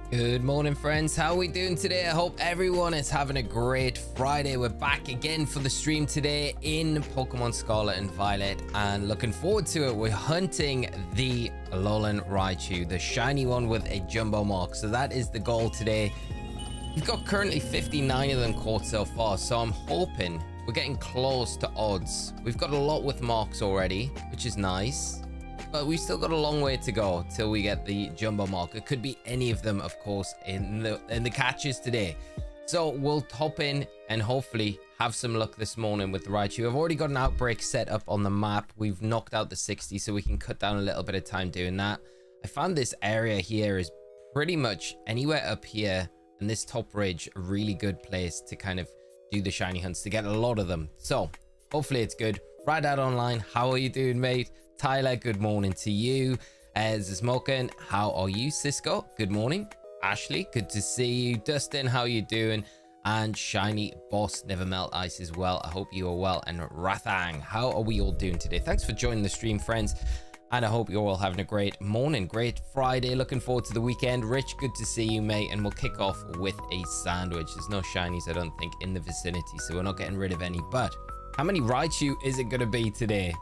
Good morning, friends. How are we doing today? I hope everyone is having a great Friday. We're back again for the stream today in Pokemon Scarlet and Violet, and looking forward to it. We're hunting the Alolan Raichu, the shiny one with a jumbo mark. So that is the goal today. We've got currently 59 of them caught so far, so I'm hoping we're getting close to odds. We've got a lot with marks already, which is nice. But we've still got a long way to go till we get the jumbo mark. It could be any of them, of course, in the catches today. So we'll hop in and hopefully have some luck this morning with the Raichu. I've already got an outbreak set up on the map. We've knocked out the 60, so we can cut down a little bit of time doing that. I found this area here is pretty much anywhere up here, and this top ridge, a really good place to kind of do the shiny hunts, to get a lot of them. So hopefully it's good. Right out online, how are you doing, mate? Tyler, good morning to you. Smoking, how are you? Cisco, good morning. Ashley, good to see you. Dustin, how you doing? And Shiny Boss Never Melt Ice as well. I hope you are well. And Rathang, how are we all doing today? Thanks for joining the stream, friends. And I hope you're all having a great morning, great Friday. Looking forward to the weekend. Rich, good to see you, mate. And we'll kick off with a sandwich. There's no shinies, I don't think, in the vicinity, so we're not getting rid of any. But how many Raichu is it going to be today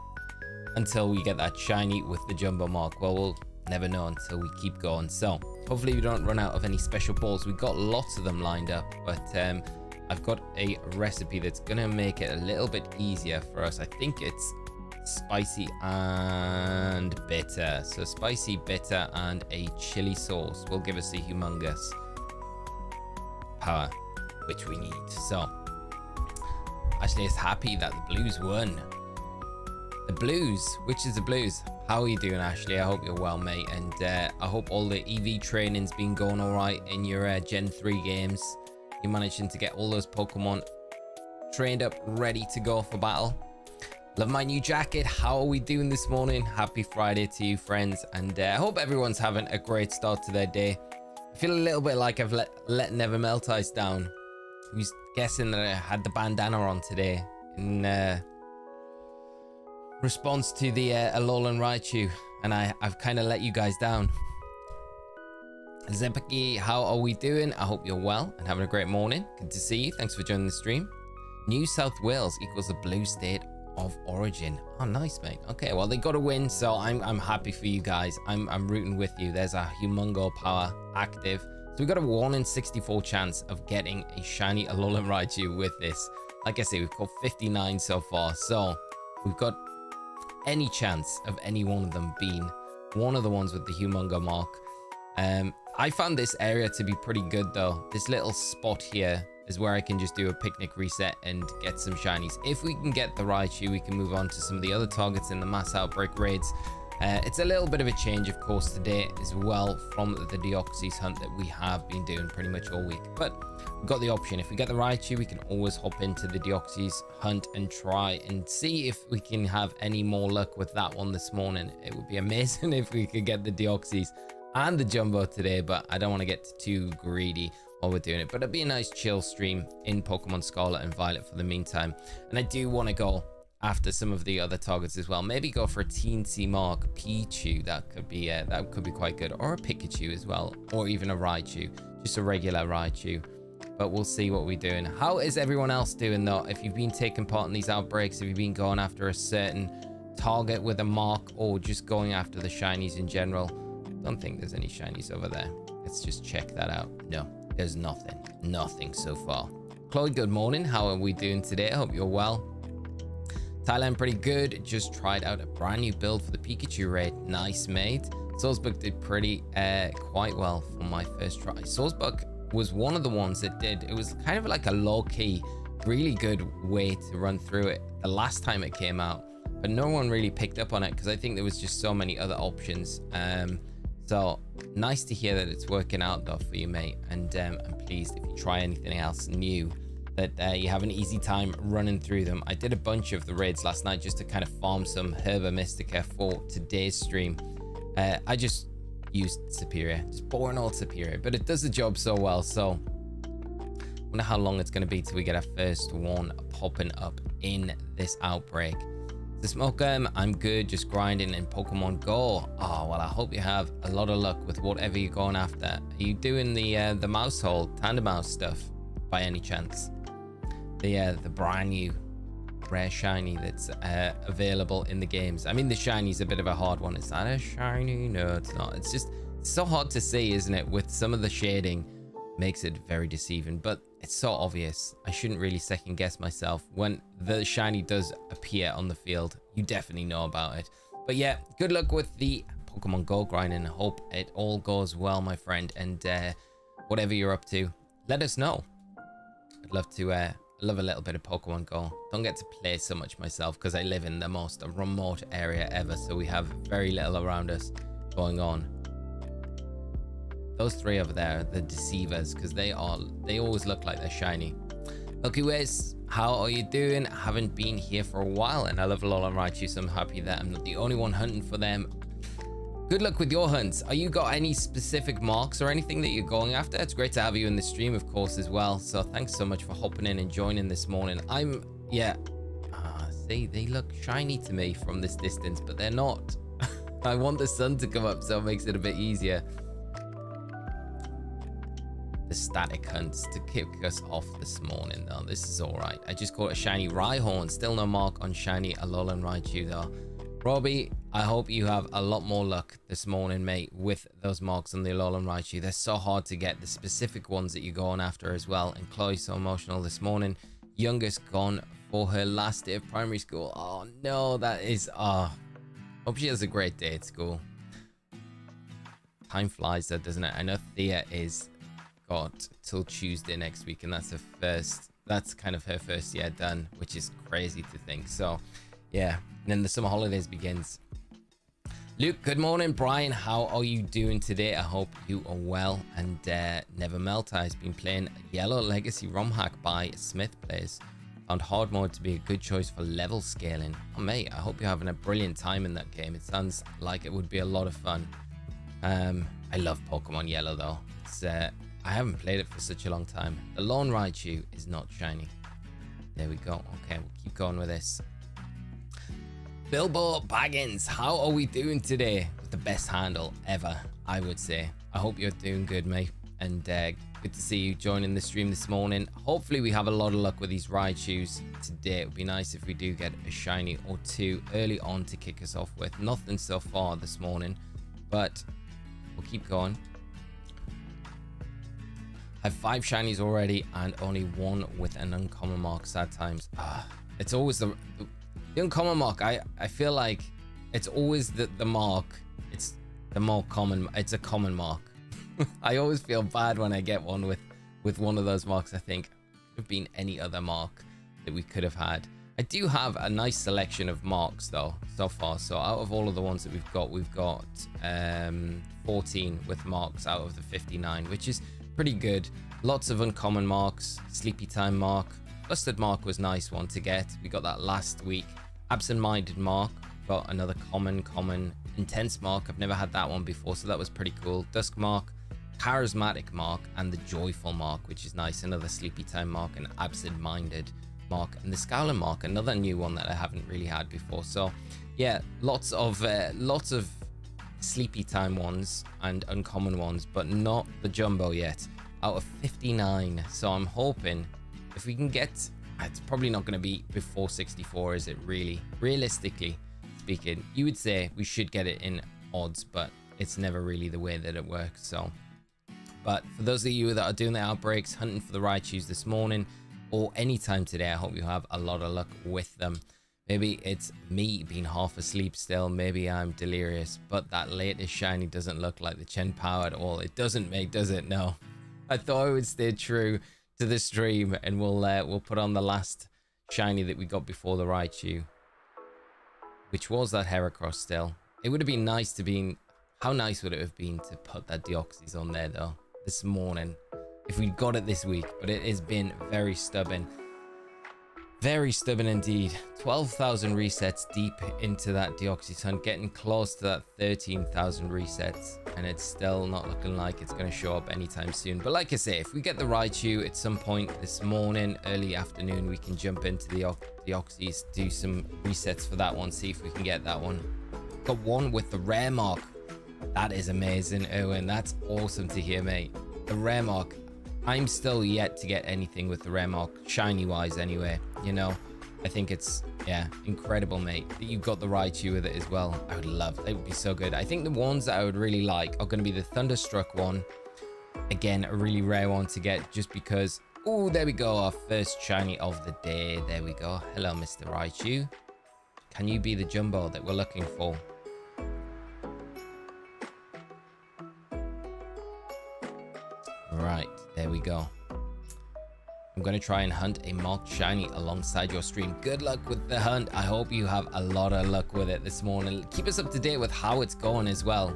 until we get that shiny with the jumbo mark? Well, we'll never know until we keep going. So hopefully we don't run out of any special balls. We've got lots of them lined up, but I've got a recipe that's gonna make it a little bit easier for us. I think it's spicy and bitter. So spicy, bitter, and a chili sauce will give us a humongous power, which we need. So Ashley is happy that the Blues won. The Blues, which is the Blues? How are you doing, Ashley? I hope you're well, mate, and I hope all the EV training's been going all right in your Gen 3 games. You're managing to get all those Pokemon trained up, ready to go for battle. Love my new jacket. How are we doing this morning? Happy Friday to you, friends, and I hope everyone's having a great start to their day. I feel a little bit like I've let Never Melt Ice down. I was guessing that I had the bandana on today in response to the Alolan Raichu, and I've kind of let you guys down. Zepaki, how are we doing? I hope you're well and having a great morning. Good to see you. Thanks for joining the stream. New South Wales equals the blue state of origin. Oh, nice, mate. Okay, well, they got to win, so I'm happy for you guys. I'm rooting with you. There's a humongo power active. So we've got a 1 in 64 chance of getting a shiny Alolan Raichu with this. Like I say, we've got 59 so far, so we've got any chance of any one of them being one of the ones with the humongo mark. I found this area to be pretty good, though. This little spot here is where I can just do a picnic reset and get some shinies. If we can get the Raichu, we can move on to some of the other targets in the mass outbreak raids. It's a little bit of a change, of course, today as well from the Deoxys hunt that we have been doing pretty much all week. But we've got the option. If we get the Raichu, we can always hop into the Deoxys hunt and try and see if we can have any more luck with that one this morning. It would be amazing if we could get the Deoxys and the Jumbo today, but I don't want to get too greedy while we're doing it. But it'd be a nice chill stream in Pokemon Scarlet and Violet for the meantime. And I do want to go after some of the other targets as well. Maybe go for a teensy mark Pichu. That could be quite good, or a Pikachu as well, or even a Raichu, just a regular Raichu. But we'll see what we're doing. How is everyone else doing, though? If you've been taking part in these outbreaks, have you been going after a certain target with a mark, or just going after the shinies in general? Don't think there's any shinies over there. Let's just check that out. No, there's nothing so far. Chloe, good morning. How are we doing today? I hope you're well. Thailand, pretty good. Just tried out a brand new build for the Pikachu raid. Nice, mate. Soulsbug did pretty quite well for my first try. Soulsbug was one of the ones that did. It was kind of like a low-key, really good way to run through it the last time it came out, but no one really picked up on it because I think there was just so many other options. So nice to hear that it's working out, though, for you, mate. And I'm pleased if you try anything else new that you have an easy time running through them. I did a bunch of the raids last night just to kind of farm some Herba Mystica for today's stream. I just used Superior, just boring old Superior, but it does the job so well. So I wonder how long it's going to be till we get our first one popping up in this outbreak. The Smoker, I'm good, just grinding in Pokemon Go. Oh, well, I hope you have a lot of luck with whatever you're going after. Are you doing the mouse hole, Tandemaus stuff by any chance? The brand new rare shiny that's available in the games. I mean, the shiny's a bit of a hard one. Is that a shiny? No, it's not. It's just so hard to see, isn't it? With some of the shading makes it very deceiving, but it's so obvious. I shouldn't really second guess myself. When the shiny does appear on the field, you definitely know about it. But yeah, good luck with the Pokemon Go grinding. I hope it all goes well, my friend, and whatever you're up to, let us know. I'd love to love a little bit of Pokemon Go. Don't get to play so much myself because I live in the most remote area ever, so we have very little around us going on. Those three over there, the deceivers, because they always look like they're shiny. Lucky Wiz, how are you doing? Haven't been here for a while, and I love Alolan Raichu, so I'm happy that I'm not the only one hunting for them. Good luck with your hunts. Are you got any specific marks or anything that you're going after? It's great to have you in the stream, of course, as well. So thanks so much for hopping in and joining this morning. See, they look shiny to me from this distance, but they're not. I want the sun to come up, so it makes it a bit easier. The static hunts to kick us off this morning, though. This is all right. I just caught a shiny Rhyhorn. Still no mark on shiny Alolan Raichu, though. Robbie, I hope you have a lot more luck this morning, mate, with those marks on the Alolan Raichu. They're so hard to get, the specific ones that you're going after as well. And Chloe's so emotional this morning. Youngest gone for her last day of primary school. Oh, no, that is... hope she has a great day at school. Time flies, though, doesn't it? I know Thea is... got till Tuesday next week, and that's kind of her first year done, which is crazy to think. So yeah, and then the summer holidays begins. Luke, good morning. Brian, how are you doing today? I hope you are well. And Never Melt has been playing Yellow Legacy ROM hack by Smith Plays. Found hard mode to be a good choice for level scaling. Oh mate, I hope you're having a brilliant time in that game. It sounds like it would be a lot of fun. I love Pokemon Yellow though. It's I haven't played it for such a long time. The Alolan Raichu is not shiny. There we go. Okay, we'll keep going with this. Bilbo Baggins, how are we doing today? With the best handle ever, I would say. I hope you're doing good, mate. And good to see you joining the stream this morning. Hopefully we have a lot of luck with these Raichus today. It would be nice if we do get a shiny or two early on to kick us off with. Nothing so far this morning, but we'll keep going. I have 5 shinies already and only 1 with an uncommon mark. Sad times. It's always the uncommon mark. I feel like it's always the mark. It's the more common. It's a common mark. I always feel bad when I get one with one of those marks. I think it could have been any other mark that we could have had. I do have a nice selection of marks though so far. So out of all of the ones that we've got 14 with marks out of the 59, which is pretty good. Lots of uncommon marks. Sleepy time mark. Busted mark was nice one to get. We got that last week. Absent-minded mark. Got another common. Intense mark. I've never had that one before, so that was pretty cool. Dusk mark. Charismatic mark. And the joyful mark, which is nice. Another sleepy time mark. And absent-minded mark. And the Scarlet mark. Another new one that I haven't really had before. So yeah, lots of sleepy time ones and uncommon ones, but not the jumbo yet out of 59. So I'm hoping if we can get, it's probably not going to be before 64, is it? Really, realistically speaking, you would say we should get it in odds, but it's never really the way that it works. So but for those of you that are doing the outbreaks, hunting for the Raichus this morning or anytime today, I hope you have a lot of luck with them. Maybe it's me being half asleep still. Maybe I'm delirious. But that latest shiny doesn't look like the Chen Power at all. It doesn't, mate, does it? No. I thought I would stay true to the stream. And we'll put on the last shiny that we got before the Raichu, which was that Heracross still. It would have been nice to be... How nice would it have been to put that Deoxys on there, though, this morning, if we got it this week. But it has been very stubborn. Very stubborn indeed. 12,000 resets deep into that Deoxys hunt, getting close to that 13,000 resets. and it's still not looking like it's going to show up anytime soon. But like I say, if we get the Raichu at some point this morning, early afternoon, we can jump into the Deoxys, do some resets for that one, see if we can get that one. Got one with the rare mark. That is amazing, Owen. That's awesome to hear, mate. The rare mark. I'm still yet to get anything with the rare mark, shiny wise anyway. You know, I think it's, yeah, incredible, mate, that you got the Raichu with it as well. I would love, it would be so good. I think the ones that I would really like are going to be the Thunderstruck one. Again, a really rare one to get just because, oh, there we go. Our first shiny of the day. There we go. Hello, Mr. Raichu. Can you be the jumbo that we're looking for? Right, there we go. I'm going to try and hunt a marked shiny alongside your stream. Good luck with the hunt. I hope you have a lot of luck with it this morning. Keep us up to date with how it's going as well.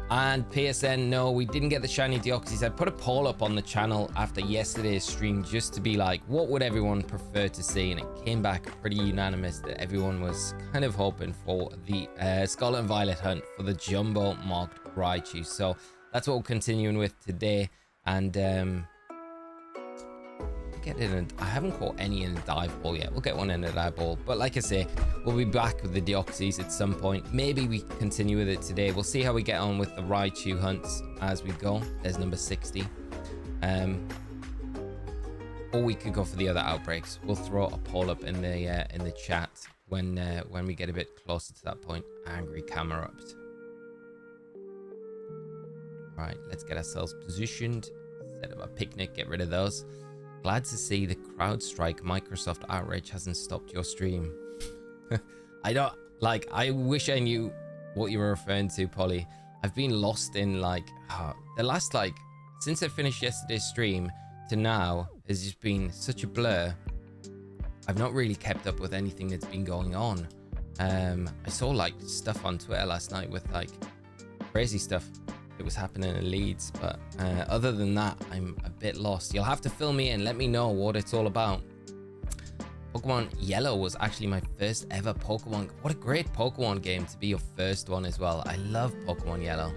And PSN, no, we didn't get the shiny Deoxys. I put a poll up on the channel after yesterday's stream just to be like, what would everyone prefer to see? And it came back pretty unanimous that everyone was kind of hoping for the Scarlet and Violet hunt for the jumbo marked Raichu. So that's what we're continuing with today. And get it in, I haven't caught any in the dive ball yet. We'll get one in the dive ball, but like I say, we'll be back with the Deoxys at some point. Maybe we continue with it today. We'll see how we get on with the Raichu hunts as we go. There's number 60. Or we could go for the other outbreaks. We'll throw a poll up in the chat when we get a bit closer to that point. Angry camera upped. Right, let's get ourselves positioned. Set up a picnic, get rid of those. Glad to see the CrowdStrike Microsoft outrage hasn't stopped your stream. I wish I knew what you were referring to, Polly. I've been lost in the last since I finished yesterday's stream to now has just been such a blur. I've not really kept up with anything that's been going on. I saw stuff on Twitter last night with crazy stuff that was happening in Leeds, but other than that, I'm a bit lost. You'll have to fill me in. Let me know what it's all about. Pokemon Yellow was actually my first ever Pokemon. What a great Pokemon game to be your first one as well. I love Pokemon Yellow.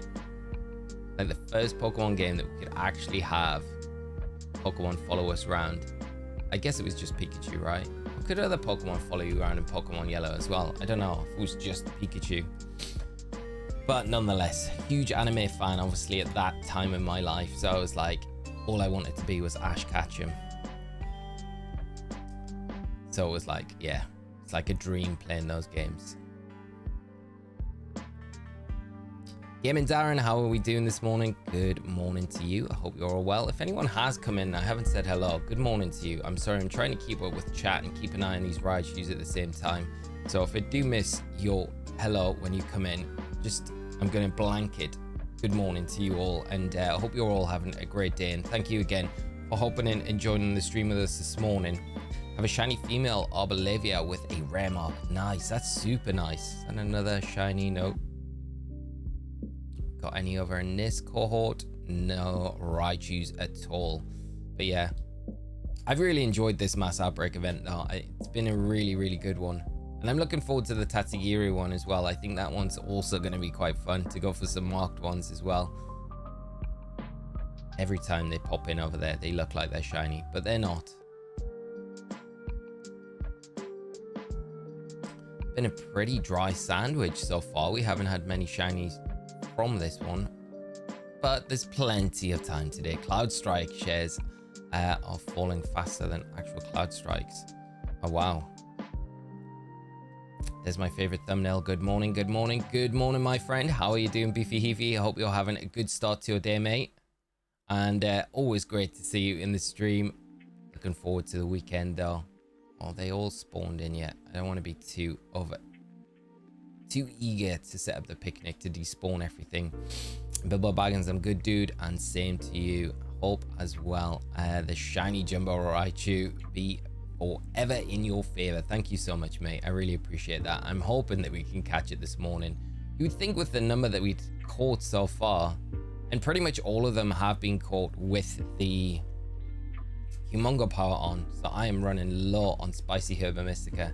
Like the first Pokemon game that we could actually have Pokemon follow us around. I guess it was just Pikachu, right? Or could other Pokemon follow you around in Pokemon Yellow as well? I don't know if it was just Pikachu. But nonetheless, huge anime fan, obviously, at that time in my life. So I was like, all I wanted to be was Ash Ketchum. So it was like, yeah, it's like a dream playing those games. Gaming Darren, how are we doing this morning? Good morning to you. I hope you're all well. If anyone has come in and I haven't said hello, good morning to you. I'm sorry, I'm trying to keep up with chat and keep an eye on these Raijus at the same time. So if I do miss your hello when you come in, I'm going to blanket good morning to you all, and I hope you're all having a great day, and thank you again for hopping in and joining the stream with us this morning. Have a shiny female Arboliva with a rare mark. Nice, that's super nice. And another shiny, nope. Got any over in this cohort? No Raichus at all. But yeah, I've really enjoyed this mass outbreak event though. It's been a really, really good one. And I'm looking forward to the Tatsugiri one as well. I think that one's also going to be quite fun to go for some marked ones as well. Every time they pop in over there, they look like they're shiny, but they're not. Been a pretty dry sandwich so far. We haven't had many shinies from this one, but there's plenty of time today. Cloud Strike shares are falling faster than actual Cloud Strikes. Oh, wow. There's my favorite thumbnail. Good morning, good morning, good morning, my friend. How are you doing, Beefy Heefy? I hope you're having a good start to your day, mate. And always great to see you in the stream. Looking forward to the weekend, though. Oh, they all spawned in yet. I don't want to be too eager to set up the picnic to despawn everything. Bilbo Baggins, I'm good, dude, and same to you. Hope as well. The shiny Jumbo Raichu be forever in your favor. Thank you so much, mate. I really appreciate that. I'm hoping that we can catch it this morning. You would think with the number that we've caught so far, and pretty much all of them have been caught with the Humongo power on, so I am running low on Spicy Herba Mystica.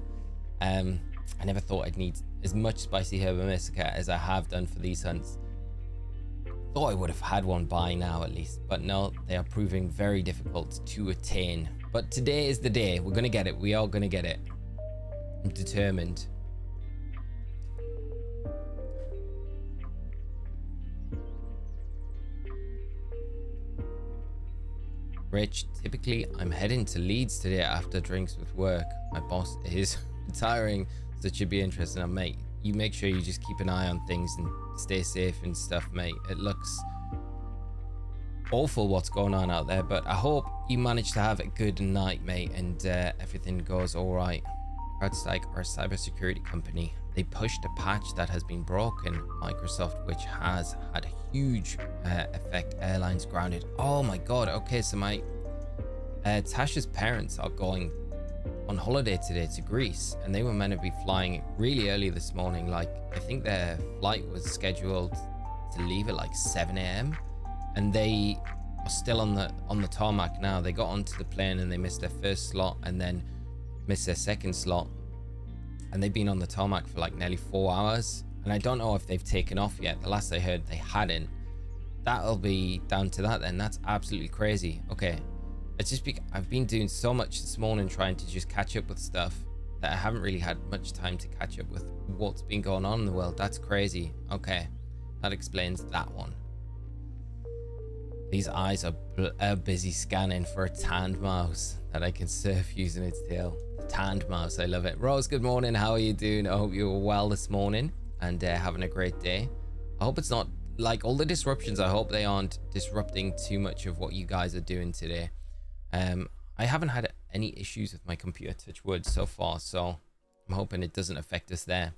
I never thought I'd need as much Spicy Herba Mystica as I have done for these hunts. thought I would have had one by now at least, but no, they are proving very difficult to attain. But today is the day. We're gonna get it. We are gonna get it. I'm determined. Rich, typically I'm heading to Leeds today after drinks with work. My boss is retiring, so it should be interesting. Mate, you make sure you just keep an eye on things and stay safe and stuff, mate. It looks awful what's going on out there, but I hope you manage to have a good night, mate, and everything goes all right. CrowdStrike, our cybersecurity company, they pushed a patch that has been broken. Microsoft, which has had a huge effect, airlines grounded. Oh my god. Okay, so my Tasha's parents are going on holiday today to Greece, and they were meant to be flying really early this morning. Like, I think their flight was scheduled to leave at like 7 a.m. and they are still on the tarmac now. They got onto the plane and they missed their first slot and then missed their second slot, and they've been on the tarmac for like nearly 4 hours, and I don't know if they've taken off yet. The last I heard, they hadn't. That'll be down to that then. That's absolutely crazy. Okay, it's just I've been doing so much this morning trying to just catch up with stuff that I haven't really had much time to catch up with what's been going on in the world. That's crazy. Okay, that explains that one. These eyes are busy scanning for a tanned mouse that I can surf using its tail. The tanned mouse, I love it. Rose, good morning. How are you doing? I hope you're well this morning and having a great day. I hope it's not like all the disruptions. I hope they aren't disrupting too much of what you guys are doing today. I haven't had any issues with my computer, touch wood, so far, so I'm hoping it doesn't affect us there.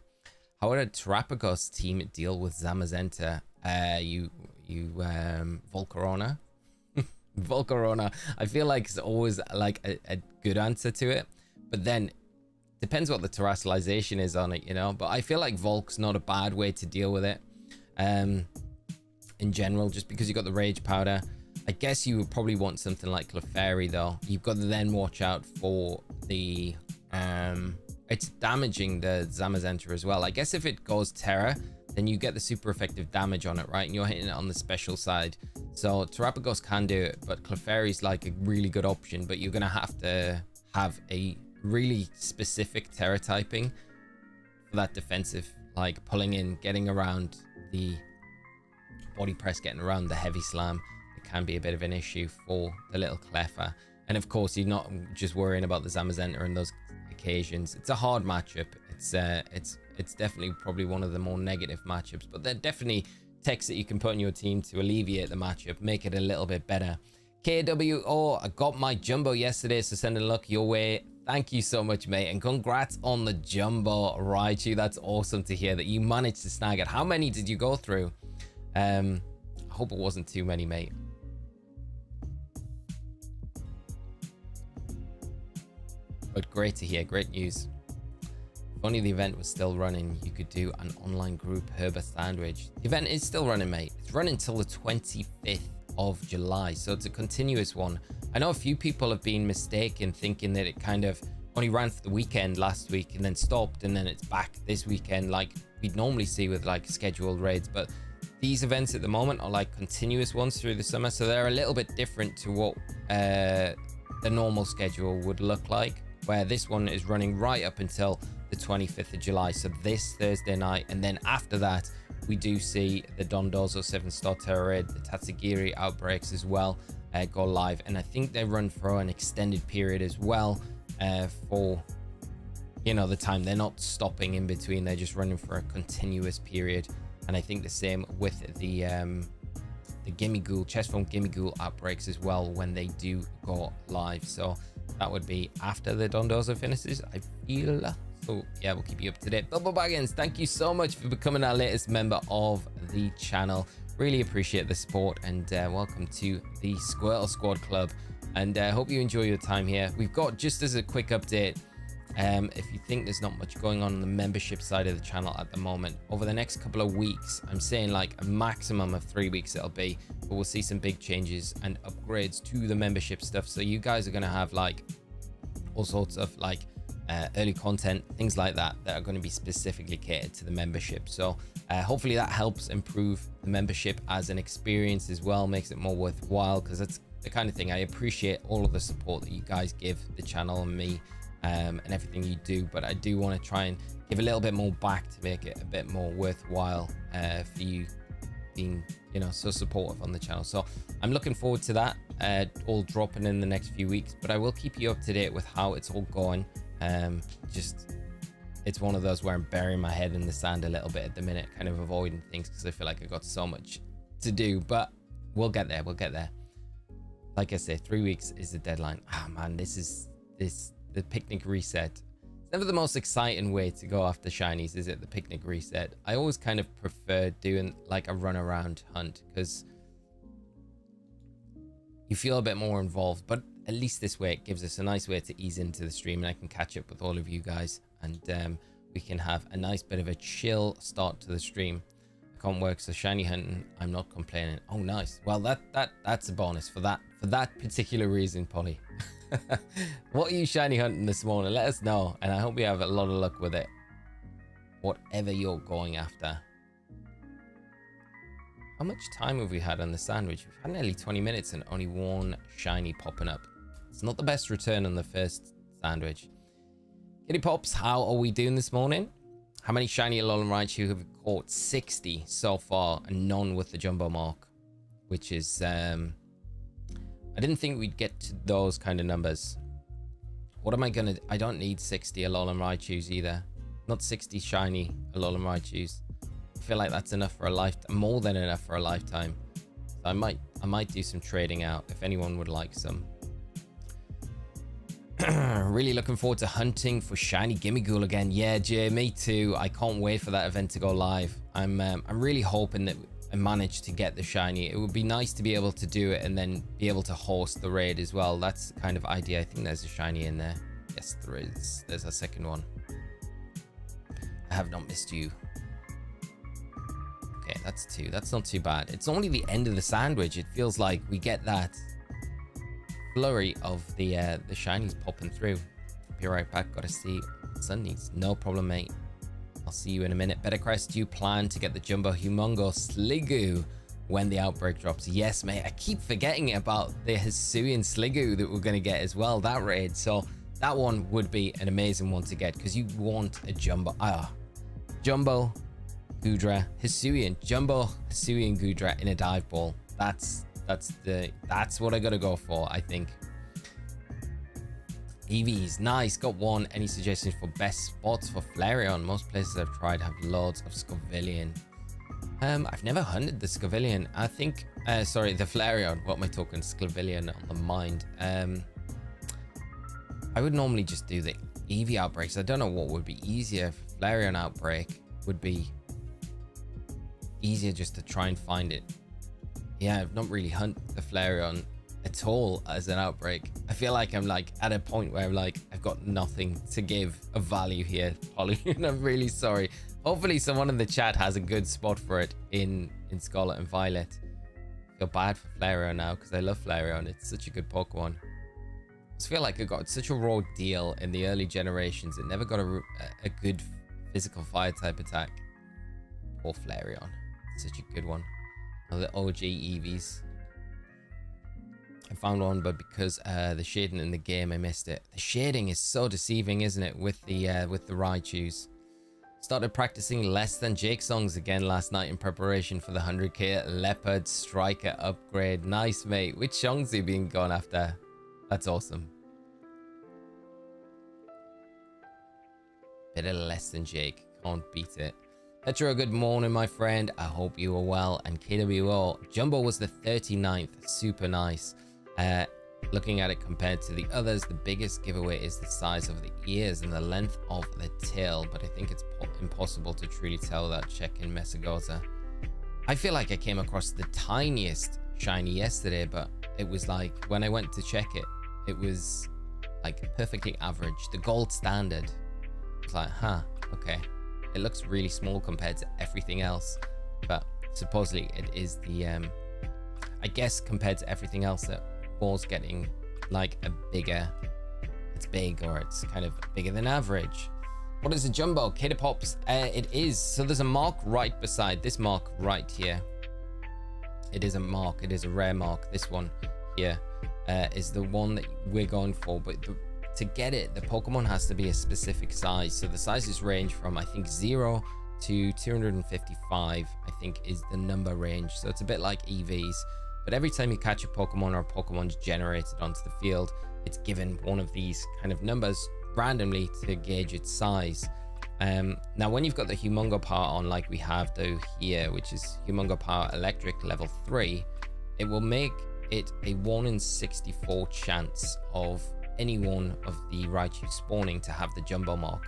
How would a Terrapagos team deal with Zamazenta? Volcarona. Volcarona, I feel like it's always like a good answer to it, but then depends what the terrestrialization is on it, you know. But I feel like Volk's not a bad way to deal with it in general, just because you got the rage powder. I guess you would probably want something like Clefairy though. You've got to then watch out for the it's damaging the Zamazenta as well. I guess if it goes Terra, then you get the super effective damage on it, right? And you're hitting it on the special side. So Terrapagos can do it, but Clefairy's like a really good option, but you're gonna have to have a really specific Terra typing for that defensive, like pulling in, getting around the body press, getting around the heavy slam. It can be a bit of an issue for the little Cleffa. And of course, you're not just worrying about the Zamazenta in those occasions. It's a hard matchup. It's definitely probably one of the more negative matchups, but they're definitely techs that you can put on your team to alleviate the matchup, make it a little bit better. KWO, I got my jumbo yesterday, so sending luck your way. Thank you so much, mate, and congrats on the jumbo Raichu. That's awesome to hear that you managed to snag it. How many did you go through? I hope it wasn't too many, mate. But great to hear, great news. If only the event was still running, you could do an online group herba sandwich. The event is still running, mate. It's running till the 25th of July, so it's a continuous one. I know a few people have been mistaken, thinking that it kind of only ran for the weekend last week and then stopped, and then it's back this weekend like we'd normally see with like scheduled raids. But these events at the moment are like continuous ones through the summer, so they're a little bit different to what the normal schedule would look like, where this one is running right up until the 25th of July, so this Thursday night. And then after that, we do see the Dondozo 7-star Terror Raid, the Tatsugiri outbreaks as well go live, and I think they run for an extended period as well for, you know, the time. They're not stopping in between, they're just running for a continuous period. And I think the same with the Gimmighoul, chest form Gimmighoul outbreaks as well when they do go live. So that would be after the Dondozo finishes, I feel. So yeah, we'll keep you up to date. Bubble Baggins, thank you so much for becoming our latest member of the channel. Really appreciate the support, and welcome to the Squirtle Squad Club. And hope you enjoy your time here. We've got, just as a quick update, if you think there's not much going on the membership side of the channel at the moment, over the next couple of weeks, I'm saying like a maximum of 3 weeks it'll be, but we'll see some big changes and upgrades to the membership stuff. So you guys are going to have like all sorts of like early content, things like that are going to be specifically catered to the membership. So hopefully that helps improve the membership as an experience as well, makes it more worthwhile, because that's the kind of thing. I appreciate all of the support that you guys give the channel and me, and everything you do, but I do want to try and give a little bit more back to make it a bit more worthwhile for you being, you know, so supportive on the channel. So I'm looking forward to that all dropping in the next few weeks, but I will keep you up to date with how it's all going. Just, it's one of those where I'm burying my head in the sand a little bit at the minute, kind of avoiding things because I feel like I got so much to do, but we'll get there. Like I say, 3 weeks is the deadline. Man, the picnic reset. It's never the most exciting way to go after shinies, is it? The picnic reset. I always kind of prefer doing like a run around hunt because you feel a bit more involved, but at least this way it gives us a nice way to ease into the stream, and I can catch up with all of you guys, and we can have a nice bit of a chill start to the stream. I can't work, so shiny hunting, I'm not complaining. Oh, nice. Well, that's a bonus for that particular reason, Polly. What are you shiny hunting this morning? Let us know, and I hope you have a lot of luck with it, whatever you're going after. How much time have we had on the sandwich? We've had nearly 20 minutes and only one shiny popping up. It's not the best return on the first sandwich. Kitty Pops, how are we doing this morning? How many shiny Alolan Raichu have we caught? 60 so far, and none with the jumbo mark, which is I didn't think we'd get to those kind of numbers. What am I gonna... I don't need 60 Alolan Raichus either. Not 60 shiny Alolan Raichus. I feel like that's enough for a lifetime, more than enough for a lifetime. So I might do some trading out if anyone would like some. Really looking forward to hunting for shiny Gimmighoul again. Yeah, Jay, me too. I can't wait for that event to go live. I'm really hoping that I manage to get the shiny. It would be nice to be able to do it and then be able to host the raid as well. That's the kind of idea. I think there's a shiny in there. Yes, there is. There's a second one. I have not missed you. Okay, that's 2. That's not too bad. It's only the end of the sandwich. It feels like we get that flurry of the shinies popping through. Be right back. Gotta see Sun needs. No problem, mate. I'll see you in a minute. Bettercrest, do you plan to get the Jumbo Humongo Sliggoo when the Outbreak drops? Yes, mate. I keep forgetting about the Hisuian Sliggoo that we're going to get as well, that raid. So that one would be an amazing one to get because you want a Jumbo. Jumbo Goodra Hisuian. Jumbo Hisuian Goodra in a dive ball. That's what I got to go for, I think. EVs, nice, got one. Any suggestions for best spots for Flareon? Most places I've tried have loads of Scovillion. I've never hunted the Scovillion. I think, sorry, the Flareon. What am I talking? Scovillion on the mind. I would normally just do the EV outbreaks. I don't know what would be easier. Flareon outbreak would be easier just to try and find it. Yeah, I've not really hunted the Flareon at all as an outbreak. I feel like I'm like at a point where I'm like I've got nothing to give of value here, Polly, and I'm really sorry. Hopefully someone in the chat has a good spot for it in Scarlet and Violet. I feel bad for Flareon now because I love Flareon. It's such a good Pokemon. I just feel like I got such a raw deal in the early generations. It never got a good physical fire type attack. Poor Flareon. Such a good one. Oh, the OG EVs. I found one, but because the shading in the game, I missed it. The shading is so deceiving, isn't it? With the Raichus. Started practicing Less Than Jake songs again last night in preparation for the 100k Leopard Striker upgrade. Nice, mate. Which songs have you been going after? That's awesome. Bit of Less Than Jake. Can't beat it. Petro, good morning, my friend. I hope you are well. And KWO, Jumbo was the 39th. Super nice. Looking at it compared to the others, the biggest giveaway is the size of the ears and the length of the tail, but I think it's impossible to truly tell without checking Mesagoza. I feel like I came across the tiniest shiny yesterday, but it was like when I went to check it, it was like perfectly average, the gold standard. It's like, huh, okay. It looks really small compared to everything else, but supposedly it is the, I guess compared to everything else that was getting like a bigger it's big or it's kind of bigger than average. What is a jumbo? K-Pops, it is. So there's a mark right beside this mark right here. It is a mark. It is a rare mark. This one here is the one that we're going for. But to get it, the Pokemon has to be a specific size. So the sizes range from, I think, 0 to 255, I think, is the number range. So it's a bit like EVs. But every time you catch a Pokemon or a Pokemon's generated onto the field, it's given one of these kind of numbers randomly to gauge its size. Now when you've got the Humongo Power on, like we have though here, which is Humongo Power Electric level 3, it will make it a 1 in 64 chance of any one of the Raichu spawning to have the jumbo mark.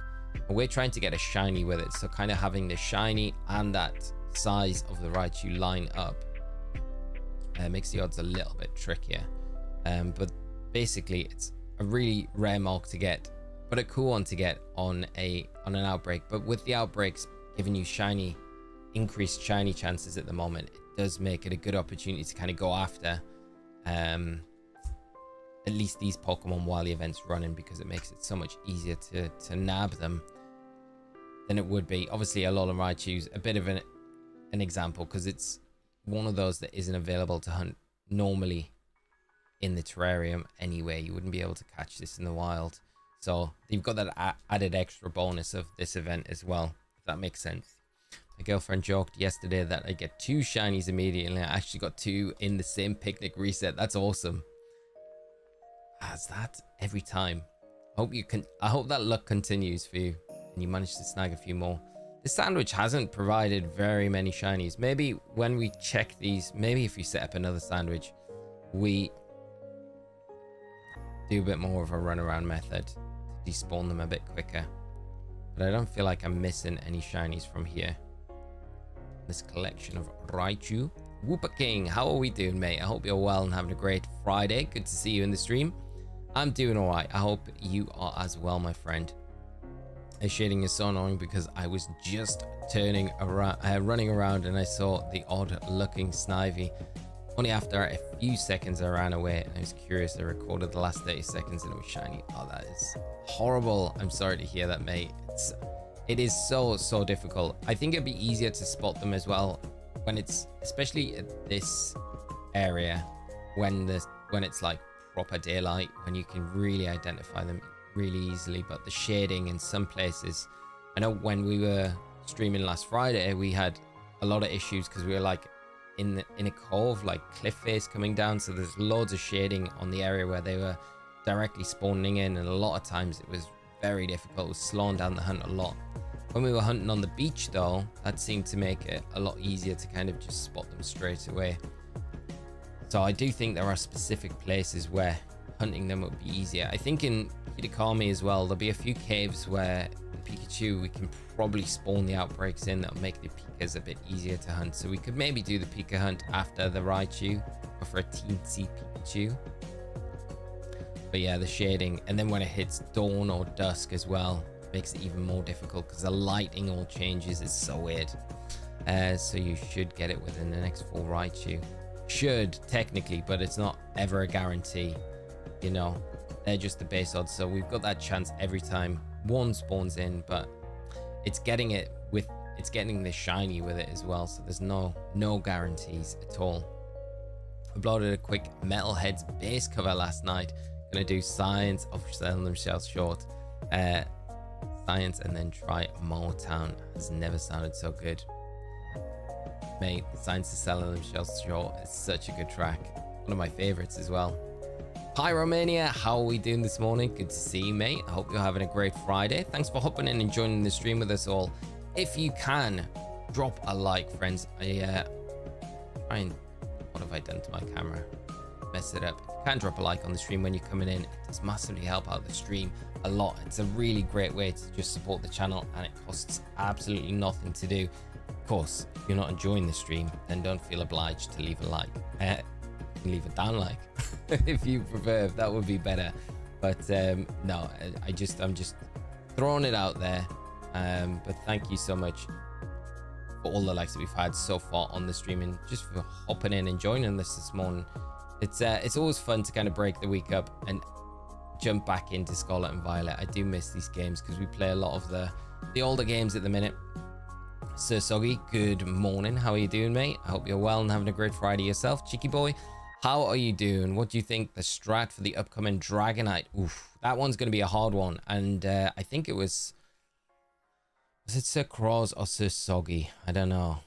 And we're trying to get a shiny with it, so kind of having the shiny and that size of the Raichu line up makes the odds a little bit trickier. But basically it's a really rare mark to get, but a cool one to get on an outbreak. But with the outbreaks giving you increased shiny chances at the moment, it does make it a good opportunity to kind of go after at least these Pokemon while the event's running, because it makes it so much easier to nab them than it would be. Obviously Alolan Raichu's a bit of an example, because it's one of those that isn't available to hunt normally in the terrarium anyway. You wouldn't be able to catch this in the wild, so you've got that added extra bonus of this event as well, if that makes sense. My girlfriend joked yesterday that I get 2 shinies immediately. I actually got 2 in the same picnic reset. That's awesome. That's that every time. I hope that luck continues for you and you manage to snag a few more. This sandwich hasn't provided very many shinies. Maybe when we check these, maybe if you set up another sandwich, we do a bit more of a runaround method to despawn them a bit quicker. But I don't feel like I'm missing any shinies from here. This collection of Raichu. Whoopa King, how are we doing, mate? I hope you're well and having a great Friday. Good to see you in the stream. I'm doing all right. I hope you are as well, my friend. Shading is so annoying because I was just running around and I saw the odd looking Snivy. Only after a few seconds I ran away and I was curious. I recorded the last 30 seconds and it was shiny. Oh, that is horrible. I'm sorry to hear that, mate. It is so difficult. I think it'd be easier to spot them as well when it's, especially at this area, when it's like proper daylight, when you can really identify them really easily. But the shading in some places, I know when we were streaming last Friday, we had a lot of issues because we were like in a cove, like cliff face coming down, so there's loads of shading on the area where they were directly spawning in, and a lot of times it was very difficult. It was slowing down the hunt a lot. When we were hunting on the beach though, that seemed to make it a lot easier to kind of just spot them straight away. So I do think there are specific places where hunting them would be easier. I think in Kitakami as well, there'll be a few caves where the Pikachu, we can probably spawn the outbreaks in. That'll make the Pikas a bit easier to hunt. So we could maybe do the Pika hunt after the Raichu, or for a teensy Pikachu. But yeah, the shading, and then when it hits dawn or dusk as well, makes it even more difficult because the lighting all changes. It's so weird. So you should get it within the next 4 Raichu. Should, technically, but it's not ever a guarantee. You know, they're just the base odds. So we've got that chance every time one spawns in, but it's getting the shiny with it as well. So there's no guarantees at all. Uploaded a quick Metalhead's base cover last night. Gonna do science of selling themselves short. Science and then try Motown. Has never sounded so good, mate. Science is selling themselves short. It's such a good track. One of my favorites as well. Pyromania, how are we doing this morning? Good to see you, mate. I hope you're having a great Friday. Thanks for hopping in and joining the stream with us all. If you can, drop a like, friends. What have I done to my camera? Mess it up. If you can drop a like on the stream when you're coming in, it does massively help out the stream a lot. It's a really great way to just support the channel, and it costs absolutely nothing to do. Of course, if you're not enjoying the stream, then don't feel obliged to leave a like. Leave a down like if you prefer. That would be better. But no, I'm just throwing it out there. But thank you so much for all the likes that we've had so far on the stream, and just for hopping in and joining us this morning. It's always fun to kind of break the week up and jump back into Scarlet and Violet. I do miss these games because we play a lot of the older games at the minute. Sir Soggy, good morning. How are you doing, mate? I hope you're well and having a great Friday yourself. Cheeky boy, how are you doing? What do you think the strat for the upcoming Dragonite? Oof, that one's going to be a hard one. And I think it was it Sir Cross or Sir Soggy? I don't know.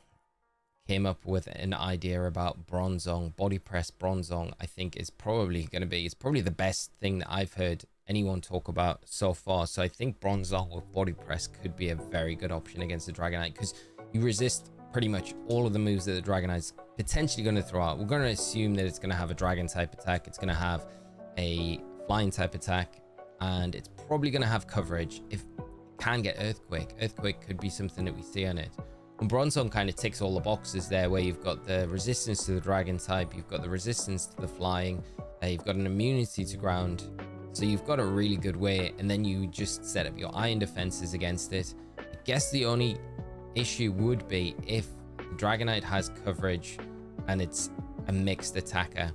Came up with an idea about Bronzong, body press Bronzong. I think is probably going to be, it's probably the best thing that I've heard anyone talk about so far. So I think Bronzong with body press could be a very good option against the Dragonite, because you resist pretty much all of the moves that the Dragonite's potentially going to throw out. We're going to assume that it's going to have a dragon type attack, it's going to have a flying type attack, and it's probably going to have coverage. If it can get Earthquake could be something that we see on it. And Bronzong kind of ticks all the boxes there, where you've got the resistance to the dragon type, you've got the resistance to the flying, you've got an immunity to ground. So you've got a really good way, and then you just set up your iron defenses against it. I guess the only issue would be if the Dragonite has coverage and it's a mixed attacker.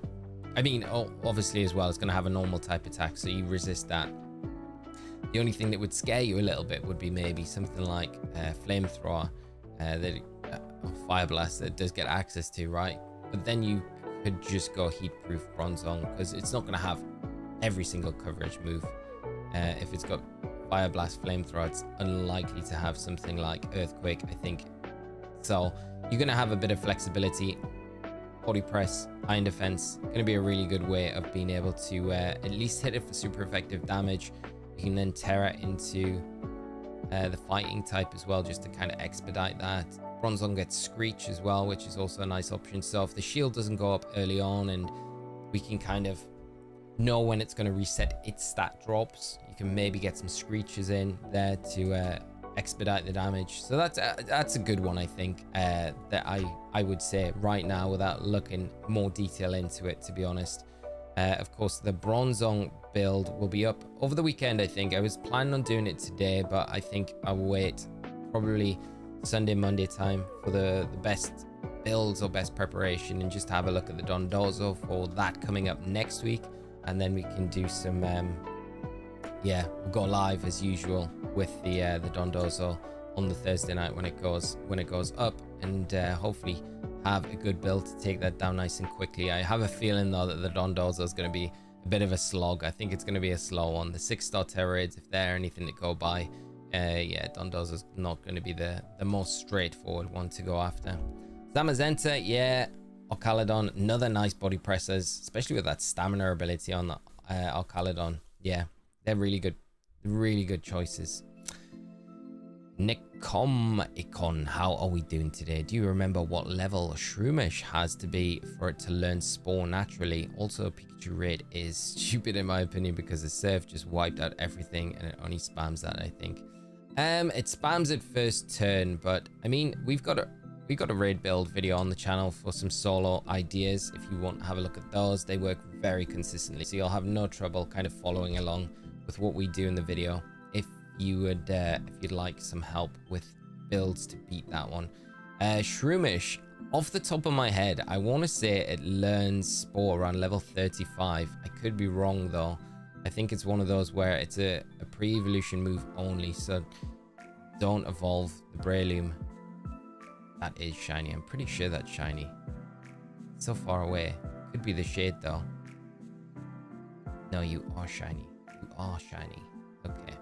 I mean, obviously as well, it's going to have a normal type attack, so you resist that. The only thing that would scare you a little bit would be maybe something like Flamethrower, Fire Blast that does get access to, right? But then you could just go Heat-Proof Bronzong, because it's not going to have every single coverage move. If it's got Fire Blast, Flamethrower, it's unlikely to have something like Earthquake, I think. So you're going to have a bit of flexibility. Body press, iron defense, going to be a really good way of being able to at least hit it for super effective damage. You can then Terra into the fighting type as well, just to kind of expedite that. Bronzong gets Screech as well, which is also a nice option. So if the shield doesn't go up early on and we can kind of know when it's going to reset its stat drops, you can maybe get some Screeches in there to expedite the damage. So that's a good one, I think, that I would say right now, without looking more detail into it, to be honest. Of course, the Bronzong build will be up over the weekend, I think. I was planning on doing it today, but I think I'll wait probably Sunday, Monday time for the best builds or best preparation, and just have a look at the Dondozo for that coming up next week. And then we can do some we'll go live as usual with the Dondozo on the Thursday night when it goes up, and hopefully have a good build to take that down nice and quickly. I have a feeling though that the Dondozo is going to be a bit of a slog. I think it's going to be a slow one. The 6-star Terrorids, if they're anything to go by, Dondozo is not going to be the most straightforward one to go after. Zamazenta, yeah. Orcaladon, another nice body pressers, especially with that stamina ability on the Orcaladon. Yeah, they're really good choices. Icon, how are we doing today? Do you remember what level Shroomish has to be for it to learn Spore naturally? Also, Pikachu Raid is stupid in my opinion, because the Surf just wiped out everything and it only spams that, I think. It spams it first turn, but I mean, we've got a raid build video on the channel for some solo ideas. If you want to have a look at those, they work very consistently, so you'll have no trouble kind of following along with what we do in the video. If you would, if you'd like some help with builds to beat that one. Shroomish, off the top of my head, I want to say it learns Spore around level 35. I could be wrong though. I think it's one of those where it's a pre-evolution move only, so don't evolve the Breloom. That is shiny. I'm pretty sure that's shiny. It's so far away. Could be the shade though. No, you are shiny. You are shiny. Okay.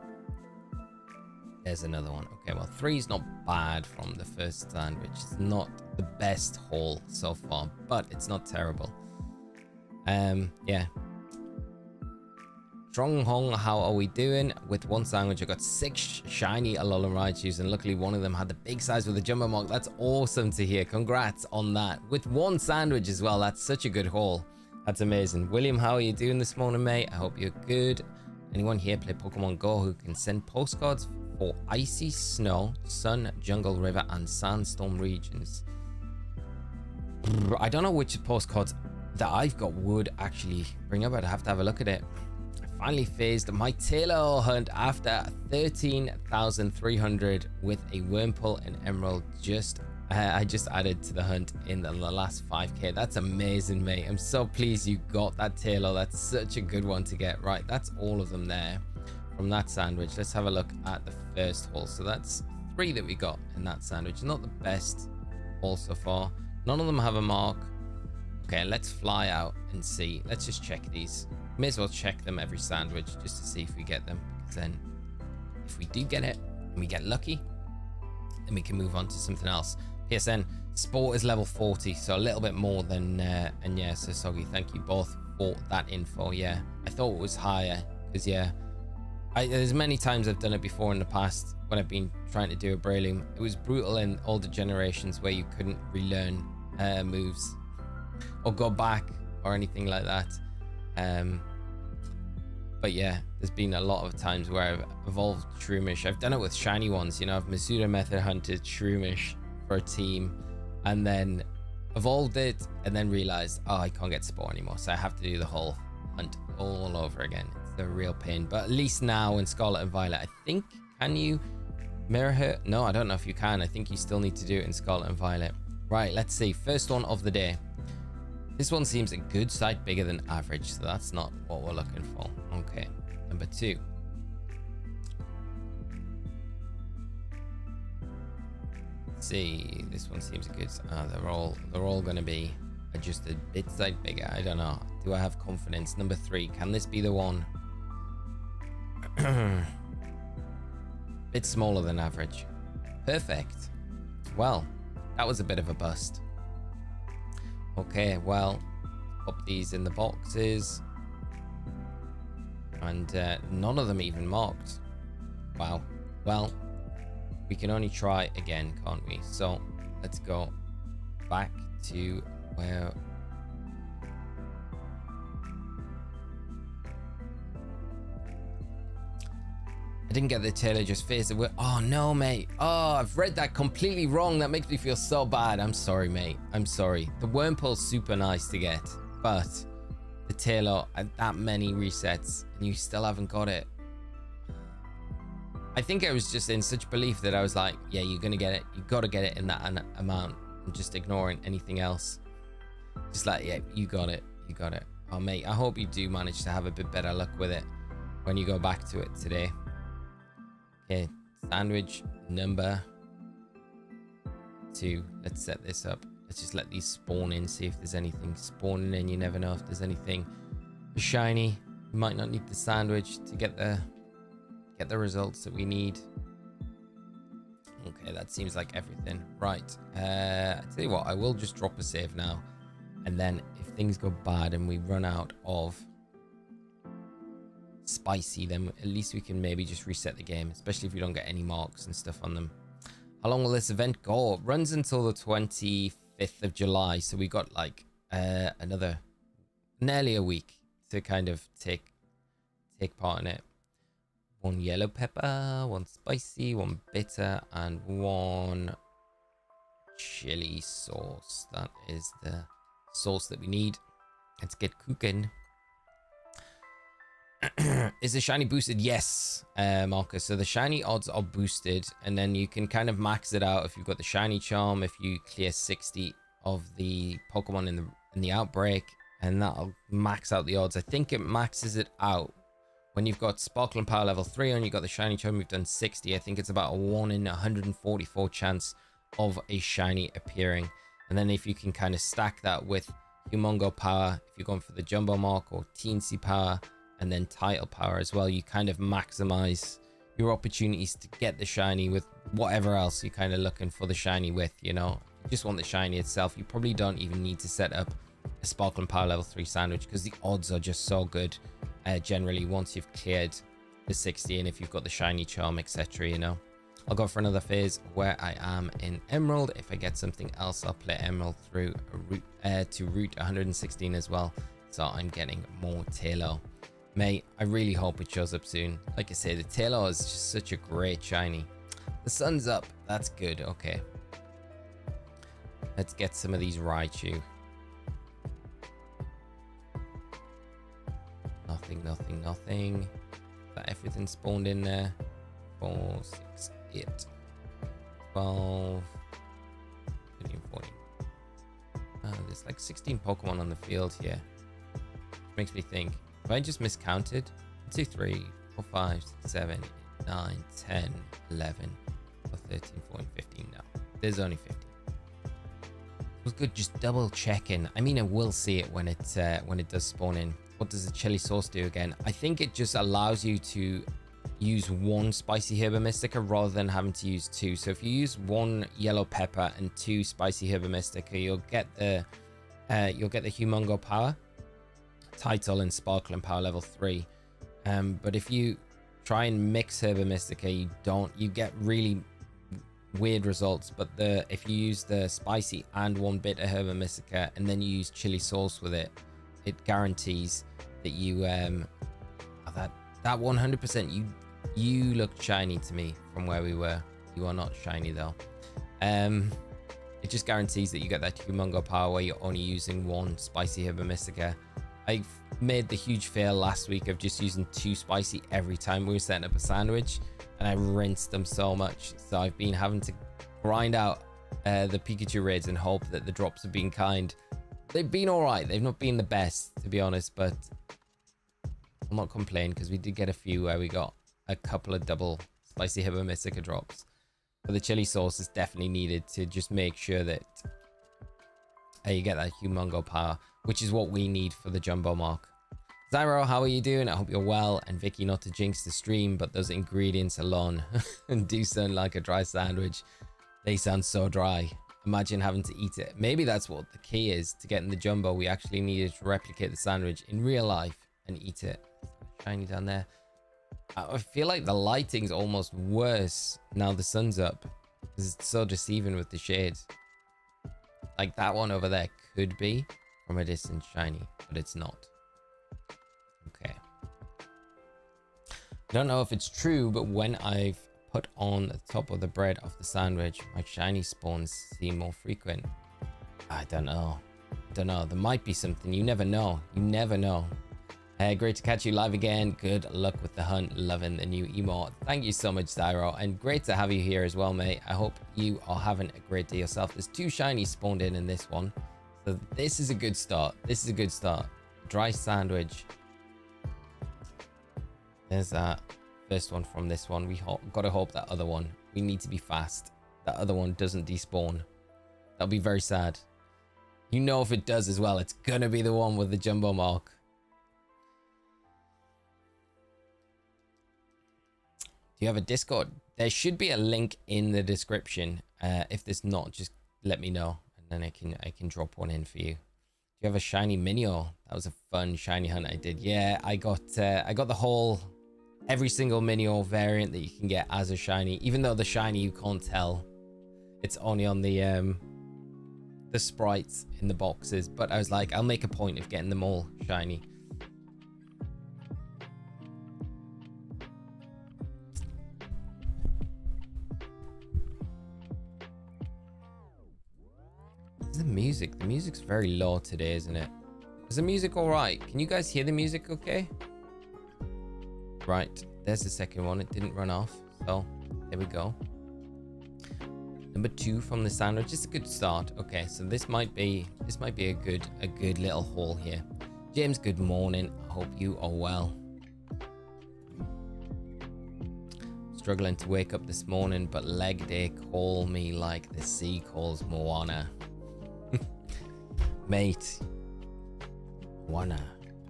There's another one. Okay, well, 3 is not bad from the first sandwich. It's not the best haul so far, but it's not terrible. Yeah. Strong Hong, how are we doing? With one sandwich, I got 6 shiny Alolan Raichus, and luckily one of them had the big size with the jumbo mark. That's awesome to hear. Congrats on that. With one sandwich as well. That's such a good haul. That's amazing. William, how are you doing this morning, mate? I hope you're good. Anyone here play Pokemon Go who can send postcards for icy snow, sun, jungle, river, and sandstorm regions? I don't know which postcards that I've got would actually bring up. I'd have to have a look at it. I finally phased my Taylor hunt after 13,300 with a Wurmple and Emerald just I just added to the hunt in the last 5k. That's amazing, mate. I'm so pleased you got that Tailor. That's such a good one to get. Right, that's all of them there from that sandwich. Let's have a look at the first haul. So that's 3 that we got in that sandwich. Not the best haul so far. None of them have a mark. Okay, let's fly out and see. Let's just check these. May as well check them every sandwich just to see if we get them, because then if we do get it and we get lucky, then we can move on to something else. PSN Sport is level 40, so a little bit more than and yeah, so Soggy, thank you both for that info. Yeah, I thought it was higher because yeah, there's many times I've done it before in the past when I've been trying to do a Breloom. It was brutal in older generations where you couldn't relearn moves or go back or anything like that. But yeah, there's been a lot of times where I've evolved Shroomish. I've done it with shiny ones, you know. I've Masuda method hunted Shroomish for a team and then evolved it and then realized, oh, I can't get Spore anymore, so I have to do the whole hunt all over again. It's a real pain. But at least now in Scarlet and Violet, I think, can you mirror her? No, I don't know if you can. I think you still need to do it in Scarlet and Violet. Right, let's see. First one of the day. This one seems a good sight bigger than average, so that's not what we're looking for. Okay, number 2. Let's see, this one seems a good. They're all going to be just a bit sight bigger. I don't know. Do I have confidence? Number 3. Can this be the one? Bit smaller than average. Perfect. Well, that was a bit of a bust. Okay, well, pop these in the boxes. And none of them even marked. Wow. Well, we can only try again, can't we? So let's go back to where... I didn't get the Tailor just phased away. Oh no, mate. Oh, I've read that completely wrong. That makes me feel so bad. I'm sorry, mate. I'm sorry. The Wurmple's super nice to get, but the Tailor at that many resets and you still haven't got it. I think I was just in such belief that I was like, yeah, you're gonna get it. You gotta get it in that amount. I'm just ignoring anything else. Just like, yeah, you got it. You got it. Oh, mate, I hope you do manage to have a bit better luck with it when you go back to it today. Okay, sandwich number 2. Let's set this up. Let's just let these spawn in, see if there's anything spawning in. You never know if there's anything shiny. You might not need the sandwich to get the results that we need. Okay, that seems like everything. Right, I tell you what, I will just drop a save now, and then if things go bad and we run out of spicy, then at least we can maybe just reset the game, especially if we don't get any marks and stuff on them. How long will this event go? It runs until the 25th of July, so we got like nearly a week to kind of take part in it. 1 yellow pepper, 1 spicy, 1 bitter, and 1 chili sauce. That is the sauce that we need. Let's get cooking. Is the shiny boosted? Yes, Marcus. So the shiny odds are boosted, and then you can kind of max it out if you've got the shiny charm, if you clear 60 of the Pokemon in the outbreak, and that'll max out the odds. I think it maxes it out when you've got Sparkle and Power level 3 on, you got the shiny charm, you've done 60. I think it's about a 1 in 144 chance of a shiny appearing. And then if you can kind of stack that with Humongo Power, if you're going for the Jumbo Mark, or Teensy Power, and then Title Power as well, you kind of maximize your opportunities to get the shiny with whatever else you're kind of looking for the shiny with, you know. You just want the shiny itself. You probably don't even need to set up a Sparkle and Power level 3 sandwich because the odds are just so good generally once you've cleared the 60 and if you've got the shiny charm, etc., you know. I'll go for another phase where I am in Emerald. If I get something else, I'll play Emerald through to Route 116 as well, so I'm getting more Tailor. Mate, I really hope it shows up soon. Like I say, the Tailor is just such a great shiny. The sun's up. That's good. Okay. Let's get some of these Raichu. Nothing, nothing, nothing. Is that everything spawned in there? 4, 6, 8, 12, There's like 16 Pokemon on the field here. Which makes me think, if I just miscounted, 1, 2, 3, 4, 5, 6, 7, 8, 9, 10, 11, 12, 13, 14, 15. No, there's only 15. It was good just double checking. I mean, I will see it when it does spawn in. What does the chili sauce do again? I think it just allows you to use 1 spicy herba mystica rather than having to use 2. So if you use 1 yellow pepper and 2 spicy herba mystica, you'll get the humongo power title and sparkling power level 3. But if you try and mix herba mystica, you get really weird results. But if you use the spicy and 1 bit of herba mystica and then you use chili sauce with it, it guarantees that you that 100% you look shiny to me from where we were. You are not shiny though. It just guarantees that you get that humongo power where you're only using 1 spicy herba mystica. I made the huge fail last week of just using 2 spicy every time we were setting up a sandwich, and I rinsed them so much. So I've been having to grind out the Pikachu raids and hope that the drops have been kind. They've been all right. They've not been the best, to be honest, but I'm not complaining because we did get a few where we got a couple of double spicy herba mystica drops. But the chili sauce is definitely needed to just make sure that you get that humongo power, which is what we need for the jumbo mark. Zyro, how are you doing? I hope you're well. And Vicky, not to jinx the stream, but those ingredients alone do sound like a dry sandwich. They sound so dry. Imagine having to eat it. Maybe that's what the key is to getting the jumbo. We actually needed to replicate the sandwich in real life and eat it. Shiny down there. I feel like the lighting's almost worse now the sun's up because it's so deceiving with the shades. Like that one over there could be from a distance shiny, but it's not. Okay. I don't know if it's true, but when I've put on the top of the bread of the sandwich, my shiny spawns seem more frequent. I don't know. There might be something. You never know. Great to catch you live again. Good luck with the hunt. Loving the new emote. Thank you so much, Zyro, and great to have you here as well, mate. I hope you are having a great day yourself. There's 2 shinies spawned in this one, so this is a good start. Dry sandwich. There's that first one from this one. We gotta hope that other one. We need to be fast. That other one doesn't despawn. That'll be very sad. You know, if it does as well, it's gonna be the one with the jumbo mark. Do you have a Discord? There should be a link in the description. If there's not, just let me know, and then I can drop one in for you. Do you have a shiny Minio? That was a fun shiny hunt I did. Yeah, I got every single Minio variant that you can get as a shiny. Even though the shiny you can't tell, it's only on the sprites in the boxes. But I was like, I'll make a point of getting them all shiny. The music's very low today, isn't it? Is the music all right? Can you guys hear the music okay? Right, there's the second one. It didn't run off, so there we go. Number 2 from the sandwich. It's a good start. Okay, so this might be a good little haul here. James, good morning. I hope you are well. Struggling to wake up this morning, but leg day call me like the sea calls Moana. Mate, Moana.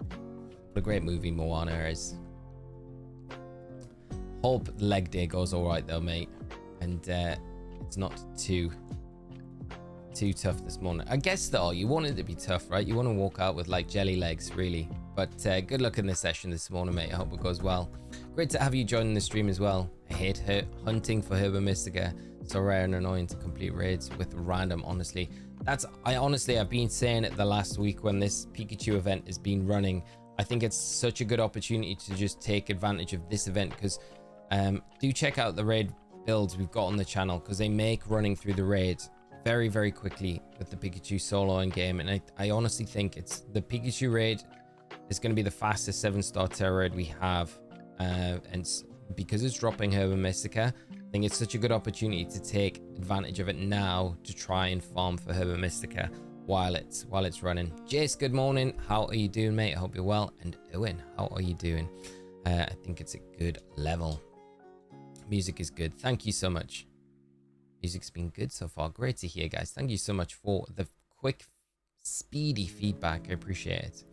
What a great movie Moana is. Hope leg day goes all right though, mate, and it's not too tough this morning. I guess though, you want it to be tough, right? You want to walk out with like jelly legs, really. But good luck in the session this morning, mate. I hope it goes well. Great to have you joining the stream as well. I hate hunting for Herba Mystica. So rare and annoying to complete raids with random, honestly. I've been saying it the last week when this Pikachu event has been running. I think it's such a good opportunity to just take advantage of this event, because do check out the raid builds we've got on the channel, because they make running through the raids very, very quickly with the Pikachu solo in game. And I honestly think it's the Pikachu raid is going to be the fastest 7-star terror raid we have, and because it's dropping Herba Mystica, I think it's such a good opportunity to take advantage of it now to try and farm for Herba Mystica. while it's running. Jace, good morning. How are you doing, mate? I hope you're well. And Owen, how are you doing? I think it's a good level. Music is good. Thank you so much. Music's been good so far. Great to hear, guys. Thank you so much for the quick, speedy feedback. I appreciate it.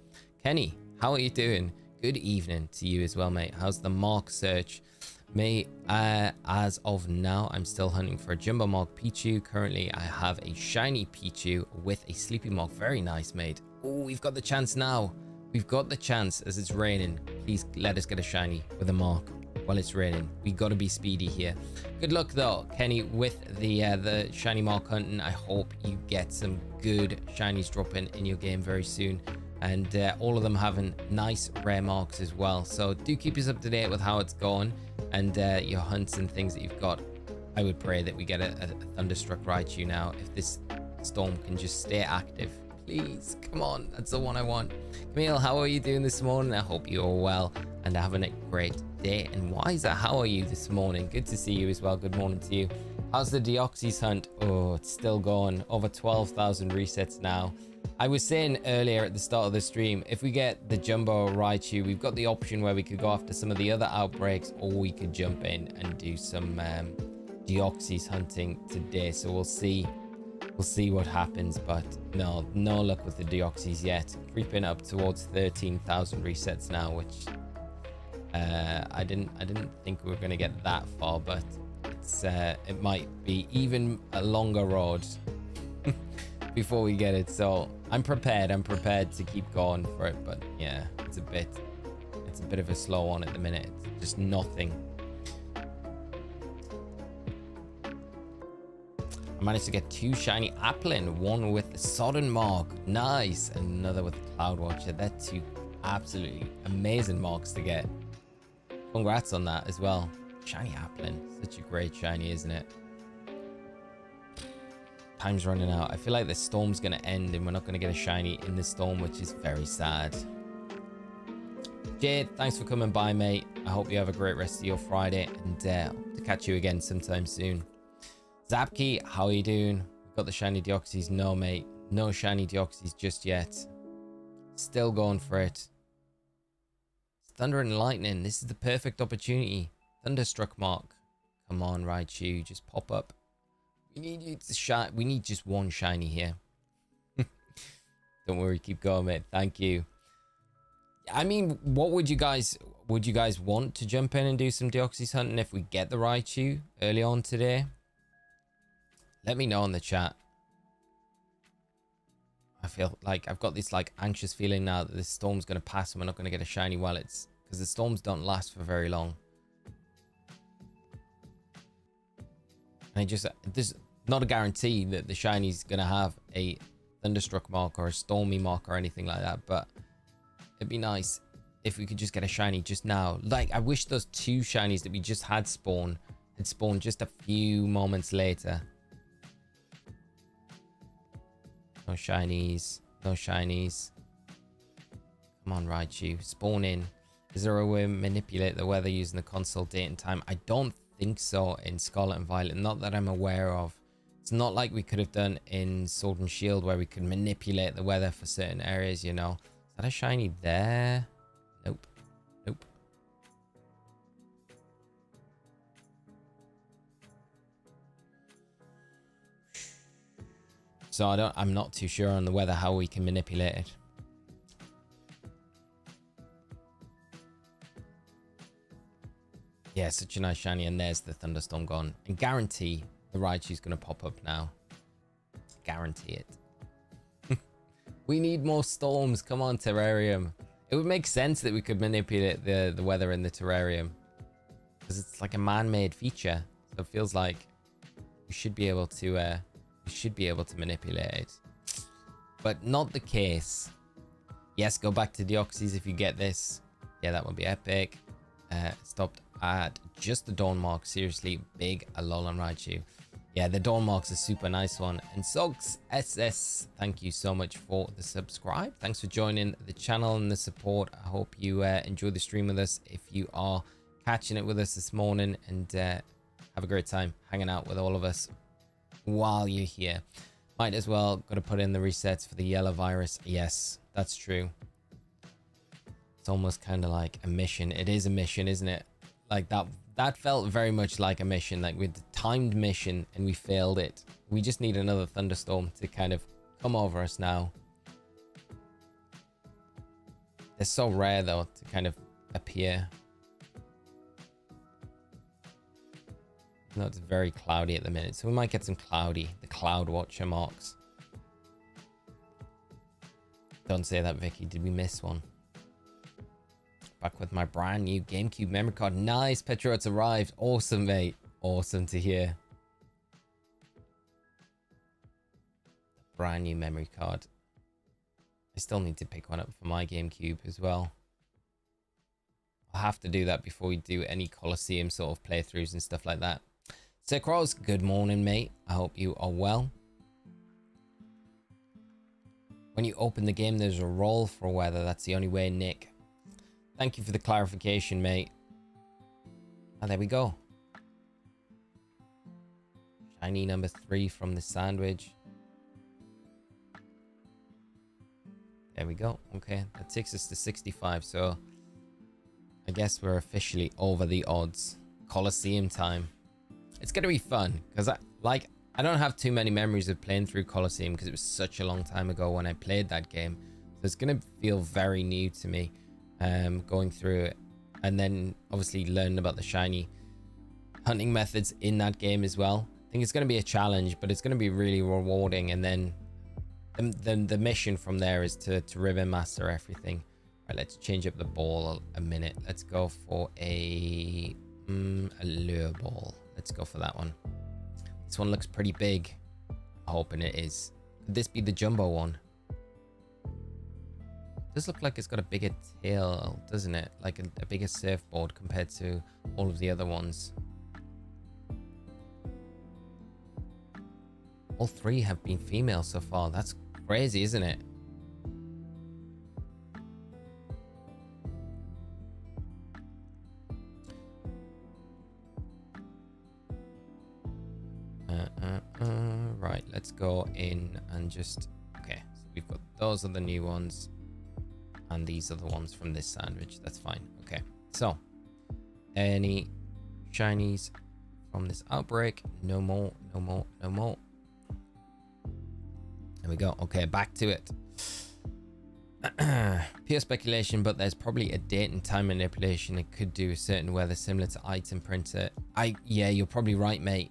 Kenny, how are you doing? Good evening to you as well, mate. How's the mark search? Mate, as of now, I'm still hunting for a Jumbo Mark Pichu. Currently, I have a shiny Pichu with a Sleepy Mark. Very nice, mate. Oh, we've got the chance now. We've got the chance as it's raining. Please let us get a shiny with a mark while it's raining. We got to be speedy here. Good luck, though, Kenny, with the shiny mark hunting. I hope you get some good shinies dropping in your game very soon. And all of them having nice rare marks as well. So do keep us up to date with how it's going and your hunts and things that you've got. I would pray that we get a Thunderstruck Raichu now. If this storm can just stay active, please. Come on, that's the one I want. Camille, how are you doing this morning? I hope you're well and having a great day. And Wiser, how are you this morning? Good to see you as well. Good morning to you. How's the Deoxys hunt? Oh, it's still going. Over 12,000 resets now. I was saying earlier at the start of the stream, if we get the Jumbo Raichu, we've got the option where we could go after some of the other outbreaks, or we could jump in and do some Deoxys hunting today. So we'll see what happens, but no luck with the Deoxys yet. Creeping up towards 13,000 resets now, which I didn't think we were going to get that far, but it might be even a longer road before we get it. So I'm prepared to keep going for it, but yeah, it's a bit of a slow one at the minute. It's just nothing. I managed to get 2 shiny Applin, one with the Sodden Mark, nice, and another with the Cloud Watcher. They're 2 absolutely amazing marks to get. Congrats on that as well. Shiny Applin, such a great shiny, isn't it? Time's running out. I feel like the storm's going to end and we're not going to get a shiny in the storm, which is very sad. Jade, thanks for coming by, mate. I hope you have a great rest of your Friday, and hope to catch you again sometime soon. Zapki, how are you doing? We've got the shiny Deoxys. No, mate. No shiny Deoxys just yet. Still going for it. Thunder and Lightning. This is the perfect opportunity. Thunderstruck Mark. Come on, Raichu. Just pop up. We need you to shine. We need just one shiny here. Don't worry, keep going, mate. Thank you. I mean, what would you guys want to jump in and do some Deoxys hunting if we get the Raichu early on today? Let me know in the chat. I feel like I've got this like anxious feeling now that this storm's going to pass and we're not going to get a shiny while it's, because the storms don't last for very long. And there's not a guarantee that the shiny's going to have a Thunderstruck Mark or a Stormy Mark or anything like that, but it'd be nice if we could just get a shiny just now. Like, I wish those 2 shinies that we just had spawn had spawned just a few moments later. No shinies. No shinies. Come on, Raichu. Spawn in. Is there a way to manipulate the weather using the console date and time? I don't think so in Scarlet and Violet. Not that I'm aware of. It's not like we could have done in Sword and Shield where we could manipulate the weather for certain areas, you know. Is that a shiny there? Nope. Nope. So I'm not too sure on the weather how we can manipulate it. Yeah, such a nice shiny, and there's the Thunderstorm gone. And guarantee the Raichu's going to pop up now. Guarantee it. We need more storms. Come on, Terrarium. It would make sense that we could manipulate the weather in the Terrarium, because it's like a man-made feature. So it feels like we should be able to manipulate it. But not the case. Yes, go back to Deoxys if you get this. Yeah, that would be epic. Stopped at just the Dawn Mark. Seriously, big Alolan Raichu. Yeah, the Dawn Mark's a super nice one. And Sogs SS, thank you so much for the subscribe. Thanks for joining the channel and the support. I hope you enjoy the stream with us if you are catching it with us this morning, and have a great time hanging out with all of us while you're here. Might as well got to put in the resets for the yellow virus. Yes, that's true. It's almost kind of like a mission. It is a mission, isn't it? Like that felt very much like a mission, like with the timed mission, and we failed it. We just need another thunderstorm to kind of come over us now. They're so rare though to kind of appear. No, it's very cloudy at the minute, so we might get some cloudy, the cloud watcher marks. Don't say that, Vicky. Did we miss one? Back with my brand new GameCube memory card. Nice, Petro, it's arrived. Awesome, mate. Awesome to hear. Brand new memory card. I still need to pick one up for my GameCube as well. I'll have to do that before we do any Colosseum sort of playthroughs and stuff like that. Sir Cross, good morning, mate. I hope you are well. When you open the game, there's a roll for weather. That's the only way, Nick. Thank you for the clarification, mate. Oh, there we go. Shiny number 3 from the sandwich. There we go. Okay, that takes us to 65. So I guess we're officially over the odds. Colosseum time. It's gonna be fun because I don't have too many memories of playing through Colosseum because it was such a long time ago when I played that game. So it's gonna feel very new to me, going through it, and then obviously learning about the shiny hunting methods in that game as well. I think it's gonna be a challenge, but it's gonna be really rewarding. And then the mission from there is to ribbon master everything. Right, let's change up the ball a minute. Let's go for a lure ball. Let's go for that one. This one looks pretty big. I'm hoping it is. Could this be the jumbo one? It does look like it's got a bigger tail, doesn't it? Like a bigger surfboard compared to all of the other ones. All 3 have been female so far. That's crazy, isn't it? Right, let's go in and just... Okay, so we've got those are the new ones. And these are the ones from this sandwich. That's fine. Okay, so any shinies from this outbreak? No more, no more, no more. There we go. Okay, back to it. Pure speculation, but there's probably a date and time manipulation that could do a certain weather similar to item printer. Yeah, you're probably right, mate.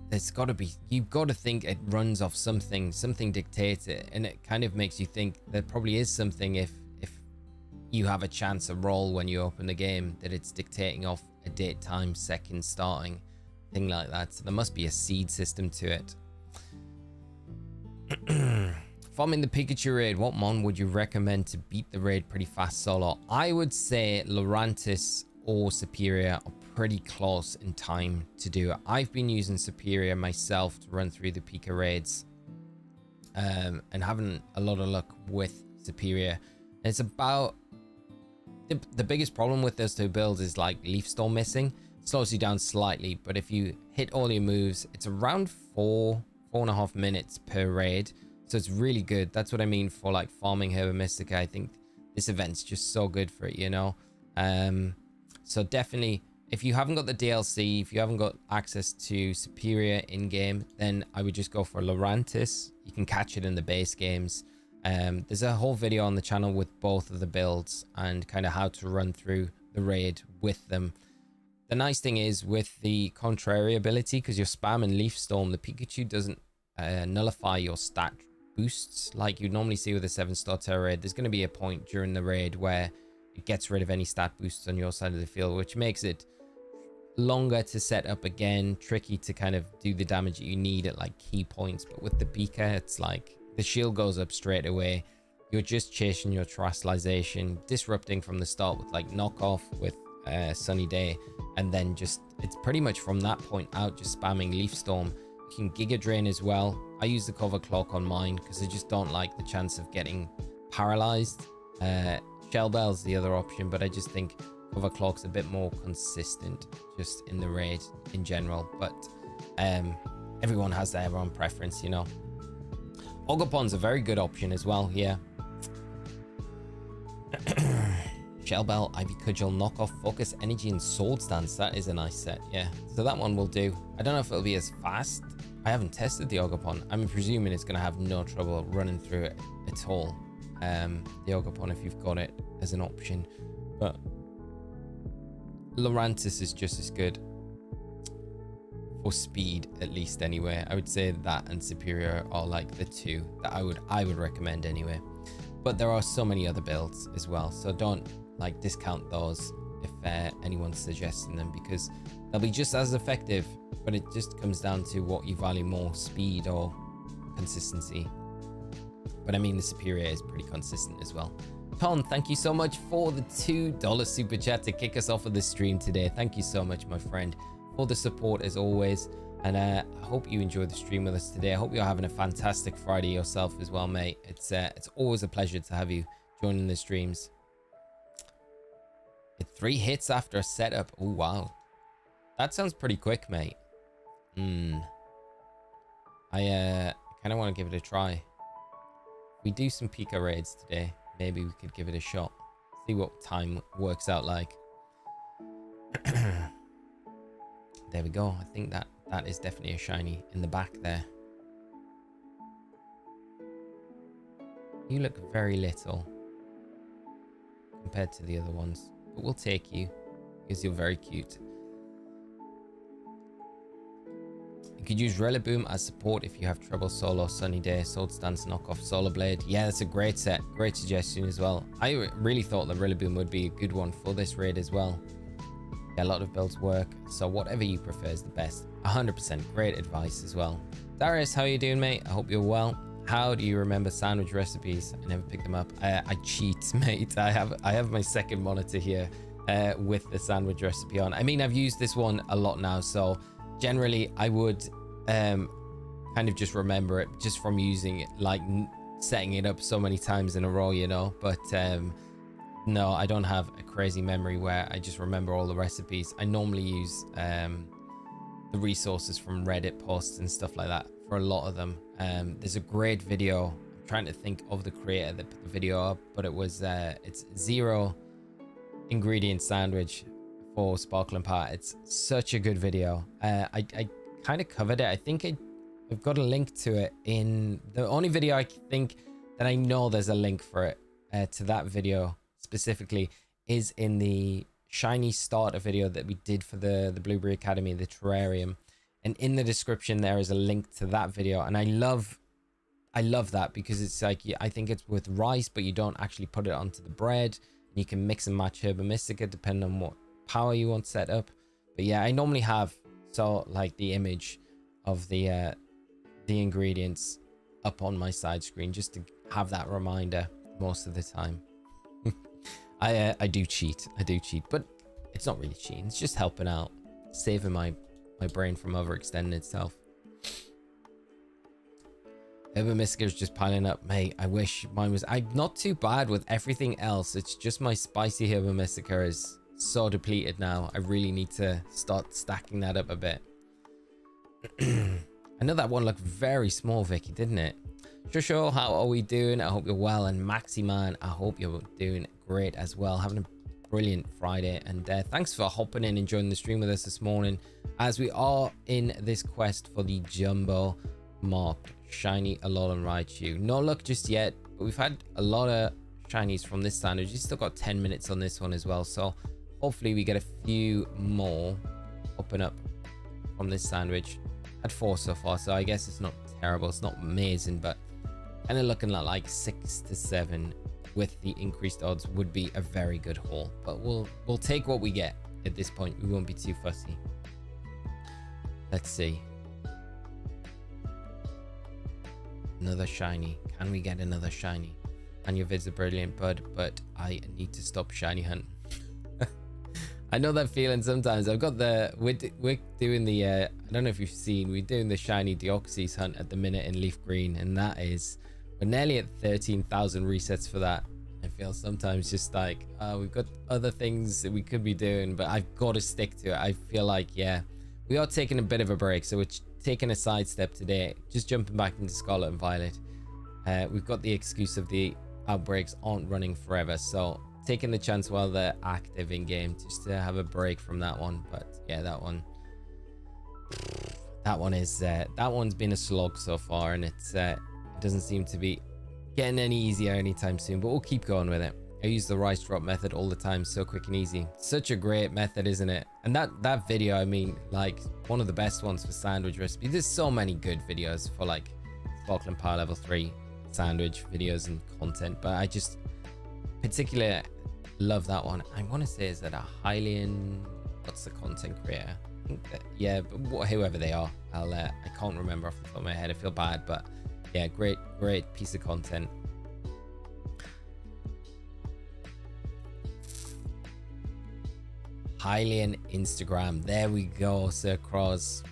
There's got to be, you've got to think it runs off something dictates it, and it kind of makes you think there probably is something if you have a chance of roll when you open the game, that it's dictating off a date, time, second starting, thing like that. So there must be a seed system to it. Farming the Pikachu raid, what mon would you recommend to beat the raid pretty fast solo? I would say Lurantis or Superior are pretty close in time to do it. I've been using Superior myself to run through the Pika raids, and having a lot of luck with Superior. It's about the biggest problem with those 2 builds is like Leaf Storm missing. Slows you down slightly, but if you hit all your moves, it's around 4.5 minutes per raid. So it's really good. That's what I mean for like farming Herba Mystica. I think this event's just so good for it, you know? So definitely, if you haven't got the DLC, if you haven't got access to Superior in-game, then I would just go for Lurantis. You can catch it in the base games. There's a whole video on the channel with both of the builds and kind of how to run through the raid with them. The nice thing is with the Contrary ability, because you're spamming Leaf Storm, the Pikachu doesn't nullify your stat boosts like you'd normally see with a 7-star Terra raid. There's going to be a point during the raid where it gets rid of any stat boosts on your side of the field, which makes it longer to set up again, tricky to kind of do the damage that you need at like key points. But with the Pika, it's like the shield goes up straight away. You're just chasing your terrestrialization, disrupting from the start with like knockoff with Sunny Day, and then just it's pretty much from that point out just spamming Leaf Storm. You can Giga Drain as well. I use the Cover Cloak on mine because I just don't like the chance of getting paralyzed. Shell Bell's the other option, but I just think Cover Cloak's a bit more consistent just in the raid in general. But everyone has their own preference, you know. Ogrepon's a very good option as well here. Shell Bell, Ivy Cudgel, Knockoff, Focus, Energy, and Sword Stance. That is a nice set, yeah. So that one will do. I don't know if it'll be as fast. I haven't tested the Ogreponn. I'm presuming it's going to have no trouble running through it at all. The Ogreponn, if you've got it as an option. But Lurantis is just as good for speed, at least anyway. I would say that and Superior are like the two that I would recommend anyway. But there are so many other builds as well, so don't like discount those if anyone's suggesting them, because they'll be just as effective, but it just comes down to what you value more, speed or consistency. But I mean, the Superior is pretty consistent as well. Ton, thank you so much for the $2 super chat to kick us off of the stream today. Thank you so much, my friend, for the support as always. And I hope you enjoyed the stream with us today. I hope you're having a fantastic Friday yourself as well, mate. It's always a pleasure to have you joining the streams. 3 hits after a setup. Oh, wow. That sounds pretty quick, mate. I kind of want to give it a try. If we do some Pika raids today, maybe we could give it a shot. See what time works out like. There we go. I think that is definitely a shiny in the back there. You look very little compared to the other ones, but we'll take you because you're very cute. You could use Rillaboom as support if you have trouble solo, Sunny Day, Sword Stance, Knockoff, Solar Blade. Yeah, that's a great set. Great suggestion as well. I really thought that Rillaboom would be a good one for this raid as well. Yeah, a lot of builds work, so whatever you prefer is the best. 100% great advice as well. Darius, how are you doing, mate? I hope you're well. How do you remember sandwich recipes? I never pick them up. I cheat, mate. I have my second monitor here with the sandwich recipe on. I mean, I've used this one a lot now, so generally I would kind of just remember it just from using it, like setting it up so many times in a row, you know. But no, I don't have a crazy memory where I just remember all the recipes. I normally use the resources from Reddit posts and stuff like that for a lot of them. There's a great video. I'm trying to think of the creator that put the video up, but it was it's 0 ingredient sandwich for Sparkling Pot. It's such a good video. I kind of covered it. I think I've got a link to it in the only video I think that I know there's a link for it to that video specifically is in the shiny starter video that we did for the Blueberry Academy, the terrarium, and in the description there is a link to that video. And I love that because it's like, I think it's with rice, but you don't actually put it onto the bread, and you can mix and match Herba Mystica depending on what power you want set up. But yeah, I normally have like the image of the ingredients up on my side screen just to have that reminder most of the time. I do cheat, but it's not really cheating. It's just helping out, saving my brain from overextending itself. Herba Mystica is just piling up, mate. I wish mine was. I'm not too bad with everything else. It's just my spicy Herba Mystica is so depleted now. I really need to start stacking that up a bit. I know that one looked very small, Vicky, didn't it? Sure, how are we doing? I hope you're well. And Maxi Man, I hope you're doing great as well. Having a brilliant Friday. And thanks for hopping in and joining the stream with us this morning as we are in this quest for the Jumbo Mark Shiny Alolan Raichu. No luck just yet, but we've had a lot of shinies from this sandwich. We've still got 10 minutes on this one as well. So hopefully we get a few more open up from this sandwich. Had 4 so far, so I guess it's not terrible. It's not amazing, but kind of looking like 6 to 7 with the increased odds would be a very good haul. But we'll take what we get at this point. We won't be too fussy. Let's see. Another shiny. Can we get another shiny? And your vids are brilliant, bud, but I need to stop shiny hunt. I know that feeling sometimes. I've got we're doing the I don't know if you've seen, we're doing the shiny Deoxys hunt at the minute in Leaf Green, and that is, we're nearly at 13,000 resets for that. I feel sometimes just like we've got other things that we could be doing, but I've got to stick to it. I feel like, yeah, we are taking a bit of a break, so we're taking a sidestep today, just jumping back into Scarlet and Violet. We've got the excuse of the outbreaks aren't running forever, so taking the chance while they're active in game just to have a break from that one. But yeah, that one's been a slog so far, and it doesn't seem to be getting any easier anytime soon, but we'll keep going with it. I use the rice drop method all the time, so quick and easy. Such a great method, isn't it? And that video, I mean, like, one of the best ones for sandwich recipe. There's so many good videos for like Sparkling Power Level 3 sandwich videos and content, but I just particularly love that one. I want to say, is that a Hylian, what's the content creator? I think that, yeah, but whoever they are, I can't remember off the top of my head. I feel bad, but yeah, great piece of content. Hylian Instagram, there we go. Sir Cross,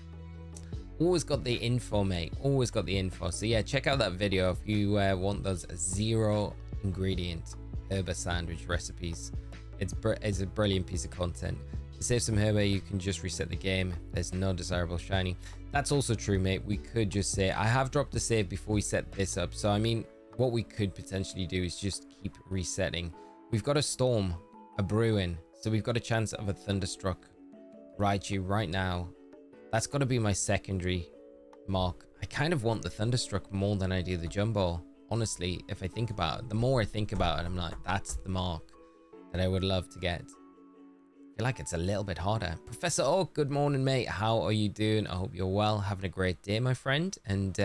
always got the info, mate, always got the info. So yeah, check out that video if you want those 0 ingredient herba sandwich recipes. It's a brilliant piece of content. To save some herba, you can just reset the game. There's no desirable shiny. That's also true, mate. We could just say, I have dropped a save before we set this up, so I mean, what we could potentially do is just keep resetting. We've got a storm, a brewing, so we've got a chance of a Thunderstruck Raichu right now. That's got to be my secondary mark. I kind of want the Thunderstruck more than I do the Jumbo. Honestly, if I think about it, the more I think about it, I'm like, that's the mark that I would love to get. I feel like it's a little bit harder. Professor Oak, good morning, mate. How are you doing? I hope you're well. Having a great day, my friend. And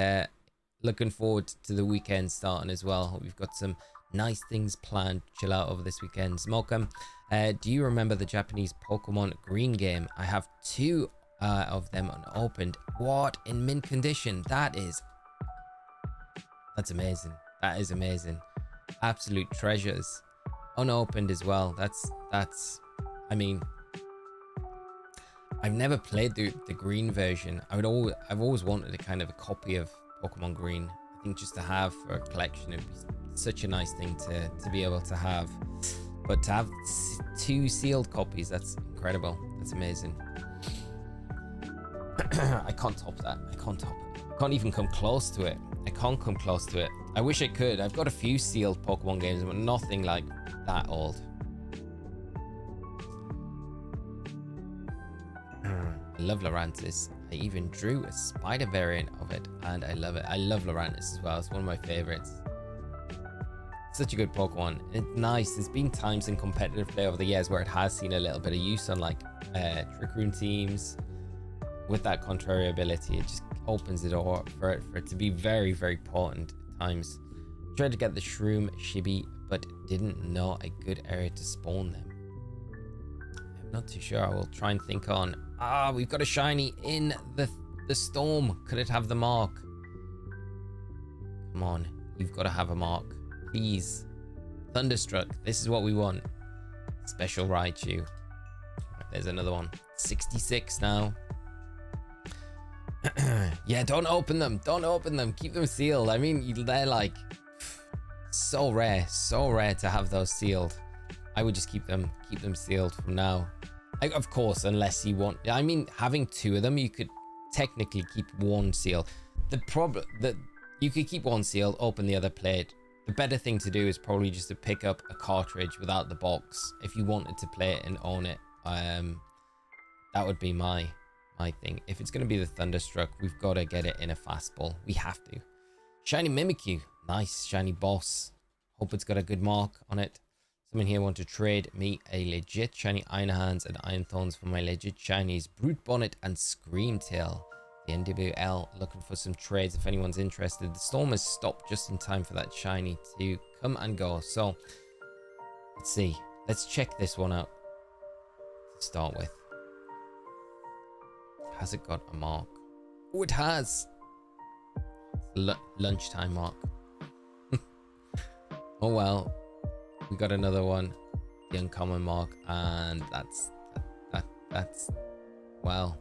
looking forward to the weekend starting as well. Hope you've got some nice things planned. Chill out over this weekend. Smokem, do you remember the Japanese Pokemon Green game? I have 2 of them unopened. What, in mint condition? That's amazing. That is amazing. Absolute treasures. Unopened as well. That's I mean, I've never played the green version. I've always wanted a kind of a copy of Pokemon Green. I think just to have for a collection, it'd be such a nice thing to be able to have. But to have 2 sealed copies, that's incredible. That's amazing. I can't top that. I can't top it. I can't even come close to it. I can't come close to it. I wish I could. I've got a few sealed Pokemon games, but nothing like that old. I love Lurantis. I even drew a spider variant of it, and I love it. I love Lurantis as well. It's one of my favorites. Such a good Pokemon. It's nice. There's been times in competitive play over the years where it has seen a little bit of use on like Trick Room teams. With that contrary ability, it just opens the door for it to be very, very potent at times. Tried to get the Shroom Shibi, but didn't know a good area to spawn them. I'm not too sure. I will try and think on. We've got a shiny in the storm. Could it have the mark? Come on, you've got to have a mark, please. Thunderstruck. This is what we want. Special Raichu. There's another one. 66 now. Yeah, don't open them. Don't open them. Keep them sealed. I mean, they're like so rare to have those sealed. I would just keep them sealed from now. Of course, unless you want. I mean, having 2 of them, you could technically keep 1 sealed. The problem that you could keep 1 sealed, open the other plate. The better thing to do is probably just to pick up a cartridge without the box if you wanted to play it and own it. That would be my thing. If it's going to be the Thunderstruck, we've got to get it in a fastball. We have to. Shiny Mimikyu. Nice. Shiny Boss. Hope it's got a good mark on it. Someone here want to trade me a legit shiny Iron Hands and Iron Thorns for my legit shinies Brute Bonnet and Screamtail. The NWL looking for some trades if anyone's interested. The storm has stopped just in time for that shiny to come and go. So let's see. Let's check this one out to start with. Has it got a mark? Oh, it has. Lunchtime mark. Oh well. We got another one, the uncommon mark, and that's well.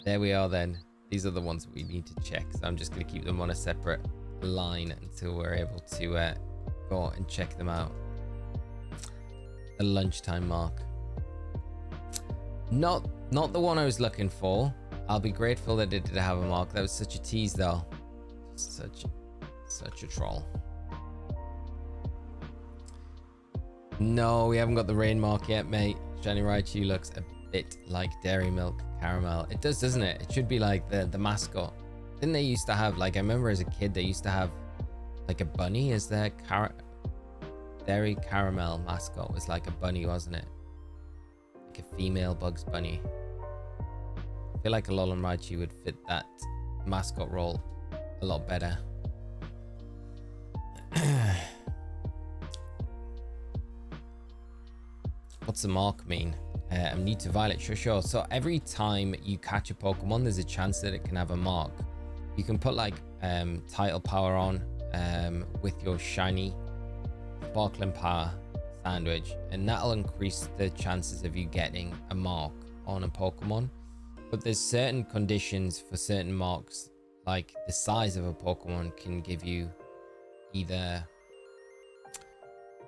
There we are then. These are the ones we need to check. So I'm just going to keep them on a separate line until we're able to go and check them out. The lunchtime mark. Not the one I was looking for. I'll be grateful that it did have a mark. That was such a tease, though. Such a troll. No, we haven't got the rain mark yet, mate. Shiny Raichu looks a bit like Dairy Milk Caramel. It does, doesn't it? It should be like the mascot. Didn't they used to have, like, I remember as a kid, they used to have like a bunny as their Dairy Caramel mascot was like a bunny, wasn't it? Like a female Bugs Bunny. I feel like Alolan Raichu would fit that mascot role a lot better. What's the mark mean? I'm new to Violet. Sure. So every time you catch a Pokemon, there's a chance that it can have a mark. You can put like Tidal Power on with your shiny Sparkling Power sandwich, and that'll increase the chances of you getting a mark on a Pokemon. But there's certain conditions for certain marks, like the size of a Pokemon can give you either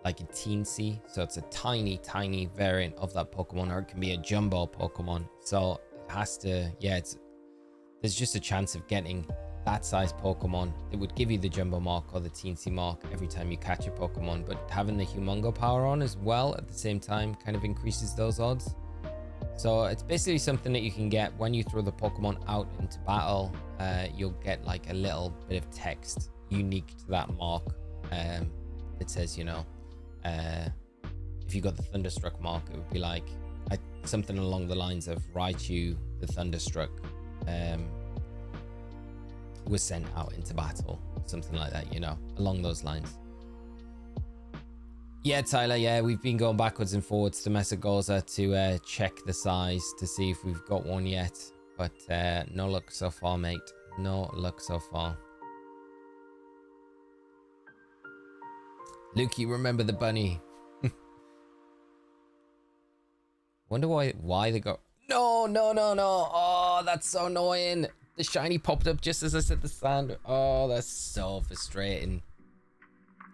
like a teensy, so it's a tiny variant of that Pokemon, or it can be a jumbo Pokemon. So it has to, there's just a chance of getting that size Pokemon. It would give you the jumbo mark or the teensy mark every time you catch a Pokemon, but having the Humongo Power on as well at the same time kind of increases those odds. So it's basically something that you can get when you throw the Pokemon out into battle. You'll get like a little bit of text unique to that mark. It says, you know, if you got the Thunderstruck mark, it would be like something along the lines of Raichu the Thunderstruck was sent out into battle, something like that, you know, along those lines. Yeah, Tyler, yeah, we've been going backwards and forwards to Mesagoza to check the size to see if we've got one yet, but no luck so far, mate. No luck so far. Luke, you remember the bunny? Wonder why they got... No. Oh, that's so annoying. The shiny popped up just as I said the sand. Oh, that's so frustrating.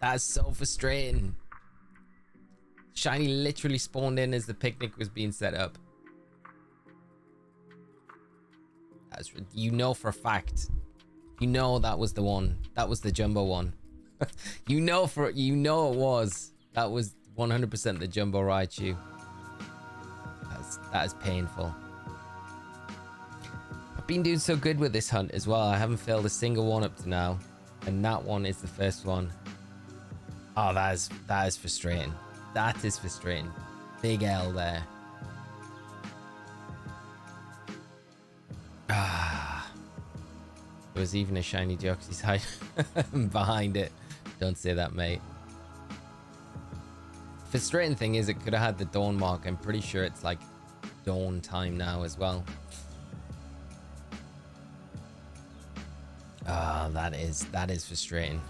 That's so frustrating. Shiny literally spawned in as the picnic was being set up. That's, you know for a fact. You know that was the one. That was the jumbo one. you know it was. That was 100% the jumbo Raichu. That is painful. I've been doing so good with this hunt as well. I haven't failed a single one up to now, and that one is the first one. Oh, that is frustrating. That is frustrating. Big L there. Ah, there was even a shiny Deoxyside behind it. Don't say that, mate. Frustrating thing is, it could have had the dawn mark. I'm pretty sure it's like dawn time now as well. Ah, that is frustrating.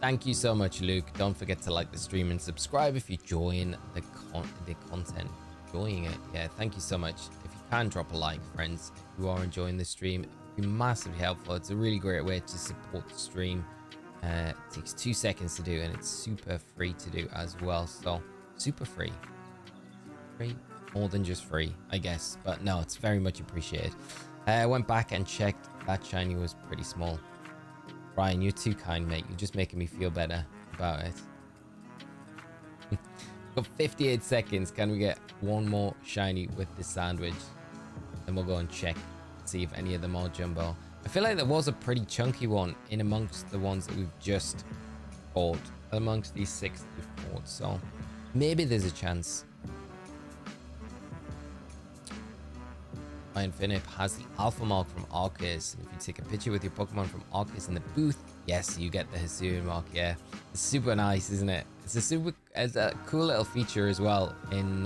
Thank you so much, Luke. Don't forget to like the stream and subscribe if you're enjoying the content. Enjoying it. Yeah, thank you so much. If you can, drop a like, friends. If you are enjoying the stream, it would be massively helpful. It's a really great way to support the stream. It takes 2 seconds to do, and it's super free to do as well. So, super free. Free? More than just free, I guess. But no, it's very much appreciated. I went back and checked. That shiny was pretty small. Ryan, you're too kind, mate. You're just making me feel better about it. Got 58 seconds. Can we get one more shiny with this sandwich? Then we'll go and check, see if any of them are jumbo. I feel like there was a pretty chunky one in amongst the ones that we've just caught, amongst these 6 that we've caught. So maybe there's a chance. Infinite has the alpha mark from Arceus. If you take a picture with your Pokemon from Arceus in the booth, yes, you get the Hisuian mark. Yeah, it's super nice, isn't it? It's a cool little feature as well in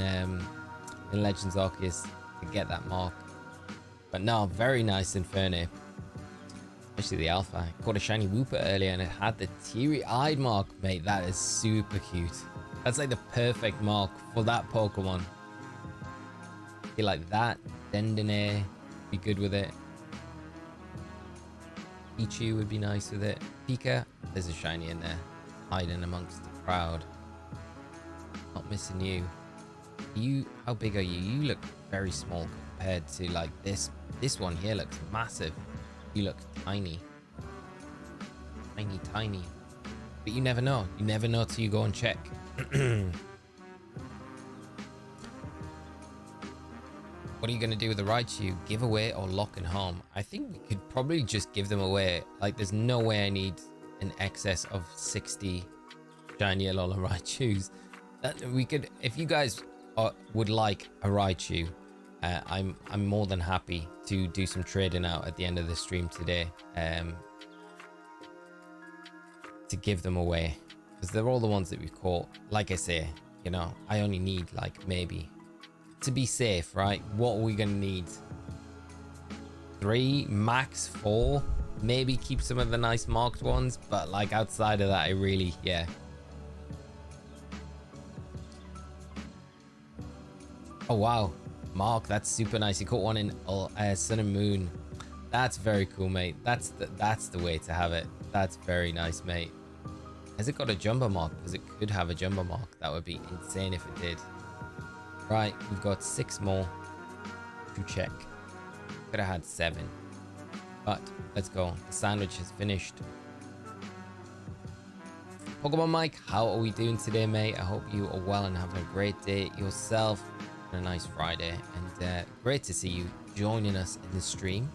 Legends Arceus to get that mark. But no, very nice Infernape, especially the alpha. I caught a shiny Wooper earlier and it had the teary-eyed mark, mate. That is super cute. That's like the perfect mark for that Pokemon. I feel like that. Dendone be good with it. Pichu would be nice with it. Pika, there's a shiny in there, hiding amongst the crowd. Not missing you. How big are you? You look very small compared to like this one here looks massive. You look tiny. Tiny. But you never know. You never know till you go and check. What are you going to do with the Raichu? Give away or lock and home? I think we could probably just give them away. Like, there's no way I need an excess of 60 shiny Alolan Raichus. We could, if you guys would like a Raichu, I'm more than happy to do some trading out at the end of the stream today, to give them away, because they're all the ones that we've caught. Like I say, you know, I only need like maybe, to be safe, right? What are we gonna need? 3, max 4. Maybe keep some of the nice marked ones, but like outside of that, I really, yeah. Oh wow, Mark, that's super nice. You caught one in Sun and Moon. That's very cool, mate. That's the way to have it. That's very nice, mate. Has it got a jumbo mark? Because it could have a jumbo mark. That would be insane if it did. Right, we've got 6 more to check. Could have had 7. But let's go. The sandwich is finished. Pokemon Mike, how are we doing today, mate? I hope you are well and having a great day yourself. And a nice Friday. And great to see you joining us in the stream.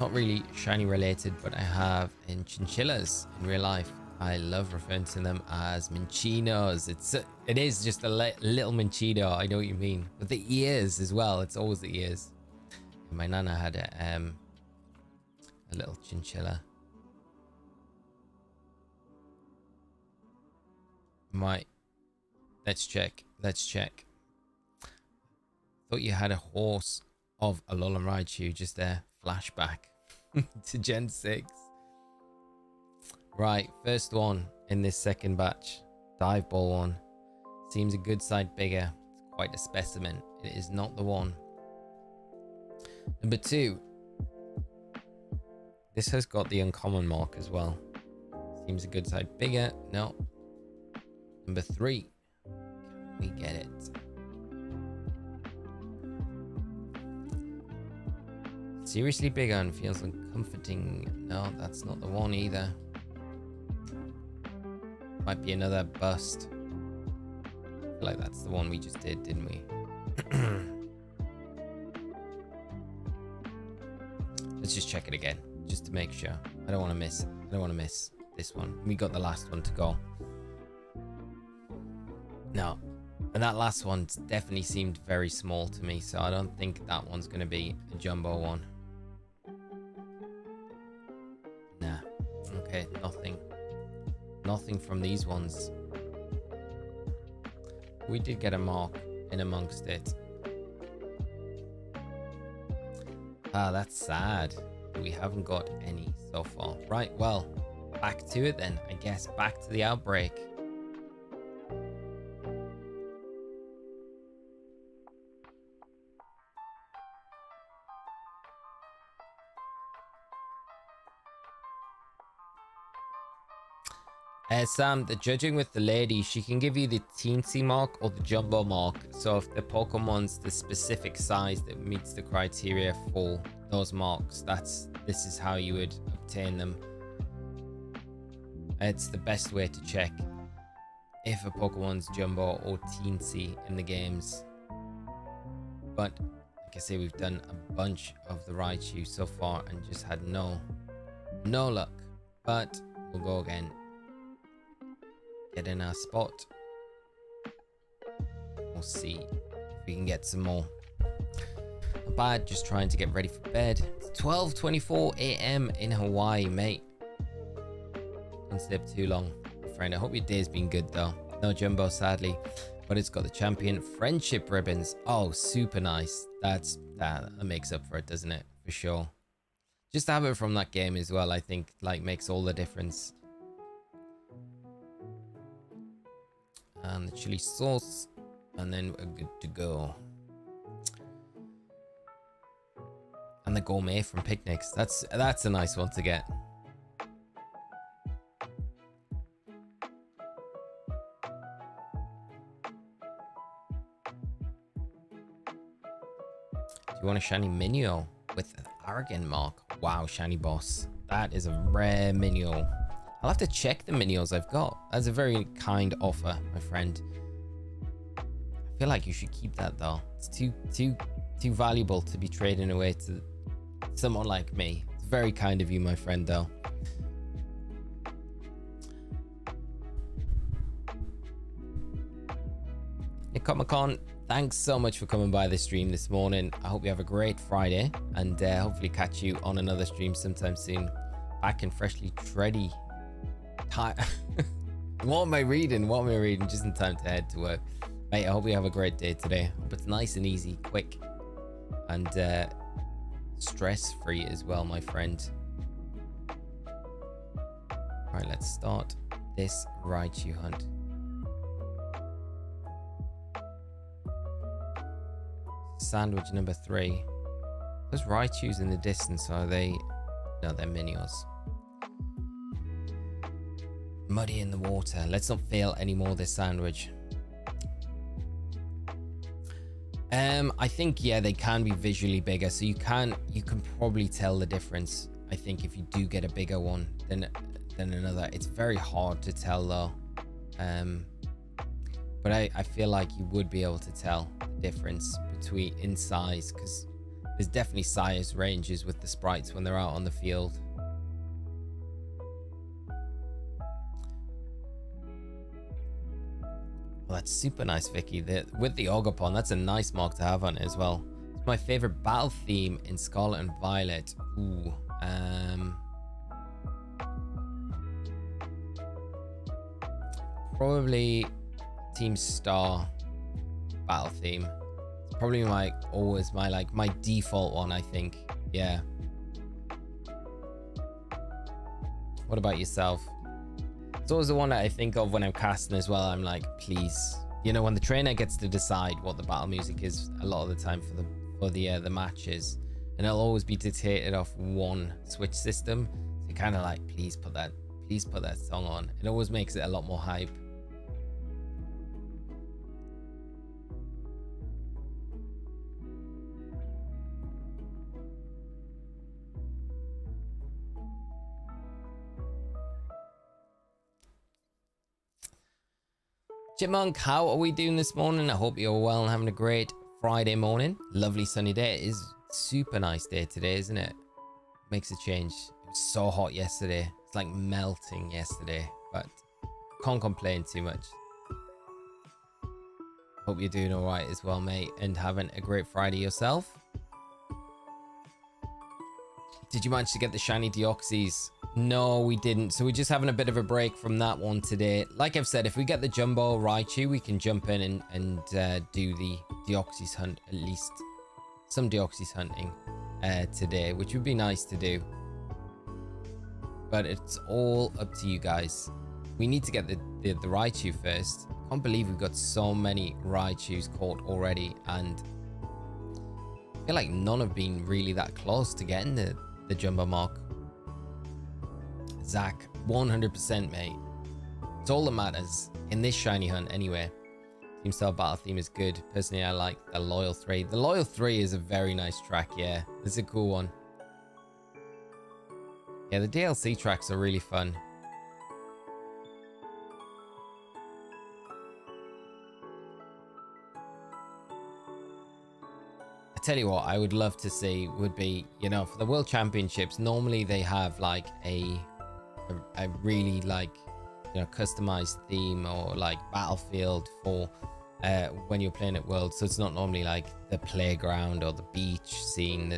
Not really shiny related, but I have in chinchillas in real life. I love referring to them as Minchinos. It is just a little Minchino. I know what you mean. But the ears as well. It's always the ears. And my nana had a little chinchilla. Let's check. Thought you had a horse of Alolan Raichu just there. Flashback to Gen 6. Right, first one in this second batch. Dive ball one. Seems a good side bigger. It's quite a specimen. It is not the one. Number 2. This has got the uncommon mark as well. Seems a good side bigger. No. Number 3. Can we get it? Seriously bigger and feels uncomforting. No, that's not the one either. Might be another bust. I feel like that's the one we just did, didn't we? Let's just check it again, just to make sure. I don't want to miss this one. We got the last one to go. No. And that last one definitely seemed very small to me, so I don't think that one's going to be a jumbo one. Nah. Okay, nothing from these ones. We did get a mark in amongst it. That's sad. We haven't got any so far. Right, well, back to it then, I guess. Back to the Outbreak. Sam, the judging with the lady, she can give you the teensy mark or the jumbo mark. So if the Pokemon's the specific size that meets the criteria for those marks, this is how you would obtain them. It's the best way to check if a Pokemon's jumbo or teensy in the games. But like I say, we've done a bunch of the Raichu so far and just had no luck. But we'll go again. Get in our spot. We'll see if we can get some more. Not bad, just trying to get ready for bed. It's 12:24 a.m. in Hawaii, mate. Don't stay up too long, my friend. I hope your day's been good though. No jumbo, sadly, but it's got the champion friendship ribbons. Oh, super nice. That makes up for it, doesn't it? For sure. Just to have it from that game as well, I think, like, makes all the difference. And the chili sauce, and then we're good to go. And the gourmet from picnics. That's a nice one to get. You want a shiny Minio with an arrogant mark. Wow, shiny boss. That is a rare Minio. I'll have to check the Minios I've got. That's a very kind offer, my friend. I feel like you should keep that though. It's too valuable to be trading away to someone like me. It's very kind of you, my friend, though. Nick Comic-Con, thanks so much for coming by the stream this morning. I hope you have a great Friday, and hopefully catch you on another stream sometime soon. Back and freshly tready. What am I reading? What am I reading? Just in time to head to work. Mate, I hope you have a great day today. Hope it's nice and easy, quick, and stress-free as well, my friend. All right, let's start this Raichu hunt. Sandwich number 3. Those Raichus in the distance, are they? No, they're Minios. Muddy in the water. Let's not fail anymore this sandwich. I think, yeah, they can be visually bigger, so you can probably tell the difference. I think if you do get a bigger one than another, it's very hard to tell though. But I feel like you would be able to tell the difference between in size, because there's definitely size ranges with the sprites when they're out on the field. Well, that's super nice, Vicky. With the Ogopon, that's a nice mark to have on it as well. It's my favorite battle theme in Scarlet and Violet. Ooh, probably Team Star battle theme. It's probably my default one, I think. Yeah. What about yourself? It's always the one that I think of when I'm casting as well. I'm like, please, you know, when the trainer gets to decide what the battle music is a lot of the time for the matches, and it'll always be dictated off one Switch system. So you're kind of like, please put that song on. It always makes it a lot more hype. Chipmunk, how are we doing this morning? I hope you're well and having a great Friday morning. Lovely sunny day. It is super nice day today, isn't it? Makes a change. It was so hot yesterday. It's like melting yesterday, but can't complain too much. Hope you're doing all right as well, mate, and having a great Friday yourself. Did you manage to get the shiny Deoxys? No, we didn't. So we're just having a bit of a break from that one today. Like I've said, if we get the Jumbo Raichu, we can jump in and do the Deoxys hunt, at least some Deoxys hunting today, which would be nice to do. But it's all up to you guys. We need to get the Raichu first. I can't believe we've got so many Raichus caught already, and I feel like none have been really that close to getting the Jumbo mark. Zach, 100%, mate. It's all that matters in this shiny hunt anyway. Team Star battle theme is good. Personally, I like the Loyal 3. The Loyal 3 is a very nice track, yeah. It's a cool one. Yeah, the DLC tracks are really fun. I tell you what, I would love to see would be, you know, for the World Championships, normally they have like a really like, you know, customized theme or like battlefield for when you're playing at Worlds. So it's not normally like the playground or the beach scene.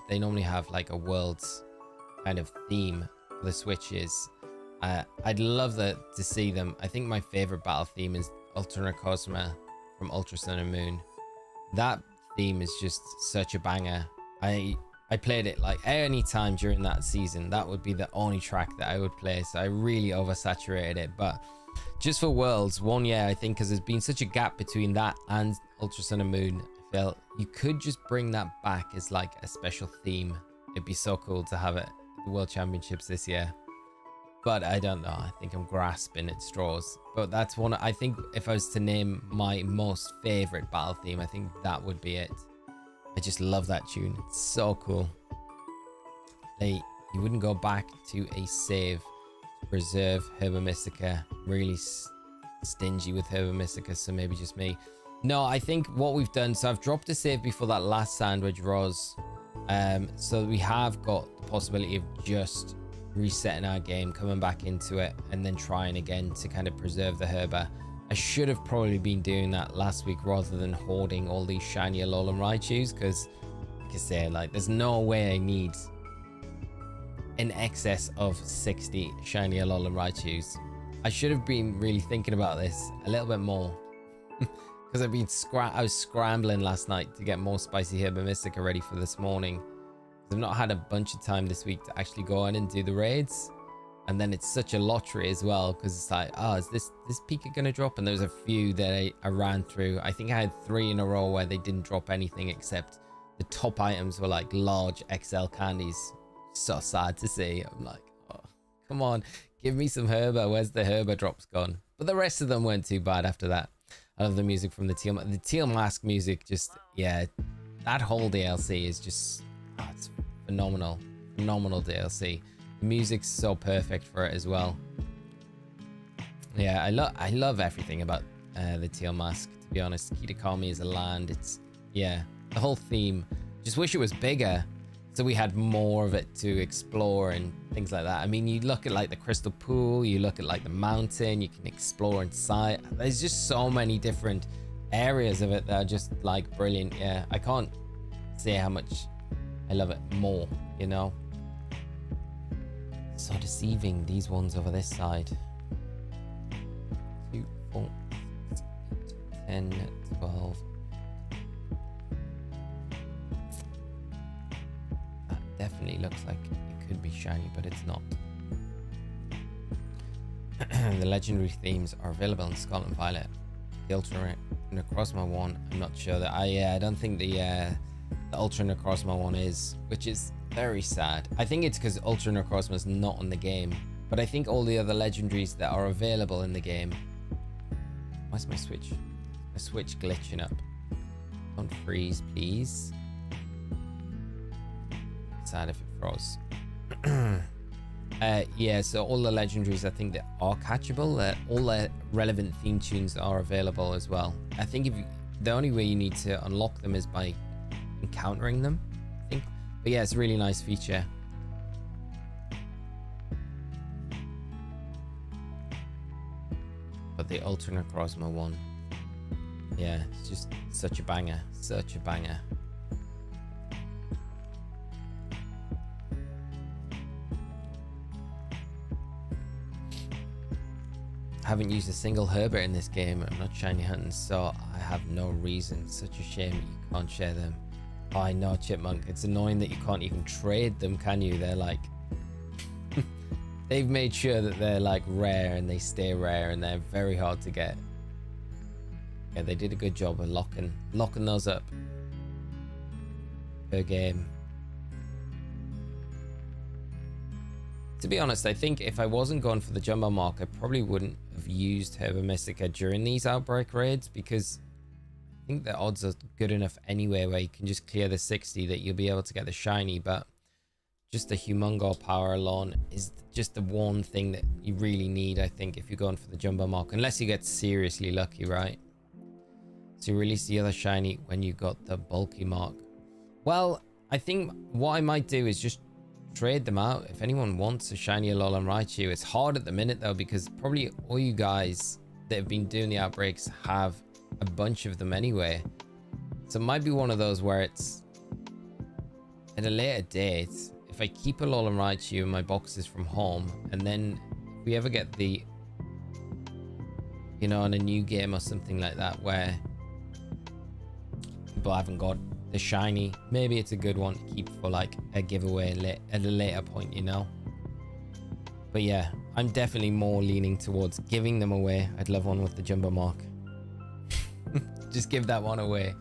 They normally have like a Worlds kind of theme for the Switches. I'd love to see them. I think my favorite battle theme is Ultra Cosma from Ultra Sun and Moon. That theme is just such a banger. I played it like any time during that season. That would be the only track that I would play, so I really oversaturated it. But just for Worlds, one year, I think, because there's been such a gap between that and Ultra Sun and Moon, I felt you could just bring that back as like a special theme. It'd be so cool to have it at the World Championships this year. But I don't know, I think I'm grasping at straws. But that's one, I think if I was to name my most favorite battle theme, I think that would be it. I just love that tune. It's so cool. Like, you wouldn't go back to a save to preserve Herba Mystica. Really stingy with Herba Mystica, so maybe just me. No, I think what we've done, so I've dropped a save before that last sandwich rose. So we have got the possibility of just resetting our game, coming back into it, and then trying again to kind of preserve the Herba. I should have probably been doing that last week rather than hoarding all these shiny Alolan Raichus, because like I say, like, there's no way I need in excess of 60 shiny Alolan Raichus. I should have been really thinking about this a little bit more, because I was scrambling last night to get more spicy Herba Mystica ready for this morning. I've not had a bunch of time this week to actually go in and do the raids, and then it's such a lottery as well, because it's like, oh, is this Pika gonna drop? And there's a few that I ran through. I think I had 3 in a row where they didn't drop anything, except the top items were like large XL candies. So sad to see. I'm like, oh, come on, give me some Herba. Where's the Herba drops gone? But the rest of them weren't too bad after that. I love the music from the Teal Mask music. Just, yeah, that whole DLC is just, oh, it's phenomenal DLC. The music's so perfect for it as well. Yeah, I love everything about the Teal Mask, to be honest. Kitakami is a land. It's, yeah, the whole theme. Just wish it was bigger, so we had more of it to explore and things like that. I mean, you look at like the crystal pool, you look at like the mountain, you can explore inside. There's just so many different areas of it that are just like brilliant. Yeah, I can't say how much I love it more, you know. So deceiving, these ones over this side. 2, 4, 6, 8, 10, 12. Definitely looks like it could be shiny, but it's not. The legendary themes are available in Scarlet and Violet. The Ultra Necrozma one, I'm not sure that I don't think the Ultra Necrozma one is, which is very sad. I think it's because Ultra Necrozma is not in the game, but I think all the other legendaries that are available in the game. Why's my Switch glitching up? Don't freeze, please. Sad if it froze. Yeah, so all the legendaries I think that are catchable, all the relevant theme tunes are available as well. I think the only way you need to unlock them is by encountering them, I think. But yeah, it's a really nice feature. But the Ultra Necrozma one, yeah, it's just such a banger, such a banger. I haven't used a single Herba in this game. I'm not shiny hunting, so I have no reason. Such a shame that you can't share them. Oh, I know, Chipmunk. It's annoying that you can't even trade them, can you? They're like... They've made sure that they're like rare and they stay rare and they're very hard to get. Yeah, they did a good job of locking those up per game. To be honest, I think if I wasn't going for the jumbo mark, I probably wouldn't have used Herba Mystica during these Outbreak raids, because I think the odds are good enough anyway where you can just clear the 60 that you'll be able to get the shiny, but just the Humongo power alone is just the one thing that you really need, I think, if you're going for the jumbo mark, unless you get seriously lucky, right? So you release the other shiny when you got the bulky mark. Well, I think what I might do is just trade them out. If anyone wants a shiny Alolan Raichu, it's hard at the minute though, because probably all you guys that have been doing the outbreaks have a bunch of them anyway. So it might be one of those where it's at a later date, if I keep Alolan Raichu in my boxes from home, and then if we ever get the, you know, in a new game or something like that where people haven't got the shiny, maybe it's a good one to keep for like a giveaway at a later point, you know. But yeah, I'm definitely more leaning towards giving them away. I'd love one with the jumbo mark. Just give that one away.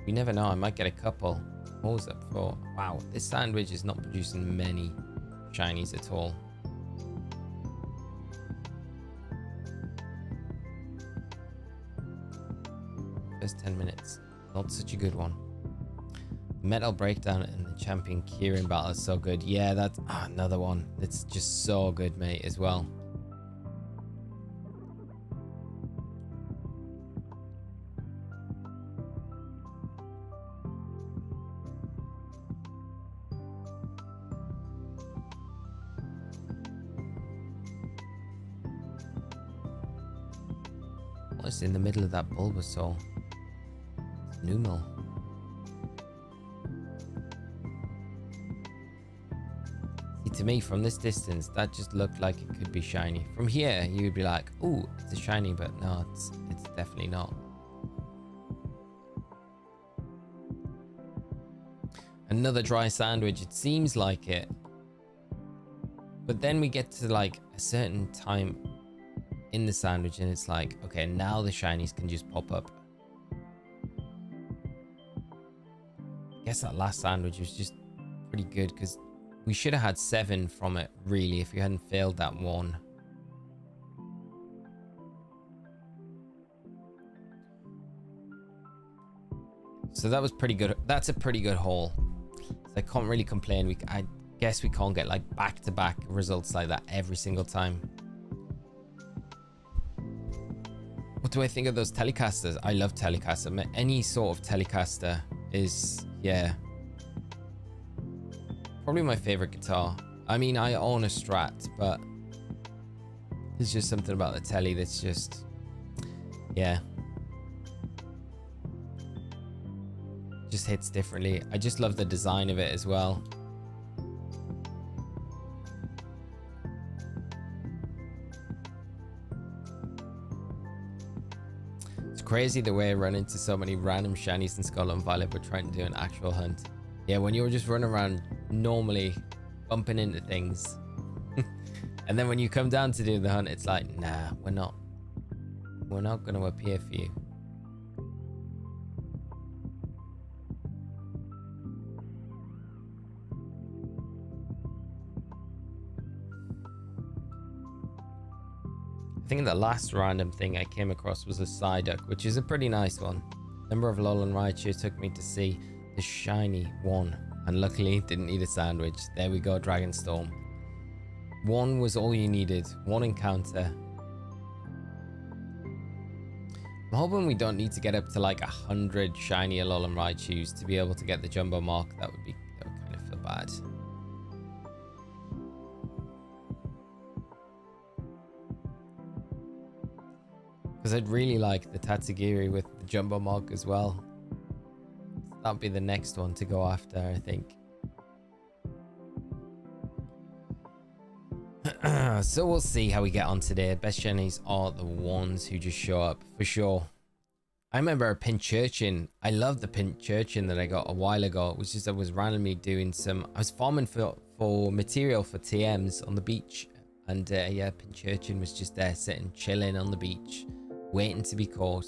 You never know, I might get a couple. Pause up for, wow, this sandwich is not producing many shinies at all. first 10 minutes. Not such a good one. Metal Breakdown and the Champion Kieran battle is so good. Yeah, that's another one that's just so good, mate, as well. What's in the middle of that Bulbasaur? It's Numel. See, to me, from this distance, that just looked like it could be shiny. From here, you would be like, "Ooh, it's a shiny," but no, it's definitely not. Another dry sandwich. It seems like it, but then we get to like a certain time in the sandwich and it's like, okay, now the shinies can just pop up. I guess that last sandwich was just pretty good because we should have had 7 from it, really, if we hadn't failed that one. So that was pretty good. That's a pretty good haul. So I can't really complain. I guess we can't get like back-to-back results like that every single time. What do I think of those Telecasters? I love Telecaster. Any sort of Telecaster is, yeah, probably my favorite guitar. I mean, I own a Strat, but there's just something about the Tele that's just, yeah, just hits differently. I just love the design of it as well. Crazy the way I run into so many random shinies in Scarlet and Violet but trying to do an actual hunt. Yeah, when you're just running around normally bumping into things and then when you come down to do the hunt, it's like, nah, we're not going to appear for you. I think the last random thing I came across was a Psyduck, which is a pretty nice one. Number of Alolan Raichu took me to see the shiny one, and luckily didn't need a sandwich. There we go, Dragonstorm. One was all you needed, one encounter. I'm hoping we don't need to get up to like 100 shiny Alolan Raichus to be able to get the jumbo mark. That would kind of feel bad. Because I'd really like the Tatsugiri with the jumbo mark as well. That'll be the next one to go after, I think. So we'll see how we get on today. Best shinies are the ones who just show up, for sure. I remember a Pinchurchin. I love the Pinchurchin that I got a while ago. It was just I was randomly doing some... I was farming for material for TMs on the beach. And yeah, Pinchurchin was just there sitting, chilling on the beach, waiting to be caught.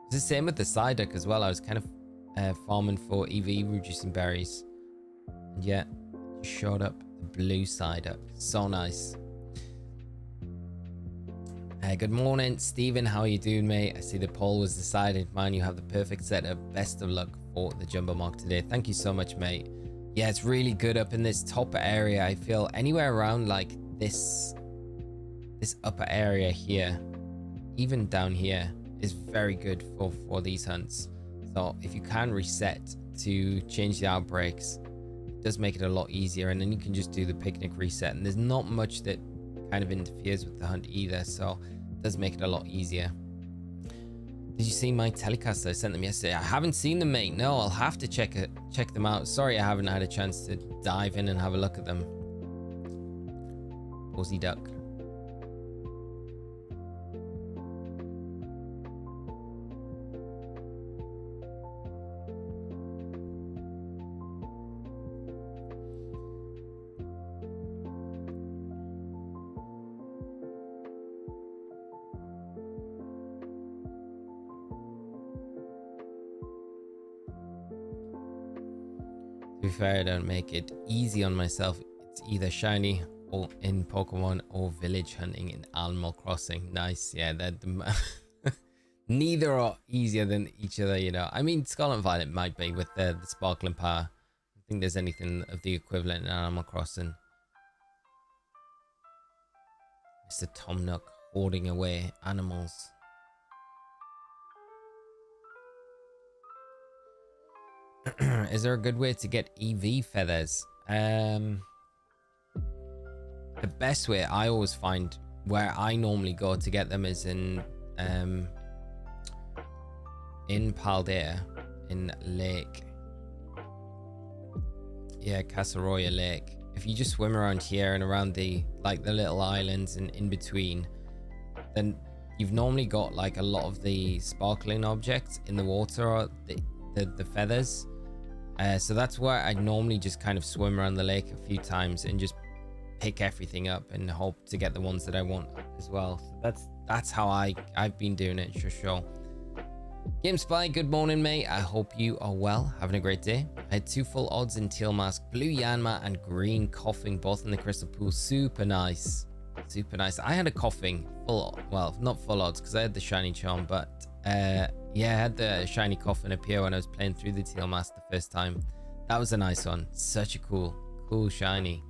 It's the same with the Psyduck as well. I was kind of farming for EV reducing berries. And yeah, just showed up the blue Psyduck. So nice. Good morning, Stephen. How are you doing, mate? I see the poll was decided. Man, you have the perfect setup. Best of luck for the jumbo mark today. Thank you so much, mate. Yeah, it's really good up in this top area. I feel anywhere around like this upper area here, even down here, is very good for these hunts. So if you can reset to change the outbreaks, it does make it a lot easier, and then you can just do the picnic reset, and there's not much that kind of interferes with the hunt either, so it does make it a lot easier. Did you see my Telecaster? I sent them yesterday. I haven't seen them, mate. No, I'll have to check them out. Sorry I haven't had a chance to dive in and have a look at them. Aussie Duck. To be fair, I don't make it easy on myself. It's either shiny or in Pokemon or village hunting in Animal Crossing. Nice, yeah. That Neither are easier than each other, you know. I mean, Scarlet and Violet might be with the sparkling power. I don't think there's anything of the equivalent in Animal Crossing. Mr. Tom Nook hoarding away animals. Is there a good way to get EV feathers? The best way I always find where I normally go to get them is in Paldea, in Lake. Yeah, Casaroya Lake. If you just swim around here and around the little islands and in between, then you've normally got like a lot of the sparkling objects in the water, or the feathers. So that's where I normally just kind of swim around the lake a few times and just pick everything up and hope to get the ones that I want as well. So that's how I've been doing it for sure. Game Spy, good morning, mate. I hope you are well, having a great day. I had 2 full odds in Teal Mask, Blue Yanma, and Green Coughing, both in the Crystal Pool. Super nice. Super nice. I had a Coughing full, well, not full odds because I had the Shiny Charm, but yeah, I had the Shiny Coughing appear when I was playing through the Teal Mask the first time. That was a nice one. Such a cool Shiny.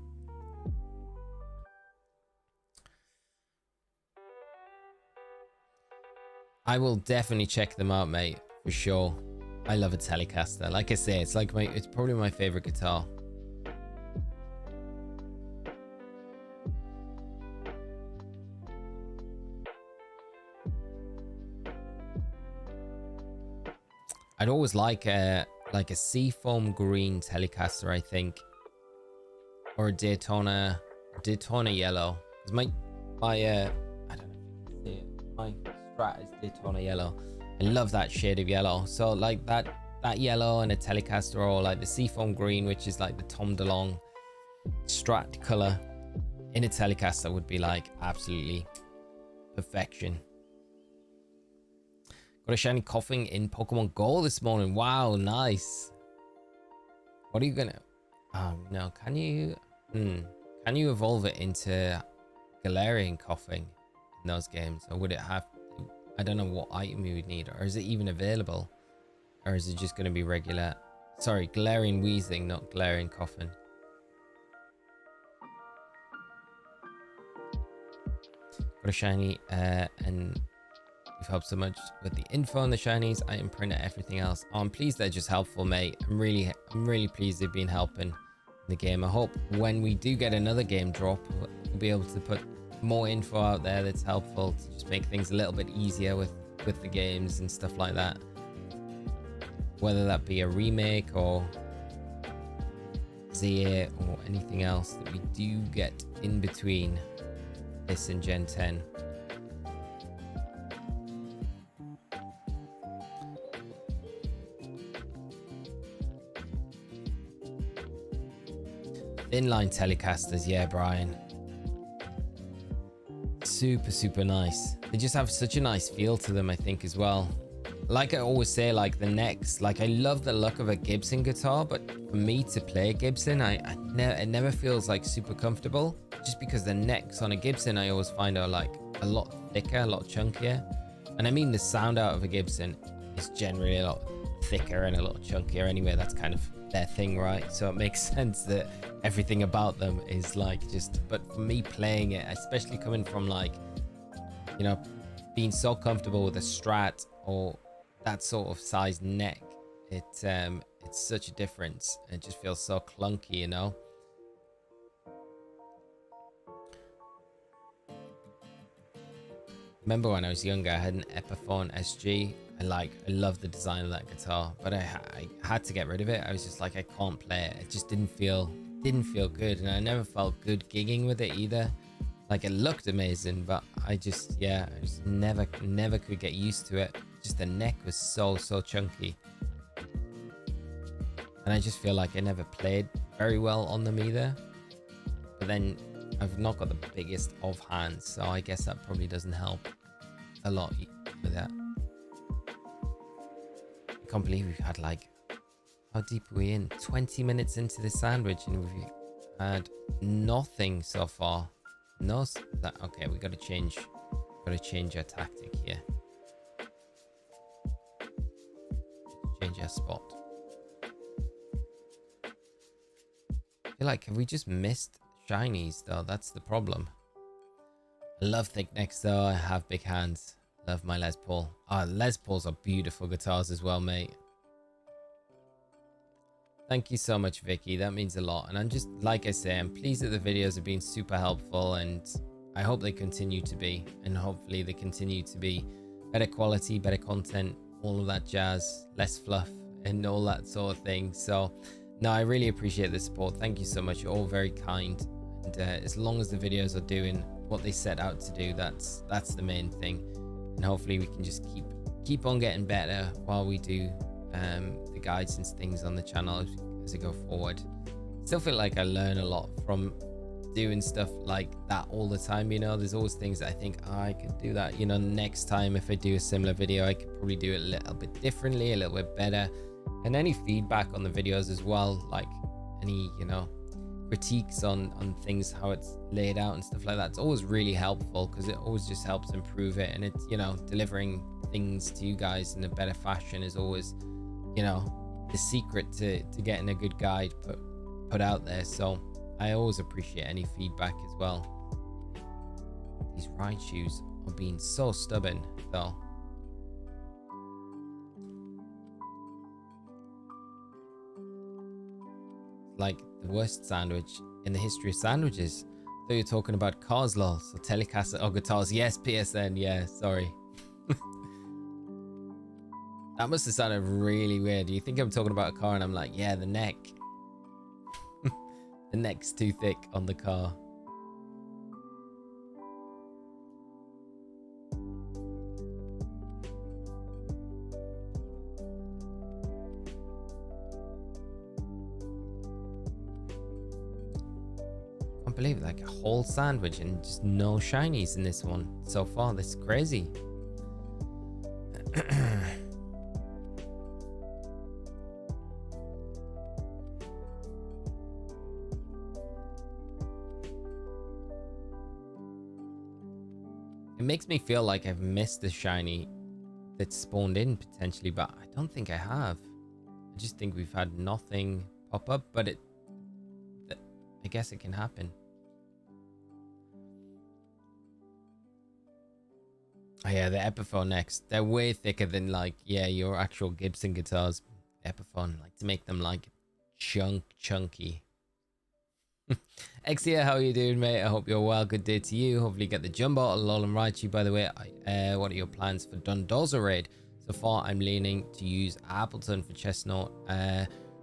I will definitely check them out, mate, for sure. I love a Telecaster. Like I say, it's probably my favorite guitar. I'd always like a seafoam green Telecaster, I think, or a Daytona yellow. Because my I don't know if you can see it. My Strat is Daytona yellow. I love that shade of yellow. So like that yellow and a Telecaster, or like the seafoam green, which is like the Tom DeLonge Strat color in a Telecaster, would be like absolutely perfection. Got a Shiny Coughing in Pokemon Go this morning. Wow, nice. What are you gonna? No, can you evolve it into Galarian Coughing in those games, or would it have? I don't know what item you would need, or is it even available, or is it just going to be regular? Sorry, Galarian Wheezing, not Galarian Coughing. Got a Shiny, and you've helped so much with the info on the Shinies, item printer, everything else. Oh, I'm pleased they're just helpful, mate. I'm really pleased they've been helping in the game. I hope when we do get another game drop, we'll be able to put more info out there that's helpful to just make things a little bit easier with the games and stuff like that, whether that be a remake or ZA or anything else that we do get in between this and Gen 10. Inline Telecasters, yeah, Brian. Super nice. They just have such a nice feel to them, I think, as well. Like I always say, like the necks, like I love the look of a Gibson guitar, but for me to play a Gibson, it never feels like super comfortable, just because the necks on a Gibson I always find are like a lot thicker, a lot chunkier. And I mean, the sound out of a Gibson is generally a lot thicker and a lot chunkier anyway. That's kind of their thing, right? So it makes sense that everything about them is like just, but for me playing it, especially coming from like, you know, being so comfortable with a Strat or that sort of size neck, it's such a difference. It just feels so clunky, you know. Remember when I was younger, I had an Epiphone SG. I love the design of that guitar, but I had to get rid of it. I was just like, I can't play it. It just didn't feel good, and I never felt good gigging with it either. Like, it looked amazing, but I just never could get used to it. Just the neck was so chunky, and I just feel like I never played very well on them either. But then I've not got the biggest of hands, so I guess that probably doesn't help a lot with that. I can't believe we've had like, how deep are we in? 20 minutes into the sandwich and we've had nothing so far. Okay, we gotta change our tactic here. change our spot. I feel like, have we just missed shinies though? That's the problem. I love thick necks though. I have big hands. Love my Les Paul. Ah, Les Pauls are beautiful guitars as well, mate. Thank you so much, Vicky. That means a lot. And I'm just, like I say, I'm pleased that the videos have been super helpful, and I hope they continue to be. And hopefully they continue to be better quality, better content, all of that jazz, less fluff, and all that sort of thing. So, no, I really appreciate the support. Thank you so much. You're all very kind. And as long as the videos are doing what they set out to do, that's the main thing. And hopefully we can just keep on getting better while we do the guides and things on the channel as I go forward. Still feel like I learn a lot from doing stuff like that all the time. You know, there's always things that I think, oh, I could do that, you know, next time if I do a similar video I could probably do it a little bit differently, a little bit better. And any feedback on the videos as well, like any, you know, critiques on things, how it's laid out and stuff like that, it's always really helpful, because it always just helps improve it. And it's, you know, delivering things to you guys in a better fashion is always, you know, the secret to getting a good guide put out there. So I always appreciate any feedback as well. These Raichus are being so stubborn though. Like the worst sandwich in the history of sandwiches. So you're talking about cars, lol. So Telecaster or guitars. Yes, PSN. Yeah, sorry. That must have sounded really weird. You think I'm talking about a car and I'm like, yeah, the neck. The neck's too thick on the car. Can't believe it, like a whole sandwich and just no shinies in this one so far. That's crazy. It makes me feel like I've missed the shiny that spawned in potentially, but I don't think I have. I just think we've had nothing pop up, but I guess it can happen. Oh yeah, the Epiphone next. They're way thicker than, like, yeah, your actual Gibson guitars. Epiphone, like to make them like chunky. Exia, how are you doing, mate? I hope you're well. Good day to you. Hopefully you get the jumbo. Alolan Raichu, by the way. What are your plans for Dondozo raid? So far, I'm leaning to use Appleton for Chestnut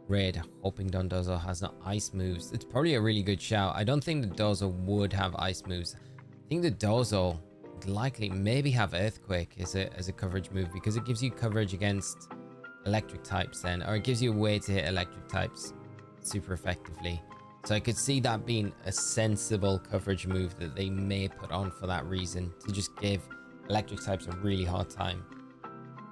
raid, hoping Dondozo has no ice moves. It's probably a really good shout. I don't think the Dozo would have ice moves. I think the Dozo would likely maybe have Earthquake as a coverage move, because it gives you coverage against electric types then, or it gives you a way to hit electric types super effectively. So I could see that being a sensible coverage move that they may put on for that reason, to just give electric types a really hard time.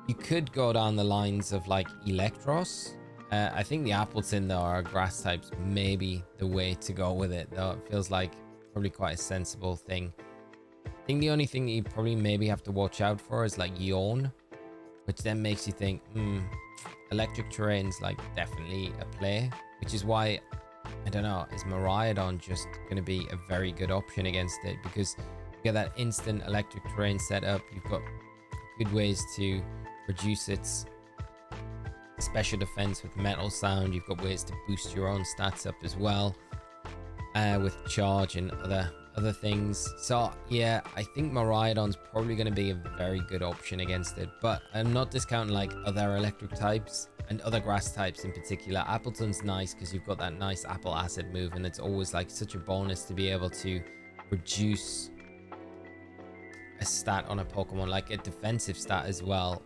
You could go down the lines of like Electros. I think the Appleton though, or grass types, may be the way to go with it though. It feels like probably quite a sensible thing. I think the only thing that you probably maybe have to watch out for is like Yawn, which then makes you think, electric terrain's like definitely a play, which is why, I don't know, is Miraidon just going to be a very good option against it, because you get that instant electric terrain setup. You've got good ways to reduce its special defense with metal sound. You've got ways to boost your own stats up as well, with charge and other things. So yeah, I think Miraidon's probably going to be a very good option against it, but I'm not discounting like other electric types and other grass types in particular. Appleton's nice because you've got that nice apple acid move, and it's always like such a bonus to be able to reduce a stat on a Pokemon, like a defensive stat as well,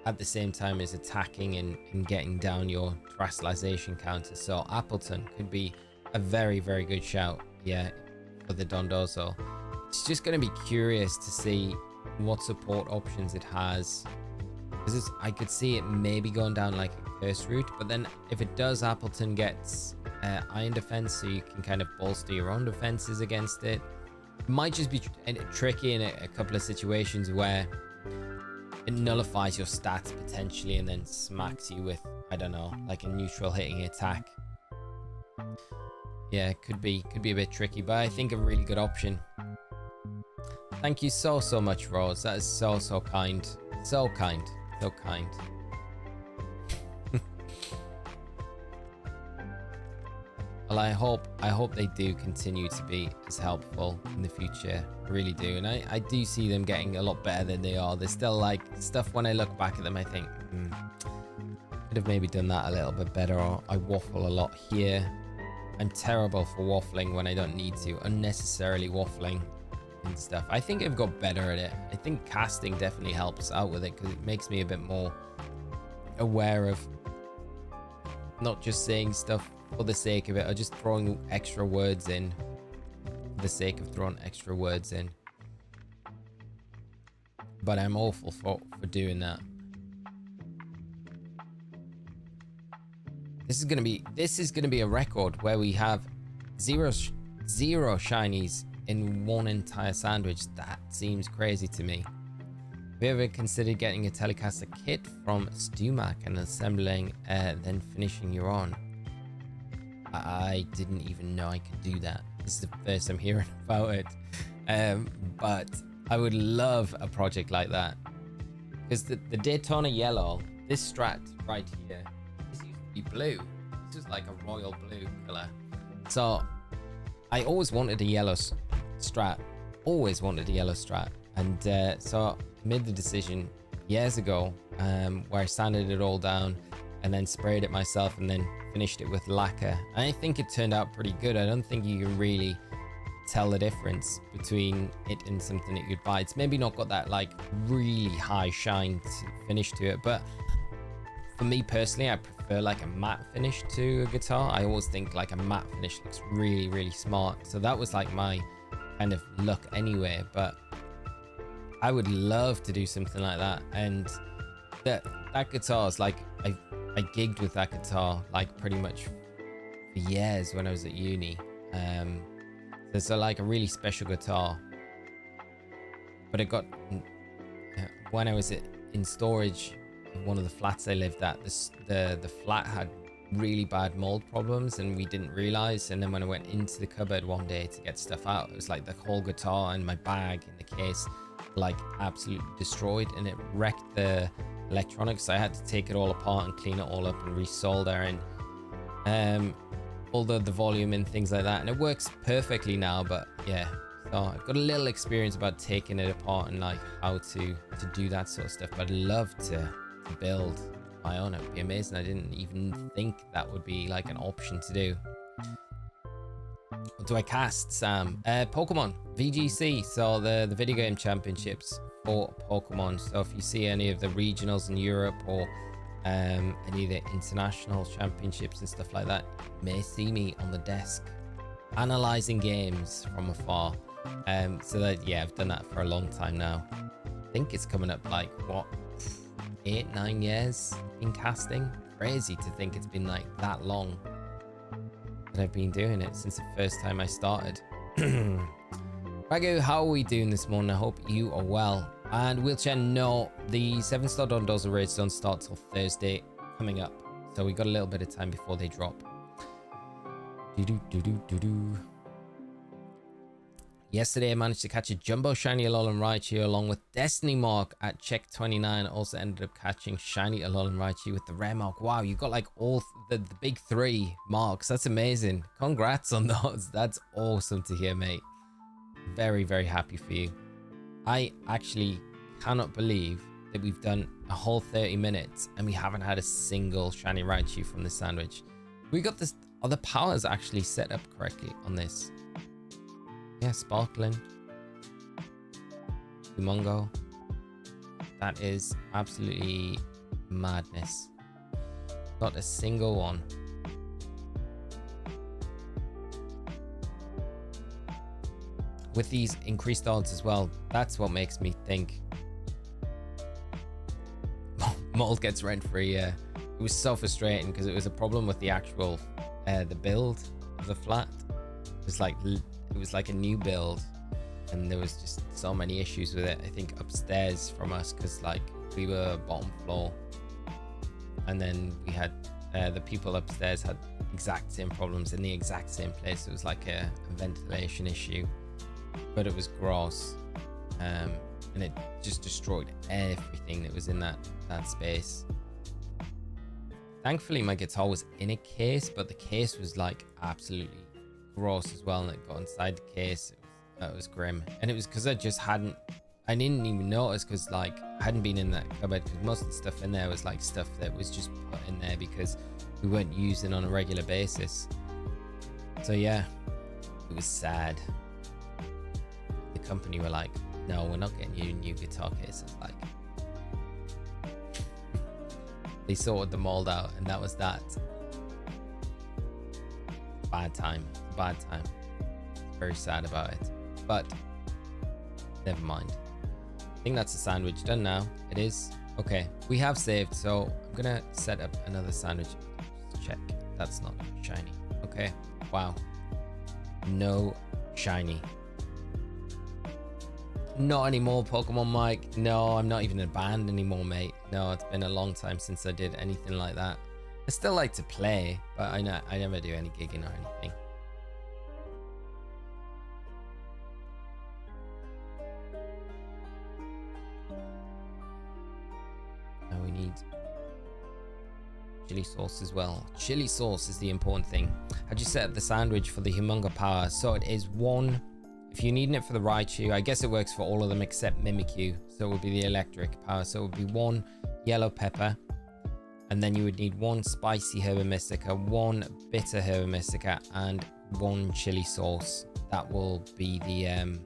at the same time as attacking and getting down your terastallization counter. So Appleton could be a very, very good shout, yeah, for the Dondozo. It's just going to be curious to see what support options it has, because I could see it maybe going down like a curse route, but then if it does, Appleton gets iron defense, so you can kind of bolster your own defenses against it. It might just be tricky in a couple of situations where it nullifies your stats potentially and then smacks you with, I don't know, like a neutral hitting attack. Yeah, could be a bit tricky, but I think a really good option. Thank you so much, Rose. That is so kind. So kind. Well, I hope they do continue to be as helpful in the future. I really do. And I do see them getting a lot better than they are. There's still like stuff when I look back at them, I think, could have maybe done that a little bit better, or I waffle a lot here. I'm terrible for waffling when I don't need to, unnecessarily waffling and stuff. I think I've got better at it. I think casting definitely helps out with it because it makes me a bit more aware of not just saying stuff for the sake of it, or just throwing extra words in for the sake of throwing extra words in. But I'm awful for doing that. This is gonna be a record where we have zero shinies in one entire sandwich. That seems crazy to me. Have you ever considered getting a Telecaster kit from Stumac and assembling, then finishing your own? I didn't even know I could do that. This is the first I'm hearing about it. But I would love a project like that. Because the Daytona Yellow, this Strat right here, this used to be blue. This is like a royal blue color. So I always wanted a yellow Strat. Always wanted a yellow Strat. And so I made the decision years ago where I sanded it all down and then sprayed it myself and then finished it with lacquer. And I think it turned out pretty good. I don't think you can really tell the difference between it and something that you'd buy. It's maybe not got that like really high shine finish to it, but for me personally, I prefer like a matte finish to a guitar. I always think like a matte finish looks really smart. So that was like my kind of look anyway, but I would love to do something like that. And that guitar is like, I gigged with that guitar like pretty much for years when I was at uni. There's like a really special guitar, but it got when I was in storage in one of the flats I lived at. The flat had really bad mold problems and we didn't realize. And then when I went into the cupboard one day to get stuff out, it was like the whole guitar and my bag in the case like absolutely destroyed, and it wrecked the electronics. So I had to take it all apart and clean it all up and resolder and all the volume and things like that, and it works perfectly now. But yeah, so I've got a little experience about taking it apart and like how to do that sort of stuff. But I'd love to build my own. It would be amazing. I didn't even think that would be like an option to do. What do I cast, Sam? Pokemon VGC, so the video game championships for Pokemon. So if you see any of the regionals in Europe or any of the international championships and stuff like that, you may see me on the desk analyzing games from afar. So that, yeah, I've done that for a long time now. I think it's coming up like what, 8-9 years in casting. Crazy to think it's been like that long that I've been doing it, since the first time I started. Ragu, how are we doing this morning? I hope you are well. And wheelchair, no, the 7-star Dondozo raids don't start till Thursday coming up, so we got a little bit of time before they drop. Yesterday I managed to catch a jumbo shiny Alolan Raichu along with Destiny Mark at check 29. Also ended up catching shiny Alolan Raichu with the rare mark. Wow, you got like all the big 3 marks. That's amazing. Congrats on those. That's awesome to hear, mate. Very happy for you. I actually cannot believe that we've done a whole 30 minutes and we haven't had a single shiny Raichu from this sandwich. We got this. Are the powers actually set up correctly on this? Yeah, sparkling. Humongo. That is absolutely madness. Not a single one. With these increased odds as well, that's what makes me think Mold gets rent free. Yeah, it was so frustrating because it was a problem with the actual the build of the flat. It was like a new build and there was just so many issues with it. I think upstairs from us, because like we were bottom floor, and then we had the people upstairs had exact same problems in the exact same place. It was like a ventilation issue, but it was gross, and it just destroyed everything that was in that space. Thankfully my guitar was in a case, but the case was like absolutely gross as well, and it got inside the case. It was grim, and it was because I didn't even notice, because like I hadn't been in that cupboard, because most of the stuff in there was like stuff that was just put in there because we weren't using on a regular basis. So yeah, it was sad. The company were like, no, we're not getting you a new guitar case. It's like they sorted the mold out, and that was that. Bad time. Very sad about it, but never mind. I think that's a sandwich done now. It is. Okay, we have saved, so I'm gonna set up another sandwich. Just check. That's not shiny. Okay. Wow. No shiny. Not anymore, Pokemon Mike. No, I'm not even in a band anymore, mate. No, it's been a long time since I did anything like that. I still like to play, but I never do any gigging or anything. Now we need chili sauce as well. Chili sauce is the important thing. How'd you set up the sandwich for the Humunga power? So it is one. If you're needing it for the Raichu, I guess it works for all of them except Mimikyu. So it would be the electric power. So it would be one yellow pepper, and then you would need one spicy herba mystica, one bitter herba mystica, and one chili sauce. That will be the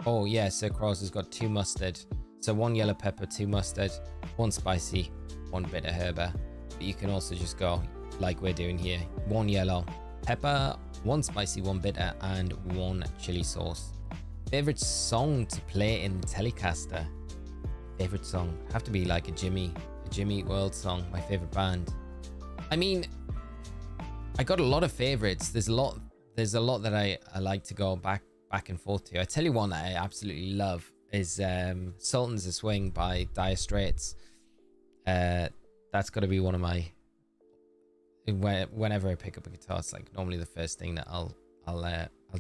oh yeah, Sir Cross has got 2 mustard. So 1 yellow pepper, 2 mustard, 1 spicy, 1 bitter herba. But you can also just go like we're doing here. 1 yellow pepper, 1 spicy, 1 bitter, and 1 chili sauce. Favorite song to play in the Telecaster? Favorite song? Have to be like a Jimmy Eat World song. My favorite band. I mean, I got a lot of favorites. There's a lot that I like to go back and forth to. I tell you one that I absolutely love is Sultan's a Swing by Dire Straits. That's got to be one of my, whenever I pick up a guitar, it's like normally the first thing that I'll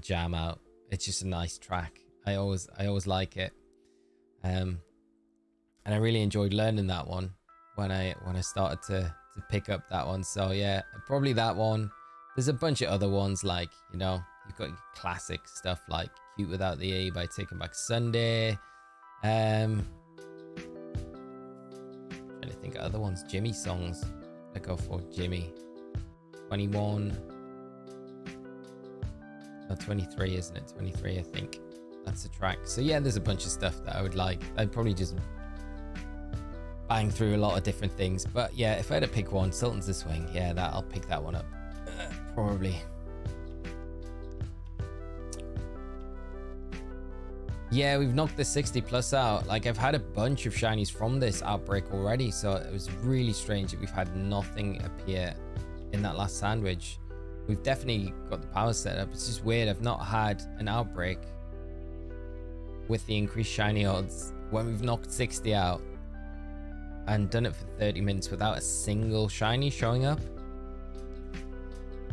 jam out. It's just a nice track. I always like it, and I really enjoyed learning that one when I started to pick up that one. So yeah, probably that one. There's a bunch of other ones, like, you know, you've got classic stuff like Cute Without the E by Taking Back Sunday. Trying to think of other ones. Jimmy songs. I go for Jimmy. 21. No, 23, isn't it? 23, I think. That's the track. So yeah, there's a bunch of stuff that I would like. I'd probably just bang through a lot of different things. But yeah, if I had to pick one, Sultan's the Swing. Yeah, I'll pick that one up. Probably. Yeah, we've knocked the 60 plus out. Like, I've had a bunch of shinies from this Outbreak already, so it was really strange that we've had nothing appear in that last sandwich. We've definitely got the power set up. It's just weird. I've not had an Outbreak with the increased shiny odds when we've knocked 60 out and done it for 30 minutes without a single shiny showing up.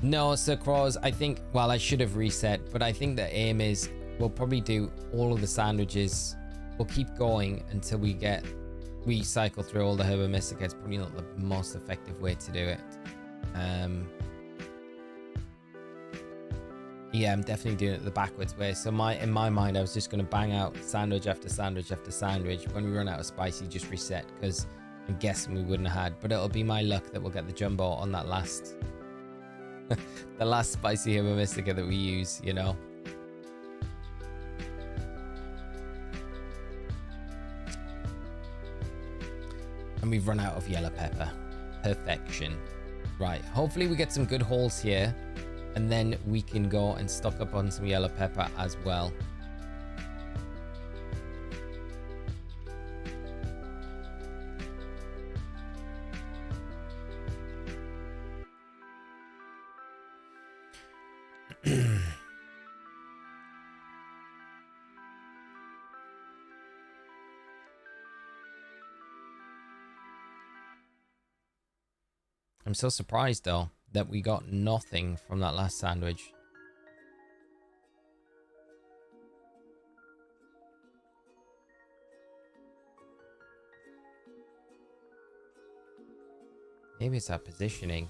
No, Sir Crows, I think, well, I should have reset, but I think the aim is we'll probably do all of the sandwiches. We'll keep going until we cycle through all the Herba Mystica. It's probably not the most effective way to do it. Yeah, I'm definitely doing it the backwards way. So in my mind, I was just going to bang out sandwich after sandwich after sandwich. When we run out of spicy, just reset, because I'm guessing we wouldn't have had. But it'll be my luck that we'll get the jumbo on that last the last spicy Herba Mystica that we use, you know. And we've run out of yellow pepper. Perfection. Right, hopefully we get some good hauls here, and then we can go and stock up on some yellow pepper as well. I'm so surprised though that we got nothing from that last sandwich. Maybe it's our positioning.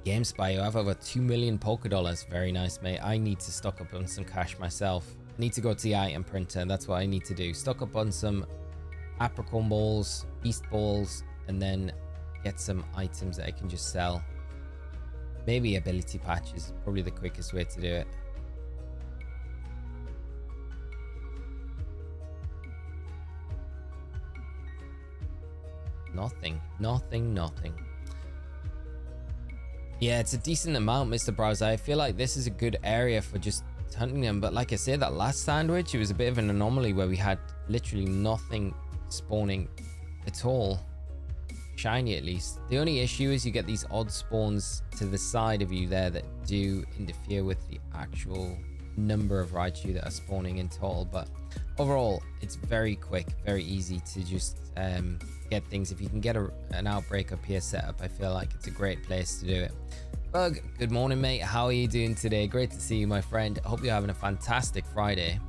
GameSpy, you have over 2 million polka dollars. Very nice, mate. I need to stock up on some cash myself. I need to go to the item printer. That's what I need to do. Stock up on some apricot balls, beast balls, and then get some items that I can just sell. Maybe ability patches, probably the quickest way to do it. Nothing. Yeah, it's a decent amount, Mr. Browser. I feel like this is a good area for just hunting them. But like I said, that last sandwich, it was a bit of an anomaly where we had literally nothing spawning at all. Shiny, at least. The only issue is you get these odd spawns to the side of you there that do interfere with the actual number of Raichu that are spawning in total. But overall, it's very quick, very easy to just get things. If you can get an Outbreak up here set up, I feel like it's a great place to do it. Bug, good morning, mate. How are you doing today? Great to see you, my friend. Hope you're having a fantastic Friday.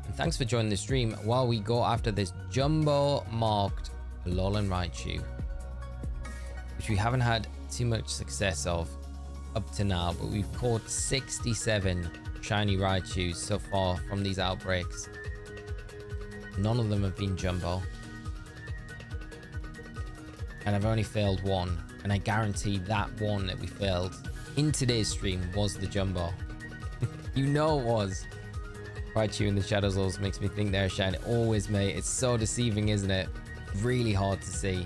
And thanks for joining the stream while we go after this jumbo marked Alolan Raichu, which we haven't had too much success of up to now, but we've caught 67 shiny Raichus so far from these outbreaks. None of them have been jumbo. And I've only failed one. And I guarantee that one that we failed in today's stream was the jumbo. You know it was. Raichu in the Shadows always makes me think they're shiny. Always, mate. It's so deceiving, isn't it? Really hard to see.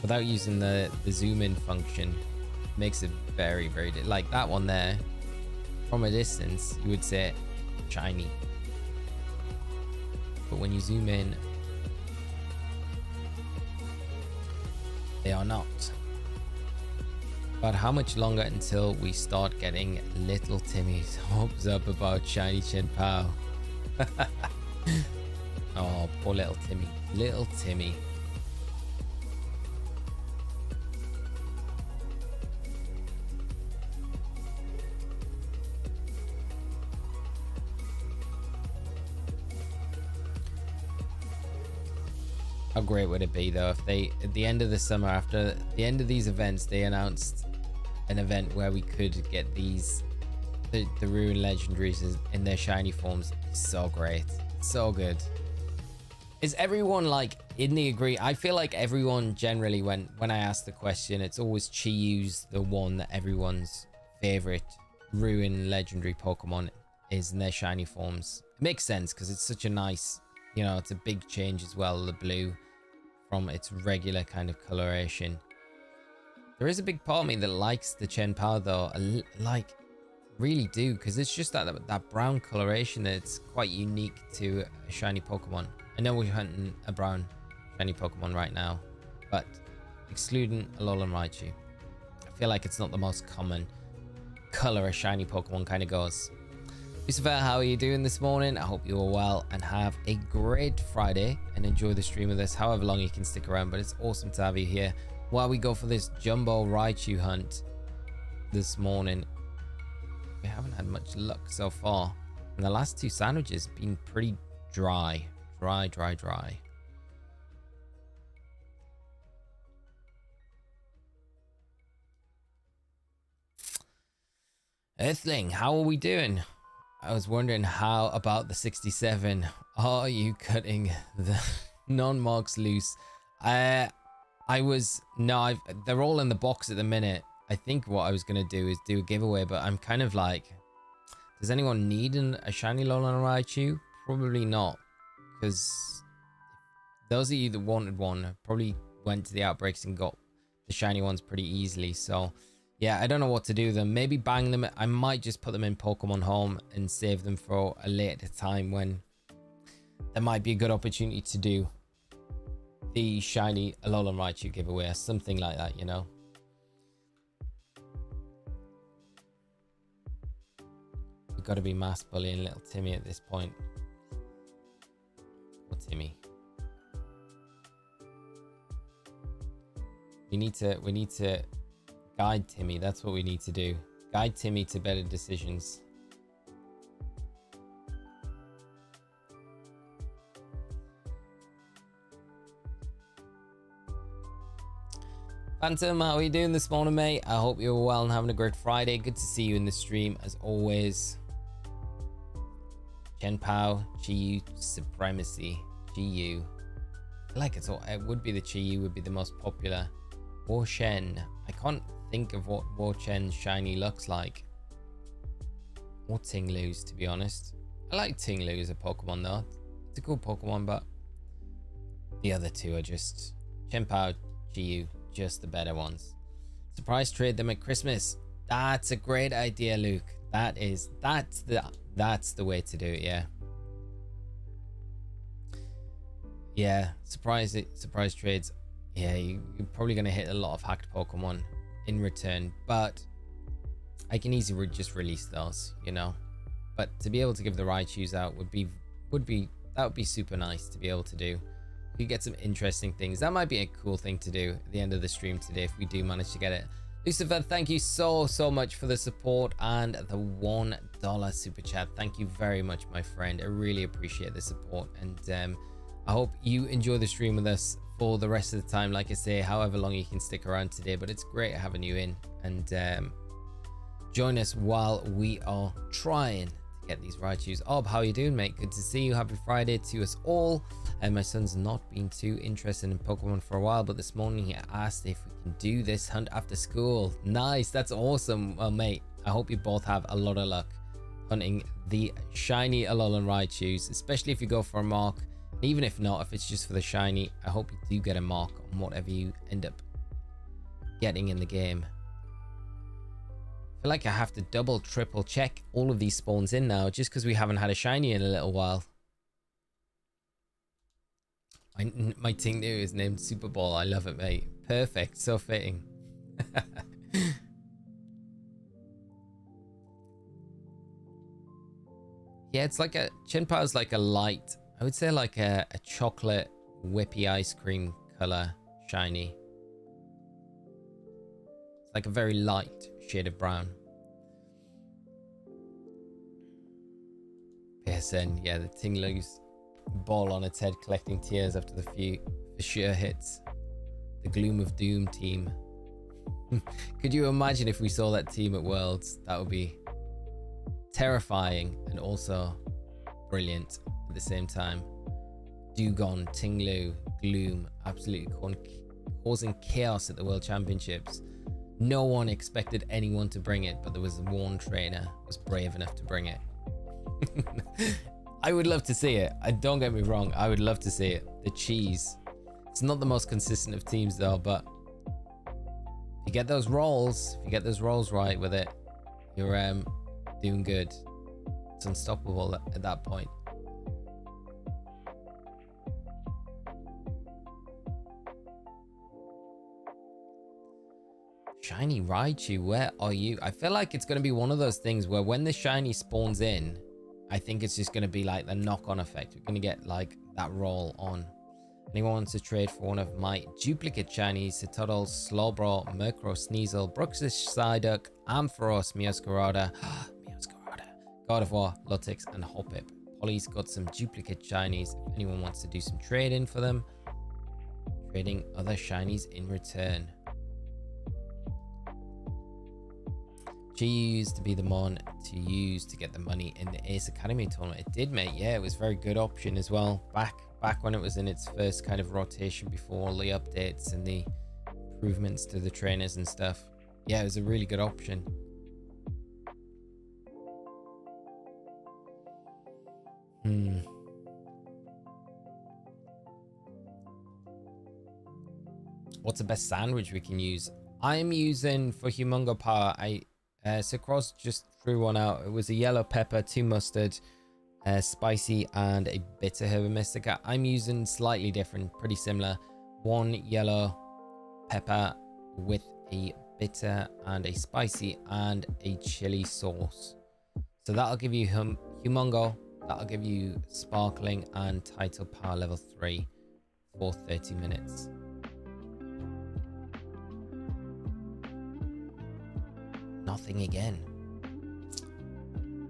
Without using the zoom in function, makes it very, very... Like that one there, from a distance, you would say shiny. But when you zoom in, they are not. But how much longer until we start getting little Timmy's hopes up about shiny Chen Pao? Oh, poor little Timmy. Little Timmy. How great would it be though if they, at the end of the summer, after the end of these events, they announced an event where we could get these, the Ruin Legendaries in their shiny forms. So great. So good. Is everyone like in the agree? I feel like everyone generally, when I ask the question, it's always Chiyu's the one that everyone's favorite Ruin Legendary Pokemon is in their shiny forms. It makes sense because it's such a nice, you know, it's a big change as well, the blue from its regular kind of coloration. There is a big part of me that likes the Chen Pao though, like really do, because it's just that brown coloration that's quite unique to a shiny Pokemon. I know we're hunting a brown shiny Pokemon right now, but excluding Alolan Raichu, I feel like it's not the most common color a shiny Pokemon kind of goes. Lucifer, how are you doing this morning? I hope you are well and have a great Friday and enjoy the stream with us however long you can stick around, but it's awesome to have you here while we go for this jumbo Raichu hunt this morning. We haven't had much luck so far, and the last two sandwiches have been pretty dry. Dry. Earthling, how are we doing? I was wondering how about the 67. Are you cutting the non-marks loose? They're all in the box at the minute. I think what I was going to do is do a giveaway, but I'm kind of like, does anyone need a shiny Alolan Raichu? Probably not, because those of you that wanted one probably went to the outbreaks and got the shiny ones pretty easily. So yeah, I don't know what to do with them. Maybe bang them. I might just put them in Pokemon Home and save them for a later time when there might be a good opportunity to do the shiny Alolan Raichu giveaway or something like that, you know. We've got to be mass bullying little Timmy at this point. or Timmy? We need to guide Timmy. That's what we need to do. Guide Timmy to better decisions. Phantom, how are you doing this morning, mate? I hope you're well and having a great Friday. Good to see you in the stream as always. Chen Pao, Chi Supremacy, Chi I like it. It would be the Chi would be the most popular. War Shen. I can't think of what War Shen's shiny looks like. Or Tinglu's, to be honest. I like Tinglu as a Pokemon though. It's a cool Pokemon, but the other two are just Chen Pao, Chi just the better ones. Surprise trade them at Christmas. That's a great idea, Luke. That's the way to do it. Yeah, surprise trades. Yeah, you're probably gonna hit a lot of hacked Pokemon in return, but I can easily just release those, you know. But to be able to give the Raichus out would be super nice to be able to do. We could get some interesting things. That might be a cool thing to do at the end of the stream today if we do manage to get it. Lucifer, thank you so much for the support and the $1 super chat. Thank you very much, my friend. I really appreciate the support, and I hope you enjoy the stream with us for the rest of the time. Like I say, however long you can stick around today, but it's great having you in, and join us while we are trying to get these Raichus. Ob, how you doing, mate? Good to see you. Happy Friday to us all. And my son's not been too interested in Pokemon for a while, but this morning he asked if we can do this hunt after school. Nice, that's awesome. Well, mate, I hope you both have a lot of luck hunting the shiny Alolan Raichus, especially if you go for a mark. Even if not, if it's just for the shiny, I hope you do get a mark on whatever you end up getting in the game. I feel like I have to double, triple check all of these spawns in now, just because we haven't had a shiny in a little while. My Ting New is named Super Bowl. I love it, mate. Perfect. So fitting. Yeah, it's like a Chen Pao's like a light, I would say like a chocolate whippy ice cream color shiny. It's like a very light shade of brown. PSN, yeah, the Tinglu's ball on its head collecting tears after the few for sure hits. The Gloom of Doom team. Could you imagine if we saw that team at Worlds? That would be terrifying and also brilliant at the same time. Dewgong, Tinglu, Gloom, absolutely causing chaos at the World Championships. No one expected anyone to bring it, but there was one trainer who was brave enough to bring it. I would love to see it. Don't get me wrong, I would love to see it. The cheese. It's not the most consistent of teams though, but if you get those rolls, right with it, you're doing good. It's unstoppable at that point. Shiny Raichu, where are you? I feel like it's going to be one of those things where when the shiny spawns in, I think it's just going to be like the knock-on effect. We're going to get like that roll on. Anyone wants to trade for one of my duplicate shinies? Citadel, Slowbro, Murkrow, Sneasel, Bruxish, Psyduck, Ampharos, Meowscarada, Meowscarada, God of War, Lutix, and Hoppip. Polly's got some duplicate shinies. If anyone wants to do some trading for them, trading other shinies in return. She used to be the mon to use to get the money in the Ace Academy tournament. It did, mate. Yeah, it was a very good option as well. Back when it was in its first kind of rotation before all the updates and the improvements to the trainers and stuff. Yeah, it was a really good option. What's the best sandwich we can use? I'm using for Humongo Power. Sucrose just threw one out. It was a yellow pepper, 2 mustard, spicy, and a bitter herba mystica. I'm using slightly different, pretty similar. 1 yellow pepper with a bitter and a spicy and a chili sauce. So that'll give you Humongo That'll give you sparkling and title power level 3 for 30 minutes. Nothing again.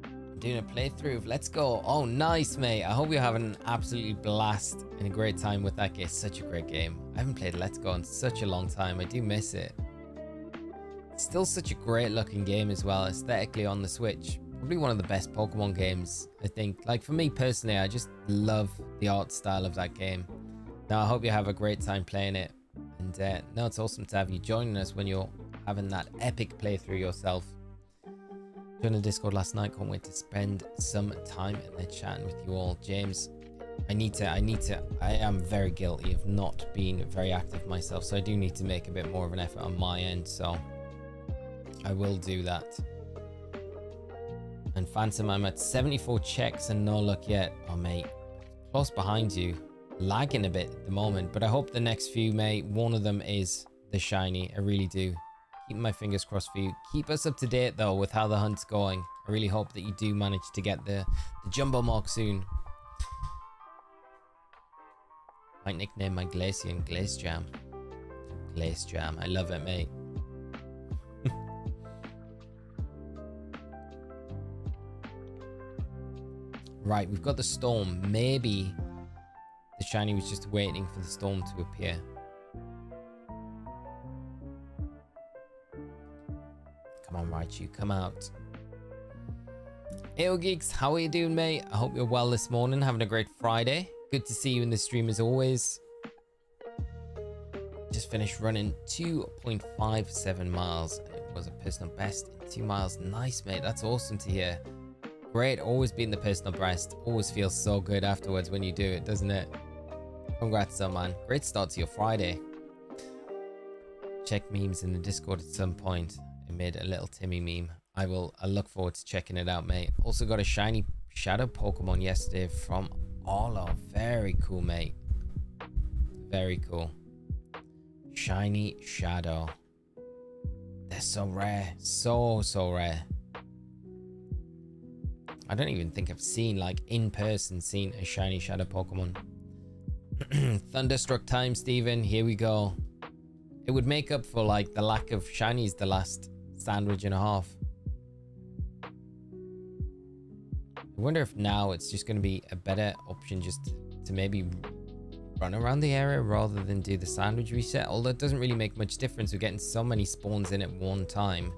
I'm doing a playthrough of Let's Go. Oh, nice, mate. I hope you're having an absolutely blast and a great time with that game. Such a great game. I haven't played Let's Go in such a long time. I do miss it. It's still such a great looking game as well, aesthetically on the Switch. Probably one of the best Pokemon games, I think. Like, for me personally, I just love the art style of that game. Now, I hope you have a great time playing it. And no, it's awesome to have you joining us when you're having that epic playthrough yourself. Joined the Discord last night. Can't wait to spend some time in there chatting with you all. James, I am very guilty of not being very active myself, so I do need to make a bit more of an effort on my end, so I will do that. And Phantom, I'm at 74 checks and no luck yet. Oh, mate, close behind you. Lagging a bit at the moment, but I hope the next few, mate, one of them is the shiny. I really do. Keeping my fingers crossed for you. Keep us up to date, though, with how the hunt's going. I really hope that you do manage to get the jumbo mark soon. Might nickname my Glaceon Glace Jam. Glace Jam. I love it, mate. Right, we've got the storm. Maybe the shiny was just waiting for the storm to appear. Come on, Raichu, come out. Hey, Geeks, how are you doing, mate? I hope you're well this morning, having a great Friday. Good to see you in the stream as always. Just finished running 2.57 miles. And it was a personal best in 2 miles. Nice, mate. That's awesome to hear. Great, always being the personal best. Always feels so good afterwards when you do it, doesn't it? Congrats, though, man. Great start to your Friday. Check memes in the Discord at some point. I made a little Timmy meme. I look forward to checking it out, mate. Also got a shiny shadow Pokemon yesterday from Olo. Very cool, mate. Very cool. Shiny shadow. They're so rare. So rare. I don't even think I've seen, like, in person, seen a shiny shadow Pokemon. Thunderstruck time, Steven. Here we go. It would make up for, like, the lack of shinies the last sandwich and a half. I wonder if now it's just going to be a better option just to maybe run around the area rather than do the sandwich reset. Although it doesn't really make much difference. We're getting so many spawns in at one time.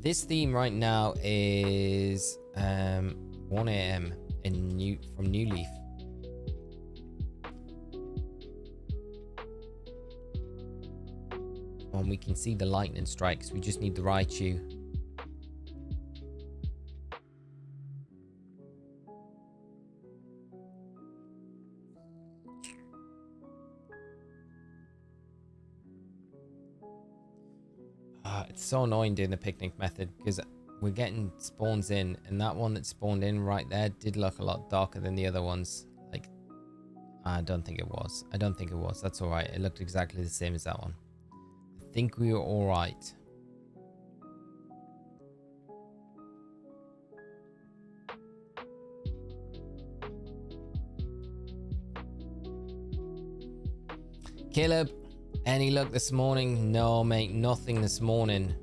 This theme right now is 1 a.m. from New Leaf. And we can see the lightning strikes. We just need the Raichu. It's so annoying doing the picnic method because we're getting spawns in, and that one that spawned in right there did look a lot darker than the other ones. Like, I don't think it was. That's all right. It looked exactly the same as that one. I think we were all right. Caleb, any luck this morning? No, mate, nothing this morning.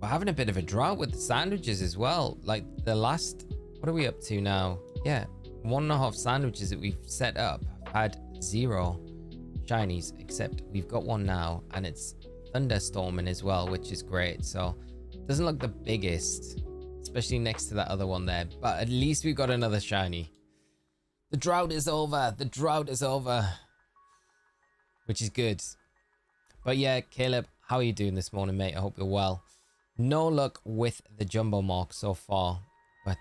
We're having a bit of a drought with the sandwiches as well. Like the last, what are we up to now? Yeah, 1.5 sandwiches that we've set up had 0 shinies, except we've got one now, and it's thunderstorming as well, which is great. So it doesn't look the biggest, especially next to that other one there, but at least we've got another shiny. The drought is over. The drought is over, which is good. But yeah, Caleb, how are you doing this morning, mate? I hope you're well. No luck with the jumbo mark so far, but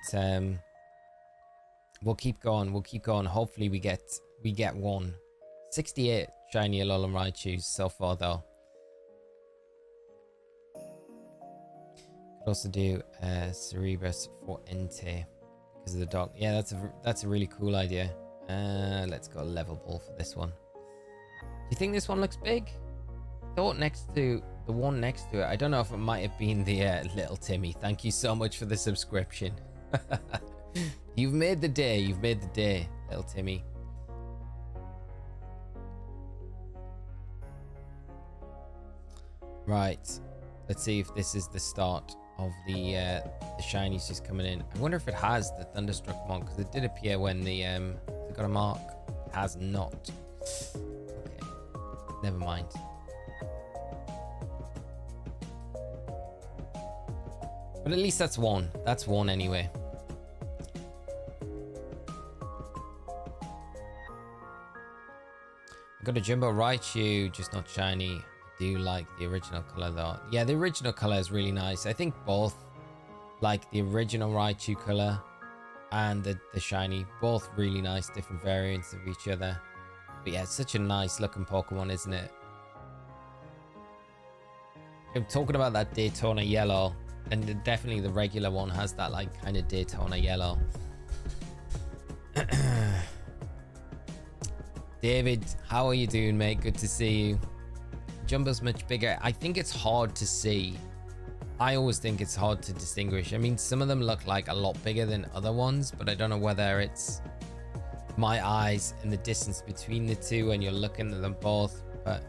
we'll keep going. We'll keep going. Hopefully we get one. 68 shiny Alolan Raichus so far, though. Could also do Cerebrus for Entei because of the dog. Yeah, that's a really cool idea. Let's go level ball for this one. Do you think this one looks big? Thought next to the one next to it. I don't know if it might have been the little Timmy. Thank you so much for the subscription. You've made the day. You've made the day, little Timmy. Right. Let's see if this is the start of the shinies just coming in. I wonder if it has the Thunderstruck one, because it did appear when the it got a mark. It has not. Okay. Never mind. But at least that's one. That's one anyway. I got a Jumbo Raichu, just not shiny. I do like the original color though. Yeah, the original color is really nice. I think both, like the original Raichu color and the shiny, both really nice, different variants of each other. But yeah, it's such a nice looking Pokemon, isn't it? I'm talking about that Daytona yellow, and definitely the regular one has that like kind of Daytona yellow. David, how are you doing, mate? Good to see you. Jumbo's much bigger. I think it's hard to see. I always think it's hard to distinguish. I mean, some of them look like a lot bigger than other ones, but I don't know whether it's my eyes and the distance between the two when you're looking at them both. But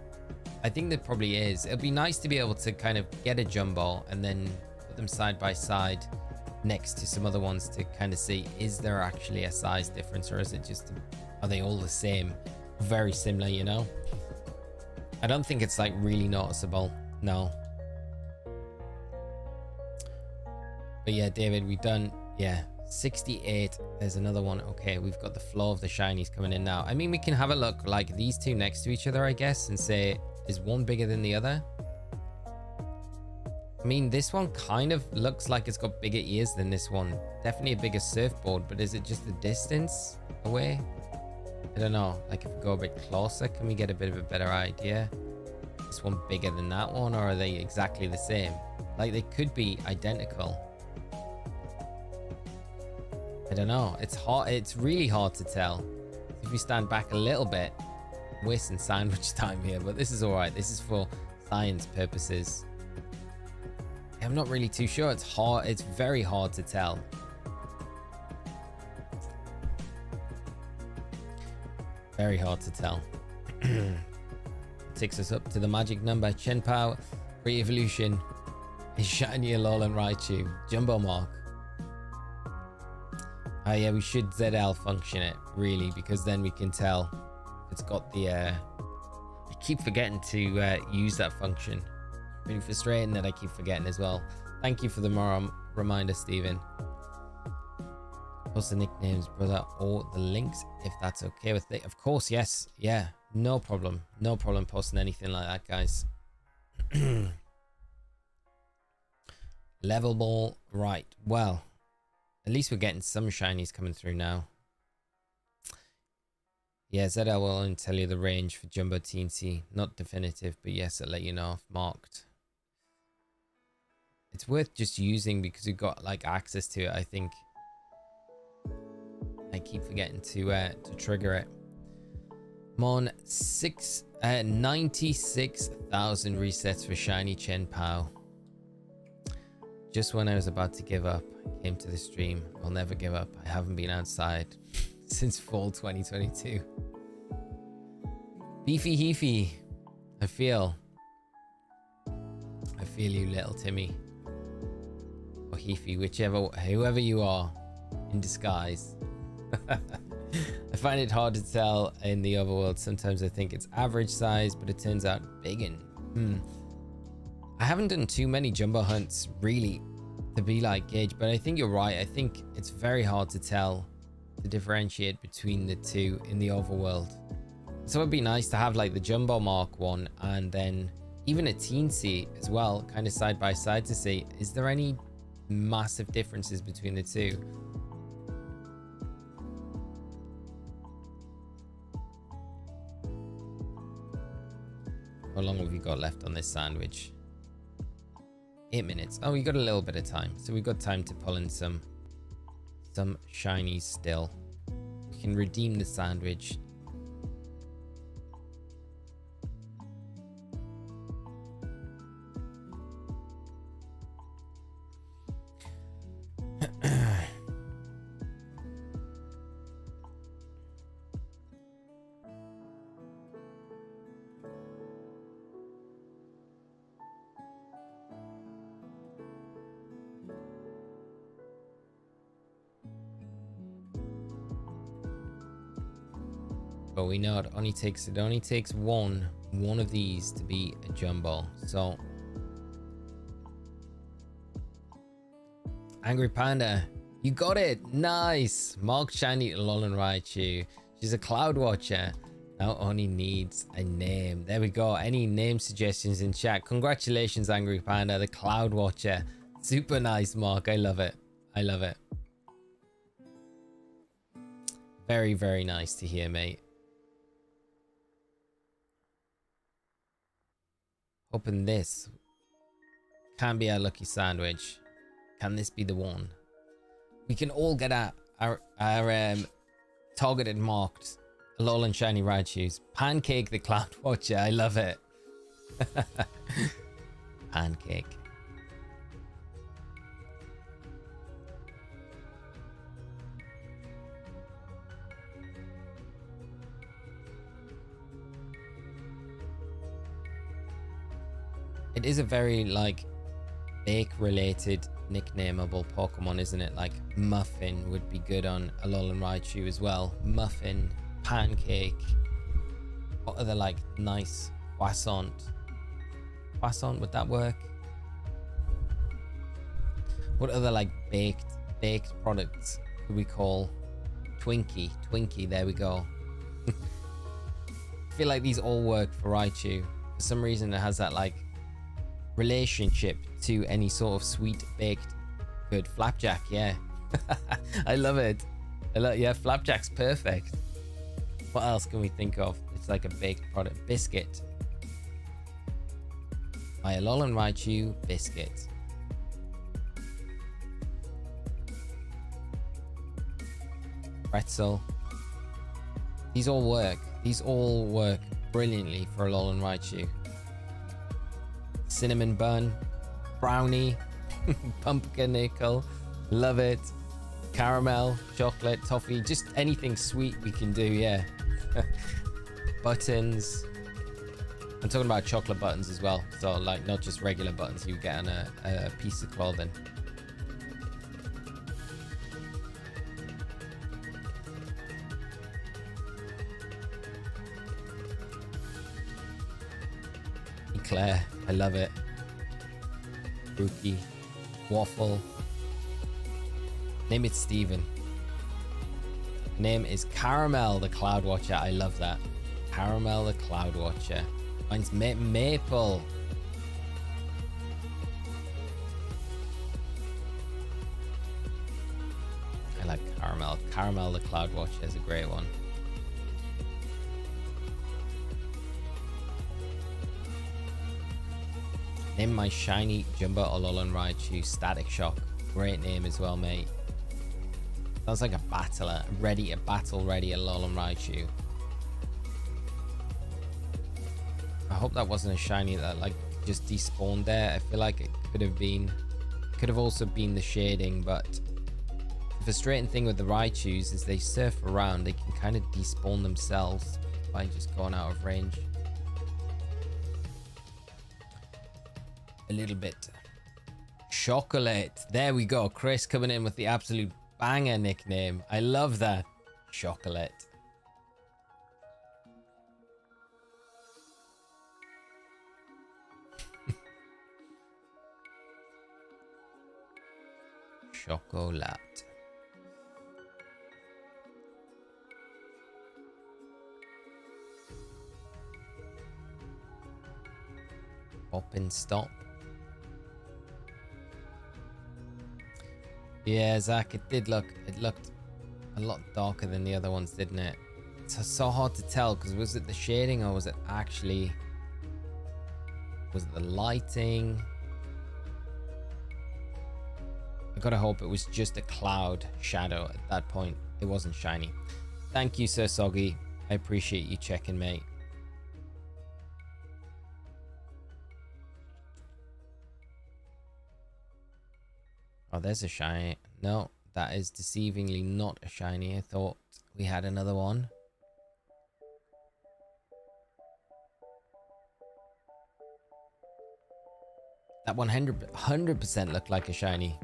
I think there probably is. It'd be nice to be able to kind of get a Jumbo and then put them side by side next to some other ones to kind of see, is there actually a size difference, or is it just, are they all the same? Very similar, you know? I don't think it's like really noticeable. No. But yeah, David, we've done, yeah, 68. There's another one. Okay, we've got the flow of the shinies coming in now. I mean, we can have a look like these two next to each other, I guess, and say, is one bigger than the other? I mean, this one kind of looks like it's got bigger ears than this one. Definitely a bigger surfboard, but is it just the distance away? I don't know. Like if we go a bit closer, can we get a bit of a better idea? This one bigger than that one, or are they exactly the same? Like they could be identical. I don't know. It's hard. It's really hard to tell. If we stand back a little bit, I'm wasting sandwich time here, but this is all right. This is for science purposes. I'm not really too sure. It's hard. It's very hard to tell. Very hard to tell. Takes us up to the magic number. Chenpao, re-evolution, a shiny Alolan Raichu, Jumbo Mark. Oh yeah, we should ZL function it, really, because then we can tell if it's got the... I keep forgetting to use that function. Really frustrating that I keep forgetting as well. Thank you for the reminder, Stephen. Post the nicknames, brother, or the links if that's okay with it. Of course, yes. Yeah, no problem. No problem posting anything like that, guys. Level ball. Right. Well, at least we're getting some shinies coming through now. Yeah, ZL will only tell you the range for Jumbo TNT. Not definitive, but yes, I'll let you know if marked. It's worth just using because you've got like access to it, I think. I keep forgetting to trigger it. I'm on 96,000 resets for shiny Chenpao. Just when I was about to give up, I came to the stream. I'll never give up. I haven't been outside since fall 2022. Beefy Heefy. I feel you, little Timmy. Or Heefy, whoever you are in disguise. I find it hard to tell in the overworld. Sometimes I think it's average size, but it turns out big and I haven't done too many Jumbo hunts really to be like gauge, but I think you're right. I think it's very hard to tell, to differentiate between the two in the overworld. So it'd be nice to have like the Jumbo Mark one and then even a Teensy as well, kind of side by side, to see, is there any massive differences between the two? How long have we got left on this sandwich? 8 minutes. Oh, we got a little bit of time. So we've got time to pull in some shinies still. We can redeem the sandwich. But we know it only takes one of these to be a jumbo. So Angry Panda, you got it. Nice. Mark shiny Alolan Raichu. She's a Cloud Watcher. Now only needs a name. There we go. Any name suggestions in chat? Congratulations, Angry Panda, the Cloud Watcher. Super nice, Mark. I love it. I love it. Very, very nice to hear, mate. Hoping this can be our lucky sandwich. Can this be the one? We can all get our targeted marked Alolan shiny Raichus. Pancake the Cloud Watcher. I love it. Pancake. It is a very like bake related nicknameable Pokemon, isn't it? Like Muffin would be good on Alolan Raichu as well. Muffin, Pancake. What other like nice croissant? Croissant, would that work? What other like baked products could we call? Twinkie, there we go. I feel like these all work for Raichu. For some reason it has that like relationship to any sort of sweet baked good. Flapjack, yeah. I love it. Yeah, Flapjack's perfect. What else can we think of? It's like a baked product. Biscuit. My Alolan Raichu biscuit. Pretzel. These all work. These all work brilliantly for Alolan Raichu. Cinnamon bun, brownie, pumpernickel, love it. Caramel, chocolate, toffee, just anything sweet we can do, yeah. Buttons. I'm talking about chocolate buttons as well. So like not just regular buttons you get on a piece of clothing. Eclair, I love it. Rookie, waffle. Name it Steven. Name is Caramel the Cloud Watcher. I love that. Caramel the Cloud Watcher. Mine's Maple. I like Caramel. Caramel the Cloud Watcher is a great one. Name my shiny Jumbo Alolan Raichu Static Shock. Great name as well, mate. Sounds like a battler. A battle ready Alolan Raichu. I hope that wasn't a shiny that like just despawned there. I feel like it could have also been the shading, but the frustrating thing with the Raichus is they surf around. They can kind of despawn themselves by just going out of range. A little bit. Chocolate. There we go. Chris coming in with the absolute banger nickname. I love that. Chocolate. Chocolate. Pop and stop. Yeah, Zach, it looked a lot darker than the other ones, didn't it? It's so hard to tell, because was it the shading or was it the lighting? I gotta hope it was just a cloud shadow at that point. It wasn't shiny. Thank you, Sir Soggy. I appreciate you checking, mate. Oh, there's a shiny. No, that is deceivingly not a shiny. I thought we had another one. That 100% looked like a shiny.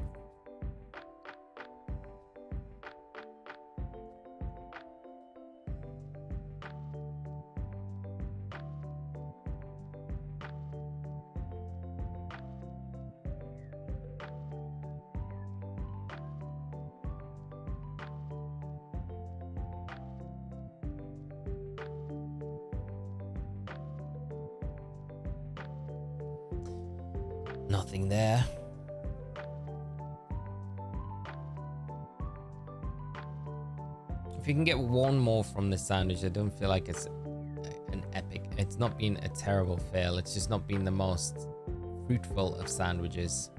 Nothing there. If you can get one more from this sandwich, I don't feel like it's an epic. It's not been a terrible fail. It's just not been the most fruitful of sandwiches.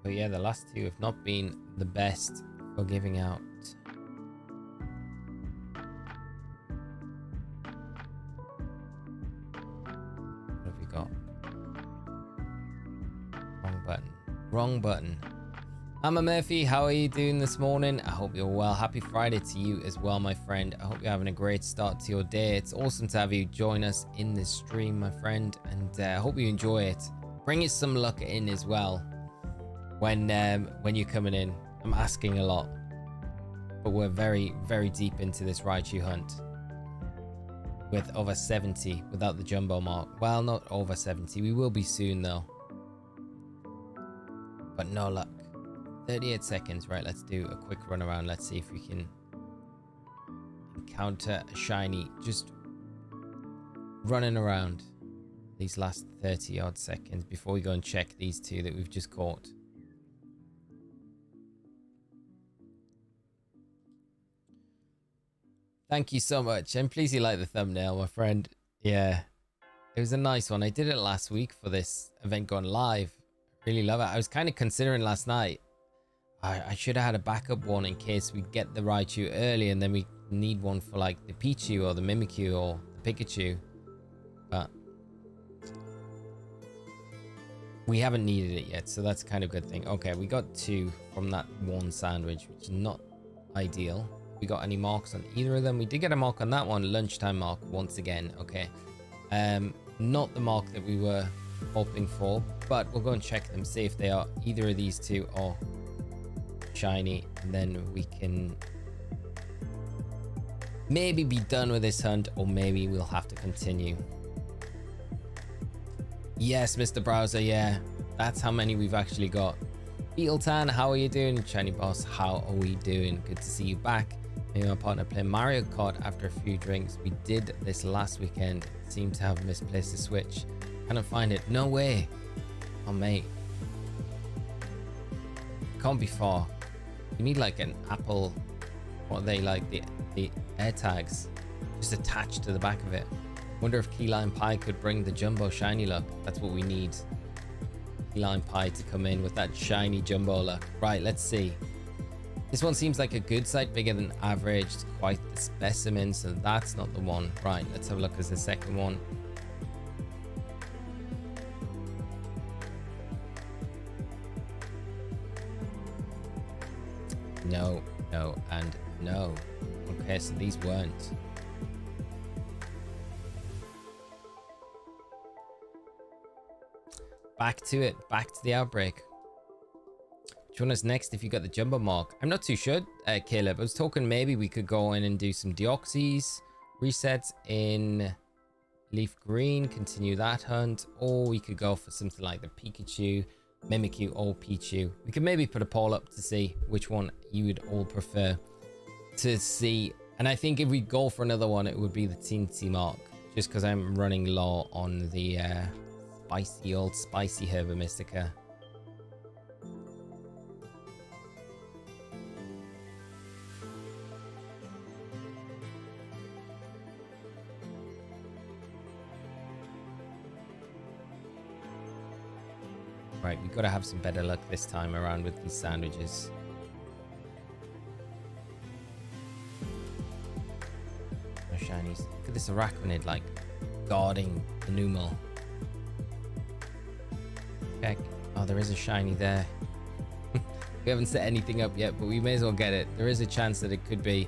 But yeah, the last two have not been the best for giving out. What have we got? Wrong button. Wrong button. Hammer Murphy, how are you doing this morning? I hope you're well. Happy Friday to you as well, my friend. I hope you're having a great start to your day. It's awesome to have you join us in this stream, my friend, and I hope you enjoy it. Bring us some luck in as well. When you're coming in, I'm asking a lot, but we're very, very deep into this Raichu hunt with over 70 without the jumbo mark. Well, not over 70. We will be soon though, but no luck. 38 seconds. Right, let's do a quick run around. Let's see if we can encounter a shiny. Just running around these last 30 odd seconds before we go and check these two that we've just caught. Thank you so much, and please you like the thumbnail, my friend. Yeah, it was a nice one. I did it last week for this event going live. Really love it. I was kind of considering last night, I should have had a backup one in case we get the Raichu early and then we need one for like the Pichu or the Mimikyu or the Pikachu. But we haven't needed it yet, so that's kind of a good thing. Okay, we got two from that one sandwich, which is not ideal. We got any marks on either of them? We did get a mark on that one, lunchtime mark once again. Okay, not the mark that we were hoping for, but we'll go and check them, see if they are either of these two or shiny, and then we can maybe be done with this hunt, or maybe we'll have to continue. Yes, Mr. Browser, yeah, that's how many we've actually got. Beetletown, how are you doing? Shiny Boss, how are we doing? Good to see you back. Me and my partner playing Mario Kart after a few drinks. We did this last weekend. Seemed to have misplaced the Switch. Cannot find it. No way. Oh, mate. Can't be far. You need like an Apple. What are they like? The AirTags. Just attached to the back of it. Wonder if Key Lime Pie could bring the Jumbo Shiny look. That's what we need. Key Lime Pie to come in with that shiny Jumbo look. Right, let's see. This one seems like a good size, bigger than average. It's quite the specimen, so that's not the one. Right, let's have a look at the second one. No, no, and no. Okay, so these weren't. Back to it, back to the Outbreak. Join us next if you got the jumbo mark. I'm not too sure, Caleb. I was talking maybe we could go in and do some Deoxys resets in Leaf Green, continue that hunt, or we could go for something like the Pikachu, Mimikyu, or Pichu. We could maybe put a poll up to see which one you would all prefer to see. And I think if we go for another one, it would be the Teensy mark, just because I'm running low on the spicy Herba Mystica. Right, we've got to have some better luck this time around with these sandwiches. No shinies. Look at this arachnid, like, guarding the Numel. Check. Oh, there is a shiny there. We haven't set anything up yet, but we may as well get it. There is a chance that it could be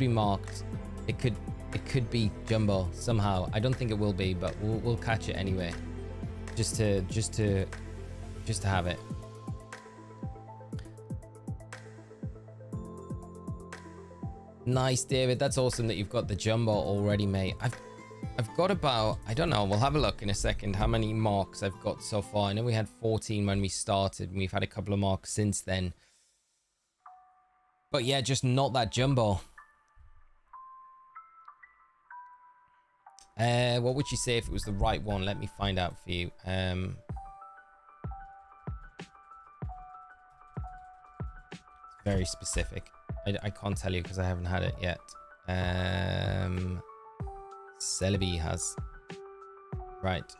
marked. It could be Jumbo somehow. I don't think it will be, but we'll catch it anyway. Just to have it. Nice, David. That's awesome that you've got the jumbo already, mate. I've got about, I don't know, we'll have a look in a second how many marks I've got so far. I know we had 14 when we started, and we've had a couple of marks since then. But yeah, just not that jumbo. What would you say if it was the right one? Let me find out for you. It's very specific. I can't tell you because I haven't had it yet. Celebi has. Right.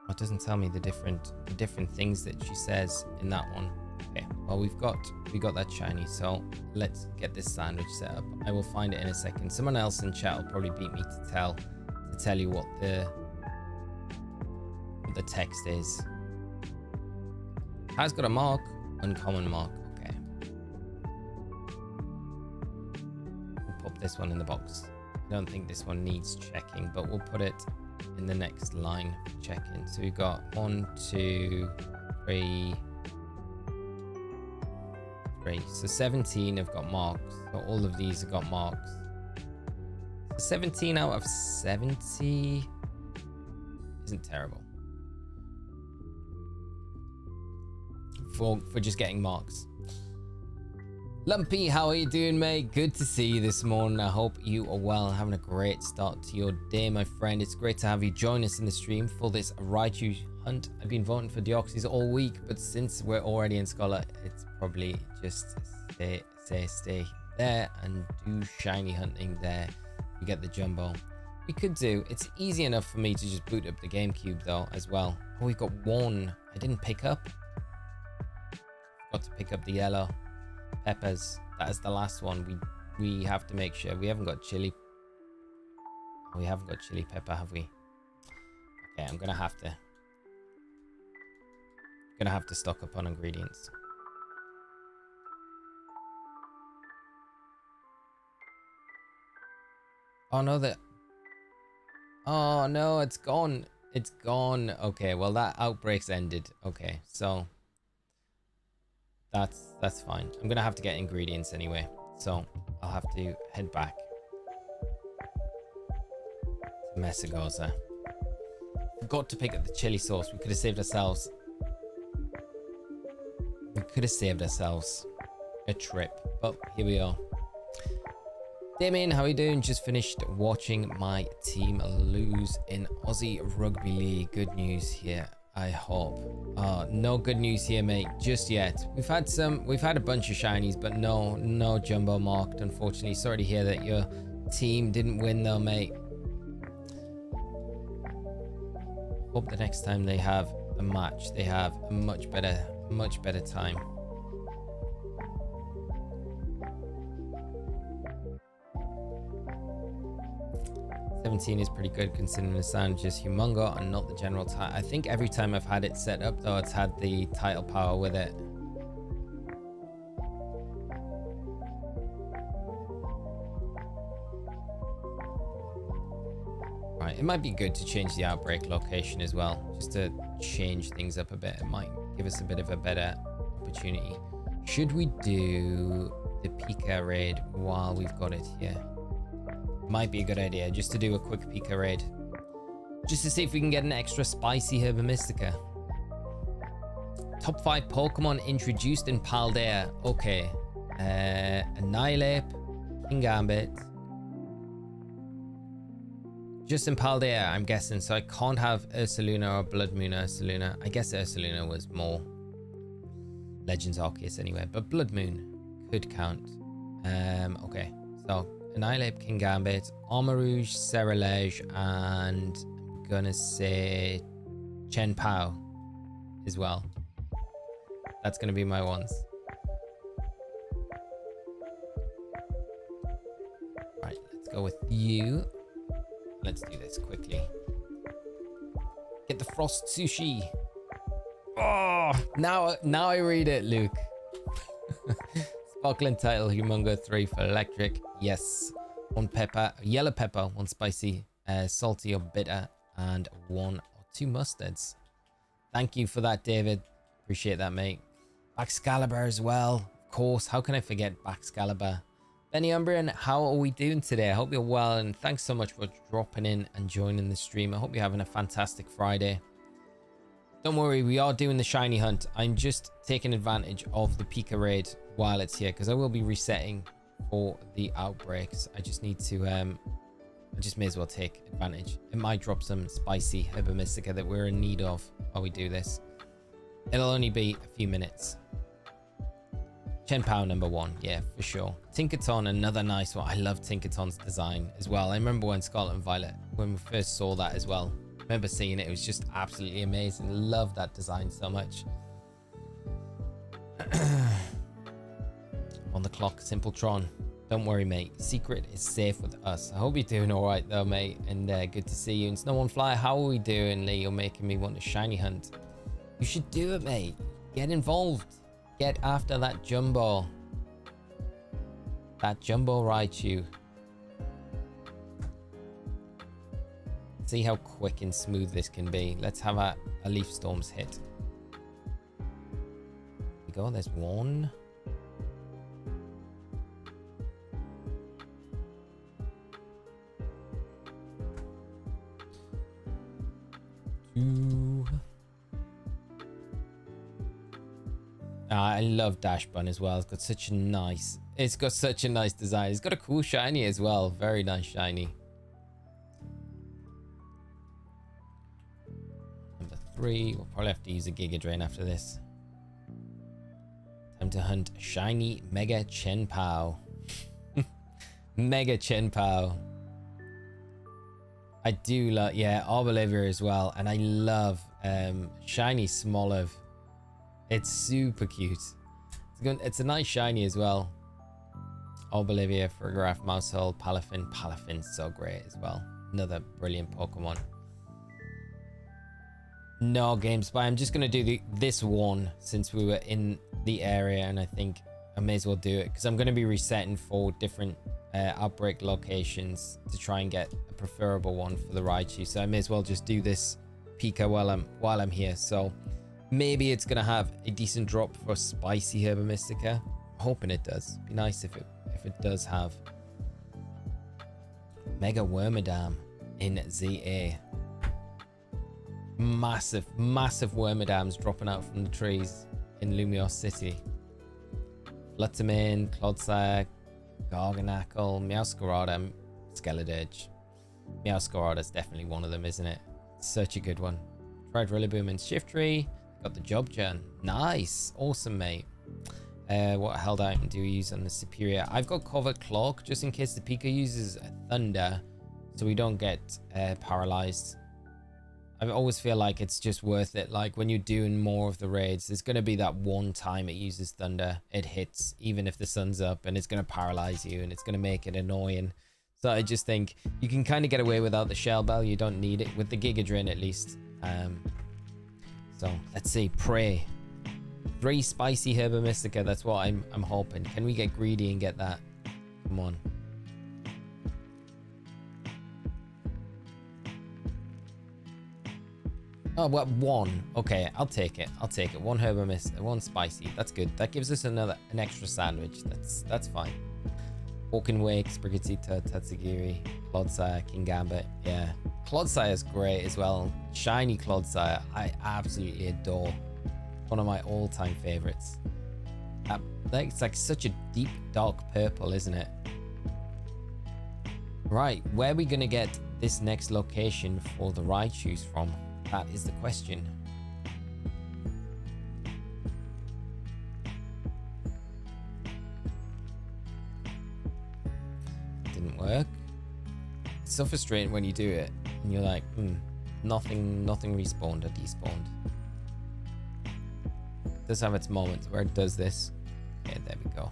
It doesn't tell me the different things that she says in that one. Okay, well we got that shiny, so let's get this sandwich set up. I will find it in a second. Someone else in chat will probably beat me to tell you what the text is. Has got a mark, uncommon mark. Okay, we'll pop this one in the box. I don't think this one needs checking, but we'll put it in the next line for check-in. So we've got 1, 2, 3. So 17 have got marks. So all of these have got marks. So 17 out of 70 isn't terrible for just getting marks. Lumpy, how are you doing, mate? Good to see you this morning. I hope you are well and having a great start to your day, my friend. It's great to have you join us in the stream for this Raichu hunt. I've been voting for Deoxys all week, but since we're already in Scarlet, it's probably just stay there and do shiny hunting there. You get the jumbo. We could do, it's easy enough for me to just boot up the GameCube though as well. Oh, we've got one I didn't pick up. Got to pick up the yellow peppers. That is the last one. We have to make sure we haven't got chili. We haven't got chili pepper, have we? Okay, I'm gonna have to stock up on ingredients. Oh no, oh no, it's gone. It's gone. Okay, well that outbreak's ended. Okay, so that's fine. I'm gonna have to get ingredients anyway, so I'll have to head back to Mesagoza. Forgot to pick up the chili sauce. We could have saved ourselves. A trip, but here we are. Damien, how are you doing? Just finished watching my team lose in Aussie Rugby League. Good news here, I hope. No good news here, mate, just yet. We've had a bunch of shinies, but no jumbo marked, unfortunately. Sorry to hear that your team didn't win though, mate. Hope the next time they have a match, they have a much better time. Is pretty good considering the sandwich is humongo and not the general title. I think every time I've had it set up though, it's had the title power with it. Right, it might be good to change the outbreak location as well, just to change things up a bit. It might give us a bit of a better opportunity. Should we do the Pika raid while we've got it here? Might be a good idea just to do a quick Pika raid, just to see if we can get an extra spicy Herba Mystica. Top 5 Pokemon introduced in Paldea. Okay, Annihilate, Kingambit. Just in Paldea, I'm guessing, so I can't have Ursaluna or Blood Moon Ursaluna. I guess Ursaluna was more Legends Arceus anyway, but Blood Moon could count. Okay, so Annihilate, Kingambit, Armarouge, Cerulege, and I'm gonna say Chen Pao as well. That's gonna be my ones. Right, let's go with you. Let's do this quickly. Get the frost sushi. Oh, now I read it, Luke. Sparkling title, Humongo 3 for electric. Yes. 1 pepper, yellow pepper, 1 spicy, salty or bitter, and 1 or 2 mustards. Thank you for that, David. Appreciate that, mate. Excalibur as well. Of course, how can I forget Excalibur? Benny Umbrian, how are we doing today? I hope you're well, and thanks so much for dropping in and joining the stream. I hope you're having a fantastic Friday. Don't worry, we are doing the shiny hunt. I'm just taking advantage of the Pika raid while it's here, because I will be resetting for the outbreaks. I just need to, I just may as well take advantage. It might drop some spicy Herba Mystica that we're in need of while we do this. It'll only be a few minutes. Chenpao number 1, yeah, for sure. Tinkaton, another nice one. I love Tinkaton's design as well. I remember when Scarlet and Violet, when we first saw that as well. I remember seeing it, it was just absolutely amazing. Love that design so much. On the clock, Simpletron. Don't worry, mate. Secret is safe with us. I hope you're doing all right, though, mate. And good to see you. And Snow on Fly, how are we doing, Lee? You're making me want a shiny hunt. You should do it, mate. Get involved. Get after that Jumbo. That Jumbo Raichu. See how quick and smooth this can be. Let's have a Leaf Storm's hit. There we go. There's one. Two. I love Dash Bun as well. It's got such a nice design. It's got a cool shiny as well. Very nice shiny. Number 3. We'll probably have to use a Giga Drain after this. Time to hunt shiny Mega Chenpao. Mega Chenpao. I do love, yeah, Arbolivier as well. And I love shiny Smoliv. It's super cute. It's a nice shiny as well. Arbolivier, Frigoraph, Mousehole, Palafin. Palafin's so great as well. Another brilliant Pokemon. No GameSpy. I'm just going to do this one since we were in the area, and I think I may as well do it because I'm going to be resetting for different outbreak locations to try and get a preferable one for the Raichu. So I may as well just do this Pika while I'm here. So maybe it's gonna have a decent drop for spicy Herba Mystica. I'm hoping it does. Be nice if it does have Mega Wormadam in ZA. Massive Wormadams dropping out from the trees in Lumiose City. Fluttermane, Clodsire, Garganackle, Meowscarada, Skeledurge. Meowscarada's definitely one of them, isn't it? Such a good one. Tried Rillaboom and Shiftry. Got the job done. Nice. Awesome, mate. What held item do we use on the Superior? I've got Covert Cloak just in case the Pika uses Thunder so we don't get paralyzed. I always feel like it's just worth it. Like when you're doing more of the raids, there's going to be that one time it uses Thunder. It hits even if the sun's up and it's going to paralyze you and it's going to make it annoying. So I just think you can kind of get away without the Shell Bell. You don't need it with the Giga Drain at least. So let's see, Prey. 3 spicy Herba Mystica. That's what I'm hoping. Can we get greedy and get that? Come on. Oh, what? 1. Okay, I'll take it. I'll take it. 1 Herba Mystica, 1 spicy. That's good. That gives us an extra sandwich. That's fine. Walking Wake, Sprigatito, Tatsugiri, Clodsire, King Gambit. Yeah. Clodsire is great as well. Shiny Clodsire, I absolutely adore. One of my all-time favorites. It's like such a deep, dark purple, isn't it? Right, where are we going to get this next location for the Raichus from? That is the question. Didn't work. It's so frustrating when you do it and you're like, nothing respawned or despawned. It does have its moments where it does this. Okay, there we go.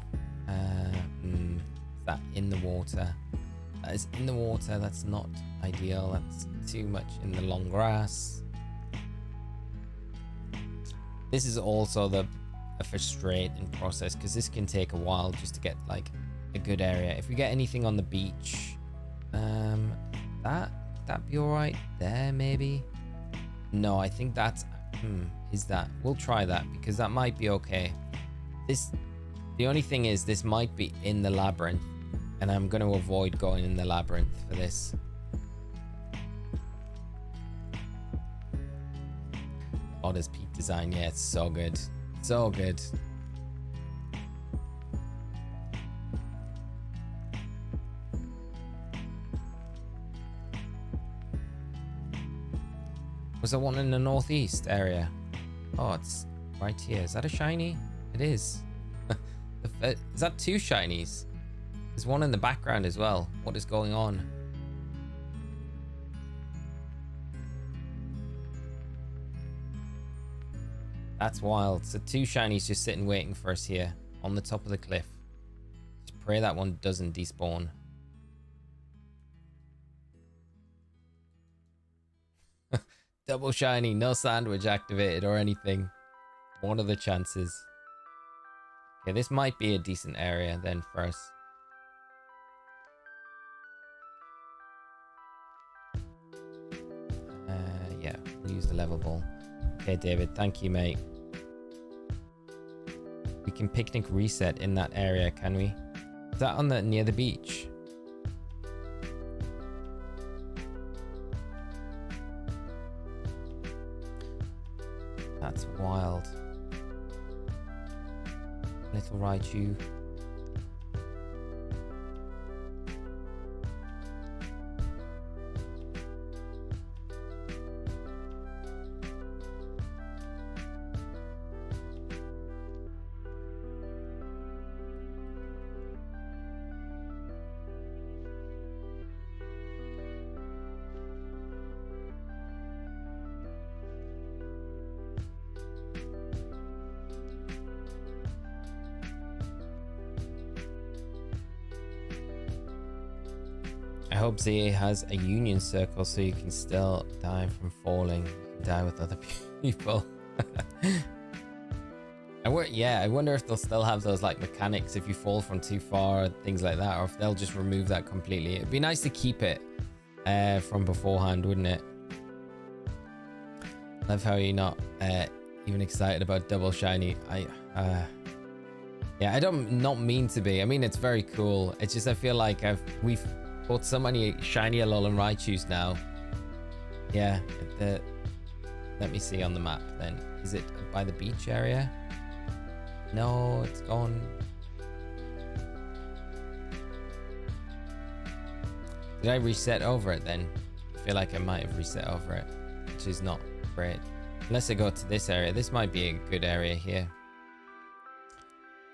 Is that in the water? That is in the water. That's not ideal. That's too much in the long grass. This is also a frustrating process because this can take a while just to get like a good area. If we get anything on the beach, that'd be all right there maybe. No, I think that's is that. We'll try that because that might be okay. The only thing is this might be in the labyrinth, and I'm going to avoid going in the labyrinth for this. Otter's peak design, yeah, it's so good. So good. Was there one in the northeast area? Oh, it's right here. Is that a shiny? It is. Is that 2 shinies? There's one in the background as well. What is going on? That's wild. So 2 shinies just sitting waiting for us here on the top of the cliff. Just pray that one doesn't despawn. Double shiny, no sandwich activated or anything. One of the chances. Okay, this might be a decent area then for us. Yeah, we'll use the level ball. Okay, David, thank you, mate. We can picnic reset in that area, can we? Is that on the near the beach? That's wild. Little Raichu. I hope ZA has a union circle so you can still die from falling. You can die with other people. I wonder if they'll still have those like mechanics if you fall from too far, things like that, or if they'll just remove that completely. It'd be nice to keep it from beforehand, wouldn't it? Love how you're not even excited about double shiny. Yeah, I don't not mean to be. I mean, it's very cool. It's just I feel like we've bought so many shiny Alolan Raichus now. Yeah, let me see on the map then. Is it by the beach area? No, it's gone. Did I reset over it then? I feel like I might have reset over it, which is not great. Unless I go to this area. This might be a good area here.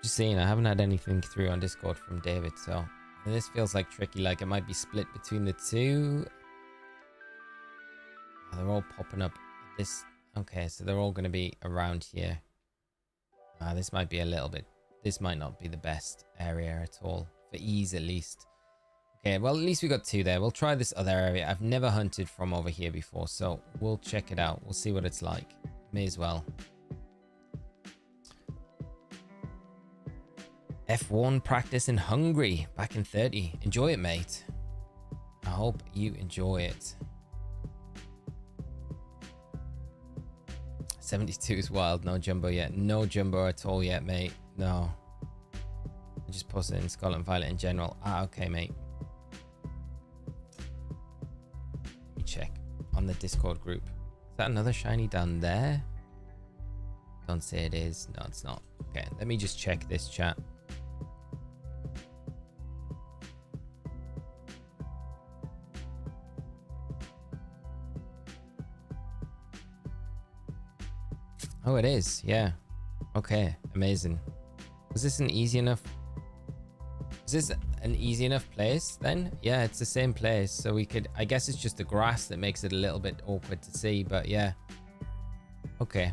Just seeing, I haven't had anything through on Discord from David, so this feels like tricky, like it might be split between the two. Oh, they're all popping up. Okay, so they're all going to be around here. This might be a little bit, this might not be the best area at all, for ease at least. Okay, well at least we got 2 there. We'll try this other area. I've never hunted from over here before, so we'll check it out. We'll see what it's like. May as well. F1 practice in Hungary back in 30. Enjoy it, mate. I hope you enjoy it. 72 is wild. No jumbo yet. No jumbo at all yet, mate. No. I just posted in Scarlet and Violet in general. Okay, mate. Let me check on the Discord group. Is that another shiny down there? Don't say it is. No, it's not. Okay, let me just check this chat. Oh, it is. Yeah. Okay. Amazing. Was this an easy enough? Is this an easy enough place then? Yeah, it's the same place. So we could, I guess it's just the grass that makes it a little bit awkward to see, but yeah. Okay.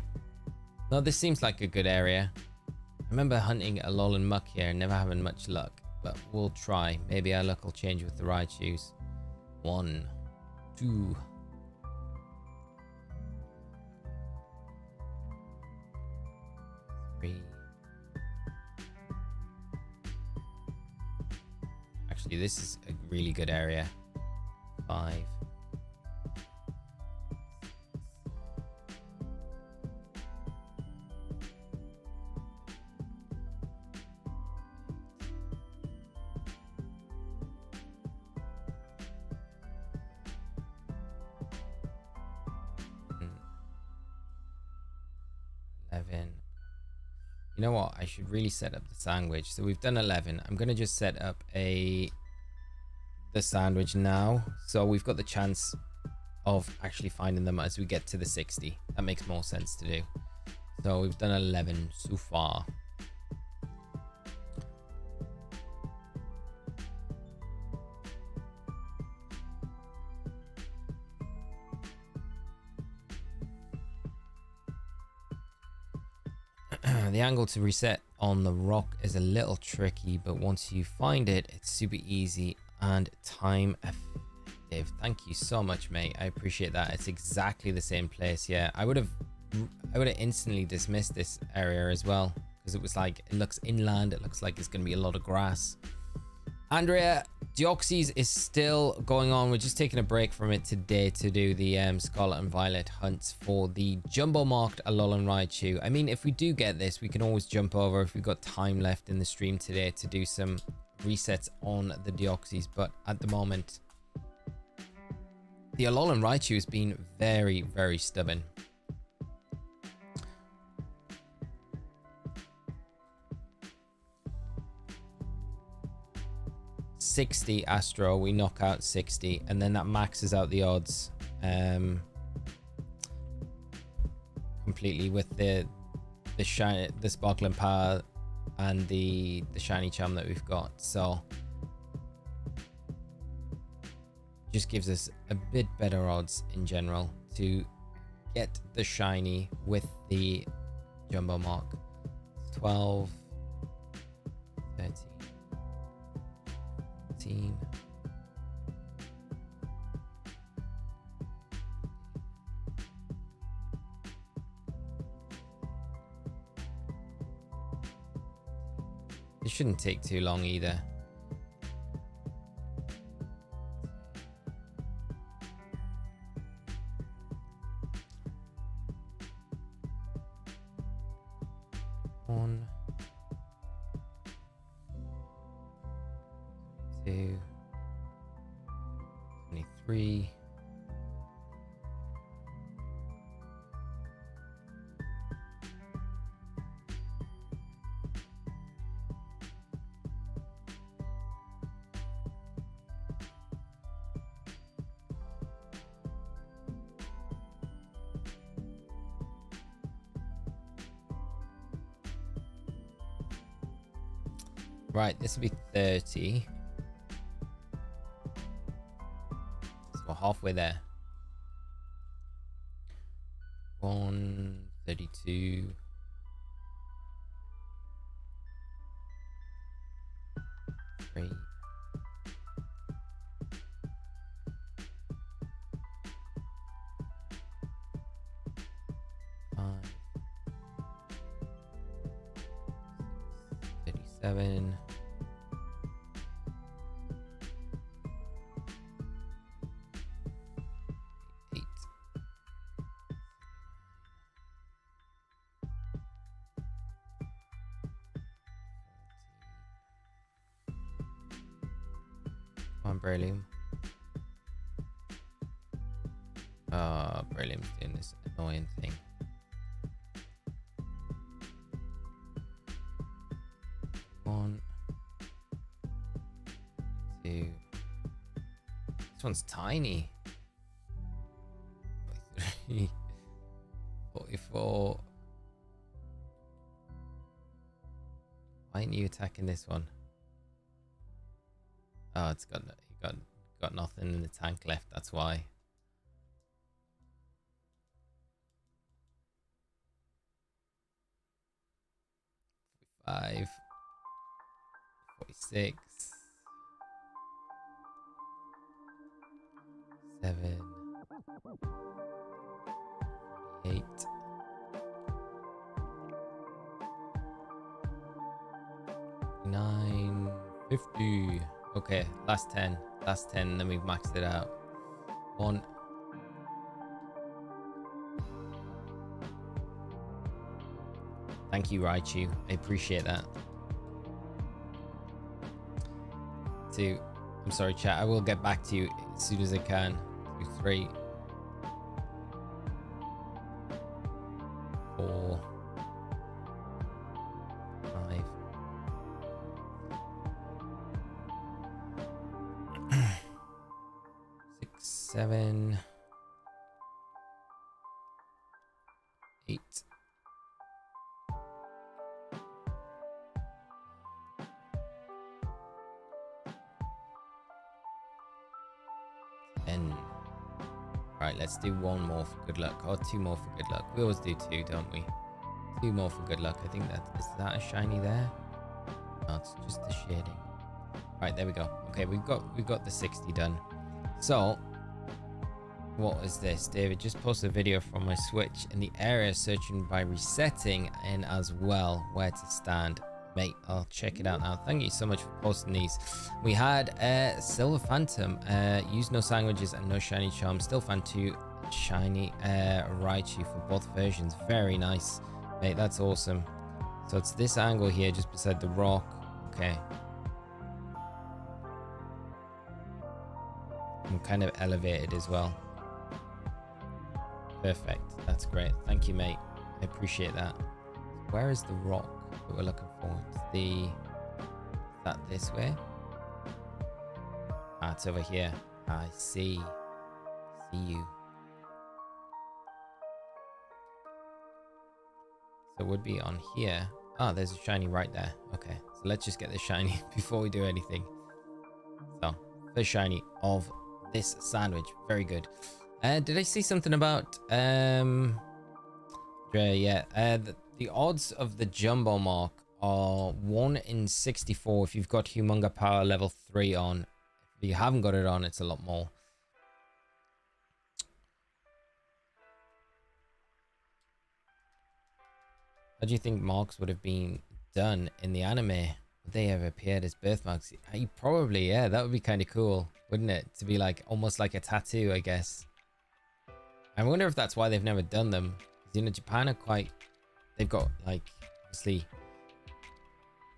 No, this seems like a good area. I remember hunting Alolan Muck here and never having much luck, but we'll try. Maybe our luck will change with the Raichus. 1, 2. Actually, this is a really good area. 5. 11. You know what? I should really set up the sandwich. So we've done 11. I'm going to just set up the sandwich now. So we've got the chance of actually finding them as we get to the 60. That makes more sense to do. So we've done 11 so far. The angle to reset on the rock is a little tricky, but once you find it, it's super easy and time effective. Thank you so much, mate. I appreciate that. It's exactly the same place. Yeah, I would have instantly dismissed this area as well, because it was like, it looks inland. It looks like it's going to be a lot of grass. Andrea, Deoxys is still going on. We're just taking a break from it today to do the Scarlet and Violet hunts for the jumbo marked Alolan Raichu. I mean, if we do get this, we can always jump over if we've got time left in the stream today to do some resets on the Deoxys. But at the moment, the Alolan Raichu has been very, very stubborn. $60 Astro, we knock out 60, and then that maxes out the odds completely with the sparkling power and the shiny charm that we've got. So just gives us a bit better odds in general to get the shiny with the jumbo mark. 12, 13, 14. It shouldn't take too long either. One, 2, 23. Right, this will be 30. So we're halfway there. 132. 3. 5. 37. 8. 40. Come on, Beryllium. Beryllium's doing this annoying thing. 1, 2. This one's tiny. 43, 44. Why aren't you attacking this one? Oh, it's got nothing in the tank left. That's why. 45, 46, 7, 8, 9, 50. Okay, last 10, then we've maxed it out. 1. Thank you, Raichu. I appreciate that. 2. I'm sorry, chat. I will get back to you as soon as I can. 2, 3, 4, 7, 8. Right, let's do one more for good luck, or 2 more for good luck. We always do 2, don't we? 2 more for good luck. I think is that a shiny there? No, it's just the shading. Right, there we go. Okay, we've got the 60 done. So, what is this? David just posted a video from my Switch in the area searching by resetting and as well where to stand. Mate, I'll check it out now. Thank you so much for posting these. We had Silver Phantom, use no sandwiches and no shiny charms. Still fan 2 shiny Raichu for both versions. Very nice, mate. That's awesome. So it's this angle here, just beside the rock. Okay. I'm kind of elevated as well. Perfect. That's great. Thank you, mate. I appreciate that. Where is the rock that we're looking for? Is that this way? Ah, it's over here. I see. See you. So it would be on here. Ah, there's a shiny right there. Okay, so let's just get the shiny before we do anything. So, first shiny of this sandwich. Very good. Did I see something about the odds of the jumbo mark are 1 in 64 if you've got Humunga Power level 3 on. If you haven't got it on, it's a lot more. How do you think marks would have been done in the anime? Would they have appeared as birthmarks? Probably, yeah. That would be kind of cool, wouldn't it? To be like almost like a tattoo, I guess. I wonder if that's why they've never done them. Because, you know, Japan are quite... They've got, like, obviously...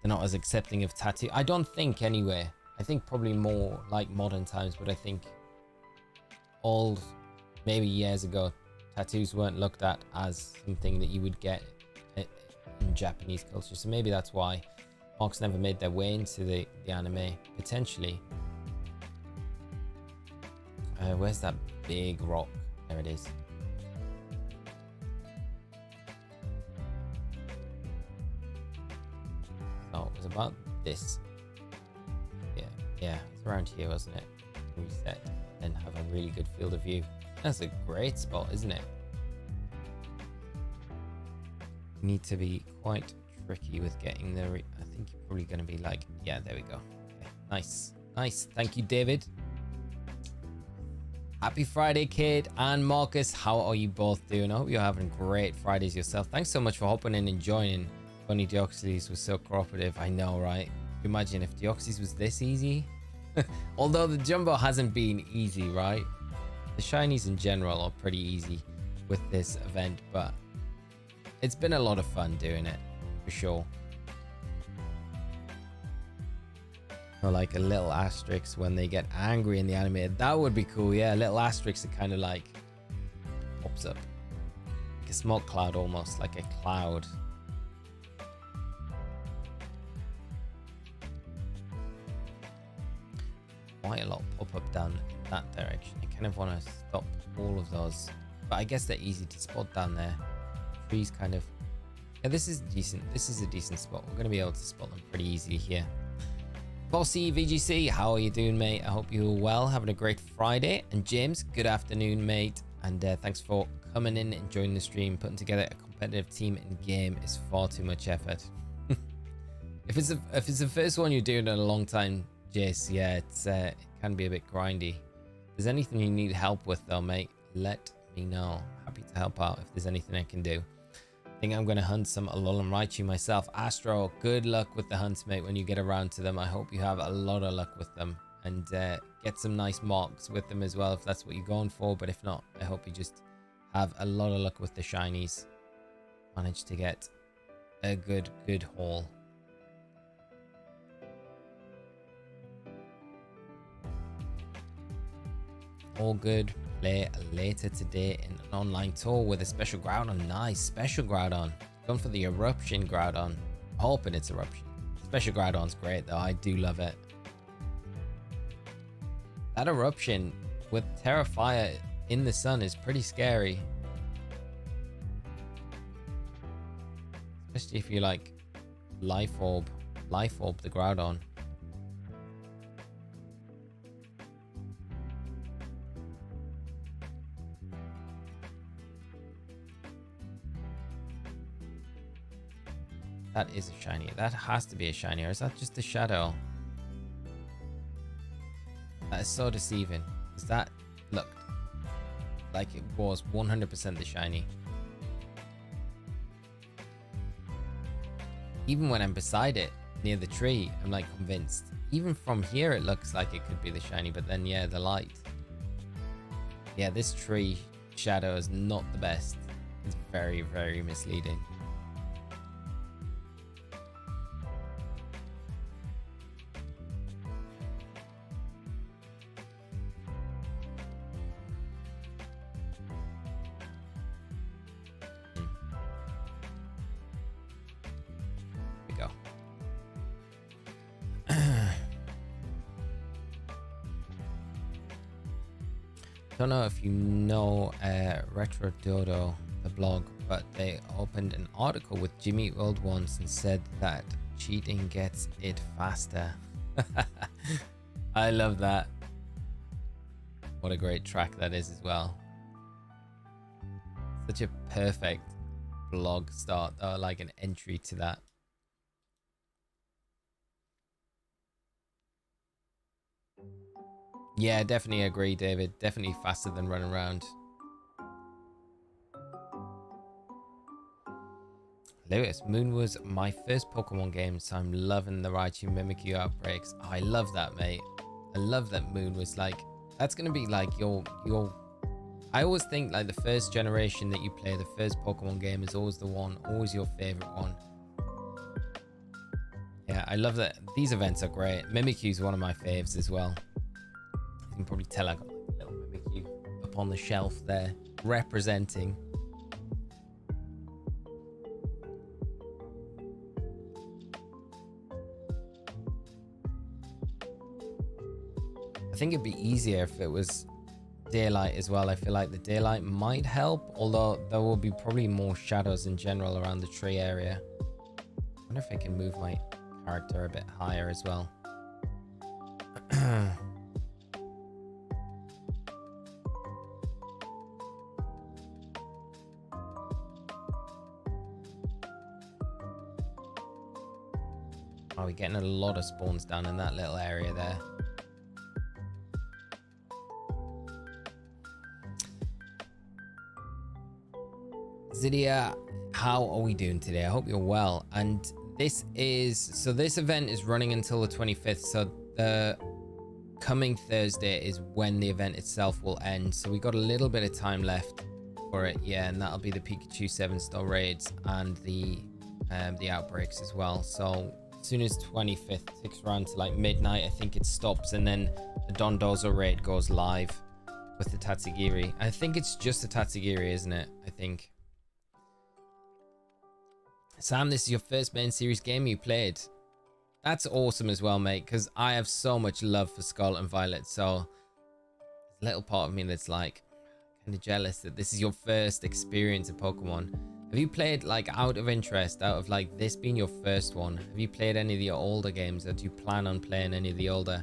They're not as accepting of tattoo. I don't think, anyway. I think probably more like modern times. But I think old, maybe years ago, tattoos weren't looked at as something that you would get in Japanese culture. So maybe that's why marks never made their way into the anime, potentially. Where's that big rock? There it is. So it was about this. Yeah, it's around here, wasn't it? Reset and have a really good field of view. That's a great spot, isn't it? You need to be quite tricky with getting there. I think you're probably going to be like, yeah, there we go. Okay, nice. Thank you, David. Happy Friday, Kid and Marcus. How are you both doing? I hope you're having great Fridays yourself. Thanks so much for hopping in and joining. Funny Deoxys was so cooperative. I know, right? Imagine if Deoxys was this easy. Although the jumbo hasn't been easy, right? The shinies in general are pretty easy with this event, but it's been a lot of fun doing it, for sure. Or like a little asterisk when they get angry in the anime. That would be cool, yeah. A little asterisk that kind of like pops up. Like a smoke cloud almost, like a cloud. Quite a lot pop up down in that direction. I kind of want to stop all of those. But I guess they're easy to spot down there. Trees kind of... Yeah, this is decent. This is a decent spot. We're going to be able to spot them pretty easily here. Bossy VGC, how are you doing, mate? I hope you're well, having a great Friday. And James, good afternoon, mate. And thanks for coming in and joining the stream. Putting together a competitive team in game is far too much effort. If it's the first one you're doing in a long time, Jace, yeah, it can be a bit grindy. If there's anything you need help with, though, mate, let me know. Happy to help out if there's anything I can do. I think I'm going to hunt some Alolan Raichu myself. Astro, good luck with the hunts, mate, when you get around to them. I hope you have a lot of luck with them and get some nice marks with them as well if that's what you're going for. But if not, I hope you just have a lot of luck with the shinies. Manage to get a good haul. All good. Play later today in an online tour with a special Groudon. Nice, special Groudon. Going for the eruption Groudon. Hoping it's eruption. Special Groudon's great though. I do love it. That eruption with Terrafire in the sun is pretty scary. Especially if you like Life Orb the Groudon. That is a shiny. That has to be a shiny, or is that just a shadow? That is so deceiving. Because that looked like it was 100% the shiny. Even when I'm beside it, near the tree, I'm like convinced. Even from here, it looks like it could be the shiny, but then yeah, the light. Yeah, this tree shadow is not the best. It's very, very misleading. Don't know if you know Retro Dodo, the blog, but they opened an article with Jimmy World once and said that cheating gets it faster. I love that. What a great track that is as well. Such a perfect blog start, like an entry to that. Yeah, definitely agree, David. Definitely faster than running around. Lewis, Moon was my first Pokemon game, so I'm loving the Raichu Mimikyu outbreaks. Oh, I love that, mate. I love that Moon was like, that's gonna be like your. I always think like the first generation that you play, the first Pokemon game is always the one, always your favorite one. Yeah, I love that. These events are great. Mimikyu is one of my faves as well. You can probably tell I got like a little Mimikyu up on the shelf there, representing. I think it'd be easier if it was daylight as well. I feel like the daylight might help, although there will be probably more shadows in general around the tree area. I wonder if I can move my character a bit higher as well. Oh, we're getting a lot of spawns down in that little area there. Zidia, how are we doing today? I hope you're well. And this event is running until the 25th. So the coming Thursday is when the event itself will end. So we got a little bit of time left for it. Yeah, and that'll be the Pikachu 7-star raids and the outbreaks as well. So as soon as 25th ticks around to like midnight, I think it stops, and then the Dondozo raid goes live with the Tatsugiri. I think it's just the Tatsugiri, isn't it? I think. Sam, this is your first main series game you played. That's awesome as well, mate, because I have so much love for Scarlet and Violet. So there's a little part of me that's like kind of jealous that this is your first experience of Pokemon. Have you played, like, out of interest, out of like this being your first one, have you played any of the older games, or do you plan on playing any of the older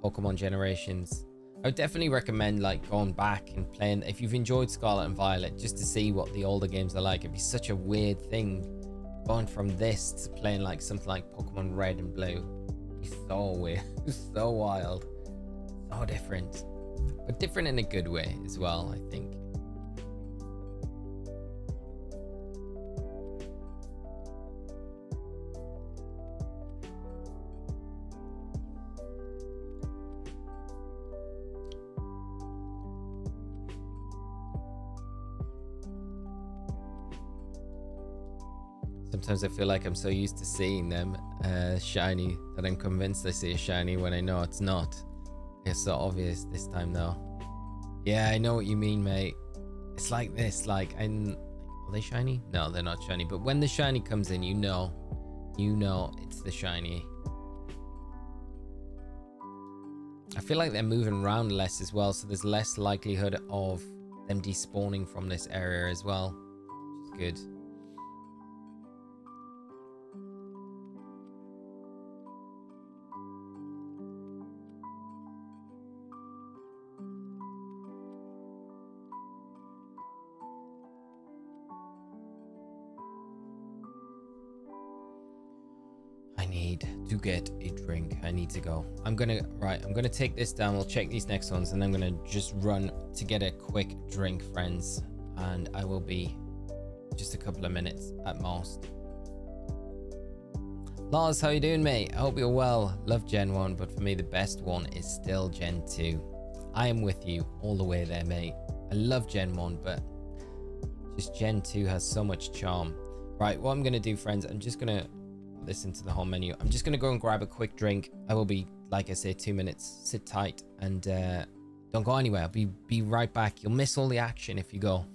Pokemon generations? I would definitely recommend like going back and playing, if you've enjoyed Scarlet and Violet, just to see what the older games are like. It'd be such a weird thing going from this to playing like something like Pokemon Red and Blue. It'd be so weird. So wild, so different, but different in a good way as well, I think. Sometimes I feel like I'm so used to seeing them shiny that I'm convinced I see a shiny when I know it's not. It's so obvious this time though. Yeah, I know what you mean, mate. It's like this, like, are they shiny? No, they're not shiny. But when the shiny comes in, you know it's the shiny. I feel like they're moving around less as well, so there's less likelihood of them despawning from this area as well, which is good. I need to get a drink. I need to go. I'm gonna take this down. We'll check these next ones, and I'm gonna just run to get a quick drink, friends. And I will be just a couple of minutes at most. Lars, how you doing, mate? I hope you're well. Love Gen 1, but for me, the best one is still Gen 2. I am with you all the way there, mate. I love Gen 1, but just Gen 2 has so much charm. Right, what I'm gonna do, friends, I'm just gonna this into the home menu. I'm just gonna go and grab a quick drink. I will be, like I say, 2 minutes. Sit tight and don't go anywhere. I'll be right back. You'll miss all the action if you go.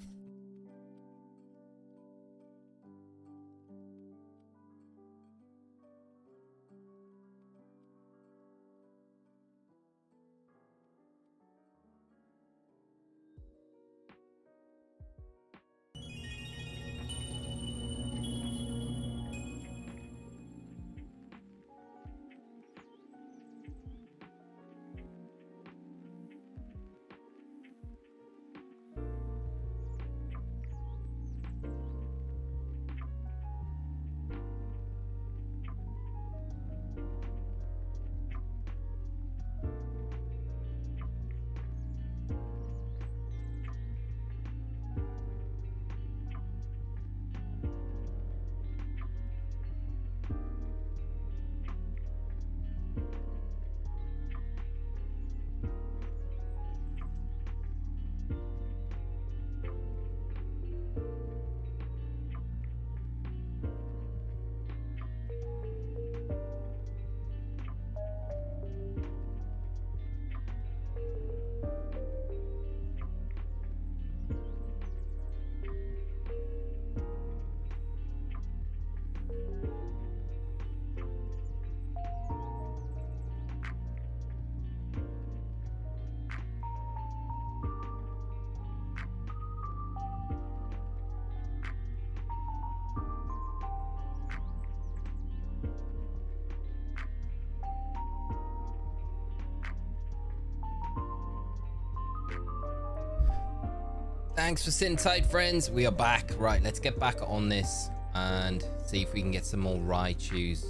Thanks for sitting tight, friends. We are back. Right, let's get back on this and see if we can get some more Raichus.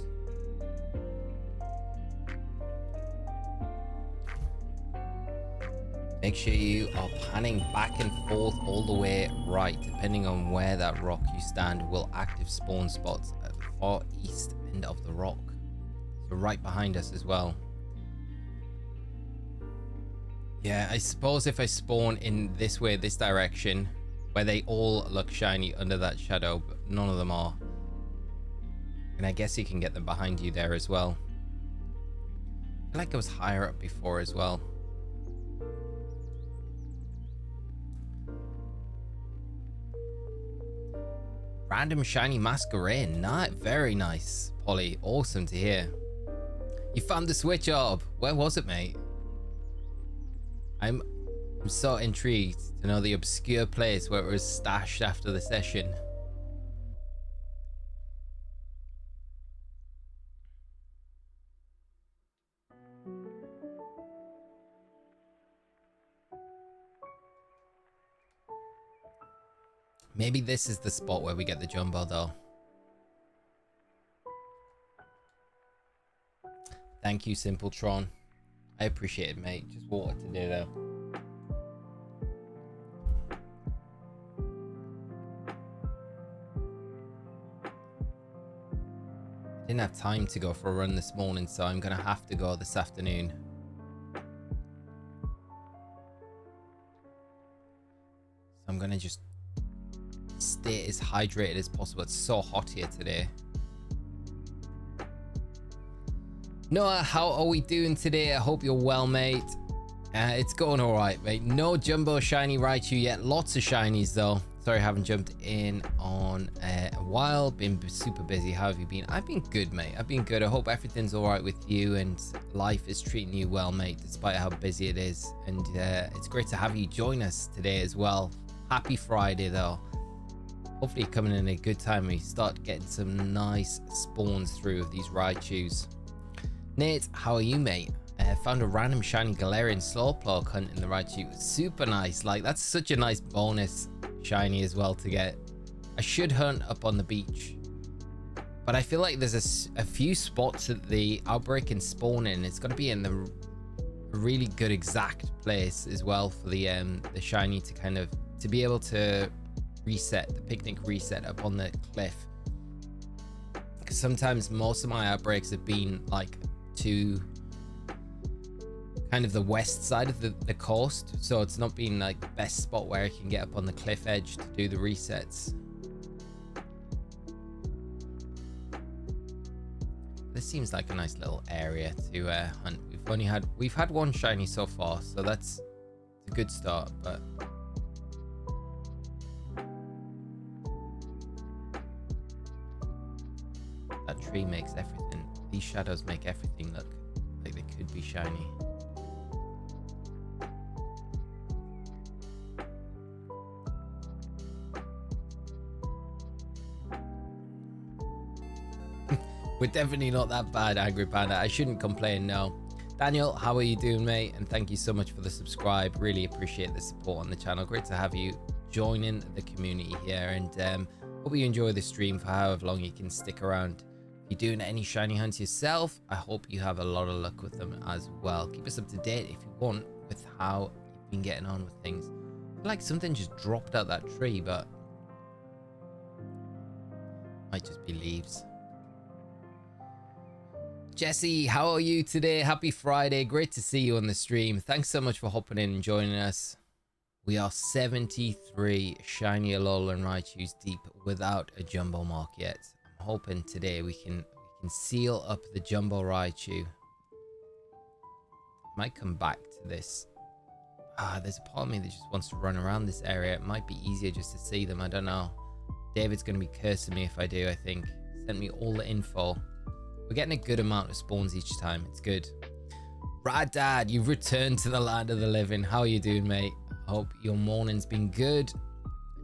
Make sure you are panning back and forth all the way right. Depending on where that rock you stand will active spawn spots at the far east end of the rock. So right behind us as well. Yeah, I suppose if I spawn in this way, this direction, where they all look shiny under that shadow, but none of them are. And I guess you can get them behind you there as well. I feel like I was higher up before as well. Random shiny masquerade. Very nice, Polly. Awesome to hear. You found the switch orb. Where was it, mate? I'm so intrigued to know the obscure place where it was stashed after the session. Maybe this is the spot where we get the jumbo though. Thank you, Simpletron. I appreciate it, mate. Just water to do though. I didn't have time to go for a run this morning, so I'm gonna have to go this afternoon. So I'm gonna just stay as hydrated as possible. It's so hot here today. Noah, how are we doing today? I hope you're well, mate. It's going all right, mate. No jumbo shiny Raichu yet. Lots of shinies though. Sorry I haven't jumped in on a while. Been super busy. How have you been? I've been good, mate. I've been good. I hope everything's all right with you and life is treating you well, mate, despite how busy it is. And it's great to have you join us today as well. Happy Friday, though. Hopefully you're coming in a good time. We start getting some nice spawns through of these Raichus. Nate, how are you, mate? Found a random shiny Galarian Slowpoke hunt in the Raichu. Super nice. Like, that's such a nice bonus shiny as well to get. I should hunt up on the beach, but I feel like there's a few spots that the Outbreak can spawn in. It's got to be in the really good exact place as well for the shiny to kind of to be able to reset the picnic reset up on the cliff, because sometimes most of my Outbreaks have been like to kind of the west side of the coast, so it's not been like the best spot where I can get up on the cliff edge to do the resets. This seems like a nice little area to hunt. We've had one shiny so far, so that's a good start, but that tree makes everything, these shadows make everything look like they could be shiny. We're definitely not that bad, Angry Panda. I shouldn't complain, no. Daniel, how are you doing, mate? And thank you so much for the subscribe. Really appreciate the support on the channel. Great to have you joining the community here. And hope you enjoy the stream for however long you can stick around. If you're doing any shiny hunts yourself, I hope you have a lot of luck with them as well. Keep us up to date if you want with how you've been getting on with things. I feel like something just dropped out that tree, but might just be leaves. Jesse, how are you today? Happy Friday. Great to see you on the stream. Thanks so much for hopping in and joining us. We are 73 shiny Alolan Raichus deep without a jumbo mark yet. I'm hoping today we can seal up the jumbo Raichu. Might come back to this. There's a part of me that just wants to run around this area. It might be easier just to see them. I don't know. David's going to be cursing me if I do, I think. Sent me all the info. We're getting a good amount of spawns each time. It's good. Rad Dad, you've returned to the land of the living. How are you doing, mate? I hope your morning's been good.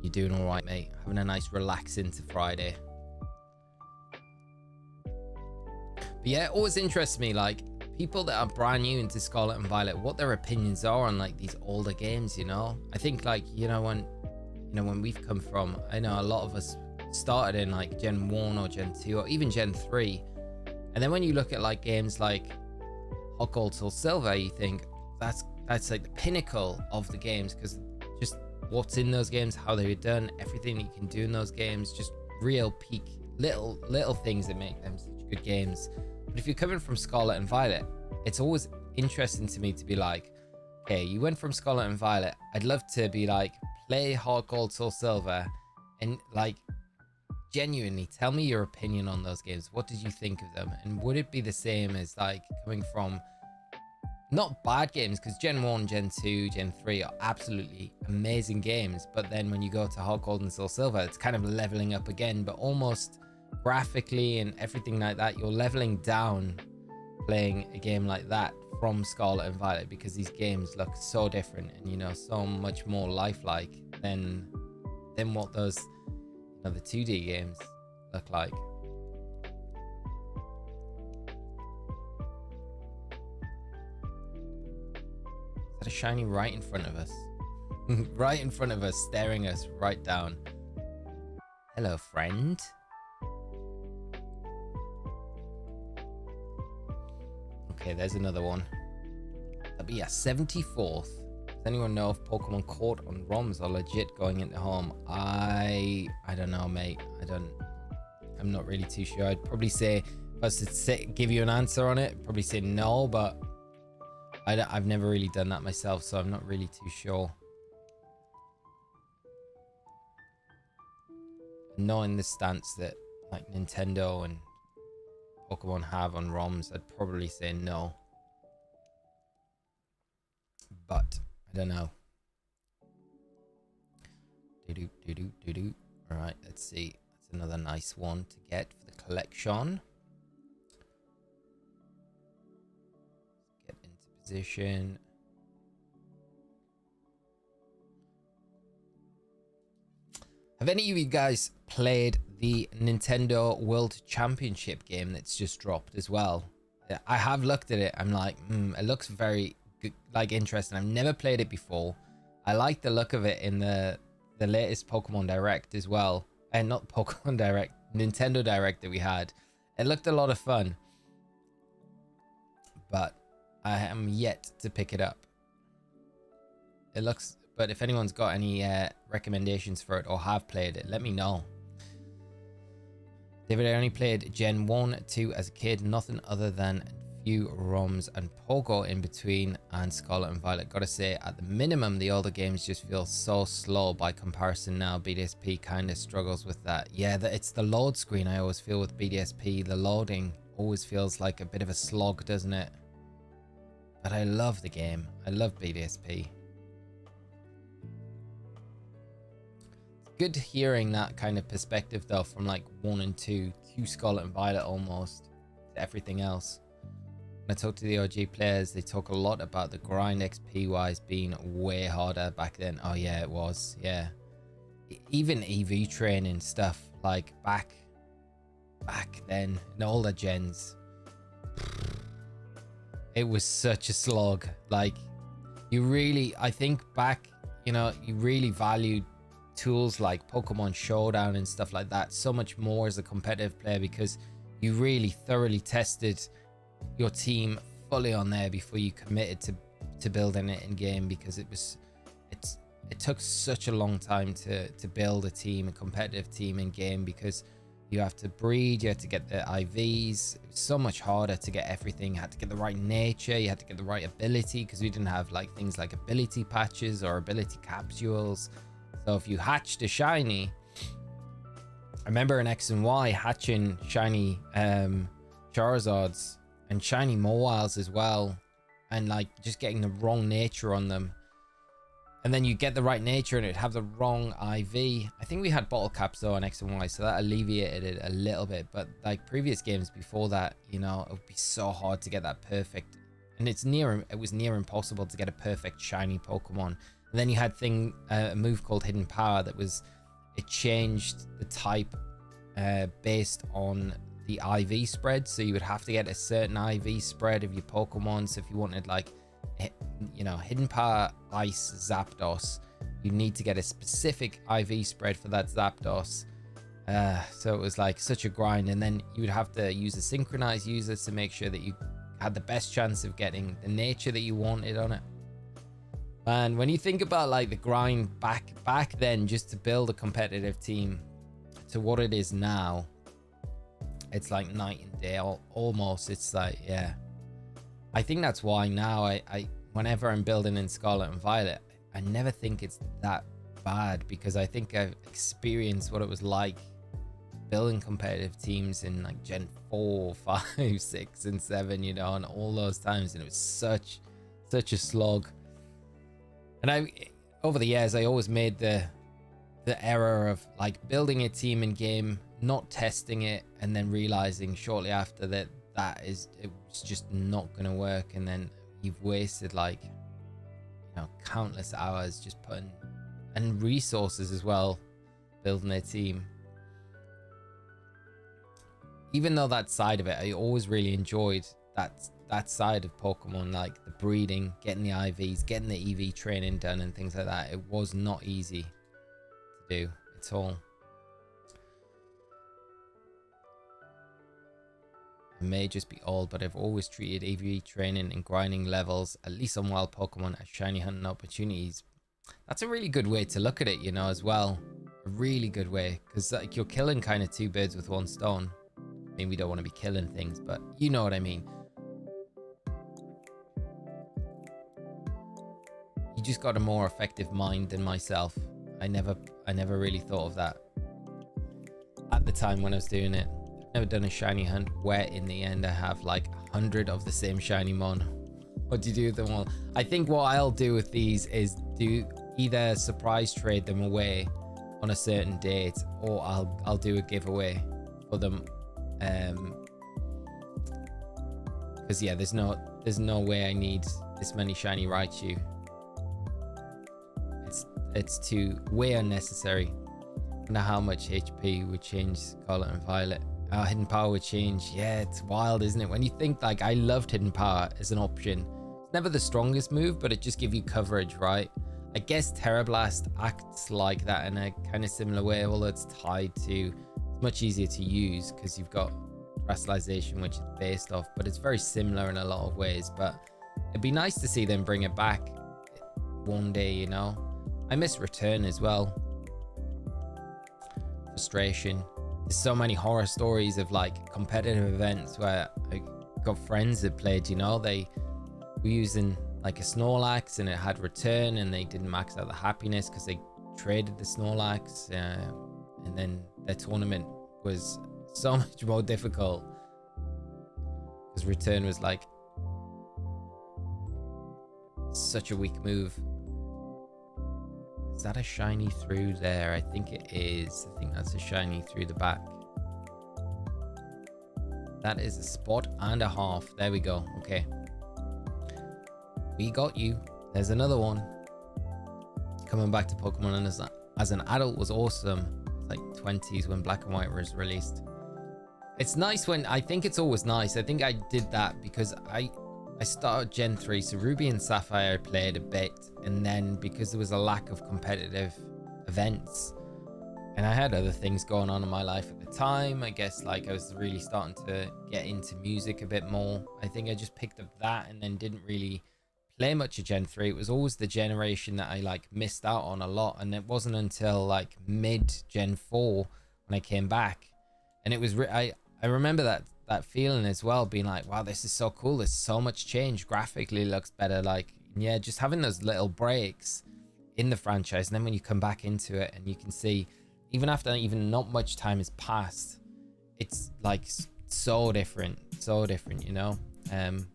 You're doing all right, mate. Having a nice relax into Friday. But yeah, it always interests me, like, people that are brand new into Scarlet and Violet, what their opinions are on, like, these older games, you know? I think, like, when we've come from, I know a lot of us started in, like, Gen 1 or Gen 2 or even Gen 3. And then when you look at like games like Hot Gold, Soul Silver, you think that's like the pinnacle of the games, because just what's in those games, how they're done, everything you can do in those games, just real peak little things that make them such good games. But if you're coming from Scarlet and Violet, it's always interesting to me to be like, okay, you went from Scarlet and Violet. I'd love to be like, play Hot Gold, Soul Silver, and like, genuinely tell me your opinion on those games. What did you think of them? And would it be the same as like coming from not bad games, because Gen 1, Gen 2, Gen 3 are absolutely amazing games, but then when you go to Hot Gold and Soul Silver, it's kind of leveling up again, but almost graphically and everything like that, you're leveling down playing a game like that from Scarlet and Violet, because these games look so different and, you know, so much more lifelike than what those, the 2D games look like. Is that a shiny right in front of us? Right in front of us, staring us right down. Hello, friend. Okay, there's another one. That'd be a 74th. Does anyone know if Pokemon caught on ROMs are legit going into home? I don't know, mate. I'm not really too sure. I'd probably say, if I was to give you an answer on it, I'd probably say no, but I've never really done that myself, so I'm not really too sure. Knowing the stance that like Nintendo and Pokemon have on ROMs, I'd probably say no. But I don't know. All right, let's see. That's another nice one to get for the collection. Get into position. Have any of you guys played the Nintendo World Championship game that's just dropped as well? I have looked at it. I'm like, it looks very good, like interesting. I've never played it before. I like the look of it in the latest Pokemon Direct as well. And not Pokemon Direct, Nintendo Direct that we had. It looked a lot of fun. But I am yet to pick it up. It looks, but if anyone's got any recommendations for it or have played it, let me know. David, I only played Gen 1, 2 as a kid, nothing other than a few ROMs and Pogo in between, and Scarlet and Violet. Gotta say, at the minimum, the older games just feel so slow by comparison now. BDSP kind of struggles with that. Yeah, it's the load screen I always feel with BDSP. The loading always feels like a bit of a slog, doesn't it? But I love the game. I love BDSP. Good hearing that kind of perspective though, from like 1 and 2 to Scarlet and Violet almost to everything else. When I talk to the OG players, they talk a lot about the grind XP wise being way harder back then. Oh yeah, it was. Yeah, even EV training stuff like back then in all the gens, it was such a slog. Like you really, I think back, you know, you really valued tools like Pokemon Showdown and stuff like that so much more as a competitive player, because you really thoroughly tested your team fully on there before you committed to building it in game, because it took such a long time to build a team, a competitive team in game, because you have to breed, you have to get the IVs. It was so much harder to get everything. You had to get the right nature, you had to get the right ability, because we didn't have like things like ability patches or ability capsules. So if you hatched a shiny, I remember in X and Y hatching shiny Charizards and shiny Mowiles as well, and like just getting the wrong nature on them, and then you get the right nature and it'd have the wrong IV. I think we had bottle caps though on X and Y, so that alleviated it a little bit, but like previous games before that, you know, it would be so hard to get that perfect, and it was near impossible to get a perfect shiny Pokemon. And then you had a move called Hidden Power that was, it changed the type based on the IV spread. So you would have to get a certain IV spread of your Pokemon. So if you wanted like, you know, Hidden Power Ice Zapdos, you need to get a specific IV spread for that Zapdos. So it was like such a grind. And then you would have to use a synchronized user to make sure that you had the best chance of getting the nature that you wanted on it. And when you think about like the grind back then, just to build a competitive team to what it is now, it's like night and day almost. It's like, yeah, I think that's why now I whenever I'm building in Scarlet and Violet, I never think it's that bad, because I think I've experienced what it was like building competitive teams in like Gen 4, 5, 6 and 7, you know, and all those times, and it was such a slog. And over the years, I always made the error of like building a team in game, not testing it, and then realizing shortly after that it was just not going to work. And then you've wasted like, you know, countless hours just putting, and resources as well, building a team. Even though that side of it, I always really enjoyed that side of Pokemon, like the breeding, getting the IVs, getting the EV training done and things like that. It was not easy to do at all. I may just be old, but I've always treated EV training and grinding levels, at least on wild Pokemon, as shiny hunting opportunities. That's a really good way to look at it, you know, as well. A really good way, because like you're killing kind of two birds with one stone. I mean, we don't want to be killing things, but you know what I mean. You just got a more effective mind than myself. I never really thought of that at the time when I was doing it. Never done a shiny hunt where in the end I have like 100 of the same shiny mon. What do you do with them all? I think what I'll do with these is do either surprise trade them away, on a certain date, or I'll do a giveaway for them. Because yeah, there's no way I need this many shiny Raichu. It's too way unnecessary. I wonder how much HP would change Scarlet and Violet. How Hidden Power would change. Yeah, it's wild, isn't it? When you think, like, I loved Hidden Power as an option. It's never the strongest move, but it just gives you coverage, right? I guess Terra Blast acts like that in a kind of similar way, although it's tied to, it's much easier to use because you've got Terastallization, which is based off, but it's very similar in a lot of ways. But it'd be nice to see them bring it back one day, you know? I miss Return as well. Frustration. There's so many horror stories of like competitive events where I got friends that played, you know, they were using like a Snorlax and it had Return and they didn't max out the happiness because they traded the Snorlax, and then their tournament was so much more difficult because Return was like such a weak move. Is that a shiny through there? I think it is. I think that's a shiny through the back. That is a spot and a half. There we go. Okay. We got you. There's another one. Coming back to Pokemon as an adult was awesome. It's like 20s when Black and White was released. It's nice when, I think it's always nice. I think I did that because I started Gen 3, so Ruby and Sapphire I played a bit, and then because there was a lack of competitive events and I had other things going on in my life at the time, I guess like I was really starting to get into music a bit more. I think I just picked up that and then didn't really play much of Gen 3. It was always the generation that I like missed out on a lot, and it wasn't until like mid Gen 4 when I came back, and it was I remember that feeling as well, being like, wow, this is so cool, there's so much change, graphically looks better, like, yeah, just having those little breaks in the franchise, and then when you come back into it and you can see even after even not much time has passed, it's like so different, you know. And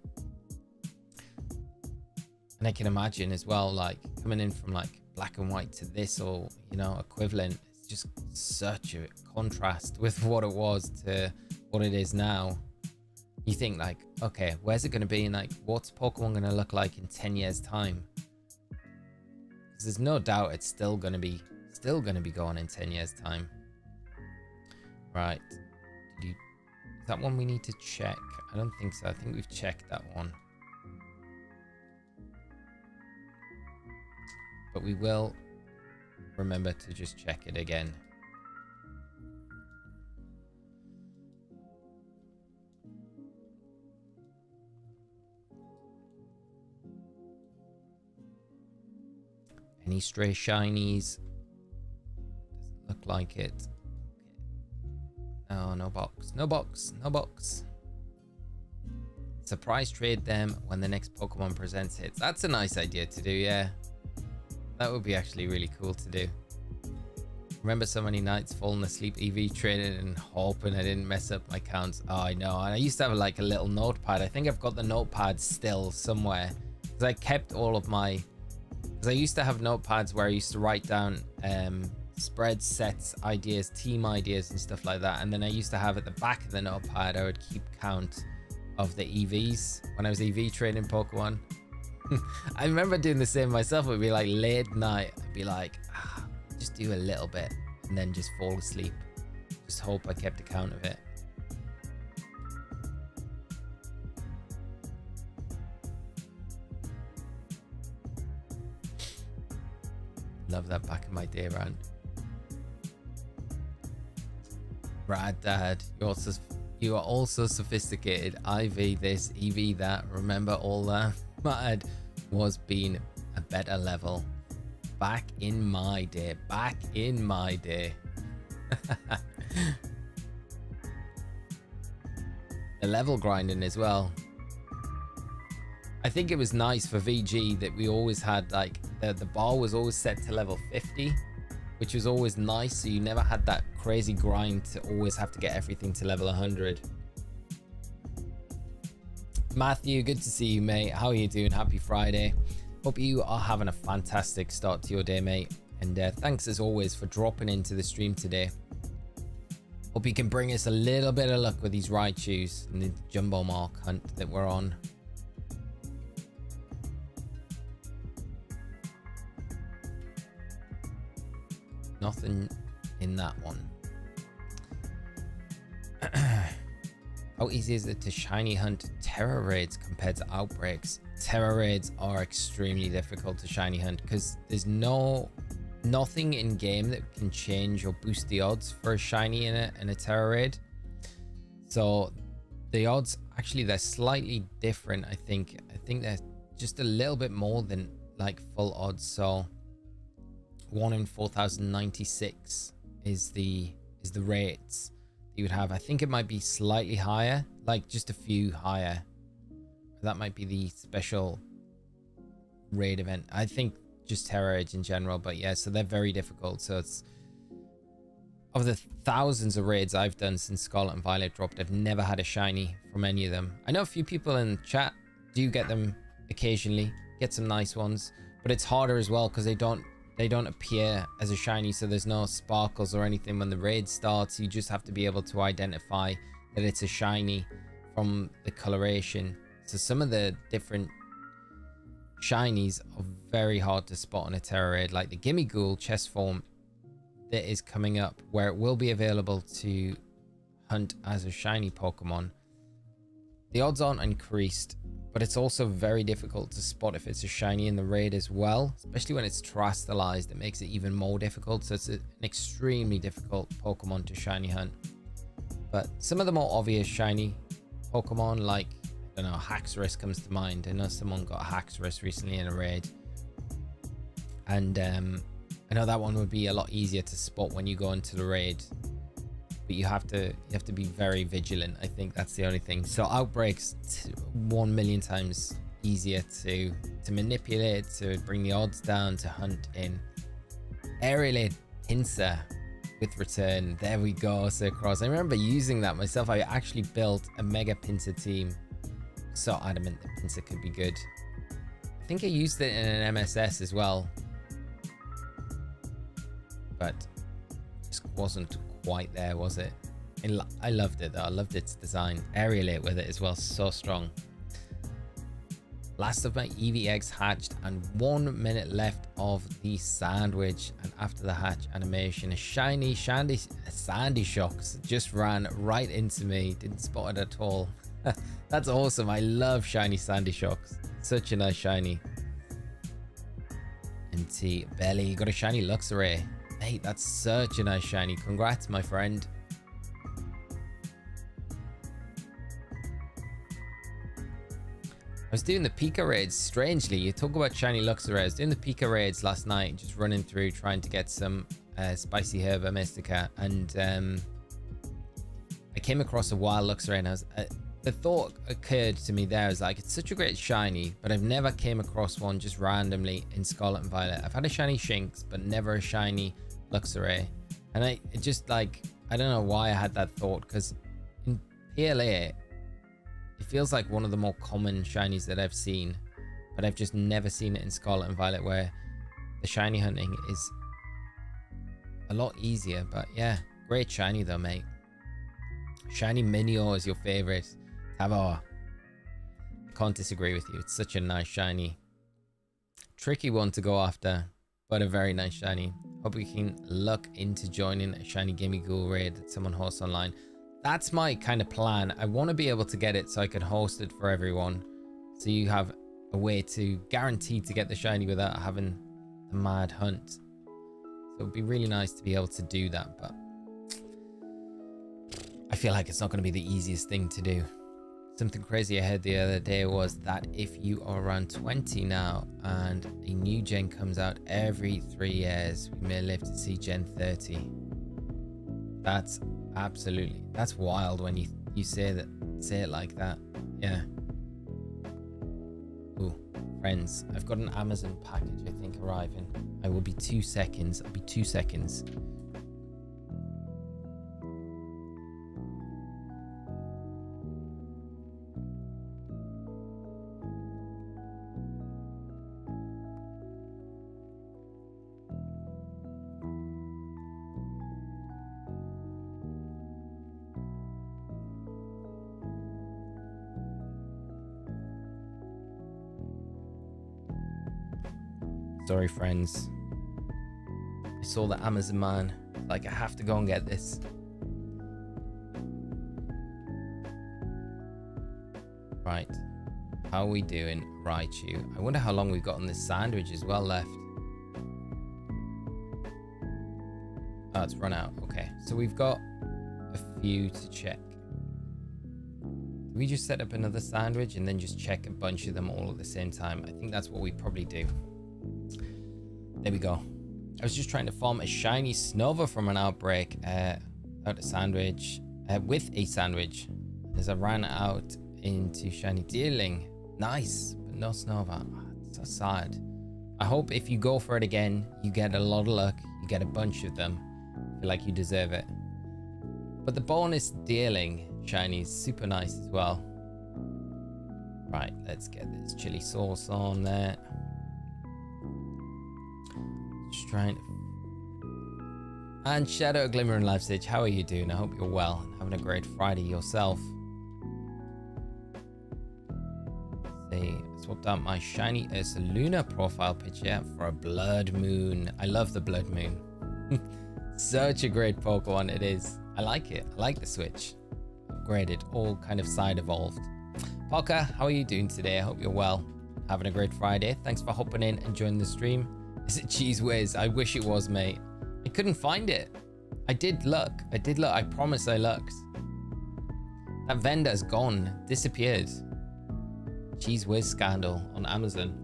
I can imagine as well, like coming in from like Black and White to this, or you know, equivalent, it's just such a contrast with what it was to what it is now. You think like, okay, where's it going to be, and like what's Pokemon going to look like in 10 years time? Because there's no doubt it's still going to be going in 10 years time. Right, is that one we need to check? I don't think so. I think we've checked that one, but we will remember to just check it again. Any stray shinies? Doesn't look like it. Oh, no box. No box. No box. Surprise trade them when the next Pokemon presents hits. That's a nice idea to do, yeah. That would be actually really cool to do. Remember so many nights falling asleep EV training and hoping I didn't mess up my counts. Oh, I know. And I used to have like a little notepad. I think I've got the notepad still somewhere, because I kept all of my... Because I used to have notepads where I used to write down spreads, sets, ideas, team ideas and stuff like that. And then I used to have at the back of the notepad, I would keep count of the EVs when I was EV training Pokemon. I remember doing the same myself. It would be like late night. I'd be like, just do a little bit and then just fall asleep. Just hope I kept account of it. Love that back in my day round. Rad Dad, you are also sophisticated. IV this, EV that. Remember all that? Mad was being a better level. Back in my day. Back in my day. The level grinding as well. I think it was nice for VG that we always had like the bar was always set to level 50, which was always nice, so you never had that crazy grind to always have to get everything to level 100. Matthew, good to see you, mate. How are you doing? Happy Friday. Hope you are having a fantastic start to your day, mate. And thanks as always for dropping into the stream today. Hope you can bring us a little bit of luck with these Raichus and the Jumbo Mark hunt that we're on. Nothing in that one. How easy is it to shiny hunt Terra Raids compared to Outbreaks? Terra Raids are extremely difficult to shiny hunt because there's nothing in game that can change or boost the odds for a shiny in a Terra Raid. So the odds, actually, they're slightly different. I think they're just a little bit more than like full odds. So 1 in 4,096 is the rates you would have. I think it might be slightly higher, like just a few higher. That might be the special raid event. I think just Terra Raids in general, but yeah, so they're very difficult. So it's of the thousands of raids I've done since Scarlet and Violet dropped, I've never had a shiny from any of them. I know a few people in chat do get them occasionally, get some nice ones, but it's harder as well because they don't appear as a shiny, so there's no sparkles or anything when the raid starts. You just have to be able to identify that it's a shiny from the coloration. So some of the different shinies are very hard to spot on a Terra Raid, like the Gimme Ghoul chest form that is coming up, where it will be available to hunt as a shiny Pokemon. The odds aren't increased, but it's also very difficult to spot if it's a shiny in the raid as well, especially when it's terastallized. It makes it even more difficult. So it's an extremely difficult Pokemon to shiny hunt. But some of the more obvious shiny Pokemon, like, I don't know, Haxorus comes to mind. I know someone got a Haxorus recently in a raid, and I know that one would be a lot easier to spot when you go into the raid, but you have to be very vigilant. I think that's the only thing. So Outbreak's 1 million times easier to manipulate, to bring the odds down, to hunt in. Aerialate Pinsir with return. There we go. So cross. I remember using that myself. I actually built a Mega Pinsir team. So adamant that Pinsir could be good. I think I used it in an MSS as well, but just wasn't quite there, was it? I loved it though. I loved its design. Aerialate with it as well, so strong. Last of my EV eggs hatched and 1 minute left of the sandwich, and after the hatch animation, a shiny Sandy Shocks just ran right into me. Didn't spot it at all. That's awesome. I love shiny Sandy Shocks. Such a nice shiny. MT Belly, you got a shiny Luxray. Mate, that's such a nice shiny. Congrats, my friend. I was doing the Pika raids. Strangely, you talk about shiny Luxray. I was doing the Pika raids last night, just running through trying to get some spicy herba mystica, and I came across a wild Luxray, and the thought occurred to me there, is like, it's such a great shiny, but I've never came across one just randomly in Scarlet and Violet. I've had a shiny Shinx, but never a shiny Luxray. And it just, like, I don't know why I had that thought, because in PLA, it feels like one of the more common shinies that I've seen, but I've just never seen it in Scarlet and Violet, where the shiny hunting is a lot easier. But yeah, great shiny though, mate. Shiny Minio is your favorite. Tavor, I can't disagree with you. It's such a nice shiny. Tricky one to go after, but a very nice shiny. Hope we can luck into joining a shiny Gimme Ghoul raid that someone hosts online. That's my kind of plan. I want to be able to get it so I can host it for everyone, so you have a way to guarantee to get the shiny without having the mad hunt. So it'd be really nice to be able to do that, but I feel like it's not going to be the easiest thing to do. Something crazy I heard the other day was that if you are around 20 now and a new gen comes out every 3 years, we may live to see Gen 30. That's wild when you say it like that. Yeah. Ooh, friends, I've got an Amazon package, I think, arriving. I will be 2 seconds. I'll be 2 seconds. Sorry, friends. I saw the Amazon man. Like, I have to go and get this. Right. How are we doing, Raichu? I wonder how long we've got on this sandwich as well left. Oh, it's run out. Okay. So we've got a few to check. Do we just set up another sandwich and then just check a bunch of them all at the same time? I think that's what we probably do. There we go. I was just trying to farm a shiny Snova from an Outbreak out a sandwich with a sandwich as I ran out into shiny Deerling. Nice, but no Snova. Oh, it's so sad. I hope if you go for it again, you get a lot of luck. You get a bunch of them. I feel like you deserve it. But the bonus Deerling shiny is super nice as well. Right, let's get this chili sauce on there. Just trying to... And Shadow Glimmer and Life Stage, how are you doing? I hope you're well and having a great Friday yourself. See, I swapped out my shiny Ursaluna profile picture for a Blood Moon. I love the Blood Moon. Such a great Pokemon it is. I like it. I like the Switch. Upgraded, all kind of side evolved. Parker, how are you doing today? I hope you're well. Having a great Friday. Thanks for hopping in and joining the stream. Is it Cheese Whiz? I wish it was, mate. I couldn't find it. I did look. I promise I looked. That vendor's gone. Disappeared. Cheese Whiz scandal on Amazon.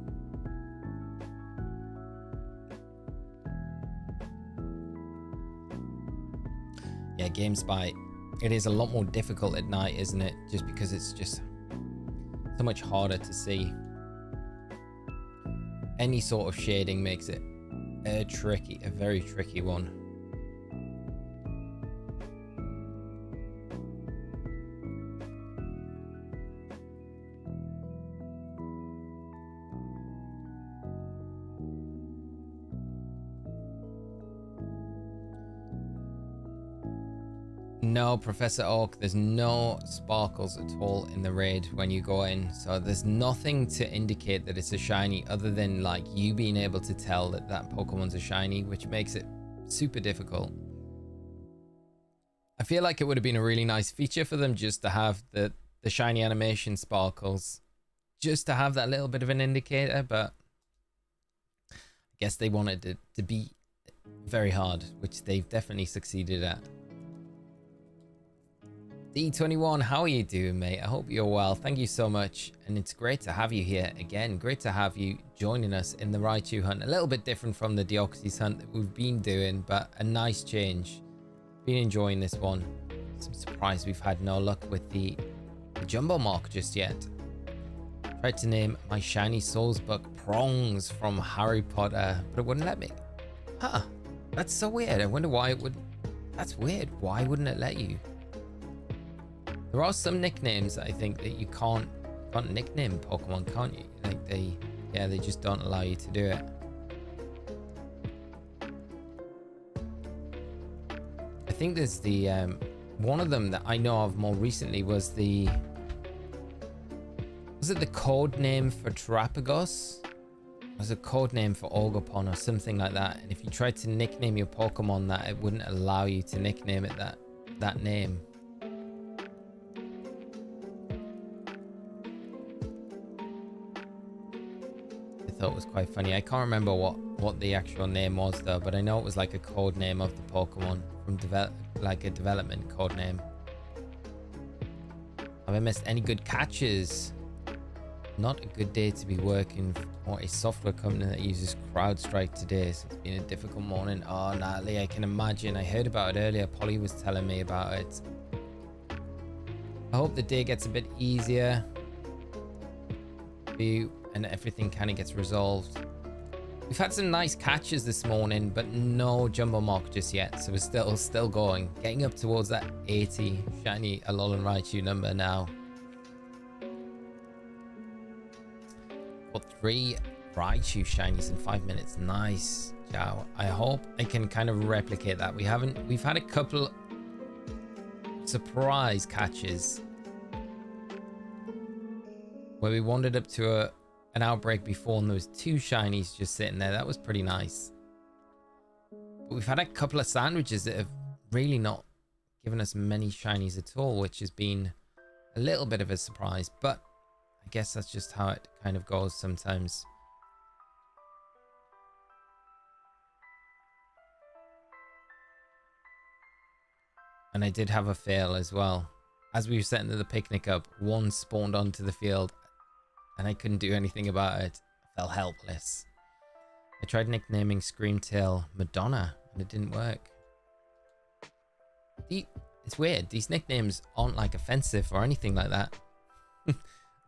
Yeah, GameSpy. It is a lot more difficult at night, isn't it? Just because it's just so much harder to see. Any sort of shading makes it a very tricky one. No, Professor Oak, there's no sparkles at all in the raid when you go in. So there's nothing to indicate that it's a shiny other than like you being able to tell that that Pokemon's a shiny, which makes it super difficult. I feel like it would have been a really nice feature for them just to have the shiny animation sparkles. Just to have that little bit of an indicator, but I guess they wanted it to be very hard, which they've definitely succeeded at. D21, how are you doing, mate? I hope you're well. Thank you so much. And it's great to have you here again. Great to have you joining us in the Raichu hunt. A little bit different from the Deoxys hunt that we've been doing, but a nice change. Been enjoying this one. I'm surprised we've had no luck with the Jumbo Mark just yet. Tried to name my shiny Soulsbuck Prongs from Harry Potter, but it wouldn't let me. Huh. That's so weird. I wonder why it would... That's weird. Why wouldn't it let you? There are some nicknames I think that you can't nickname Pokemon, can't you? Like they just don't allow you to do it. I think there's the one of them that I know of more recently was the code name for Terapagos? Was a code name for Ogerpon or something like that. And if you tried to nickname your Pokemon that, it wouldn't allow you to nickname it that name. Thought it was quite funny. I can't remember what the actual name was though, but I know it was like a code name of the Pokemon from like a development code name. Have I missed any good catches? Not a good day to be working for a software company that uses CrowdStrike today, so it's been a difficult morning. Oh, Natalie, I can imagine. I heard about it earlier. Polly was telling me about it. I hope the day gets a bit easier for you and everything kind of gets resolved. We've had some nice catches this morning, but no Jumbo Mark just yet, so we're still going, getting up towards that 80 shiny Alolan Raichu number now. Got 3 Raichu shinies in 5 minutes. Nice, Jow. I hope I can kind of replicate that. We've had a couple surprise catches where we wandered up to an Outbreak before and there was 2 shinies just sitting there. That was pretty nice. But we've had a couple of sandwiches that have really not given us many shinies at all, which has been a little bit of a surprise, but I guess that's just how it kind of goes sometimes. And I did have a fail as well. As we were setting the picnic up, one spawned onto the field and I couldn't do anything about it. I felt helpless. I tried nicknaming Screamtail Madonna and it didn't work. It's weird. These nicknames aren't like offensive or anything like that.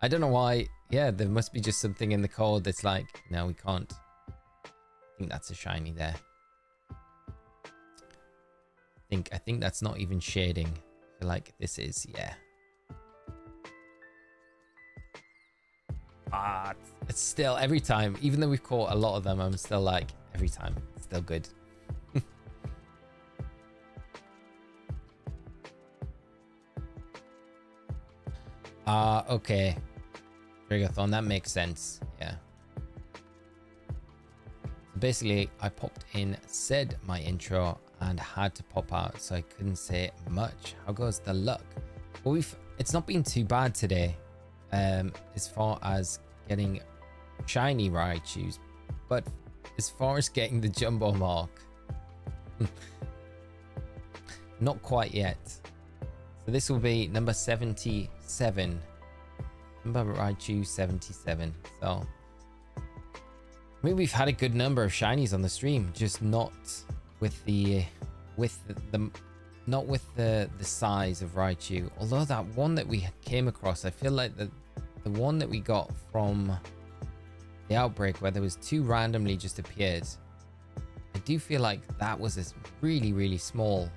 I don't know why. Yeah, there must be just something in the code that's like, no, we can't. I think that's a shiny there. I think that's not even shading. I feel like this is, yeah. But it's still every time, even though we've caught a lot of them, I'm still like, every time, it's still good. Okay. Triggerthon, that makes sense. Yeah. So basically, I popped in, said my intro, and had to pop out, so I couldn't say much. How goes the luck? Well, it's not been too bad today, as far as getting shiny Raichus, but as far as getting the jumbo mark, not quite yet. So this will be number 77. Number Raichu 77. So I mean, we've had a good number of shinies on the stream, just not with the size of Raichu. Although that one that we came across, I feel like the one that we got from the Outbreak, where there was 2 randomly just appeared, I do feel like that was a really small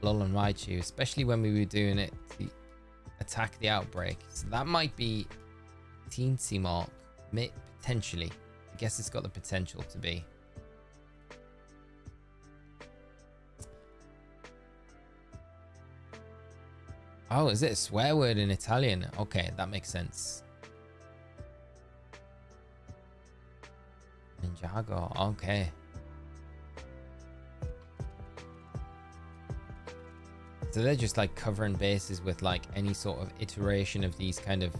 Alolan Raichu, especially when we were doing it to attack the Outbreak. So that might be teensy mark, potentially. I guess it's got the potential to be. Oh, is it a swear word in Italian? Okay, that makes sense. Ninjago, okay. So they're just like covering bases with like any sort of iteration of these kind of,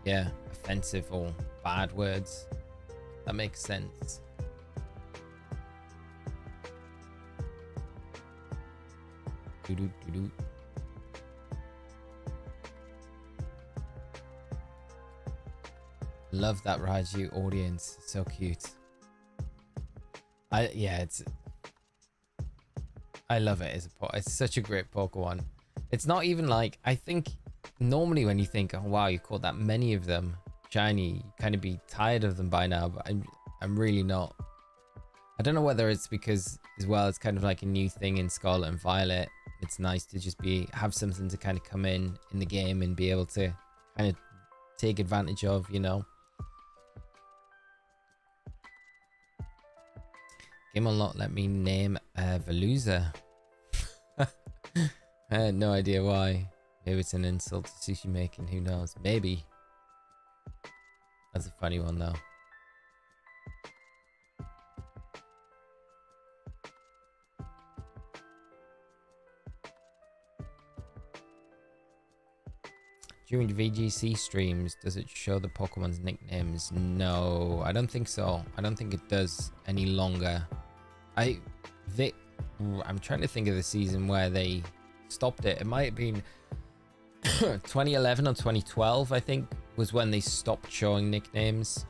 yeah, offensive or bad words. That makes sense. Doo-doo-doo-doo. Love that Raichu audience. So cute. I love it as it's such a great Pokemon. It's not even like, I think normally when you think, oh wow, you caught that many of them shiny, you kind of be tired of them by now, but I'm really not. I don't know whether it's because as well it's kind of like a new thing in Scarlet and Violet. It's nice to just have something to kind of come in the game and be able to kind of take advantage of, you know. Game will not let me name Veluza. I had no idea why. Maybe it's an insult to sushi making, who knows? Maybe. That's a funny one though. During VGC streams, does it show the Pokemon's nicknames? No, I don't think so. I don't think it does any longer. I'm trying to think of the season where they stopped it. It might have been 2011 or 2012, I think, was when they stopped showing nicknames.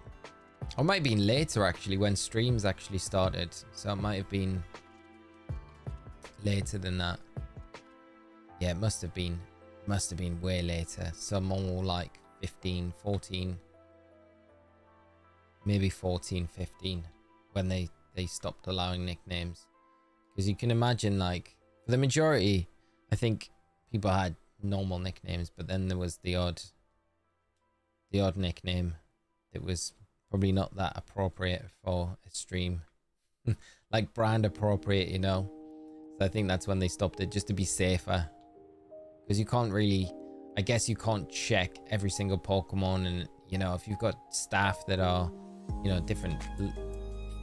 Or it might have been later, actually, when streams actually started. So it might have been later than that. Yeah, it must have been way later. Some more like 15, 14, maybe 14, 15, when they stopped allowing nicknames. Because you can imagine, like, for the majority, I think people had normal nicknames, but then there was the odd nickname that was probably not that appropriate for a stream. Like brand appropriate, you know. So I think that's when they stopped it, just to be safer. Because you can't really, I guess you can't check every single Pokemon, and You know, if you've got staff that are, you know, different,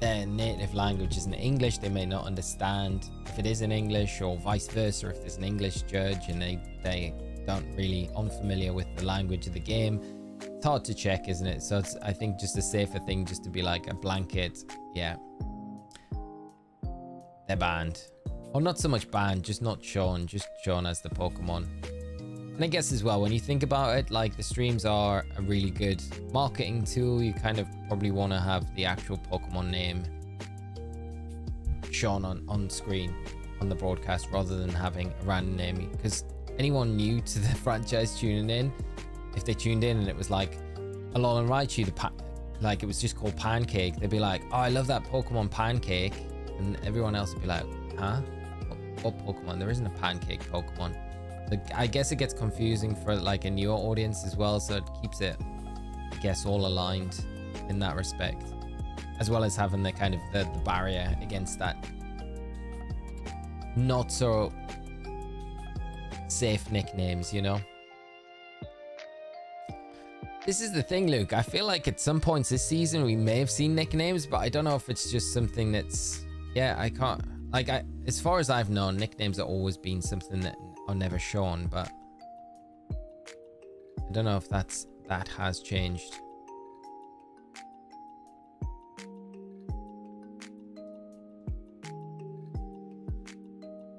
their native language isn't English, they may not understand if it is in English, or vice versa. If there's an English judge and they don't really unfamiliar with the language of the game, it's hard to check, isn't it? So it's, I think, just a safer thing just to be like a blanket, yeah, they're banned. Or not so much banned, just not shown, just shown as the Pokemon. And I guess as well, when you think about it, like, the streams are a really good marketing tool. You kind of probably want to have the actual Pokemon name shown on screen on the broadcast, rather than having a random name. Because anyone new to the franchise tuning in, if they tuned in and it was like Alolan Raichu, like it was just called Pancake, they'd be like, oh, I love that Pokemon Pancake. And everyone else would be like, huh? What Pokemon? There isn't a Pancake Pokemon. So I guess it gets confusing for like a newer audience as well, so it keeps it, I guess, all aligned in that respect, as well as having the kind of the barrier against that not so safe nicknames, you know. This is the thing, Luke. I feel like at some points this season we may have seen nicknames, but I don't know if it's just something that's, yeah, I can't, like, as far as I've known, nicknames have always been something that are never shown, but I don't know if that has changed.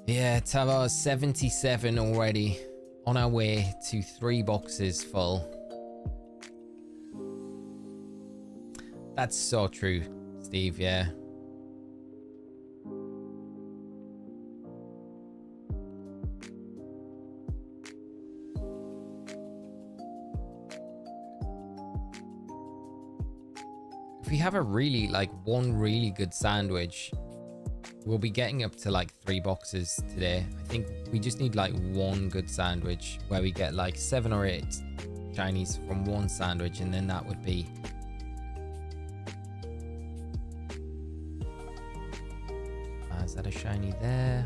Yeah, it's about 77 already, on our way to 3 boxes full. That's so true, Steve, yeah. If we have a really, like, one really good sandwich, we'll be getting up to like 3 boxes today. I think we just need like one good sandwich where we get like 7 or 8 shinies from one sandwich, and then that would be... is that a shiny there?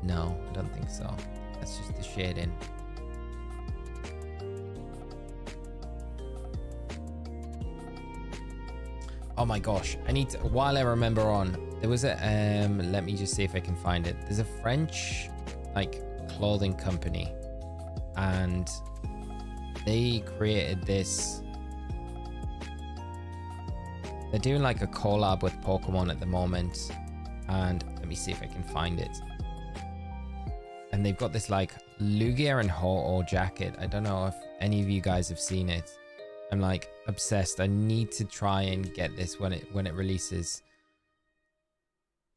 No, I don't think so. That's just the shading. Oh my gosh, I need to, while I remember on, there was a, let me just see if I can find it. There's a French, like, clothing company, and they created this, they're doing like a collab with Pokemon at the moment, and let me see if I can find it. And they've got this like Lugia and Ho-Oh jacket. I don't know if any of you guys have seen it. I'm like obsessed. I need to try and get this when it releases.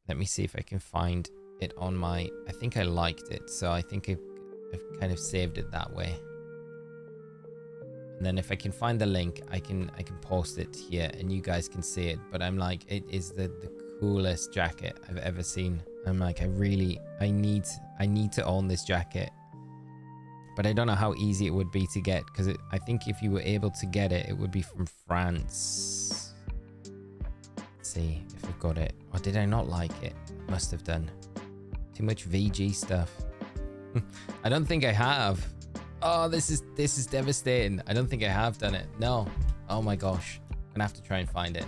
Let me see if I can find it on my... I think I liked it, so I think I've kind of saved it that way. And then if I can find the link, I can post it here and you guys can see it. But I'm like, it is the coolest jacket I've ever seen. I'm like, I need to own this jacket. But I don't know how easy it would be to get, because I think if you were able to get it, it would be from France. Let's see if I've got it. Or did I not like it? Must have done. Too much VG stuff. I don't think I have. Oh, this is devastating. I don't think I have done it. No. Oh my gosh. I'm gonna have to try and find it.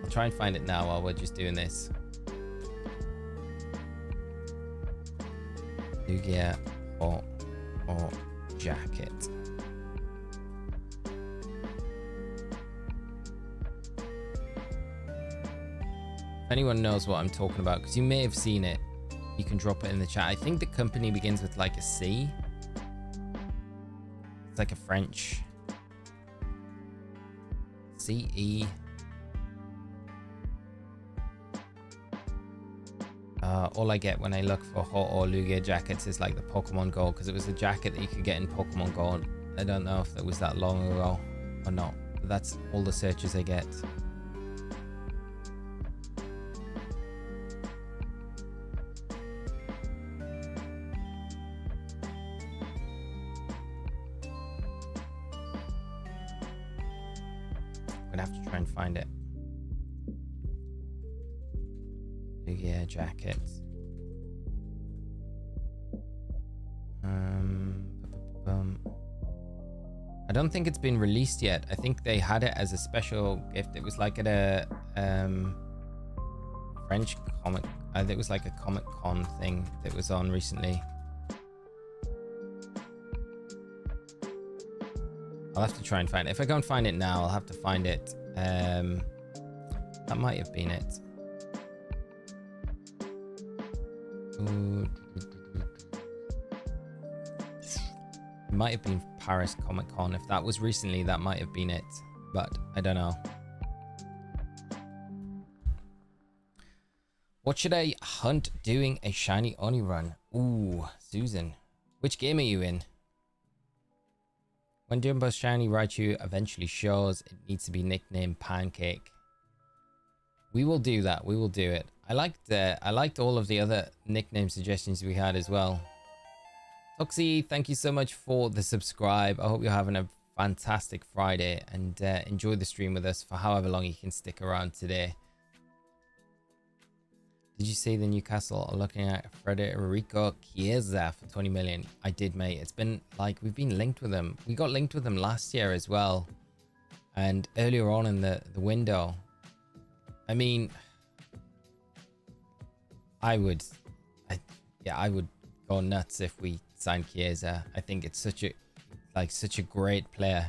I'll try and find it now while we're just doing this. Lugia or jacket. If anyone knows what I'm talking about, because you may have seen it, you can drop it in the chat. I think the company begins with like a C. It's like a French CE. All I get when I look for Ho-Oh Lugia jackets is like the Pokemon Go, because it was a jacket that you could get in Pokemon Go. I don't know if that was that long ago or not, but that's all the searches I get. I'm gonna have to try and find it. Lugia jacket. I don't think it's been released yet. I think they had it as a special gift. It was like at a French comic. I think it was like a Comic Con thing that was on recently. I'll have to try and find it. If I can't find it now, I'll have to find it. That might have been it. Ooh. It might have been Paris Comic Con. If that was recently, that might have been it. But I don't know. What should I hunt doing a shiny Oni run? Ooh, Susan. Which game are you in? When Jumbo's shiny Raichu eventually shows, it needs to be nicknamed Pancake. We will do that. We will do it. I liked all of the other nickname suggestions we had as well. Toxie, thank you so much for the subscribe. I hope you're having a fantastic Friday and enjoy the stream with us for however long you can stick around today. Did you see the Newcastle are looking at Federico Chiesa for 20 million? I did, mate. It's been like we've been linked with them. We got linked with them last year as well. And earlier on in the window. I mean, I would go nuts if we signed Chiesa. I think it's such a great player.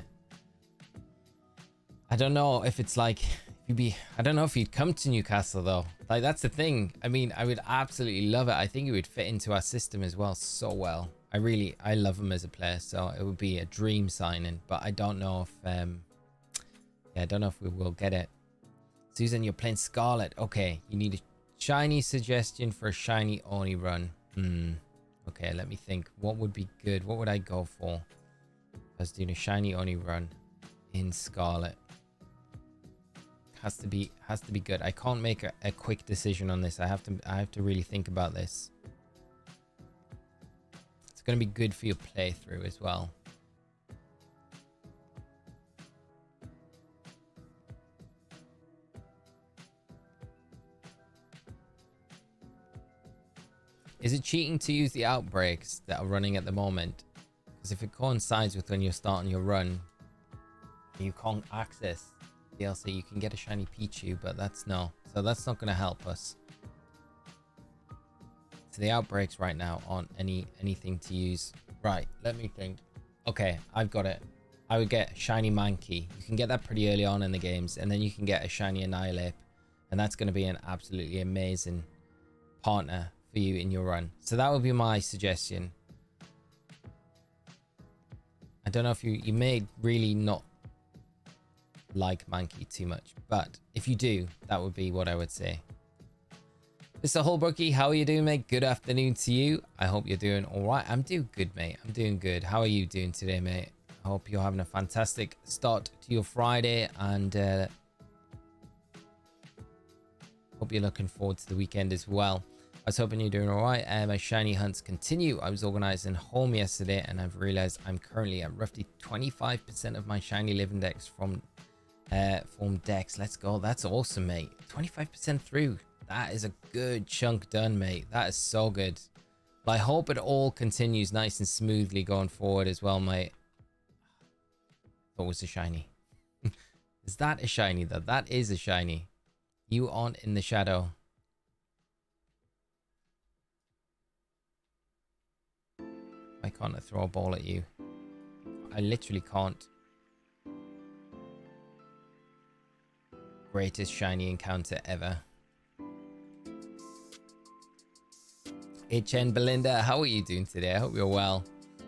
I don't know if it's like I don't know if he'd come to Newcastle though. Like that's the thing. I mean, I would absolutely love it. I think he would fit into our system as well so well. I love him as a player, so it would be a dream signing. But I don't know if I don't know if we will get it. Susan, you're playing Scarlet. Okay, you need a shiny suggestion for a shiny Oni run. Okay, let me think. What would be good? What would I go for? I was doing a shiny Oni run in Scarlet. Has to be good. I can't make a quick decision on this. I have to really think about this. It's going to be good for your playthrough as well. Is it cheating to use the outbreaks that are running at the moment? Because if it coincides with when you're starting your run, you can't access DLC, you can get a shiny Pichu, but that's not going to help us. So the outbreaks right now aren't anything to use. Right, let me think. Okay, I've got it. I would get shiny Mankey. You can get that pretty early on in the games, and then you can get a shiny Annihilate, and that's going to be an absolutely amazing partner for you in your run. So that would be my suggestion. I don't know if you may really not like Mankey too much, but if you do, that would be what I would say. Mr. Holbrookie, how are you doing, mate? Good afternoon to you. I hope you're doing all right. I'm doing good, mate. I'm doing good. How are you doing today, mate? I hope you're having a fantastic start to your Friday, and hope you're looking forward to the weekend as well. I was hoping you're doing all right. My shiny hunts continue. I was organizing home yesterday, and I've realized I'm currently at roughly 25% of my shiny living decks from decks. Let's go. That's awesome, mate. 25% through. That is a good chunk done, mate. That is so good. But I hope it all continues nice and smoothly going forward as well, mate. What was a shiny? Is that a shiny though? That is a shiny. You aren't in the shadow. Why can't I throw a ball at you? I literally can't. Greatest shiny encounter ever. HN Belinda, how are you doing today? I hope you're well.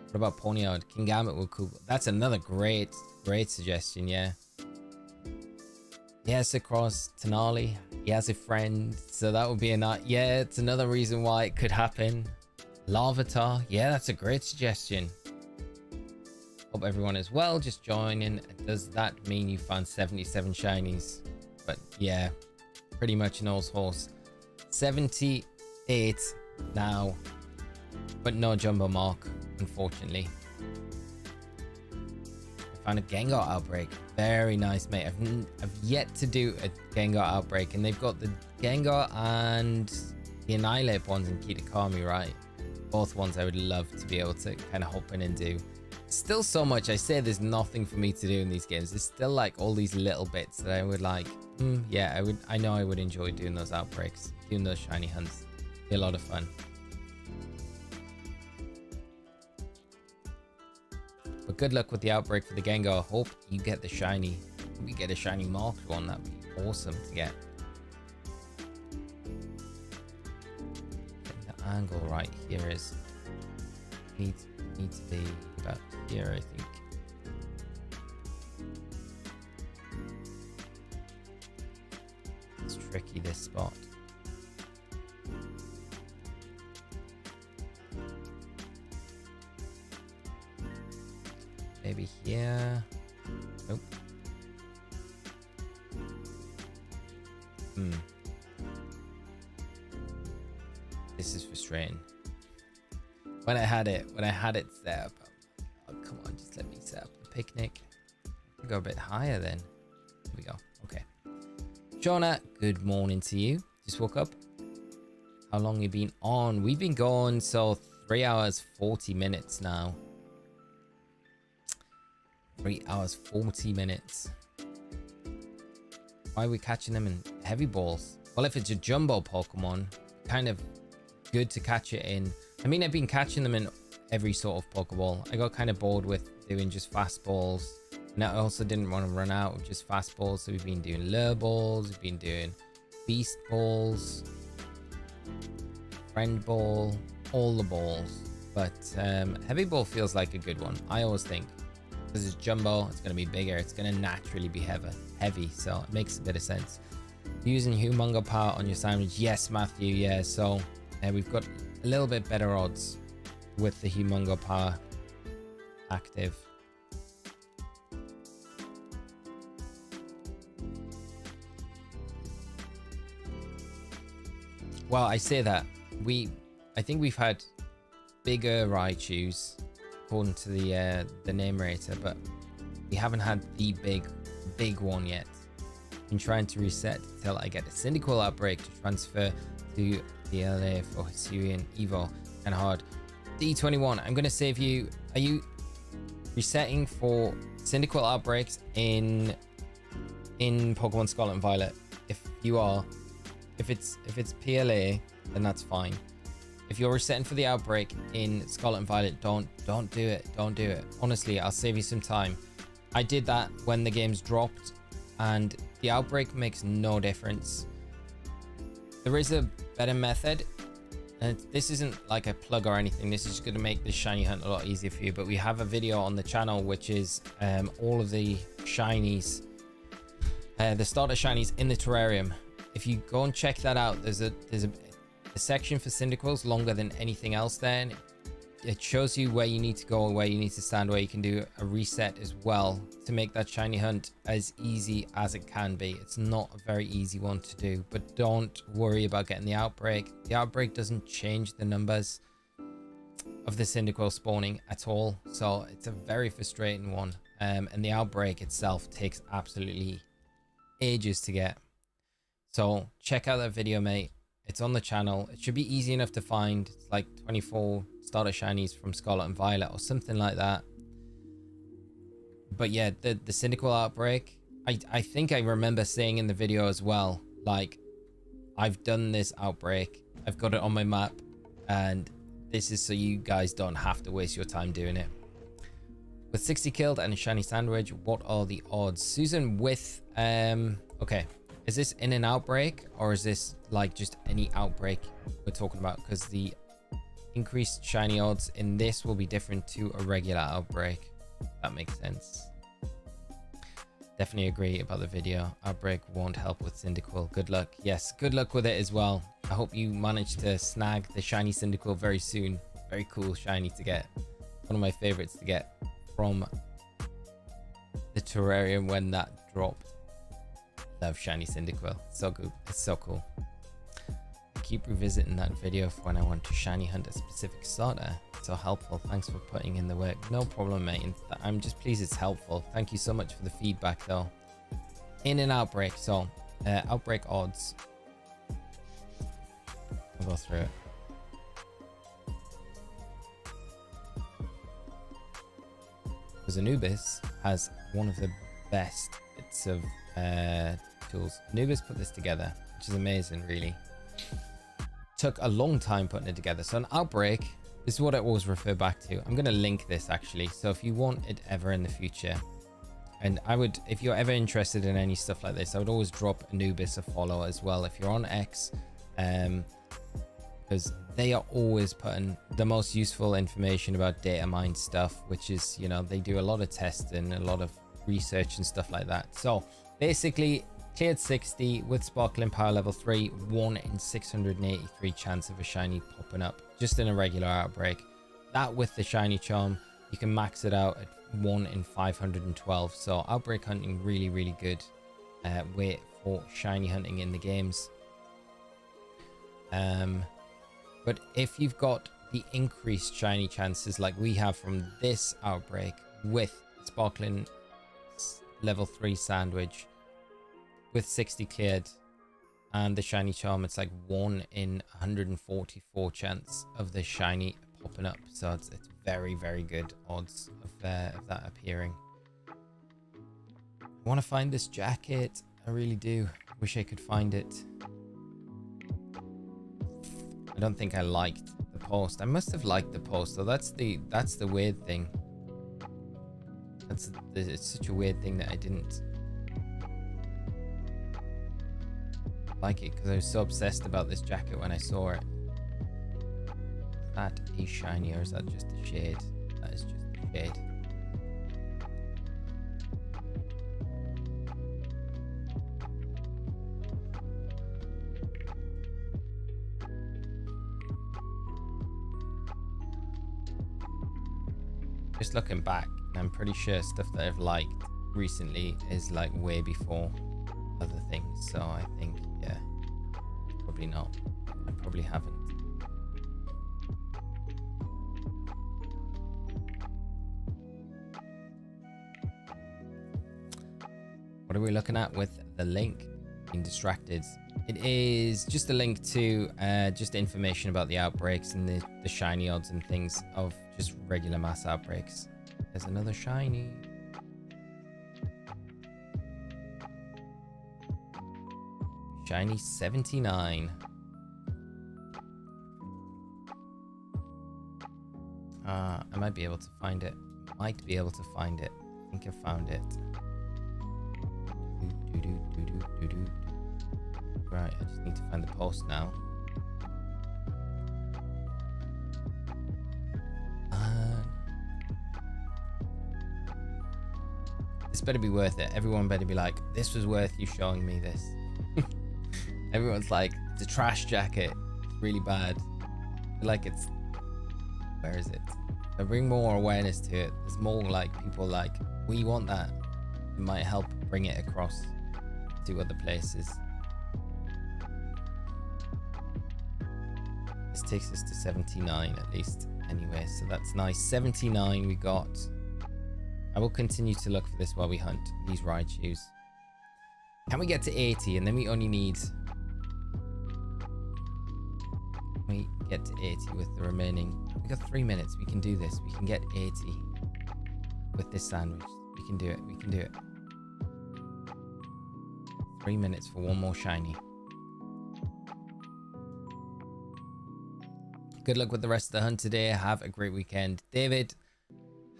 What about Ponyard? King Gambit will cool. That's another great suggestion, yeah. Yes, across Tenali. He has a friend, so that would be yeah, it's another reason why it could happen. Larvitar, yeah, that's a great suggestion. Hope everyone is well, just joining. Does that mean you found 77 shinies? But yeah, pretty much Noel's horse. 78 now, but no jumbo mark, unfortunately. I found a Gengar outbreak. Very nice, mate. I've yet to do a Gengar outbreak, and they've got the Gengar and the Annihilate ones in Kitakami, right? Both ones I would love to be able to kind of hop in and do. still so much. I say there's nothing for me to do in these games. There's still like all these little bits that I would like. Yeah, I know I would enjoy doing those outbreaks, doing those shiny hunts. Be a lot of fun. But good luck with the outbreak for the Gengar. I hope you get the shiny. We get a shiny marked one. That'd be awesome to get. The angle right here is needs to be about here, I think. It's tricky, this spot. Maybe here. Nope. This is frustrating. When I had it set up, I'm like, oh, come on, just let me set up the picnic. I'll go a bit higher then. There we go. Okay. Shauna, good morning to you. Just woke up. How long you been on? We've been going, so 3 hours, 40 minutes now. 3 hours, 40 minutes. Why are we catching them in heavy balls? Well, if it's a jumbo Pokemon, kind of good to catch it in. I mean, I've been catching them in every sort of Pokeball. I got kind of bored with doing just fast balls. And I also didn't want to run out of just fast balls. So we've been doing lure balls. We've been doing beast balls. Friend ball. All the balls. But heavy ball feels like a good one. I always think. Because it's jumbo, it's going to be bigger. It's going to naturally be heavy. So it makes a bit of sense. Using Humongo Power on your sandwich. Yes, Matthew. Yeah, so we've got a little bit better odds with the Humongo Power active. Well, I say that I think we've had bigger Raichus according to the name rater, but we haven't had the big one yet. Been trying to reset till I get a Cyndaquil outbreak to transfer to the LA for Hisuian Evo and hard. D21, I'm gonna save you. Are you resetting for Cyndaquil outbreaks in Pokemon Scarlet and Violet? If you are, if it's PLA, then that's fine. If you're resetting for the outbreak in Scarlet and Violet, don't do it. Don't do it. Honestly, I'll save you some time. I did that when the games dropped, and the outbreak makes no difference. There is a better method, and this isn't like a plug or anything. This is just going to make the shiny hunt a lot easier for you. But we have a video on the channel which is all of the shinies, the starter shinies in the terrarium. If you go and check that out, there's a section for Cyndaquils longer than anything else there, and it shows you where you need to go, where you need to stand, where you can do a reset as well to make that shiny hunt as easy as it can be. It's not a very easy one to do, but don't worry about getting the outbreak. The outbreak doesn't change the numbers of the Cyndaquil spawning at all, so it's a very frustrating one. And the outbreak itself takes absolutely ages to get. So check out that video, mate. It's on the channel. It should be easy enough to find. It's like 24 starter shinies from Scarlet and Violet or something like that. But yeah, the Cyndaquil outbreak, I think I remember saying in the video as well, like, I've done this outbreak, I've got it on my map, and this is so you guys don't have to waste your time doing it. With 60 killed and a shiny sandwich, what are the odds? Susan, with okay, is this in an outbreak, or is this like just any outbreak we're talking about? Because the increased shiny odds in this will be different to a regular outbreak. That makes sense. Definitely agree about the video. Outbreak won't help with Cyndaquil. Good luck. Yes, good luck with it as well. I hope you manage to snag the shiny Cyndaquil very soon. Very cool shiny to get. One of my favorites to get from the terrarium when that dropped. Love shiny Cyndaquil. So good. It's so cool. I keep revisiting that video for when I want to shiny hunt a specific starter. So helpful. Thanks for putting in the work. No problem, mate. I'm just pleased it's helpful. Thank you so much for the feedback, though. In an outbreak. So outbreak odds. I'll go through it. Because Anubis has one of the best bits of tools. Anubis put this together, which is amazing, really. Took a long time putting it together. So an Outbreak, this is what I always refer back to. I'm going to link this actually. So if you want it ever in the future, and I would, if you're ever interested in any stuff like this, I would always drop Anubis a follow as well if you're on X, because they are always putting the most useful information about data mine stuff, which is, you know, they do a lot of testing, a lot of research and stuff like that. So basically cleared 60 with sparkling power level 3, 1 in 683 chance of a shiny popping up just in a regular Outbreak. That with the shiny charm, you can max it out at 1 in 512. So Outbreak hunting, really good way for shiny hunting in the games. But if you've got the increased shiny chances like we have from this Outbreak with sparkling level 3 sandwich with 60 cleared and the shiny charm, it's like 1 in 144 chance of the shiny popping up. So it's very good odds of that appearing. I want to find this jacket. I really do. Wish I could find it. I don't think I liked the post. I must have liked the post. So that's the weird thing. It's such a weird thing that I didn't like it, because I was so obsessed about this jacket when I saw it. Is that a shiny or is that just a shade? That is just a shade. Just looking back, I'm pretty sure stuff that I've liked recently is like way before other things. So I think, yeah, probably not. I probably haven't. What are we looking at with the link? Being distracted. It is just a link to just information about the outbreaks and the shiny odds and things of just regular mass outbreaks. There's another shiny. Shiny 79. I might be able to find it. I think I found it. Right, I just need to find the post now. This better be worth it. Everyone better be like, this was worth you showing me this. Everyone's like, it's a trash jacket. It's really bad. I feel like it's... Where is it? I bring more awareness to it. There's more like people like, we want that. It might help bring it across to other places. This takes us to 79 at least. Anyway, so that's nice. 79 we got. I will continue to look for this while we hunt these Raichus. Can we get to 80? And then we only need... We get to 80 with the remaining... We got 3 minutes. We can do this. We can get 80 with this sandwich. We can do it. We can do it. 3 minutes for one more shiny. Good luck with the rest of the hunt today. Have a great weekend. David,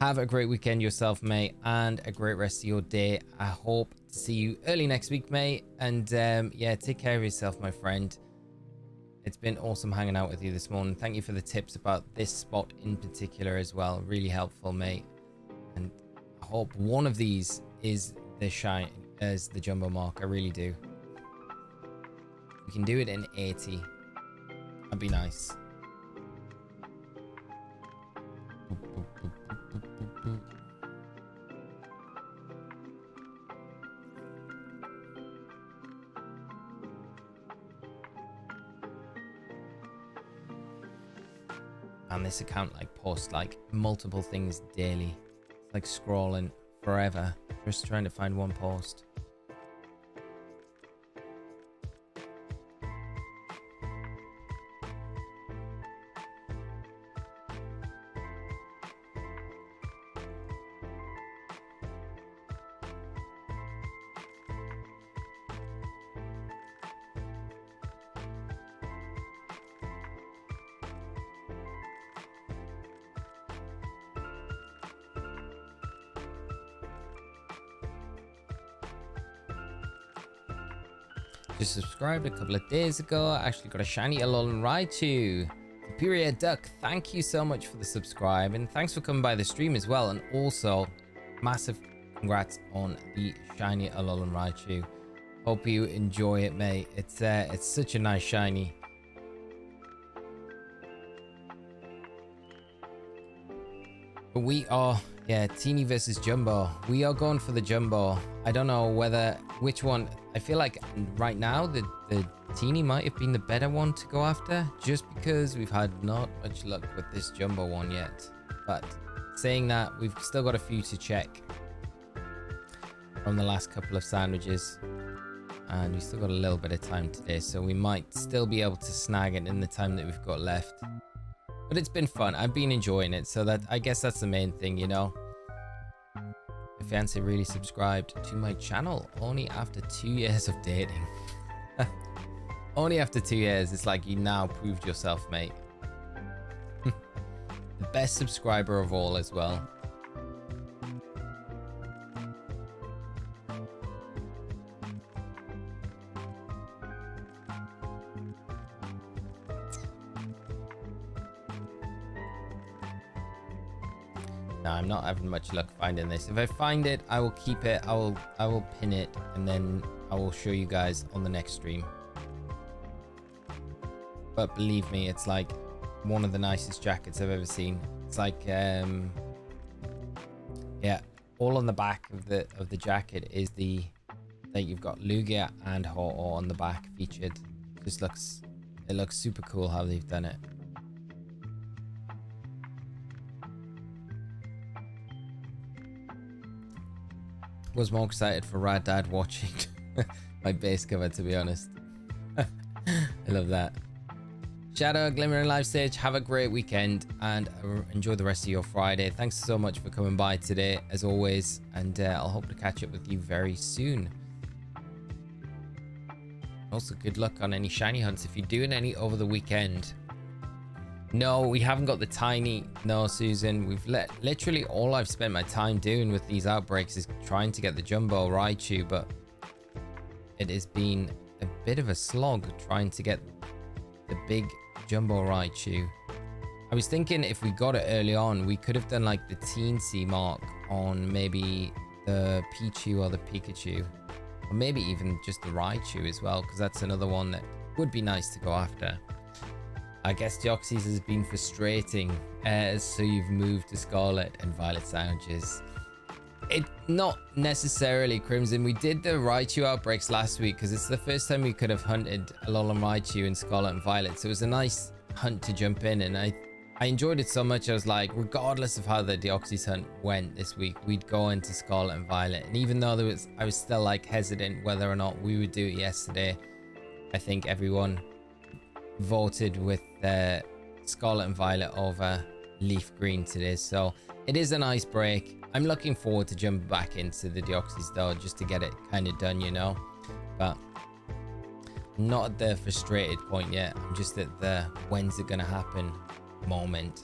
have a great weekend yourself, mate, and a great rest of your day. I hope to see you early next week, mate. And yeah, take care of yourself, my friend. It's been awesome hanging out with you this morning. Thank you for the tips about this spot in particular as well. Really helpful, mate. And I hope one of these is the shine as the jumbo mark. I really do. We can do it in 80. That'd be nice. And this account like posts like multiple things daily. It's like scrolling forever just trying to find one post. just subscribed a couple of days ago. I actually got a shiny Alolan Raichu. Superior Duck, thank you so much for the subscribe, and thanks for coming by the stream as well. And also, massive congrats on the shiny Alolan Raichu. Hope you enjoy it, mate. It's such a nice shiny. But we are, yeah, Teeny versus Jumbo. We are going for the Jumbo. I don't know which one. I feel like right now the Teeny might have been the better one to go after, just because we've had not much luck with this Jumbo one yet. But saying that, we've still got a few to check from the last couple of sandwiches. And we still got a little bit of time today, so we might still be able to snag it in the time that we've got left. But it's been fun. I've been enjoying it, so that I guess that's the main thing, you know. If Fancy really subscribed to my channel only after 2 years of dating. Only after 2 years, it's like you now proved yourself, mate. The best subscriber of all as well. No, I'm not having much luck finding this. If I find it, I will keep it. I will pin it, and then I will show you guys on the next stream. But believe me, it's like one of the nicest jackets I've ever seen. It's like yeah, all on the back of the jacket is that you've got Lugia and Ho-Oh on the back featured. It looks super cool how they've done it. Was more excited for Rad Dad watching my base cover, to be honest. I love that. Shadow, Glimmer, and Live Stage, have a great weekend and enjoy the rest of your Friday. Thanks so much for coming by today, as always, and I'll hope to catch up with you very soon. Also, good luck on any shiny hunts if you're doing any over the weekend. No, we haven't got the tiny. No, Susan, we've literally all I've spent my time doing with these outbreaks is trying to get the Jumbo Raichu, but it has been a bit of a slog trying to get the big Jumbo Raichu. I was thinking if we got it early on, we could have done like the teensy mark on maybe the Pichu or the Pikachu, or maybe even just the Raichu as well, because that's another one that would be nice to go after. I guess Deoxys has been frustrating, so you've moved to Scarlet and Violet sandwiches. It not necessarily, Crimson. We did the Raichu outbreaks last week because it's the first time we could have hunted Alolan Raichu in Scarlet and Violet, so it was a nice hunt to jump in, and I enjoyed it so much. I was like, regardless of how the Deoxys hunt went this week, we'd go into Scarlet and Violet. And even though I was still like hesitant whether or not we would do it yesterday, I think everyone voted with Scarlet and Violet over Leaf Green today, so it is a nice break. I'm looking forward to jumping back into the Deoxys though, just to get it kind of done, you know. But I'm not at the frustrated point yet. I'm just at the when's it gonna happen moment.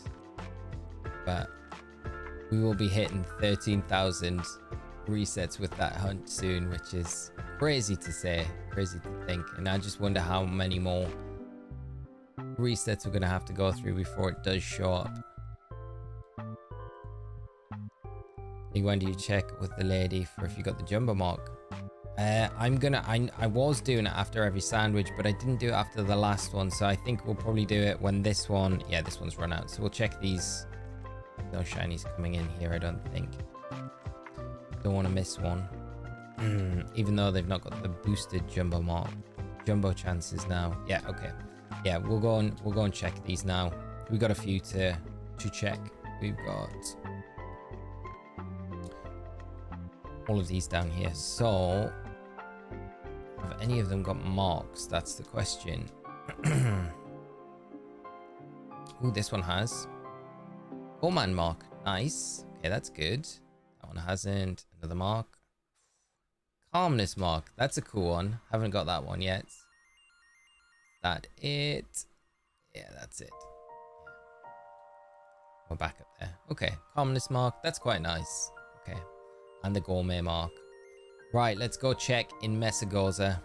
But we will be hitting 13,000 resets with that hunt soon, which is crazy to say, crazy to think. And I just wonder how many more resets we're gonna have to go through before it does show up. When do you check with the lady for if you got the Jumbo mark? I was doing it after every sandwich, but I didn't do it after the last one, so I think we'll probably do it when this one's run out. So we'll check these. No shinies coming in here, I don't think. Don't want to miss one. Even though they've not got the boosted Jumbo mark. Jumbo chances now. Yeah, okay. Yeah, we'll go and check these now. We've got a few to check. We've got all of these down here. So have any of them got marks? That's the question. Ooh, this one has. Coleman mark. Nice. Okay, that's good. That one hasn't. Another mark. Calmness mark. That's a cool one. Haven't got that one yet. That it? Yeah, that's it. We're back up there. Okay, calmness mark. That's quite nice. Okay. And the gourmet mark. Right, let's go check in Messagoza.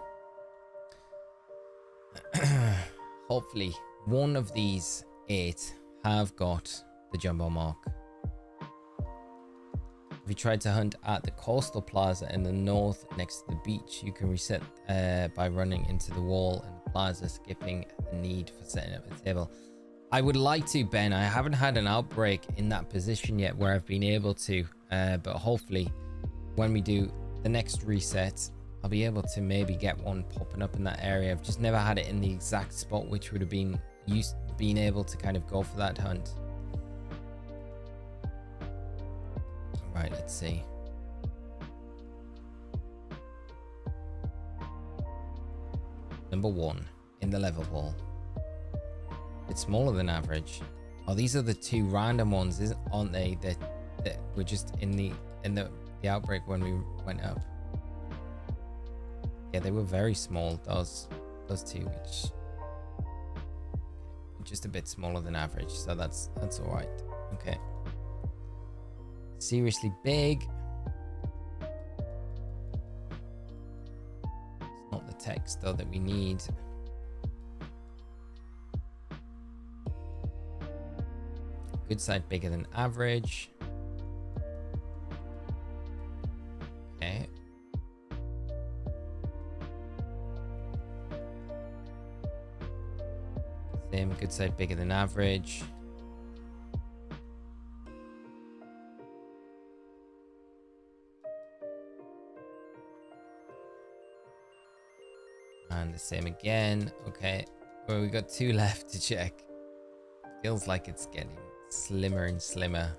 Hopefully, one of these 8 have got the jumbo mark. If you tried to hunt at the coastal plaza in the north next to the beach, you can reset by running into the wall in the plaza, skipping the need for setting up a table. I would like to, Ben. I haven't had an outbreak in that position yet where I've been able to, but hopefully when we do the next reset, I'll be able to maybe get one popping up in that area. I've just never had it in the exact spot which would have been being able to kind of go for that hunt. Right, let's see. Number 1 in the level ball. It's smaller than average. Oh, these are the 2 random ones, aren't they? That were just in the outbreak when we went up. Yeah, they were very small. Those 2, which just a bit smaller than average. So that's all right. Okay. Seriously big. It's not the text though that we need. Good side bigger than average. Okay. Same, good side bigger than average. And the same again. Okay. Well, we got 2 left to check. Feels like it's getting slimmer and slimmer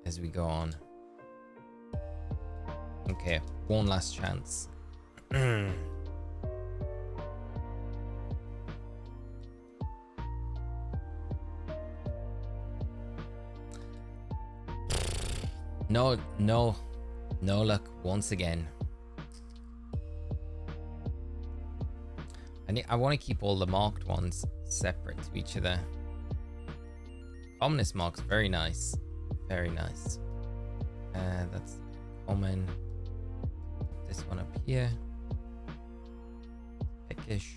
as we go on. Okay, one last chance. No luck once again. I want to keep all the marked ones separate to each other. Ominous marks, very nice. Very nice. That's common. This one up here. Pickish.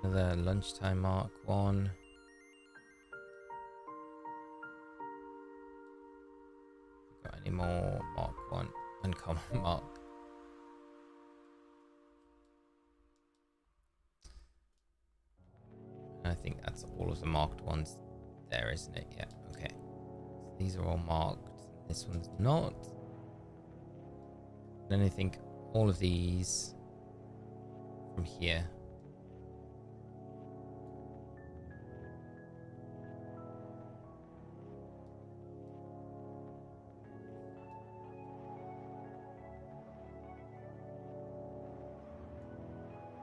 Another lunchtime mark one. Got any more mark one? Uncommon mark. I think that's all of the marked ones there, isn't it? Yeah, okay. So these are all marked. This one's not. Then I think all of these from here.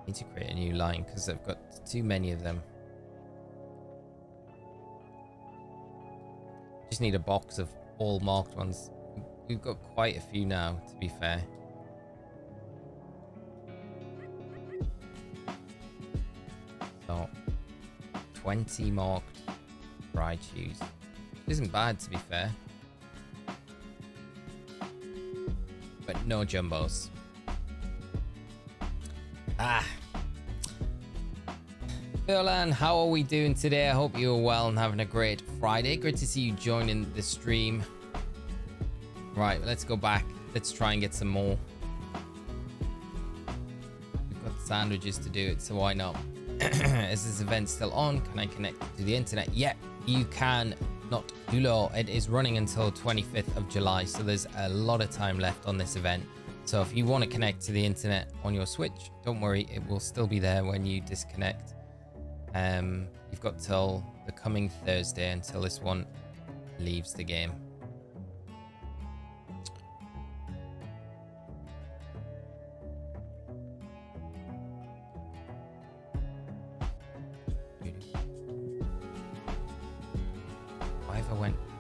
Need to create a new line because I've got too many of them. Just need a box of all marked ones. We've got quite a few now, to be fair. So 20 marked Raichus. Isn't bad, to be fair. But no jumbos. Alolan, how are we doing today? I hope you're well and having a great Friday. Great to see you joining the stream. Right, let's go back. Let's try and get some more. We've got sandwiches to do it, so why not? Is this event still on? Can I connect to the internet? Yeah, you can. Not Dulo. It is running until 25th of July, so there's a lot of time left on this event. So if you want to connect to the internet on your Switch, don't worry, it will still be there when you disconnect. You've got till the coming Thursday until this one leaves the game.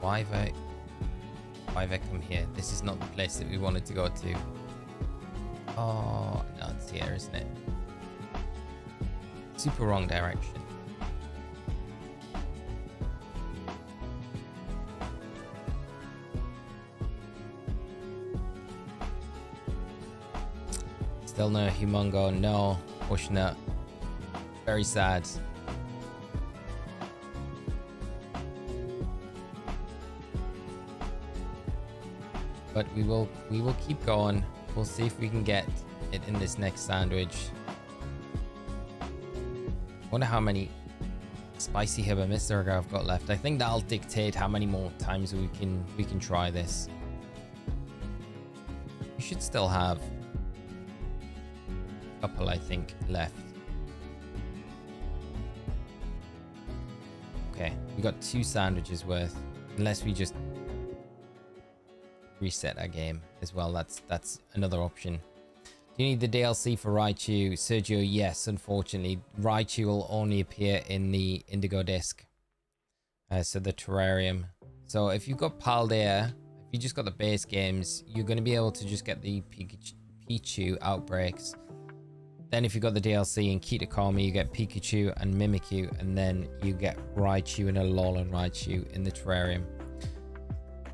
Why have I come here? This is not the place that we wanted to go to. Oh, no, it's here, isn't it? Super wrong direction. Still no Humongo, no Bushnut. Very sad. But we will keep going. We'll see if we can get it in this next sandwich. Wonder how many spicy Hibba Mr. I've got left. I think that'll dictate how many more times we can try this. We should still have a couple, I think, left. Okay, we got 2 sandwiches worth. Unless we just reset our game as well. That's another option. Do you need the DLC for Raichu? Sergio, yes, unfortunately. Raichu will only appear in the Indigo disc. So the terrarium. So if you've got Paldea, if you just got the base games, you're going to be able to just get the Pichu outbreaks. Then if you got the DLC in Kitakami, you get Pikachu and Mimikyu, and then you get Raichu and Alolan Raichu in the terrarium.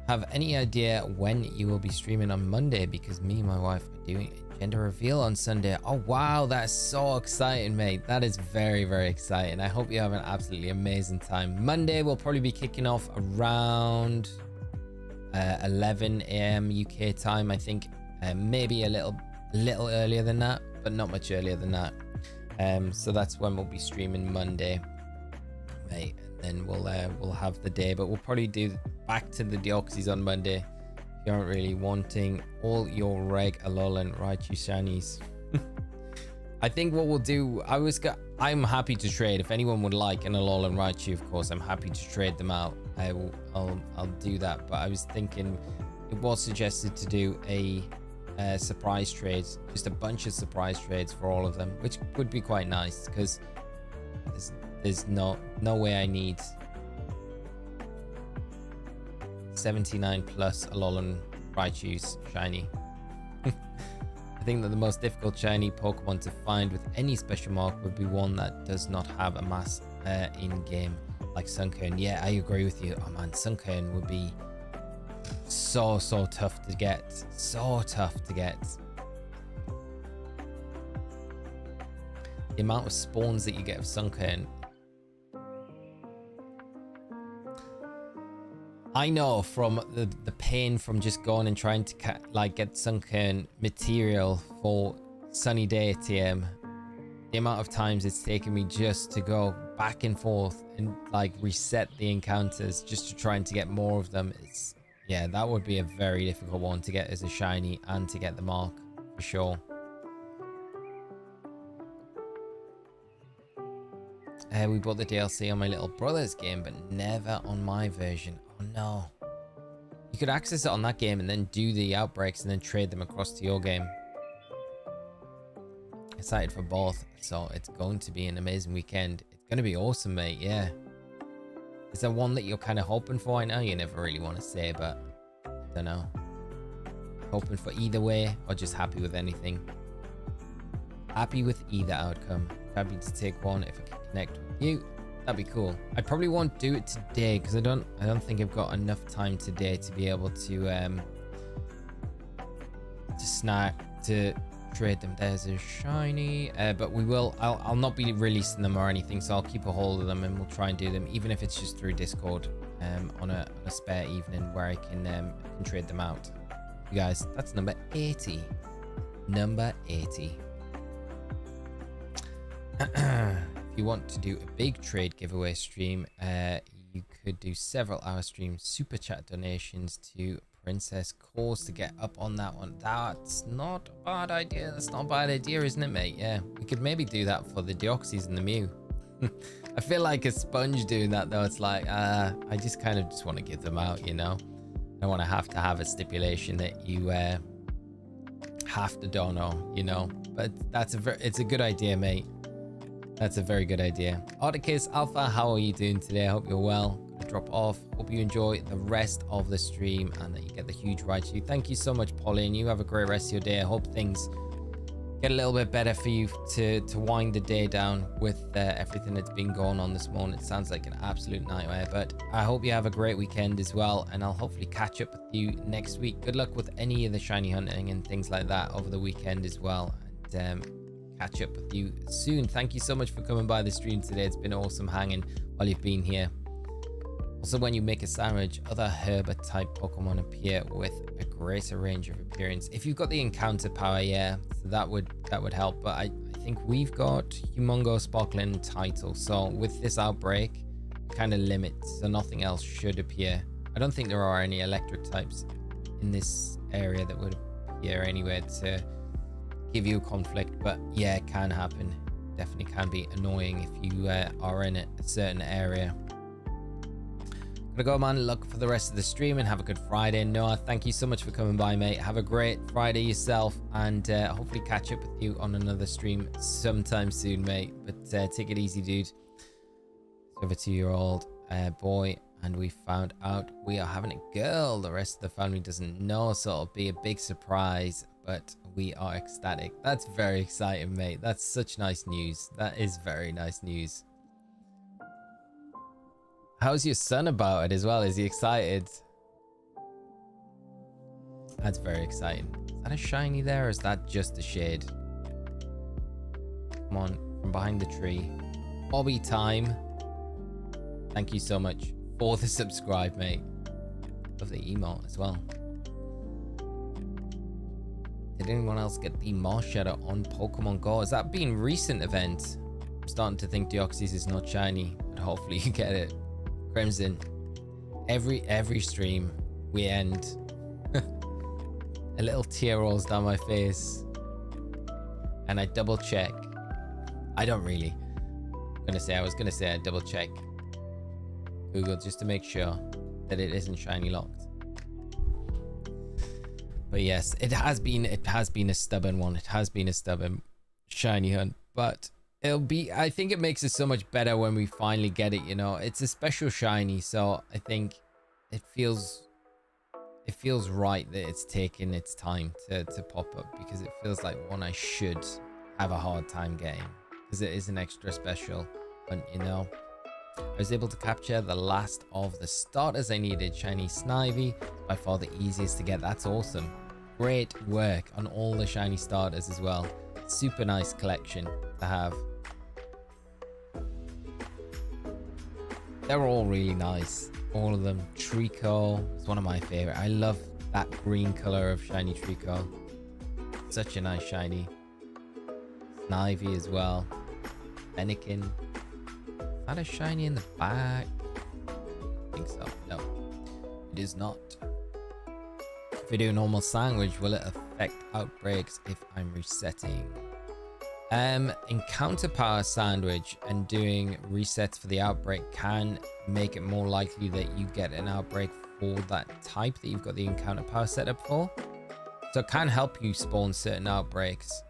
Have any idea when you will be streaming on Monday? Because me and my wife are doing a gender reveal on Sunday. Oh wow, that's so exciting, mate. That is very, very exciting. I hope you have an absolutely amazing time. Monday we'll probably be kicking off around 11 a.m. UK time, I think. Maybe a little earlier than that, but not much earlier than that. So that's when we'll be streaming Monday, mate. And then we'll have the day, but we'll probably do back to the Deoxys on Monday if you aren't really wanting all your reg Alolan Raichu shinies. I think what we'll do, I'm happy to trade if anyone would like an Alolan Raichu. Of course, I'm happy to trade them out. I'll do that. But I was thinking it was suggested to do a surprise trade, just a bunch of surprise trades for all of them, which would be quite nice because there's no way I need 79 plus Alolan Raichu's shiny. I think that the most difficult shiny Pokemon to find with any special mark would be one that does not have a mass in game, like Sunkern. Yeah, I agree with you. Oh man, Sunkern would be so tough to get. So tough to get. The amount of spawns that you get of Sunkern. I know from the pain from just going and trying to get Sunkern material for Sunny Day TM. The amount of times it's taken me just to go back and forth and like reset the encounters just to try and to get more of them. Yeah, that would be a very difficult one to get as a shiny and to get the mark for sure. We bought the DLC on my little brother's game, but never on my version. Oh no. You could access it on that game and then do the outbreaks and then trade them across to your game. Excited for both, so it's going to be an amazing weekend. It's going to be awesome, mate. Yeah. Is there one that you're kind of hoping for? I know you never really want to say, but I don't know. Hoping for either way or just happy with anything? Happy with either outcome. Happy to take one if I can connect with you. That'd be cool. I probably won't do it today because I don't think I've got enough time today to be able to trade them. There's a shiny, but we will. I'll not be releasing them or anything, so I'll keep a hold of them and we'll try and do them, even if it's just through Discord, on a spare evening where I can trade them out. You guys, that's number 80. Number 80. If you want to do a big trade giveaway stream, you could do several hour streams, super chat donations to Princess Course to get up on that one. That's not a bad idea. That's not a bad idea, isn't it, mate? Yeah, we could maybe do that for the Deoxys and the Mew. I feel like a sponge doing that though. It's like I just kind of want to give them out, you know. I don't want to have a stipulation that you have to dono, you know. But it's a good idea, mate. That's a very good idea. Articus Alpha, how are you doing today? I hope you're well. Gonna drop off. Hope you enjoy the rest of the stream and that you get the huge Raichu. Thank you so much, Pauline. You have a great rest of your day. I hope things get a little bit better for you to wind the day down with everything that's been going on this morning. It sounds like an absolute nightmare, but I hope you have a great weekend as well, and I'll hopefully catch up with you next week. Good luck with any of the shiny hunting and things like that over the weekend as well. catch up with you soon. Thank you so much for coming by the stream today. It's been awesome hanging while you've been here. Also, when you make a sandwich, other Herbert type Pokemon appear with a greater range of appearance. If you've got the encounter power, yeah, so that would help. But I think we've got Humongo, Sparkling, Title. So with this outbreak, kind of limits, so nothing else should appear. I don't think there are any electric types in this area that would appear anywhere to give you a conflict, but yeah, it can happen. Definitely can be annoying if you are in a certain area. Gonna go, man. Look for the rest of the stream and have a good Friday. Noah, thank you so much for coming by, mate. Have a great Friday yourself, and hopefully catch up with you on another stream sometime soon, mate. But take it easy, dude. Over 2-year-old boy, and we found out we are having a girl. The rest of the family doesn't know, so it'll be a big surprise, but we are ecstatic. That's very exciting, mate. That's such nice news. That is very nice news. How's your son about it as well? Is he excited? That's very exciting. Is that a shiny there, or is that just a shade? Come on, from behind the tree. Bobby time. Thank you so much for the subscribe, mate. Love the emote as well. Did anyone else get the Mars Shadow on Pokemon Go? Has that been a recent event? I'm starting to think Deoxys is not shiny, but hopefully you get it. Crimson. Every stream we end. A little tear rolls down my face. And I double check. I don't really. I was gonna say I double check Google just to make sure that it isn't shiny locked. But yes, it has been a stubborn one. It has been a stubborn shiny hunt, but I think it makes it so much better when we finally get it, you know. It's a special shiny, so I think it feels right that it's taking its time to pop up, because it feels like one I should have a hard time getting, because it is an extra special hunt, you know. I was able to capture the last of the starters I needed. Shiny Snivy, by far the easiest to get. That's awesome. Great work on all the shiny starters as well. Super nice collection to have. They're all really nice. All of them. Trico is one of my favorite. I love that green color of shiny Trico. Such a nice shiny. Snivy as well. Fennekin. Is that a shiny in the back? I think so. No, it is not. If we do a normal sandwich, will it affect outbreaks if I'm resetting? Encounter power sandwich and doing resets for the outbreak can make it more likely that you get an outbreak for that type that you've got the encounter power set up for. So it can help you spawn certain outbreaks.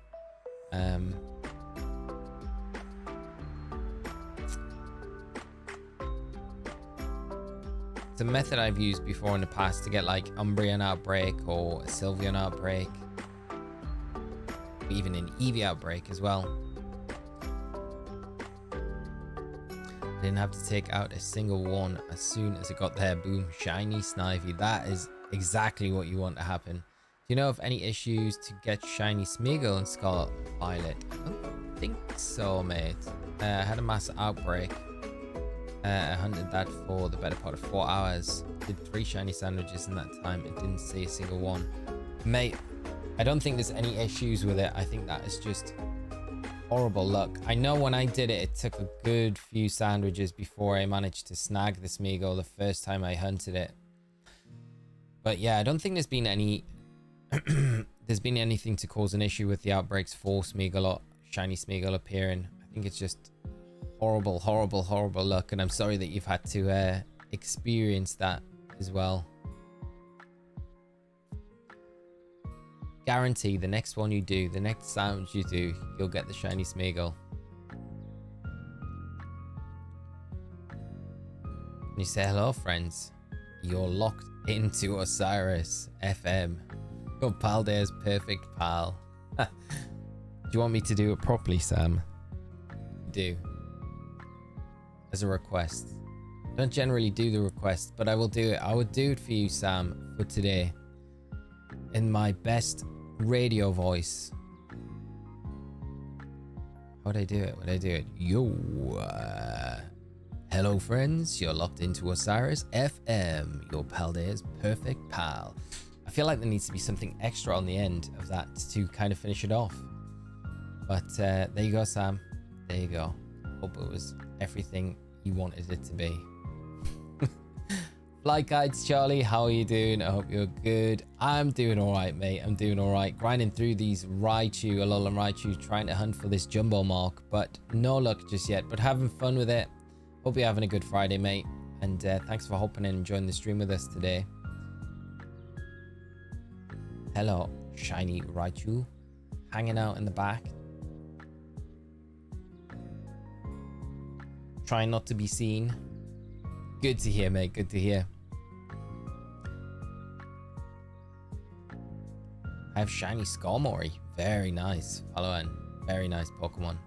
It's a method I've used before in the past to get like Umbreon outbreak or a Sylveon outbreak, even an Eevee outbreak as well. I didn't have to take out a single one as soon as it got there. Boom, shiny Snivy. That is exactly what you want to happen. Do you know of any issues to get shiny Smeagol and Scarlet Violet? I don't think so, mate. I had a mass outbreak. I hunted that for the better part of 4 hours. Did 3 shiny sandwiches in that time. It didn't see a single one. Mate, I don't think there's any issues with it. I think that is just horrible luck. I know when I did it, it took a good few sandwiches before I managed to snag the Smeagol the first time I hunted it. But yeah, I don't think there's been any anything to cause an issue with the outbreaks for Smeagol or shiny Smeagol appearing. I think it's just horrible luck, and I'm sorry that you've had to experience that as well. Guarantee the next one you do, the next sandwich you do, you'll get the shiny Smeagol. Can you say hello, friends? You're locked into Osirus FM. Your pal there's perfect, pal. Do you want me to do it properly, Sam? Do. As a request. Don't generally do the request, but I will do it. I will do it for you, Sam, for today. In my best radio voice. Would I do it? Would I do it? Yo. Hello, friends. You're locked into Osirus FM, your pal day's perfect pal. I feel like there needs to be something extra on the end of that to kind of finish it off. But there you go, Sam. There you go. Hope it was everything you wanted it to be. Fly Kites Charlie, how are you doing? I hope you're good. I'm doing all right, mate. I'm doing all right. Grinding through these Raichu, Alolan Raichu, trying to hunt for this jumbo mark, but no luck just yet. But having fun with it. Hope you're having a good Friday, mate. And thanks for hopping in and joining the stream with us today. Hello, shiny Raichu, hanging out in the back. Trying not to be seen. Good to hear, mate. Good to hear. I have shiny Skarmory. Very nice. Follow on. Very nice Pokemon.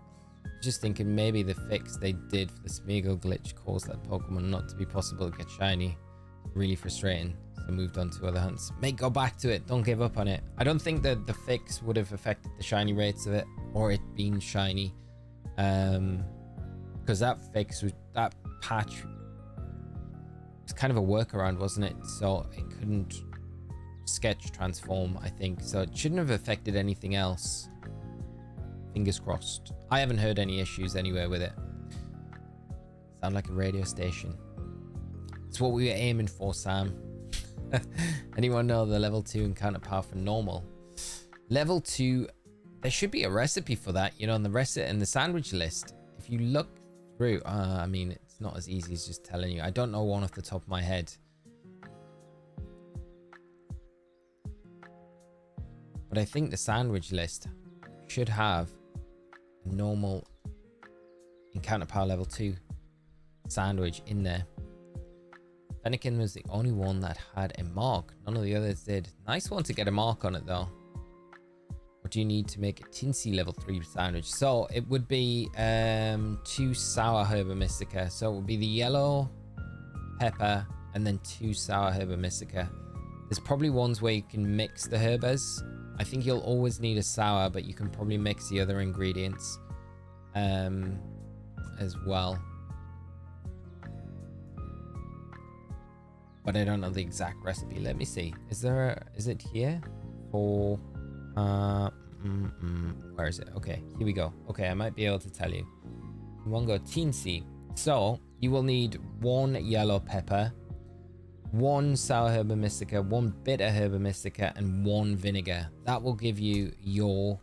Just thinking maybe the fix they did for the Smeagol glitch caused that Pokemon not to be possible to get shiny. Really frustrating. So moved on to other hunts. Mate, go back to it. Don't give up on it. I don't think that the fix would have affected the shiny rates of it or it being shiny. Because that fix was that patch. It's kind of a workaround, wasn't it? So it couldn't sketch transform, I think. So it shouldn't have affected anything else. Fingers crossed. I haven't heard any issues anywhere with it. Sound like a radio station. It's what we were aiming for, Sam. Anyone know the level 2 encounter power for normal? Level 2, there should be a recipe for that, you know, in the sandwich list. If you look through, I mean, it's not as easy as just telling you. I don't know one off the top of my head. But I think the sandwich list should have normal encounter power level 2 sandwich in there. Fennekin was the only one that had a mark. None of the others did. Nice one to get a mark on it though. What do you need to make a Tinsy level 3 sandwich? So it would be 2 sour herba mystica. So it would be the yellow pepper and then 2 sour herba mystica. There's probably ones where you can mix the herbas. I think you'll always need a sour, but you can probably mix the other ingredients as well. But I don't know the exact recipe. Let me see. Is it here? For where is it? Okay, here we go. Okay, I might be able to tell you. Mungo Tinsy. So you will need 1 yellow pepper, 1 sour herba mystica, 1 bitter herba mystica, and 1 vinegar. That will give you your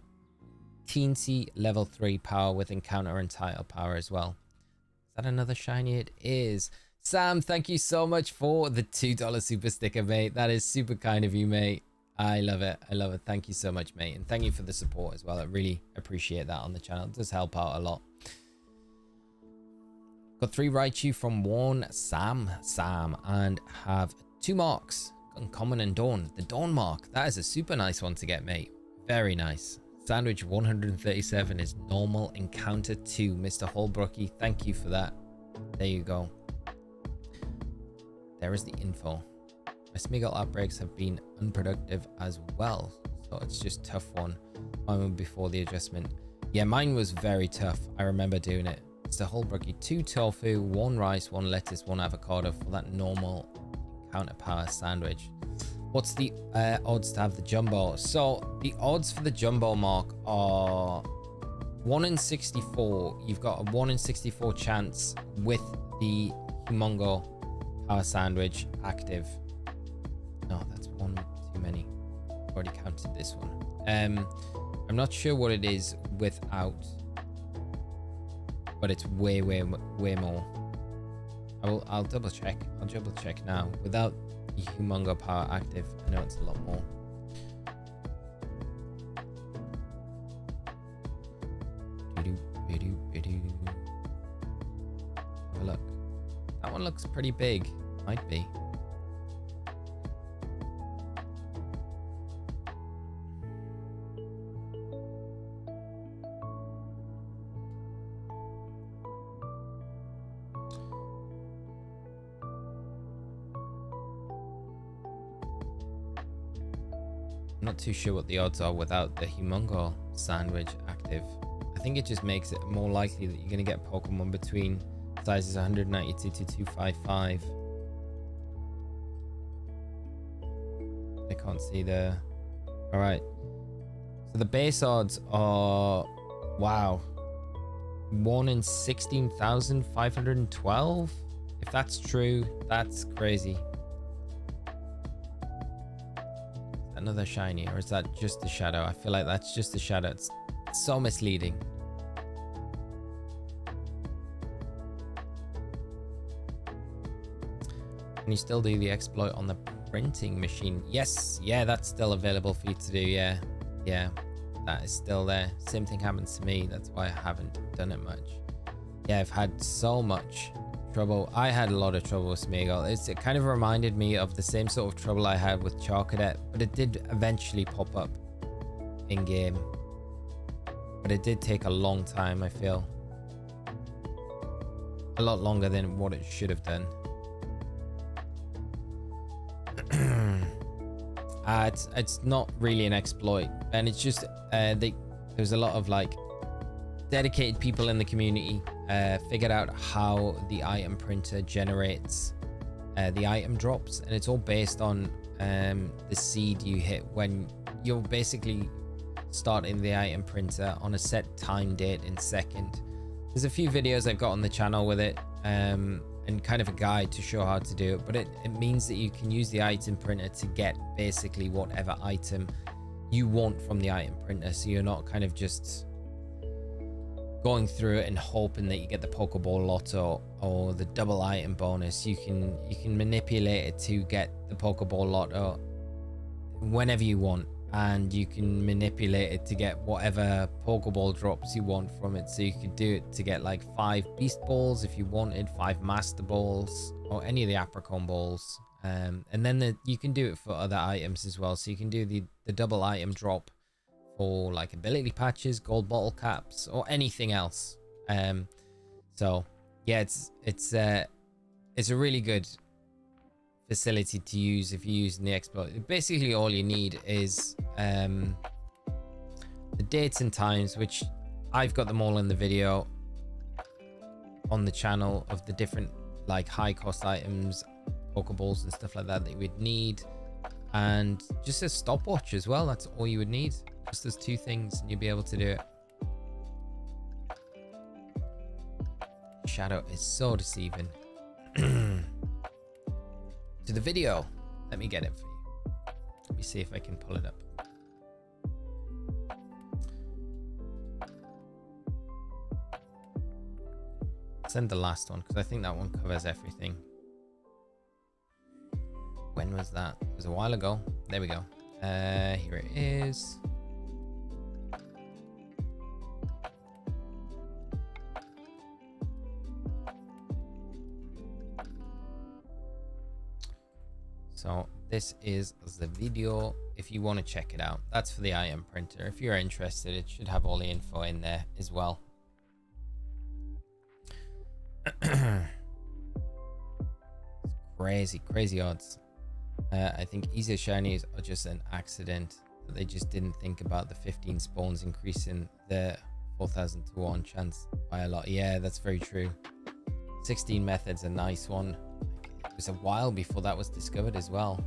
Teensy level 3 power with encounter and title power as well. Is that another shiny? It is. Sam, thank you so much for the $2 super sticker, mate. That is super kind of you, mate. I love it. I love it. Thank you so much, mate. And thank you for the support as well. I really appreciate that on the channel. It does help out a lot. Got 3 Raichu from 1 Sam, and have 2 marks. Uncommon and Dawn. The Dawn mark. That is a super nice one to get, mate. Very nice. Sandwich 137 is normal encounter 2. Mr. Holbrookie, thank you for that. There you go. There is the info. My Smeagol outbreaks have been unproductive as well. So it's just tough one. Mine was before the adjustment. Yeah, mine was very tough. I remember doing it. Mr. Holbrookie, 2 tofu, 1 rice, 1 lettuce, 1 avocado for that normal encounter power sandwich. What's the odds to have the jumbo? So the odds for the jumbo mark are 1 in 64. You've got a 1 in 64 chance with the Humongo power sandwich active. No, that's 1 too many. I've already counted this one. I'm not sure what it is without, but it's way more. I'll double check. I'll double check now. Without the Humongo power active, I know it's a lot more. Have a look. That one looks pretty big. Might be. I'm not too sure what the odds are without the Humongo sandwich active. I I think it just makes it more likely that you're going to get Pokemon between sizes 192 to 255. I can't see the... Alright. So the base odds are... Wow. 1 in 16,512? If that's true, that's crazy. Another shiny, or is that just a shadow? I feel like that's just a shadow. It's so misleading. Can you still do the exploit on the printing machine? Yes, yeah, that's still available for you to do. Yeah, that is still there. Same thing happens to me. That's why I haven't done it much. Yeah, I've had so much trouble. I had a lot of trouble with Smeagol. It kind of reminded me of the same sort of trouble I had with Charcadet, but it did eventually pop up in game. But it did take a long time, I feel. A lot longer than what it should have done. It's not really an exploit, and it's just there's a lot of like dedicated people in the community figured out how the item printer generates the item drops, and it's all based on the seed you hit when you're basically starting the item printer on a set time date in second. There's a few videos I've got on the channel with it and kind of a guide to show how to do it, but it means that you can use the item printer to get basically whatever item you want from the item printer, so you're not kind of just going through it and hoping that you get the Pokeball Lotto or the double item bonus. You can manipulate it to get the Pokeball Lotto whenever you want, and you can manipulate it to get whatever Pokeball drops you want from it. So you could do it to get like 5 Beast Balls if you wanted, 5 Master Balls, or any of the Apricot Balls. And then you can do it for other items as well. So you can do the double item drop for like ability patches, gold bottle caps, or anything else. So yeah, it's a really good facility to use if you're using the exploit. Basically all you need is the dates and times, which I've got them all in the video on the channel, of the different like high cost items, Pokeballs and stuff like that that you would need, and just a stopwatch as well. That's all you would need. Just those 2 things and you'll be able to do it. Shadow is so deceiving. To the video, let me get it for you. Let me see if I can pull it up. Send the last one because I think that one covers everything. When was that? It was a while ago. There we go. Here it is. So this is the video if you want to check it out. That's for the item printer. If you're interested, it should have all the info in there as well. Crazy odds. I think easier shinies are just an accident. They just didn't think about the 15 spawns increasing the 4,000 to 1 chance by a lot. Yeah, that's very true. 16 methods, a nice one. It was a while before that was discovered as well.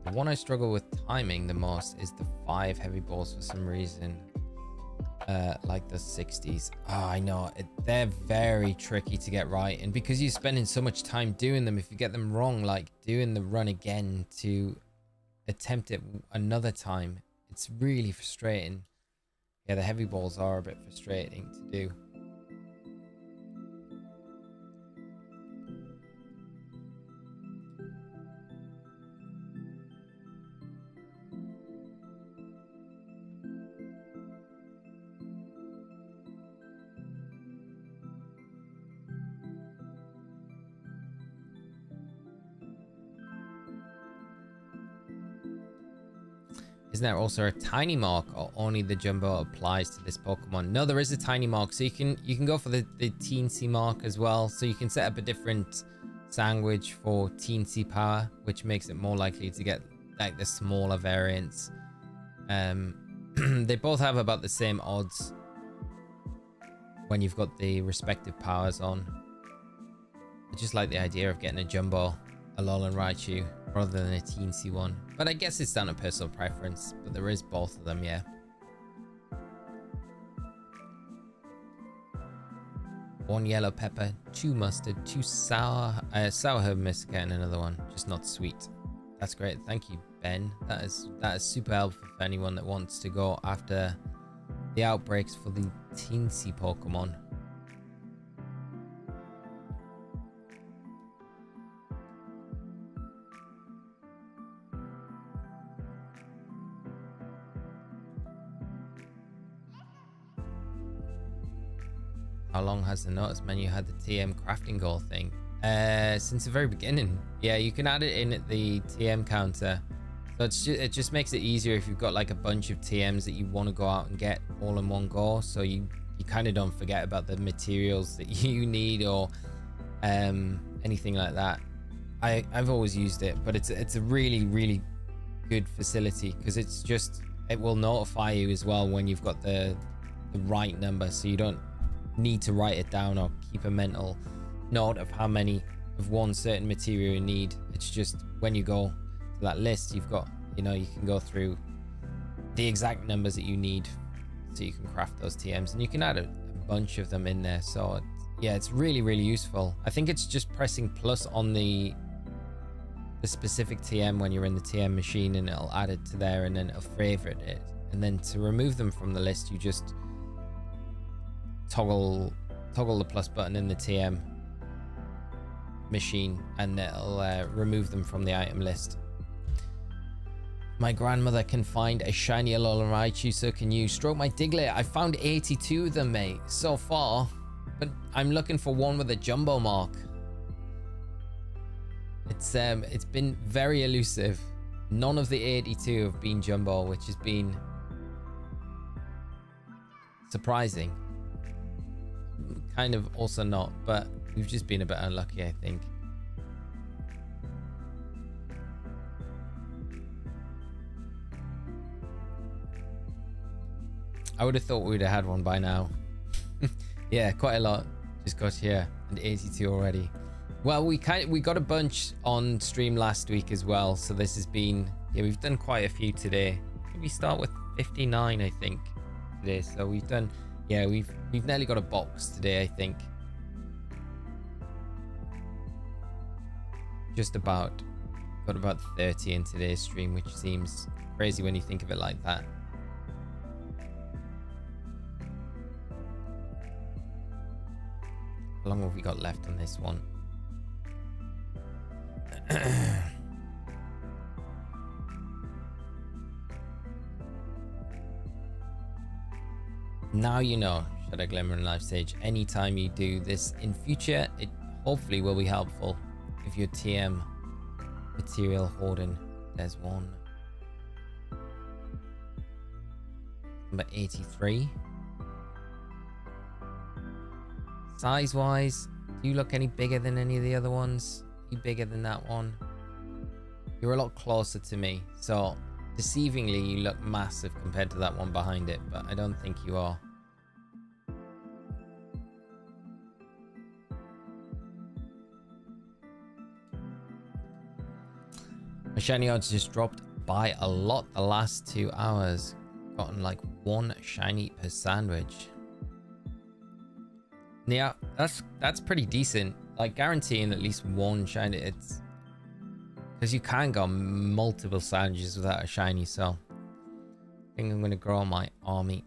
The one I struggle with timing the most is the 5 heavy balls for some reason. Like the 60s. Oh, I know. They're very tricky to get right. And because you're spending so much time doing them, if you get them wrong, like doing the run again to attempt it another time, it's really frustrating. Yeah, the heavy balls are a bit frustrating to do. Isn't there also a tiny mark, or only the jumbo applies to this Pokemon? No, there is a tiny mark, so you can go for the teensy mark as well. So you can set up a different sandwich for teensy power, which makes it more likely to get like the smaller variants. They both have about the same odds when you've got the respective powers on. I just like the idea of getting a jumbo Alolan Raichu rather than a teensy one, but I guess it's down to personal preference. But there is both of them, yeah. One yellow pepper, 2 mustard, 2 sour herb mist, and another one, just not sweet. That's great, thank you, Ben. That is super helpful for anyone that wants to go after the outbreaks for the teensy Pokemon. How long has the notice menu had the TM crafting goal thing? Since the very beginning. Yeah, you can add it in at the TM counter. So it just makes it easier if you've got like a bunch of TMs that you want to go out and get all in one go. So you kind of don't forget about the materials that you need or anything like that. I've always used it, but it's a really, really good facility because it will notify you as well when you've got the right number, so you don't need to write it down or keep a mental note of how many of one certain material you need. It's just when you go to that list, you've got, you can go through the exact numbers that you need so you can craft those TMs, and you can add a bunch of them in there. So yeah, it's really, really useful. I think it's just pressing plus on the specific TM when you're in the TM machine, and it'll add it to there, and then it'll favorite it. And then to remove them from the list, you just toggle the plus button in the TM machine, and it'll remove them from the item list. My grandmother can find a shiny Alolan Raichu, so can you. Stroke my Diglett. I found 82 of them, mate, so far, but I'm looking for one with a jumbo mark. It's been very elusive. None of the 82 have been jumbo, which has been surprising. Kind of also not, but we've just been a bit unlucky, I think. I would have thought we'd have had one by now. Yeah, quite a lot just got here, and 82 already. Well, we got a bunch on stream last week as well, so this has been, yeah, we've done quite a few today. We start with 59, I think, today. So we've done, yeah, we've nearly got a box today, I think. Just about got about 30 in today's stream, which seems crazy when you think of it like that. How long have we got left on this one? Now you know, Shadow Glimmer and Life Sage. Anytime you do this in future, it hopefully will be helpful if your TM material hoarding. There's one. Number 83. Size wise, do you look any bigger than any of the other ones? Are you bigger than that one? You're a lot closer to me, so deceivingly you look massive compared to that one behind it, but I don't think you are. My shiny odds just dropped by a lot the last 2 hours. Gotten like 1 shiny per sandwich. Yeah, that's pretty decent. Like guaranteeing at least 1 shiny. It's because you can go multiple sandwiches without a shiny. So I think I'm gonna grow my army.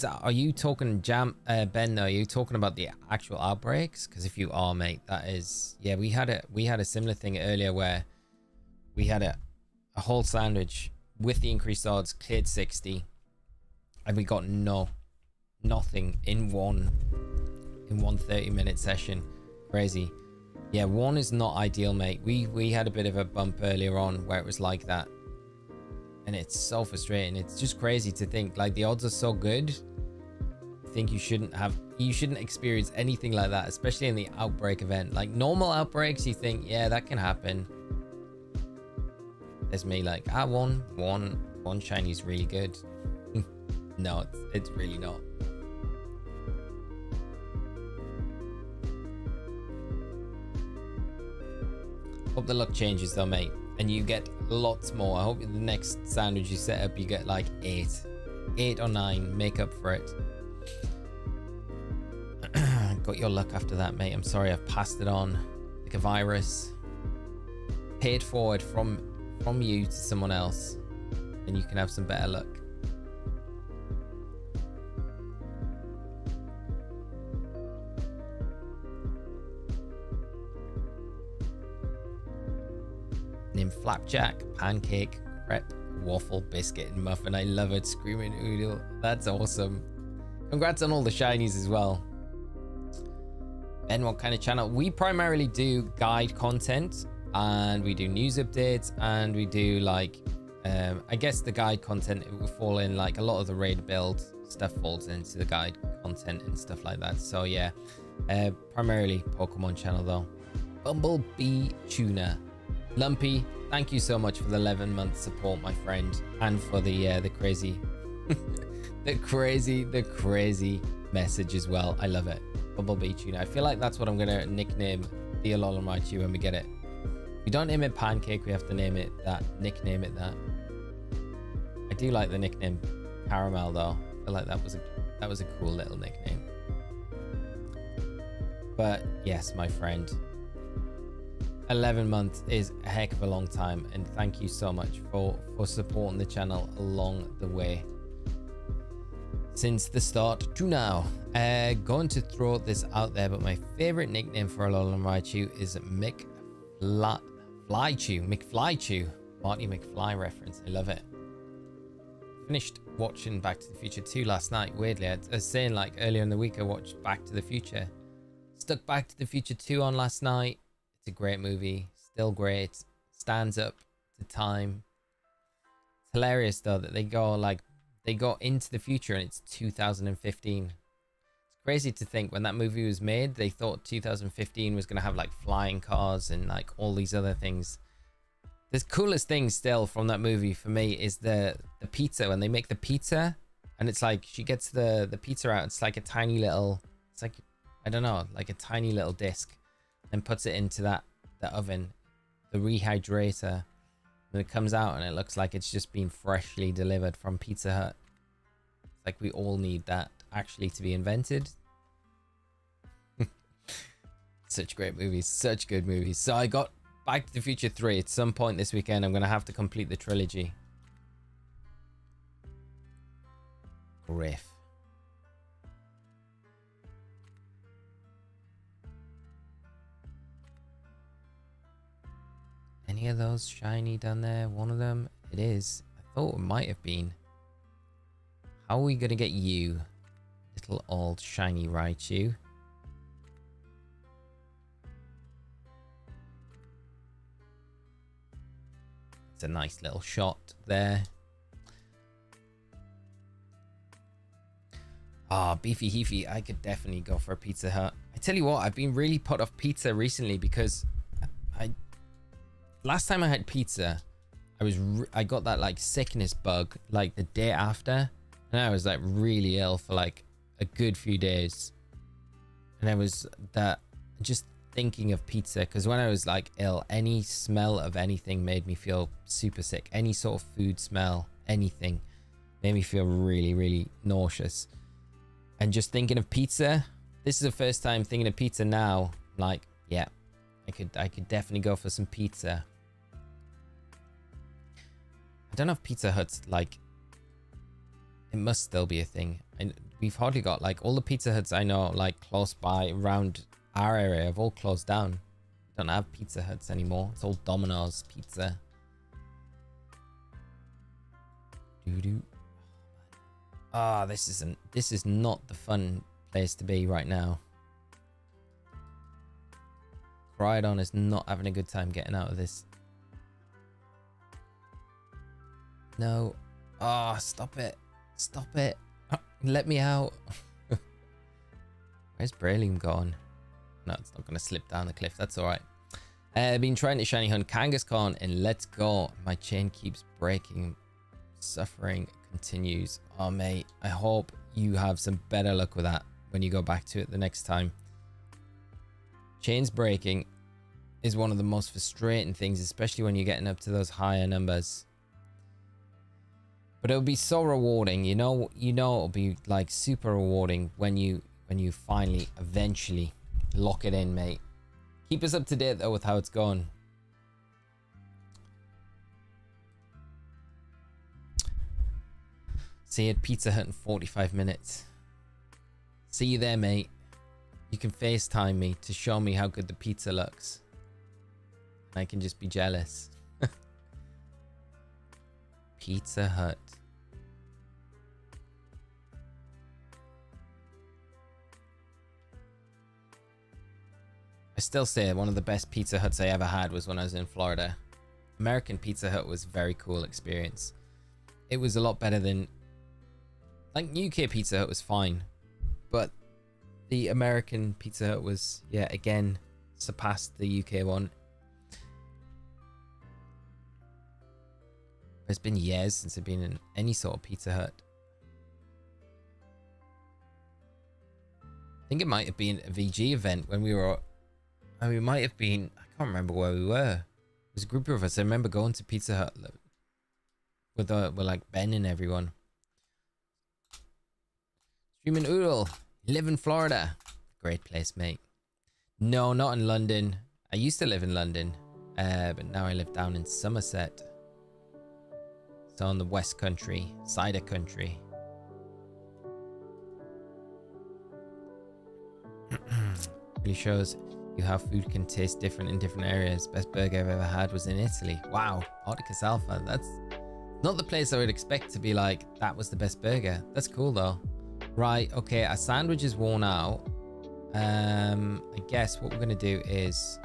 Are you talking Ben? Though, are you talking about the actual outbreaks? Because if you are, mate, that is, yeah. We had a similar thing earlier where we had a whole sandwich with the increased odds cleared 60, and we got nothing in one 30-minute session. Crazy. Yeah, 1 is not ideal, mate. We had a bit of a bump earlier on where it was like that. And it's so frustrating. It's just crazy to think like the odds are so good. I think you shouldn't experience anything like that, especially in the Outbreak event. Like normal outbreaks, you think, yeah, that can happen. There's me like, one shiny's really good. No, it's really not. Hope the luck changes though, mate, and you get lots more. I hope the next sandwich you set up, you get like 8 or 9. Make up for it. Got your luck after that, mate. I'm sorry I've passed it on like a virus. Paid forward from you to someone else, and you can have some better luck. Named Flapjack, Pancake, Crepe, Waffle, Biscuit, and Muffin. I love it. Screaming Oodle. That's awesome. Congrats on all the shinies as well. Ben, what kind of channel? We primarily do guide content, and we do news updates, and we do like I guess the guide content, it will fall in like a lot of the raid build stuff falls into the guide content and stuff like that. So yeah, primarily Pokemon channel though. Bumblebee Tuna. Lumpy, thank you so much for the 11-month support, my friend, and for the crazy the crazy message as well. I love it. Bumblebee Tuna. I feel like that's what I'm gonna nickname the Alolan Raichu when we get it. If we don't name it Pancake, we have to name it that. Nickname it that. I do like the nickname Caramel though. I feel like that was a cool little nickname. But yes, my friend, 11 months is a heck of a long time, and thank you so much for supporting the channel along the way since the start to now. Going to throw this out there, but my favorite nickname for Alolan Raichu is McFlychew. Marty McFly reference. I love it. Finished watching Back to the Future 2 last night. Weirdly, I was saying like earlier in the week I watched Back to the Future. Stuck Back to the Future 2 on last night. It's a great movie, still great, stands up to time. It's hilarious though that they go into the future and it's 2015. It's crazy to think when that movie was made, they thought 2015 was going to have like flying cars and like all these other things. The coolest thing still from that movie for me is the pizza. When they make the pizza and it's like she gets the pizza out, it's like a tiny little, it's like, I don't know, like a tiny little disc, and puts it into the oven, the rehydrator, and it comes out and it looks like it's just been freshly delivered from Pizza Hut. It's like we all need that actually to be invented. Such great movies, such good movies. So I got Back to the Future 3 at some point this weekend. I'm gonna have to complete the trilogy. Griff. Any of those shiny down there? One of them? It is. I thought it might have been. How are we going to get you? Little old shiny Raichu. It's a nice little shot there. Ah, Beefy Heafy. I could definitely go for a Pizza Hut. I tell you what, I've been really put off pizza recently because last time I had pizza, I got that like sickness bug like the day after, and I was like really ill for like a good few days. And I was just thinking of pizza, because when I was like ill, any smell of anything made me feel super sick. Any sort of food smell, anything made me feel really, really nauseous. And just thinking of pizza, this is the first time thinking of pizza now. Like, yeah, I could definitely go for some pizza. I don't know if Pizza Hut's like, it must still be a thing. And we've hardly got like all the Pizza Huts I know like close by around our area have all closed down. We don't have Pizza Huts anymore. It's all Domino's pizza. Doo-doo. Ah, this is not the fun place to be right now. Crydon is not having a good time getting out of this. No. Oh, stop it. Stop it. Let me out. Where's Breloom gone? No, it's not going to slip down the cliff. That's all right. I've been trying to shiny hunt Kangaskhan and let's go. My chain keeps breaking. Suffering continues. Oh, mate. I hope you have some better luck with that when you go back to it the next time. Chains breaking is one of the most frustrating things, especially when you're getting up to those higher numbers. But it'll be so rewarding, you know it'll be like super rewarding when you finally eventually lock it in, mate. Keep us up to date though with how it's going. See you at Pizza Hut in 45 minutes. See you there, mate. You can FaceTime me to show me how good the pizza looks. I can just be jealous. Pizza Hut. I still say one of the best Pizza Huts I ever had was when I was in Florida. American Pizza Hut was a very cool experience. It was a lot better than... Like, UK Pizza Hut was fine. But the American Pizza Hut was, yeah, again, surpassed the UK one. It's been years since I've been in any sort of Pizza Hut. I think it might have been a VG event when we were... I mean, we might have been... I can't remember where we were. It was a group of us. I remember going to Pizza Hut with like Ben and everyone. Streaming Oodle. Live in Florida. Great place, mate. No, not in London. I used to live in London. But now I live down in Somerset. So on the West Country. Cider Country. Really shows you how food can taste different in different areas. Best burger I've ever had was in Italy. Wow. Arcticus Alpha. That's not the place I would expect to be like, that was the best burger. That's cool though. Right, okay, our sandwich is worn out. I guess what we're gonna do is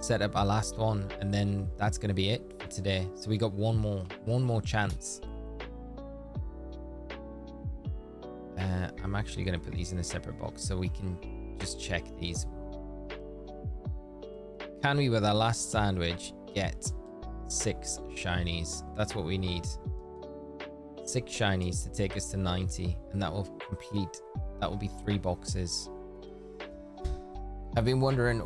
set up our last one, and then that's gonna be it for today. So we got one more chance. I'm actually gonna put these in a separate box so we can just check these. Can we, with our last sandwich, get 6 shinies? That's what we need. 6 shinies to take us to 90, and that will complete. That will be 3 boxes. I've been wondering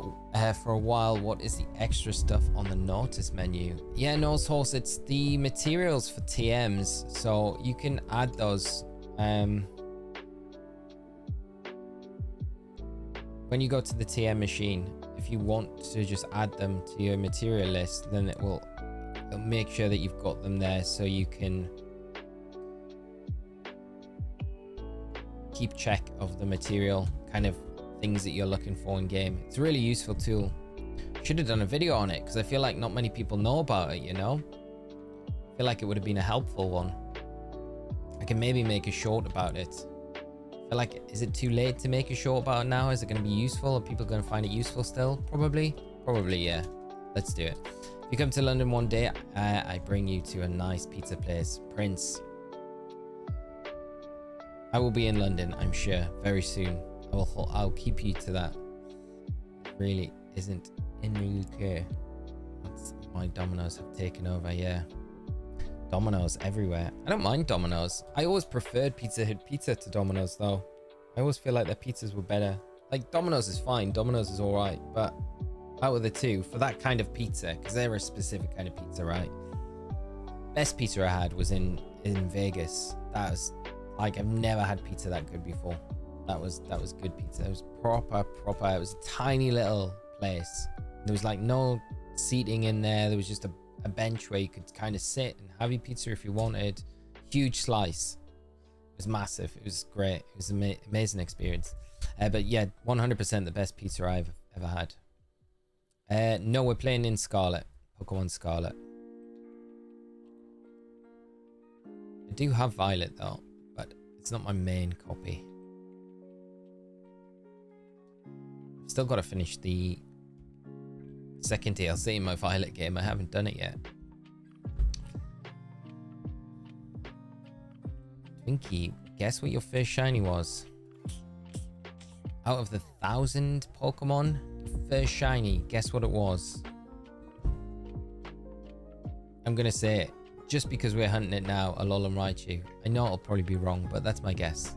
for a while, what is the extra stuff on the Nautis menu? Yeah, Nose Horse, it's the materials for TMs, so you can add those. When you go to the TM machine, if you want to just add them to your material list, then it'll make sure that you've got them there so you can keep check of the material kind of things that you're looking for in game. It's a really useful tool. Should have done a video on it because I feel like not many people know about it, you know? I feel like it would have been a helpful one. I can maybe make a short about it. I feel like, is it too late to make a short about it now? Is it going to be useful? Are people going to find it useful still? Probably, yeah. Let's do it. If you come to London one day, I bring you to a nice pizza place. Prince. I will be in London, I'm sure, very soon. I'll keep you to that. It really isn't in the UK. That's why Domino's have taken over, yeah. Domino's everywhere. I don't mind Domino's. I always preferred Pizza Hut pizza to Domino's though. I always feel like their pizzas were better. Like Domino's is fine, Domino's is alright, but out of the two, for that kind of pizza, because they're a specific kind of pizza, right? Best pizza I had was in Vegas. That was like, I've never had pizza that good before. That was good pizza. It was proper. It was a tiny little place. There was like no seating in there. There was just a bench where you could kind of sit and have your pizza if you wanted. Huge slice. It was massive. It was great. It was an amazing experience. But yeah, 100% the best pizza I've ever had. No, we're playing in Scarlet. Pokemon Scarlet. I do have Violet though, but it's not my main copy. Still got to finish the second DLC in my Violet game. I haven't done it yet. Winky, guess what your first shiny was? Out of the 1,000 Pokemon, first shiny, guess what it was? I'm gonna say it, just because we're hunting it now, Alolan Raichu. I know it'll probably be wrong, but that's my guess.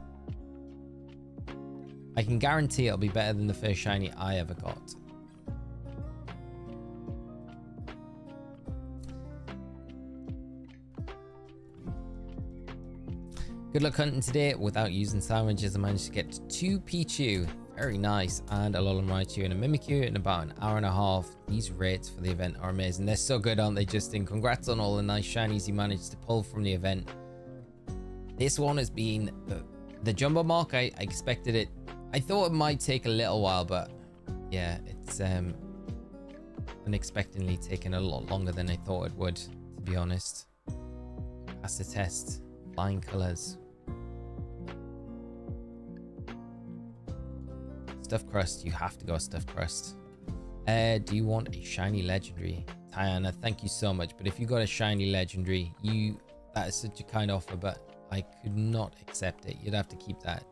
I can guarantee it'll be better than the first shiny I ever got. Good luck hunting today without using sandwiches. I managed to get 2 Pichu. Very nice. And Alolan Raichu and a Mimikyu in about an hour and a half. These rates for the event are amazing. They're so good, aren't they, Justin? Congrats on all the nice shinies you managed to pull from the event. This one has been the jumbo mark. I expected it. I thought it might take a little while, but yeah, it's unexpectedly taken a lot longer than I thought it would, to be honest. Passed the test. Flying colors. Stuffed crust. You have to go stuffed crust. Do you want a shiny legendary? Tiana, thank you so much. But if you got a shiny legendary, that is such a kind offer, but I could not accept it. You'd have to keep that.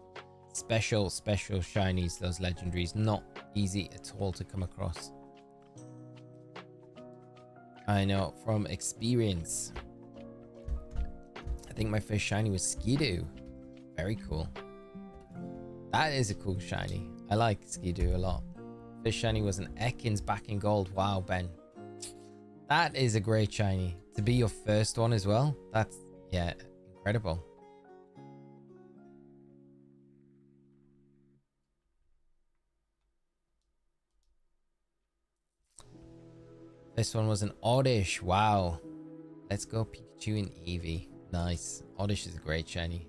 Special shinies, those legendaries. Not easy at all to come across. I know from experience. I think my first shiny was Skidoo. Very cool. That is a cool shiny. I like Skidoo a lot. First shiny was an Ekans back in gold. Wow, Ben. That is a great shiny. To be your first one as well. That's, yeah, incredible. This one was an Oddish. Wow. Let's go Pikachu and Eevee. Nice. Oddish is a great shiny.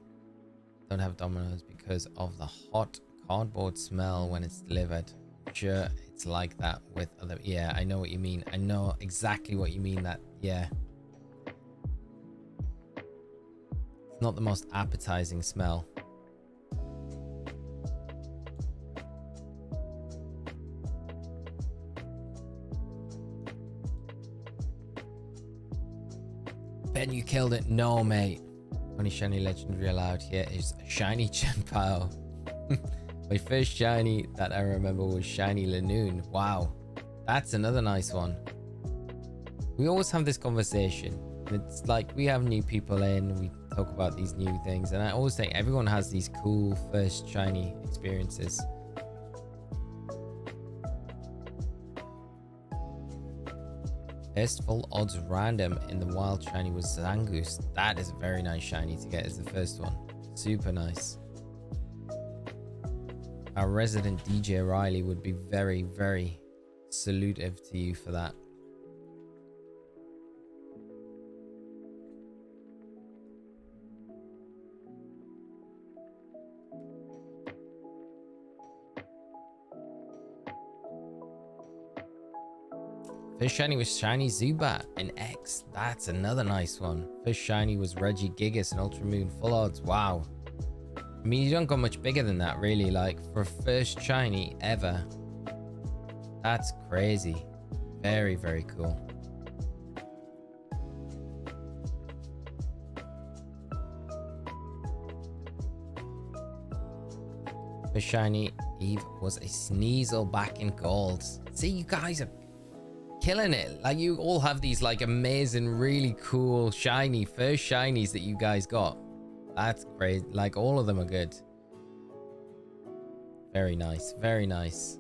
Don't have Dominoes because of the hot cardboard smell when it's delivered. Sure, it's like that with other... Yeah, I know what you mean. I know exactly what you mean. That, yeah. It's not the most appetizing smell. Ben, you killed it. No, mate. Only shiny legendary allowed here is shiny Chun-Pao. My first shiny that I remember was shiny Lanoon. Wow, that's another nice one. We always have this conversation. It's like we have new people in, we talk about these new things, and I always think everyone has these cool first shiny experiences. Best full odds random in the wild shiny was Zangoose. That is a very nice shiny to get as the first one. Super nice. Our resident DJ Riley would be very, very salutive to you for that. First shiny was shiny Zubat and X. That's another nice one. First shiny was Regigigas and Ultra Moon. Full odds. Wow. I mean, you don't go much bigger than that, really. Like, for first shiny ever. That's crazy. Very, very cool. First shiny Eve was a Sneasel back in gold. See, you guys are killing it. Like, you all have these like amazing, really cool shiny first shinies that you guys got. That's great. Like, all of them are good. Very nice, very nice.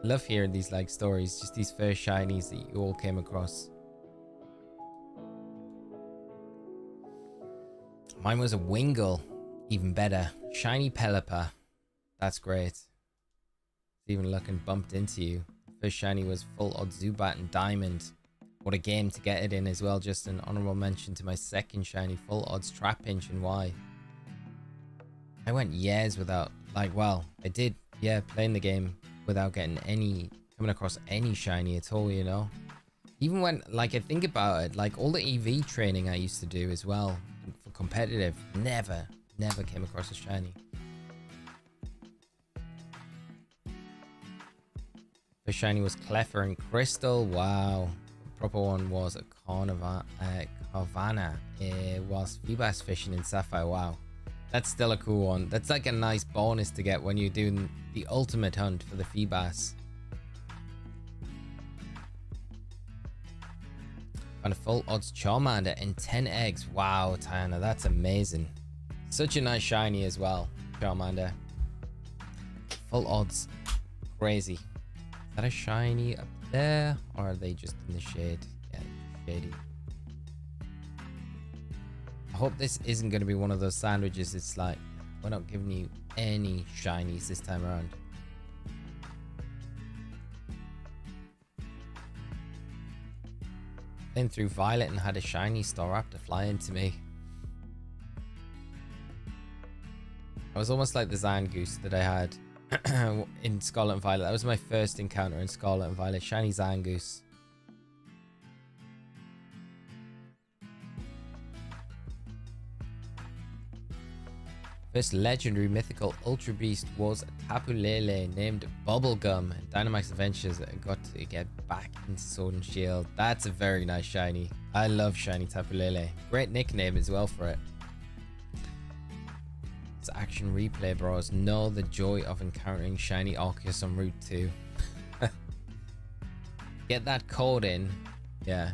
Love hearing these like stories, just these first shinies that you all came across. Mine was a Wingull. Even better. Shiny Pelipper. That's great. It's even looking bumped into you. First shiny was full odds Zubat and Diamond. What a game to get it in as well. Just an honorable mention to my second shiny full odds Trapinch and Y. I went years without, like, well, I did, yeah, playing the game without getting coming across any shiny at all, you know. Even when, like, I think about it, like all the EV training I used to do as well for competitive, never came across a shiny. The shiny was Cleffer and Crystal. Wow. The proper one was a Carvana. It was Feebas fishing in Sapphire. Wow. That's still a cool one. That's like a nice bonus to get when you're doing the ultimate hunt for the Feebas. And a full odds Charmander and 10 eggs. Wow, Tiana, that's amazing. Such a nice shiny as well, Charmander. Full odds. Crazy. Is that a shiny up there? Or are they just in the shade? Yeah, shady. I hope this isn't going to be one of those sandwiches. It's like, we're not giving you any shinies this time around. Playing through Violet and had a shiny Staraptor fly into me. I was almost like the Zangoose that I had in Scarlet and Violet. That was my first encounter in Scarlet and Violet. Shiny Zangoose. First legendary mythical Ultra Beast was Tapu Lele named Bubblegum. And Dynamax Adventures got to get back into Sword and Shield. That's a very nice shiny. I love shiny Tapu Lele. Great nickname as well for it. It's action replay, bros. Know the joy of encountering shiny Arceus on Route 2. Get that code in. Yeah.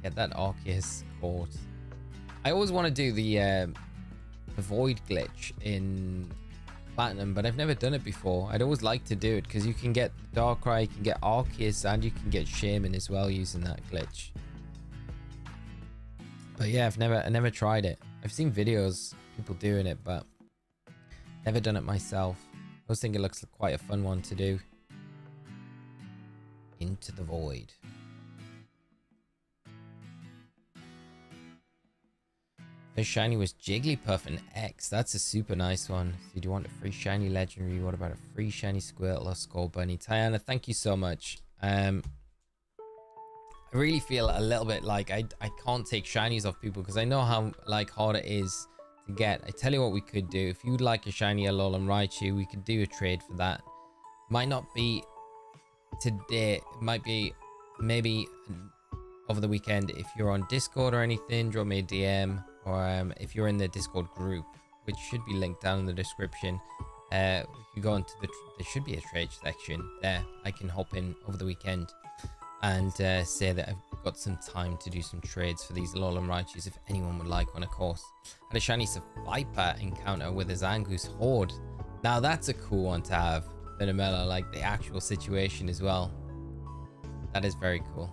Get that Arceus code. I always want to do the void glitch in Platinum, but I've never done it before. I'd always like to do it because you can get Darkrai, you can get Arceus, and you can get Shaman as well using that glitch. But yeah, I never tried it. I've seen videos people doing it, but never done it myself. I always think it looks like quite a fun one to do. Into the Void. First shiny was Jigglypuff and X. That's a super nice one. So do you want a free shiny legendary? What about a free shiny Squirtle or Skull Bunny? Tiana, thank you so much. I really feel a little bit like I can't take shinies off people because I know how like hard it is to get. I tell you what we could do. If you'd like a shiny Alolan Raichu, we could do a trade for that. Might not be today. It might be maybe over the weekend. If you're on Discord or anything, drop me a DM. Or if you're in the Discord group, which should be linked down in the description, you can go into there should be a trade section there. I can hop in over the weekend and say that I've got some time to do some trades for these Alolan Raichus if anyone would like one, of course. Had a shiny Viper encounter with a Zangoose Horde. Now that's a cool one to have. Venomella, like the actual situation as well. That is very cool.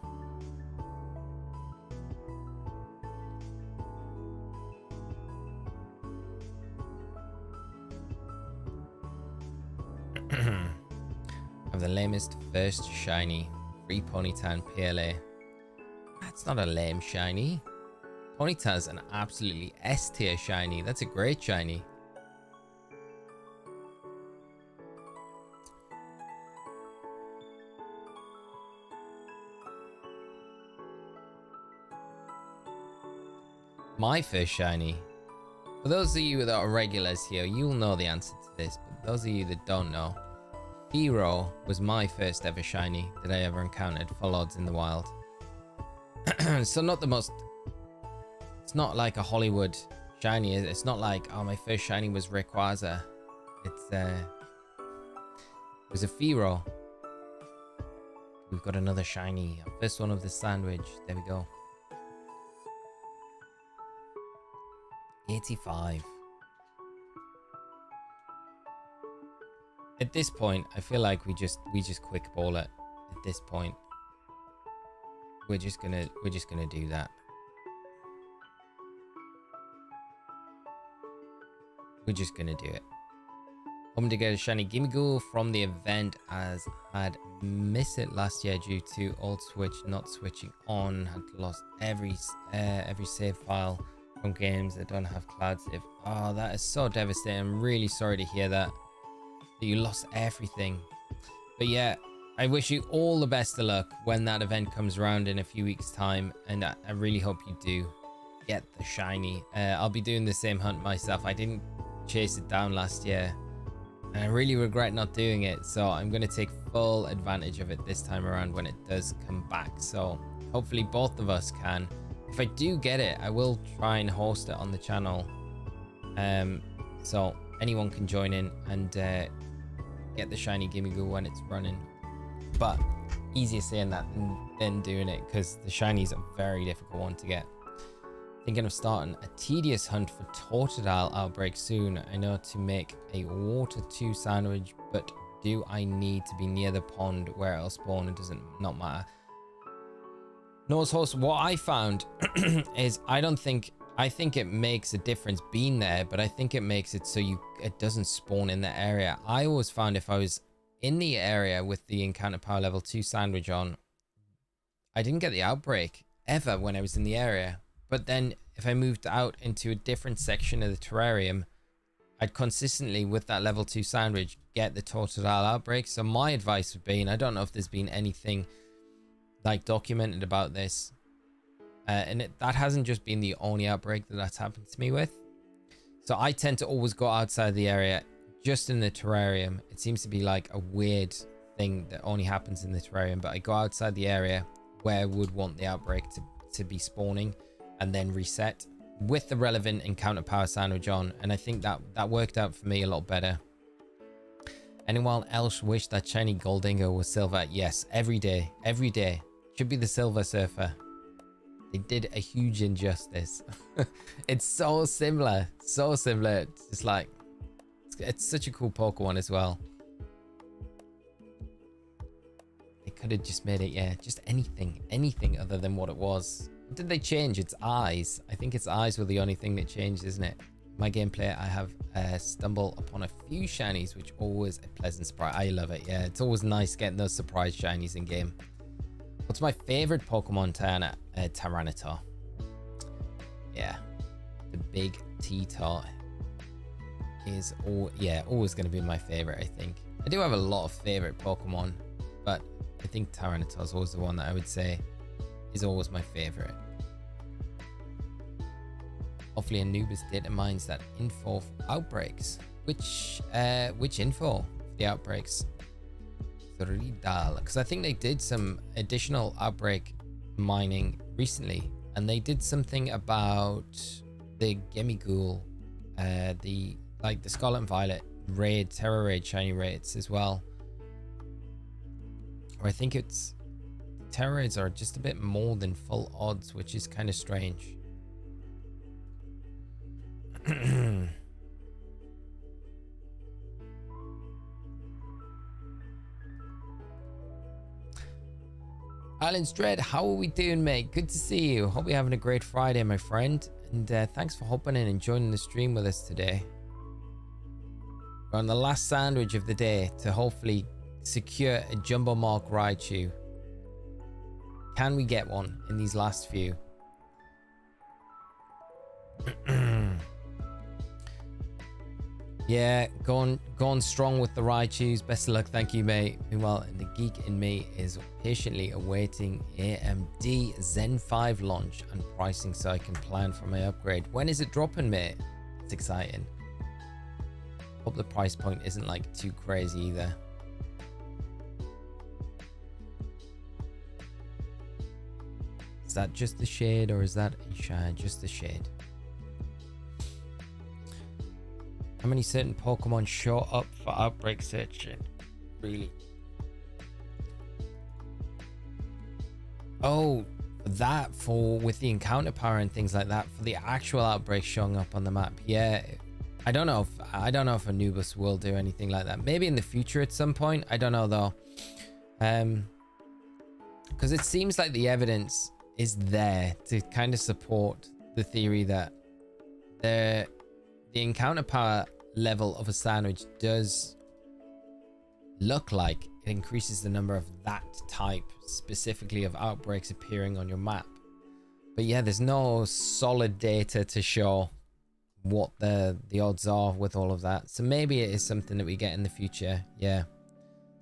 Of the lamest first shiny, free Ponyta and PLA. That's not a lame shiny. Ponyta's an absolutely S tier shiny. That's a great shiny. My first shiny. For those of you that are regulars here, you'll know the answer to this, but those of you that don't know, Hero was my first ever shiny that I ever encountered, full odds in the wild. So not the most, it's not like a Hollywood shiny. It's not like, oh, my first shiny was Rayquaza. It was a Hero. We've got another shiny. Our first one of the sandwich. There we go. 85. At this point, I feel like we just quick ball it. At this point, we're just gonna do that. We're just gonna do it. Hoping to get a shiny Gimmighoul from the event, as had missed it last year due to old Switch not switching on. Had lost every save file from games that don't have cloud save. Oh, that is so devastating. I'm really sorry to hear that you lost everything. But yeah, I wish you all the best of luck when that event comes around in a few weeks time, and I really hope you do get the shiny. I'll be doing the same hunt myself. I didn't chase it down last year and I really regret not doing it, so I'm going to take full advantage of it this time around when it does come back. So hopefully both of us can if I do get it, I will try and host it on the channel. So anyone can join in and get the shiny Gimmighoul when it's running. But easier saying that than doing it, because the shiny is a very difficult one to get. Thinking of starting a tedious hunt for Totodile Outbreak soon. I know to make a water 2 sandwich, but do I need to be near the pond where it'll spawn? It doesn't not matter. Nose host, what I found is I think it makes a difference being there, but I think it makes it so it doesn't spawn in the area. I always found if I was in the area with the encounter power level 2 sandwich on, I didn't get the outbreak ever when I was in the area. But then if I moved out into a different section of the terrarium, I'd consistently, with that level 2 sandwich, get the Totodile outbreak. So my advice would be, and I don't know if there's been anything like documented about this, and that hasn't just been the only outbreak that's happened to me with. So I tend to always go outside the area, just in the terrarium. It seems to be like a weird thing that only happens in the terrarium, but I go outside the area where I would want the outbreak to be spawning, and then reset with the relevant encounter power sandwich on. And I think that worked out for me a lot better. Anyone else wish that shiny Goldingo was silver? Yes, every day should be the Silver Surfer. They did a huge injustice. It's so similar. It's just like, it's such a cool Pokemon as well. They could have just made it, yeah, just anything other than what it was. What did they change? Its eyes. I think its eyes were the only thing that changed, isn't it? My gameplay, I have stumbled upon a few shinies, which always a pleasant surprise. I love it. Yeah, it's always nice getting those surprise shinies in game. What's my favorite Pokemon? Tyranitar. Yeah, the big T-Tar is always going to be my favorite. I think I do have a lot of favorite Pokemon, but I think Tyranitar is always the one that I would say is always my favorite. Hopefully Anubis data mines that info for outbreaks. Which info for the outbreaks? Because I think they did some additional outbreak mining recently, and they did something about the Gimmighoul, the Scarlet and Violet raid, Terror Raid shiny raids as well. Or I think it's Terror Raids are just a bit more than full odds, which is kind of strange. Islands Dread, how are we doing, mate? Good to see you. Hope you're having a great Friday, my friend. And thanks for hopping in and joining the stream with us today. We're on the last sandwich of the day to hopefully secure a Jumbo Mark Raichu. Can we get one in these last few? Yeah, going strong with the Raichus. Best of luck, thank you, mate. Meanwhile, the geek in me is patiently awaiting AMD Zen 5 launch and pricing so I can plan for my upgrade. When is it dropping, mate? It's exciting. Hope the price point isn't like too crazy either. Is that just the shade, or is that just the shade? How many certain Pokemon show up for outbreak searching? Really? Oh, that for with the encounter power and things like that, for the actual outbreak showing up on the map. Yeah, I don't know if Anubis will do anything like that. Maybe in the future at some point. I don't know though. Because it seems like the evidence is there to kind of support the theory that the encounter power level of a sandwich does look like it increases the number of that type, specifically of outbreaks appearing on your map. But yeah, there's no solid data to show what the odds are with all of that. So maybe it is something that we get in the future. Yeah,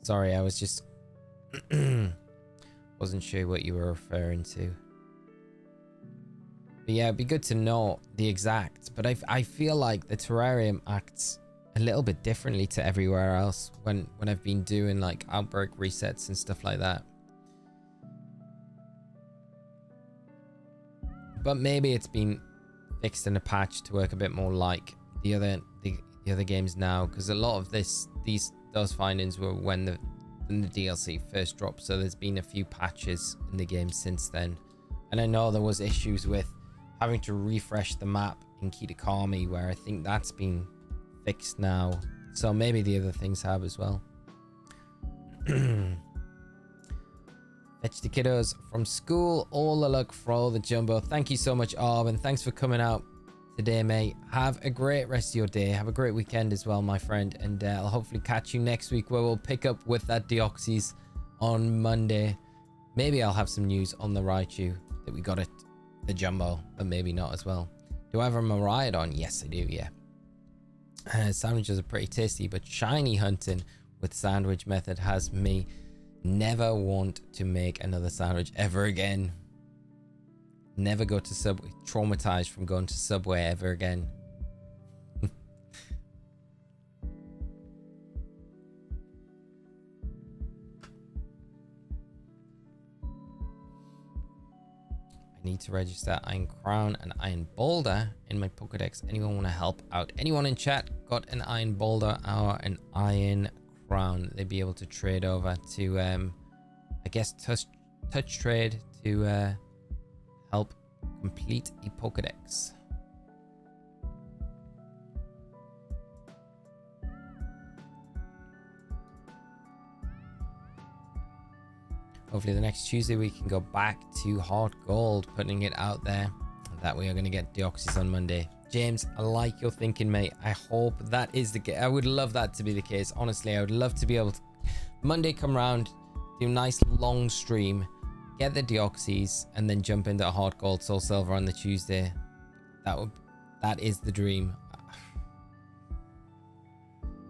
sorry, I was just wasn't sure what you were referring to. But yeah, it'd be good to know the exact, but I feel like the terrarium acts a little bit differently to everywhere else when I've been doing like outbreak resets and stuff like that. But maybe it's been fixed in a patch to work a bit more like the other games now, because a lot of those findings were when the DLC first dropped, so there's been a few patches in the game since then. And I know there was issues with having to refresh the map in Kitakami, where I think that's been fixed now, so maybe the other things have as well. Fetch the kiddos from school. All the luck for all the jumbo. Thank you so much, Arb, and thanks for coming out today, mate. Have a great rest of your day. Have a great weekend as well, my friend, and I'll hopefully catch you next week, where we'll pick up with that Deoxys on Monday. Maybe I'll have some news on the Raichu that we got at the jumbo, but maybe not as well. Do I have a Miraidon? Yes, I do, yeah. Sandwiches are pretty tasty, but shiny hunting with sandwich method has me never want to make another sandwich ever again. Never go to Subway. Traumatized from going to Subway ever again. I need to register Iron Crown and Iron Boulder in my Pokedex. Anyone want to help out? Anyone in chat got an Iron Boulder or an Iron Crown? They'd be able to trade over to, I guess, touch trade to help complete a Pokedex. Hopefully the next Tuesday we can go back to Hard Gold, putting it out there. That way we're going to get Deoxys on Monday. James, I like your thinking, mate. I hope that is the case. I would love that to be the case. Honestly, I would love to be able to Monday come around, do a nice long stream, get the Deoxys, and then jump into a Hard Gold Soul Silver on the Tuesday. That is the dream.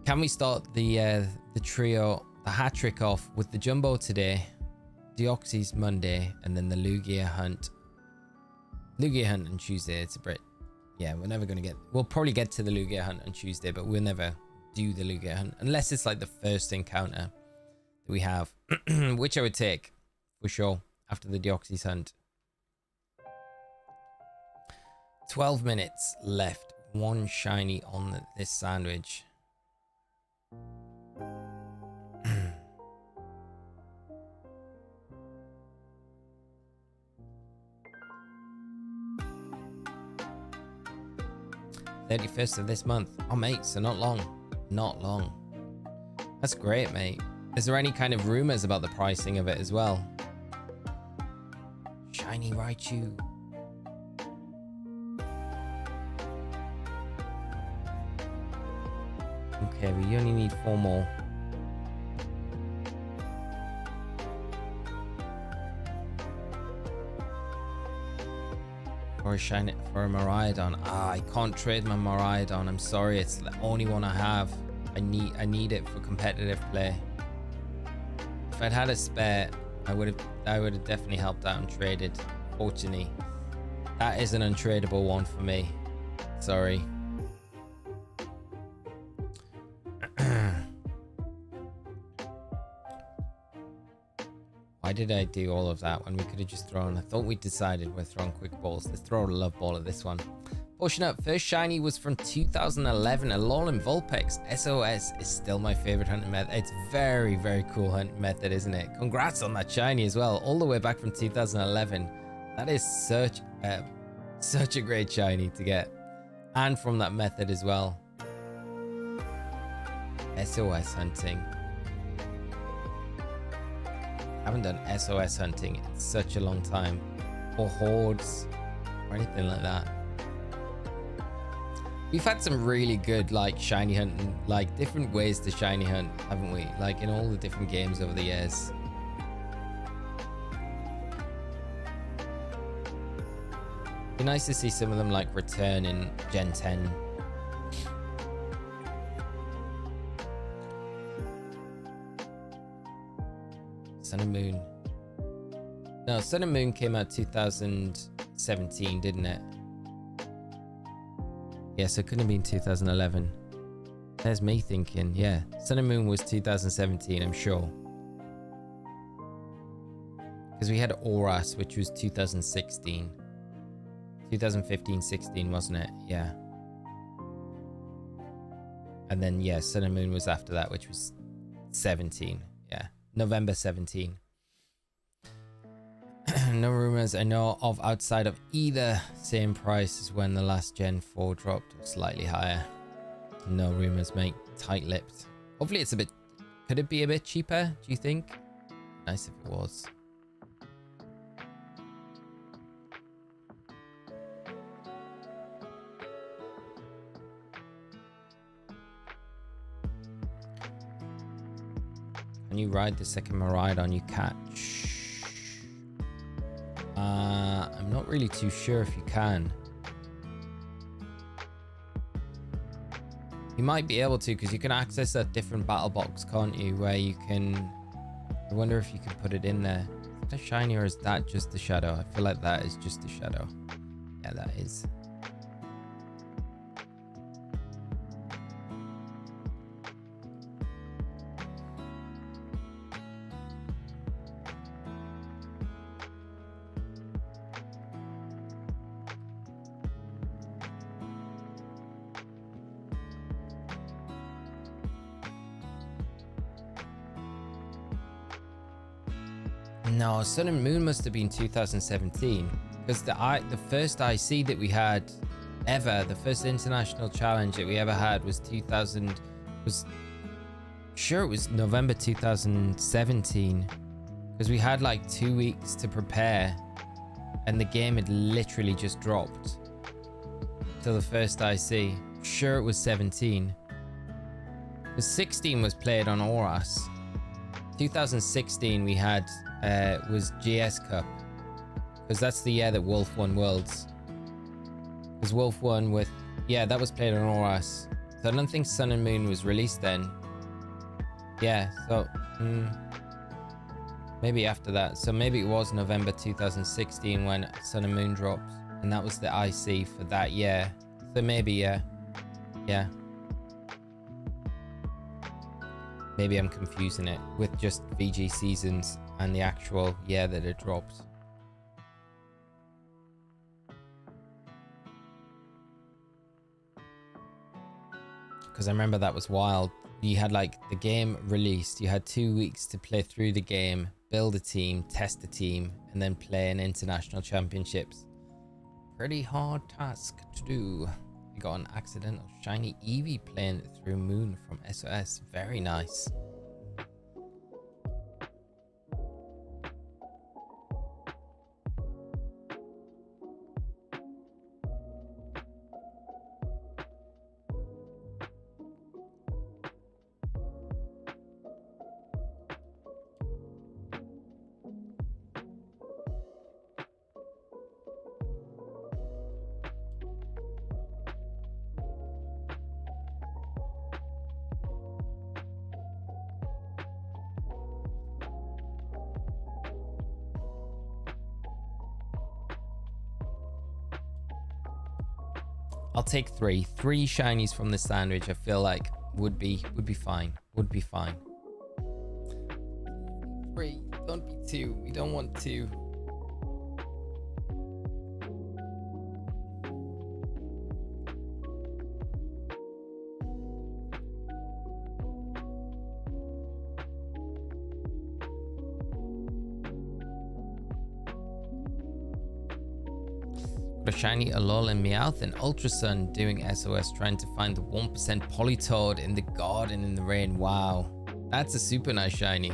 Can we start the trio, the hat trick off with the jumbo today? Deoxys Monday, and then the Lugia hunt. Lugia hunt on Tuesday. It's a bit, yeah, we're never gonna get, we'll probably get to the Lugia hunt on Tuesday, but we'll never do the Lugia hunt unless it's like the first encounter that we have, which I would take for sure after the Deoxys hunt. 12 minutes left. One shiny on this sandwich. $31st of this month. Oh, mate, so not long. Not long. That's great, mate. Is there any kind of rumors about the pricing of it as well? Shiny Raichu. Okay, we only need 4 more. For a shiny, for a Miraidon. Ah, I can't trade my Miraidon. I'm sorry, it's the only one I have. I need it for competitive play. If I'd had a spare, I would have definitely helped out and traded. Fortunately, that is an untradeable one for me. Sorry. Why did I do all of that when we could have just thrown? I thought we decided we're throwing quick balls. Let's throw a love ball at this one. Pushing up, first shiny was from 2011. Alolan Vulpix. SOS is still my favorite hunting method. It's very, very cool hunting method, isn't it? Congrats on that shiny as well. All the way back from 2011. That is such a great shiny to get. And from that method as well. SOS hunting. Haven't done SOS hunting in such a long time, or hordes or anything like that. We've had some really good like shiny hunting, like different ways to shiny hunt, haven't we? Like in all the different games over the years. Be nice to see some of them like return in Gen 10. Sun and Moon. No, Sun and Moon came out 2017, didn't it? Yes, it couldn't have been 2011. There's me thinking, yeah. Sun and Moon was 2017, I'm sure. Because we had Auras, which was 2016. 2015-16, wasn't it? Yeah. And then, yeah, Sun and Moon was after that, which was 17. Yeah, November 17. No rumors I know of outside of either same price as when the last Gen 4 dropped, or slightly higher. No rumors, mate. Tight-lipped. Hopefully it's a bit... Could it be a bit cheaper, do you think? Nice if it was. Can you ride the second Miraidon you catch? I'm not really too sure if you can. You might be able to, because you can access a different battle box, can't you? Where you can... I wonder if you can put it in there. Is that shiny or is that just the shadow? I feel like that is just the shadow. Yeah, that is. No, Sun and Moon must have been 2017, because the first IC that we had ever, the first international challenge that we ever had was 2000. Was sure it was November 2017, because we had like 2 weeks to prepare, and the game had literally just dropped. So the first IC, sure it was 17. Because 16 was played on Oras. 2016 we had. Was GS Cup, because that's the year that Wolf won Worlds. Because Wolf won with, yeah, that was played on Oras. So I don't think Sun and Moon was released then. Yeah, so maybe after that. So maybe it was November 2016 when Sun and Moon dropped, and that was the IC for that year. So maybe, yeah. Maybe I'm confusing it with just VG seasons and the actual year that it dropped. Because I remember that was wild. You had like the game released, you had 2 weeks to play through the game, build a team, test a team, and then play in international championships. Pretty hard task to do. We got an accidental shiny Eevee playing through Moon from SOS. Very nice. I'll take three shinies from the sandwich. I feel like would be fine. Would be fine. 3, don't be 2. We don't want 2. A shiny Alolan Meowth and Ultra Sun doing SOS, trying to find the 1% Politoed in the garden in the rain. Wow, that's a super nice shiny.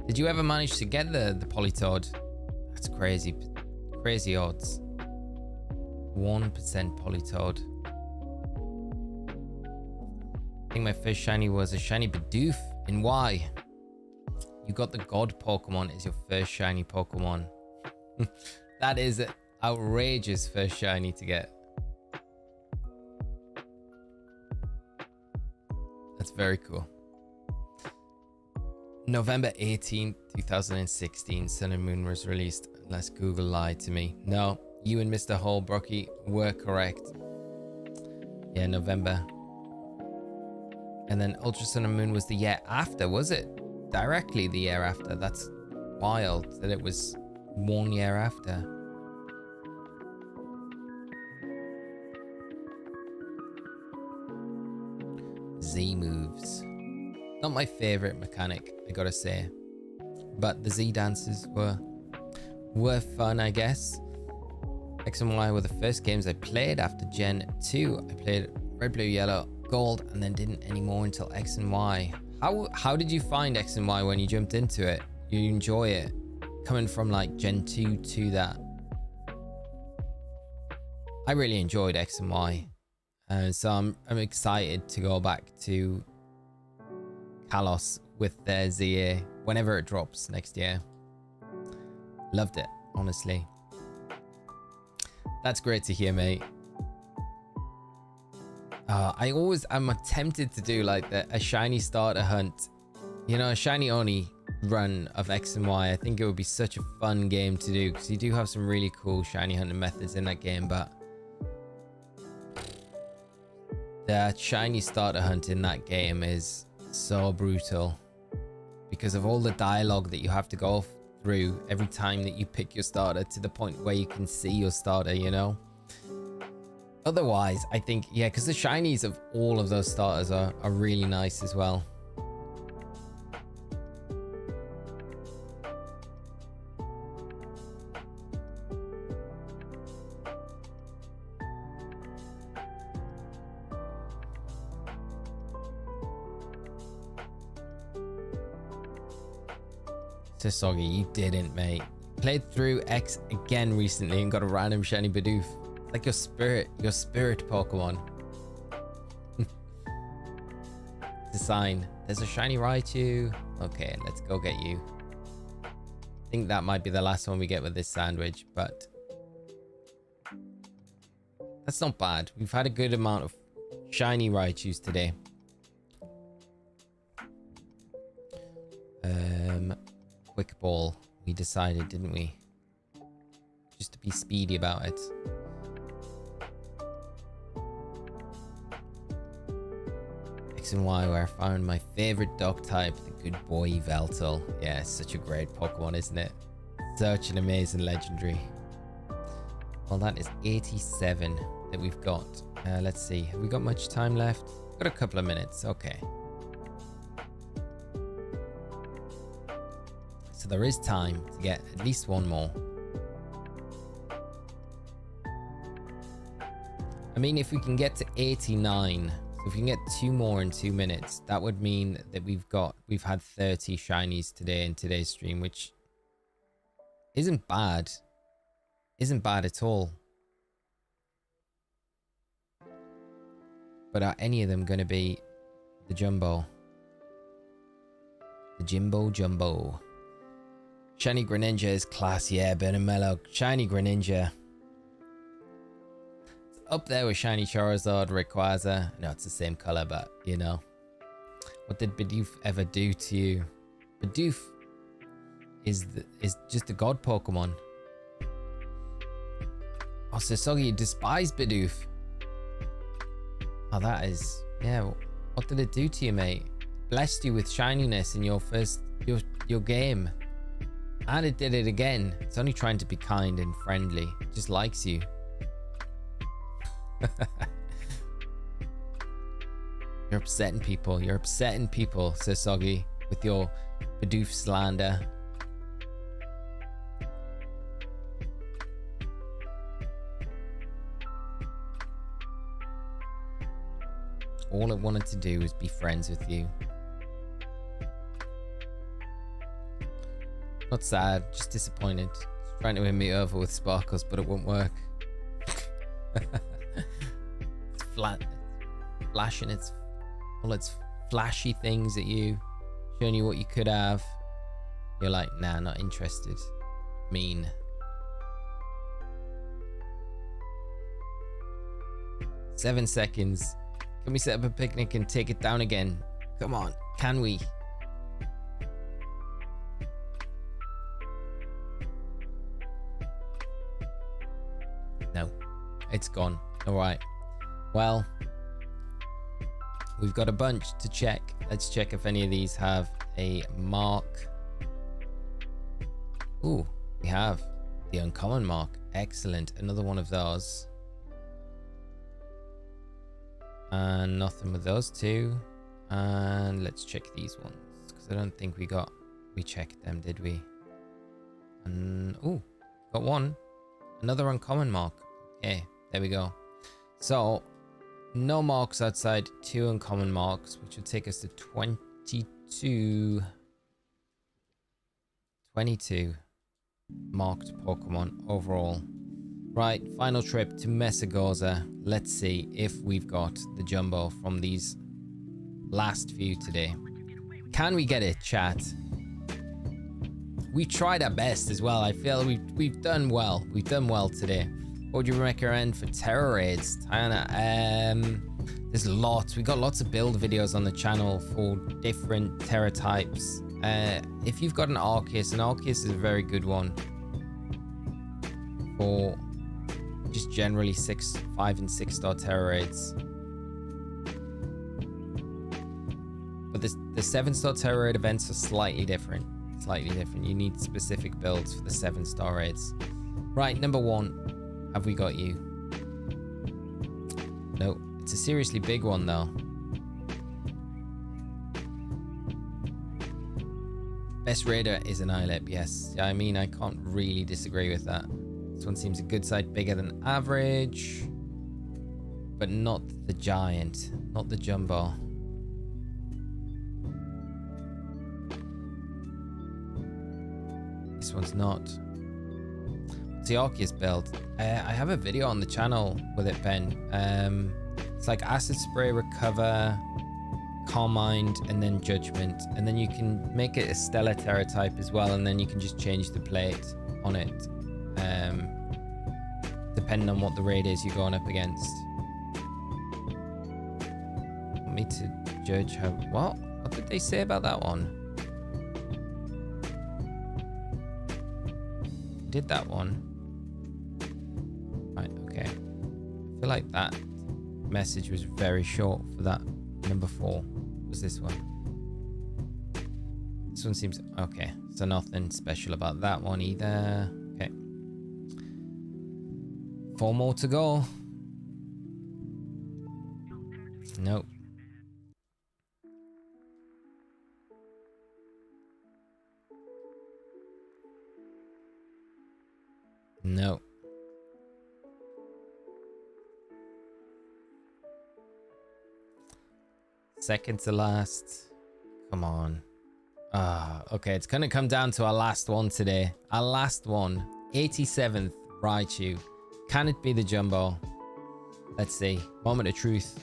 Did you ever manage to get the Politoed? That's crazy. Crazy odds. 1% Politoed. I think my first shiny was a shiny Bidoof in Y. You got the God Pokemon as your first shiny Pokemon. That is it. Outrageous first shiny to get. That's very cool. November 18th, 2016, Sun and Moon was released, unless Google lied to me. No, you and Mr. Holbrocky were correct. Yeah, November. And then Ultra Sun and Moon was the year after, was it? Directly the year after. That's wild that it was 1 year after. Z moves. Not my favorite mechanic, I gotta say. But the Z dances were fun, I guess. X and Y were the first games I played after Gen 2. I played Red, Blue, Yellow, Gold, and then didn't anymore until X and Y. How did you find X and Y when you jumped into it? You enjoy it? Coming from like Gen 2 to that. I really enjoyed X and Y. So I'm excited to go back to Kalos with their ZA whenever it drops next year. Loved it, honestly. That's great to hear, mate. I'm tempted to do like a shiny starter hunt. You know, a shiny Oni run of X and Y. I think it would be such a fun game to do because you do have some really cool shiny hunting methods in that game, but the shiny starter hunt in that game is so brutal because of all the dialogue that you have to go through every time that you pick your starter to the point where you can see your starter, you know? Otherwise, I think, yeah, because the shinies of all of those starters are really nice as well. So soggy, you didn't, mate. Played through X again recently and got a random shiny Bidoof. It's like your spirit Pokemon. It's a sign. There's a shiny Raichu. Okay, let's go get you. I think that might be the last one we get with this sandwich, but that's not bad. We've had a good amount of shiny Raichus today. Quick ball, we decided, didn't we? Just to be speedy about it. X and Y, where I found my favorite dog type, the good boy Veltal. Yeah, such a great Pokemon, isn't it? Such an amazing legendary. Well, that is 87 that we've got. Let's see, have we got much time left? Got a couple of minutes, okay. So there is time to get at least one more. I mean, if we can get to 89, so if we can get 2 more in 2 minutes, that would mean that we've had 30 shinies today in today's stream, which isn't bad. Isn't bad at all. But are any of them going to be the Jumbo? The Jimbo Jumbo. Shiny Greninja is class, yeah, Ben and Mellow. Shiny Greninja. It's up there with Shiny Charizard, Rayquaza. No, it's the same color, but you know. What did Bidoof ever do to you? Bidoof is just a god Pokemon. Oh, Sasagi, you despise Bidoof. Oh, that is, yeah. What did it do to you, mate? Blessed you with shininess in your first your game. And it did it again. It's only trying to be kind and friendly. It just likes you. You're upsetting people. You're upsetting people, Sir Soggy, with your Bidoof slander. All it wanted to do was be friends with you. Not sad, just disappointed. Just trying to win me over with sparkles, but it won't work. It's flat, it's flashing all its flashy things at you, showing you what you could have. You're like, nah, not interested. Mean. Seven seconds. Can we set up a picnic and take it down again? Come on, can we? No, it's gone. All right. Well, we've got a bunch to check. Let's check if any of these have a mark. Ooh, we have the uncommon mark. Excellent. Another one of those. And nothing with those two. And let's check these ones, because I don't think we checked them, did we? And oh, got one. Another uncommon mark. Okay, there we go. So no marks outside 2 uncommon marks, which would take us to 22 marked Pokemon overall. Right, final trip to Mesagoza. Let's see if we've got the Jumbo from these last few today. Can we get it, chat? We tried our best as well. I feel we've done well. We've done well today. What would you recommend for Terra raids, Tiana? There's lots. We got lots of build videos on the channel for different Terra types. If you've got an Arceus is a very good one for just generally 5 and 6 star Terra raids. But the 7 star Terra raid events are slightly different. You need specific builds for the 7 star raids. Right, number 1. Have we got you? No, it's a seriously big one though. Best raider is an Ilep, yes. I mean, I can't really disagree with that. This one seems a good side, bigger than average, but not the giant, not the jumbo. This one's not. It's the Arceus build. I have a video on the channel with it, Ben. It's like Acid Spray, Recover, Calm Mind, and then Judgment. And then you can make it a Stellar Terra type as well, and then you can just change the plate on it. Depending on what the raid is you're going up against. Want me to judge how... What did they say about that one? Did that one? Right, okay. I feel like that message was very short for that number 4. Was this one? This one seems okay. So nothing special about that one either. Okay. 4 more to go. Nope. No. Second to last. Come on. Okay, it's gonna come down to our last one today. Our last one. 87th Raichu. Can it be the jumbo? Let's see. Moment of truth.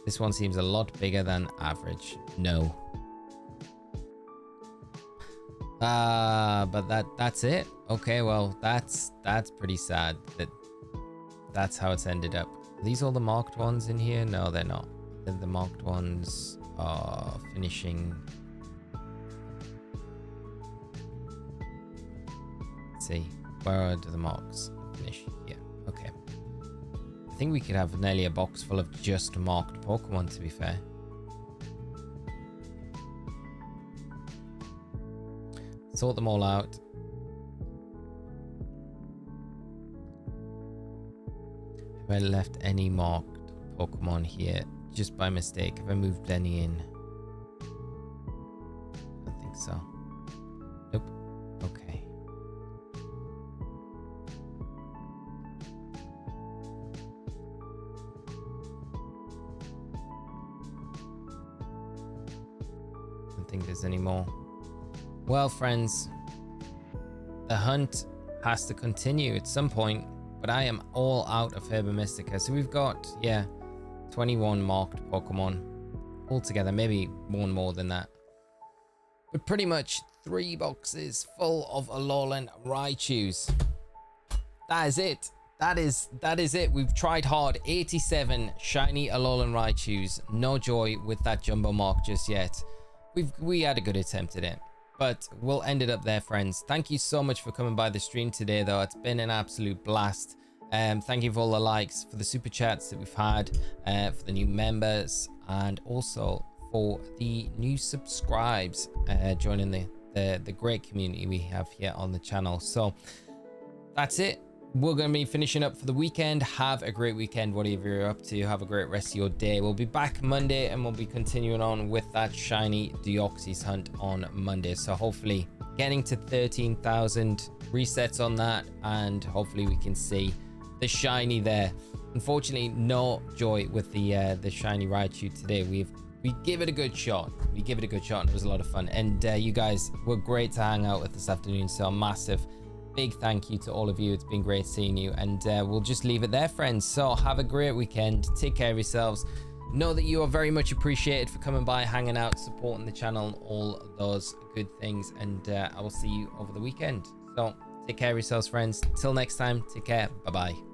This one seems a lot bigger than average. No. But that's it. Okay, well, that's pretty sad that's how it's ended up. Are these all the marked ones in here? No, they're not. The marked ones are finishing. Let's see. Where are the marks? Finish. Yeah, okay. I think we could have nearly a box full of just marked Pokemon, to be fair. Sort them all out. Have I left any marked Pokemon here just by mistake? Have I moved any in? I don't think so. Nope. Okay. I don't think there's any more. Well, friends, the hunt has to continue at some point, but I am all out of Herba Mystica. So we've got, 21 marked Pokemon altogether, maybe one more than that. But pretty much 3 boxes full of Alolan Raichus. That is it. That is it. We've tried hard. 87 shiny Alolan Raichus. No joy with that jumbo mark just yet. We had a good attempt at it. But we'll end it up there, friends. Thank you so much for coming by the stream today, though. It's been an absolute blast. Thank you for all the likes, for the super chats that we've had, for the new members, and also for the new subscribes, joining the great community we have here on the channel. So that's it. we're going to be finishing up for the weekend. Have a great weekend, whatever you're up to. Have a great rest of your day. We'll be back Monday, and we'll be continuing on with that shiny Deoxys hunt on Monday. So hopefully getting to 13,000 resets on that, and hopefully we can see the shiny there. Unfortunately, no joy with the shiny Raichu today. We give it a good shot. We give it a good shot, and it was a lot of fun. And you guys were great to hang out with this afternoon. So a massive big thank you to all of you. It's been great seeing you, and we'll just leave it there, friends. So have a great weekend. Take care of yourselves. Know that you are very much appreciated for coming by, hanging out, supporting the channel, all those good things. And I will see you over the weekend. So take care of yourselves, friends. Till next time, take care. Bye bye.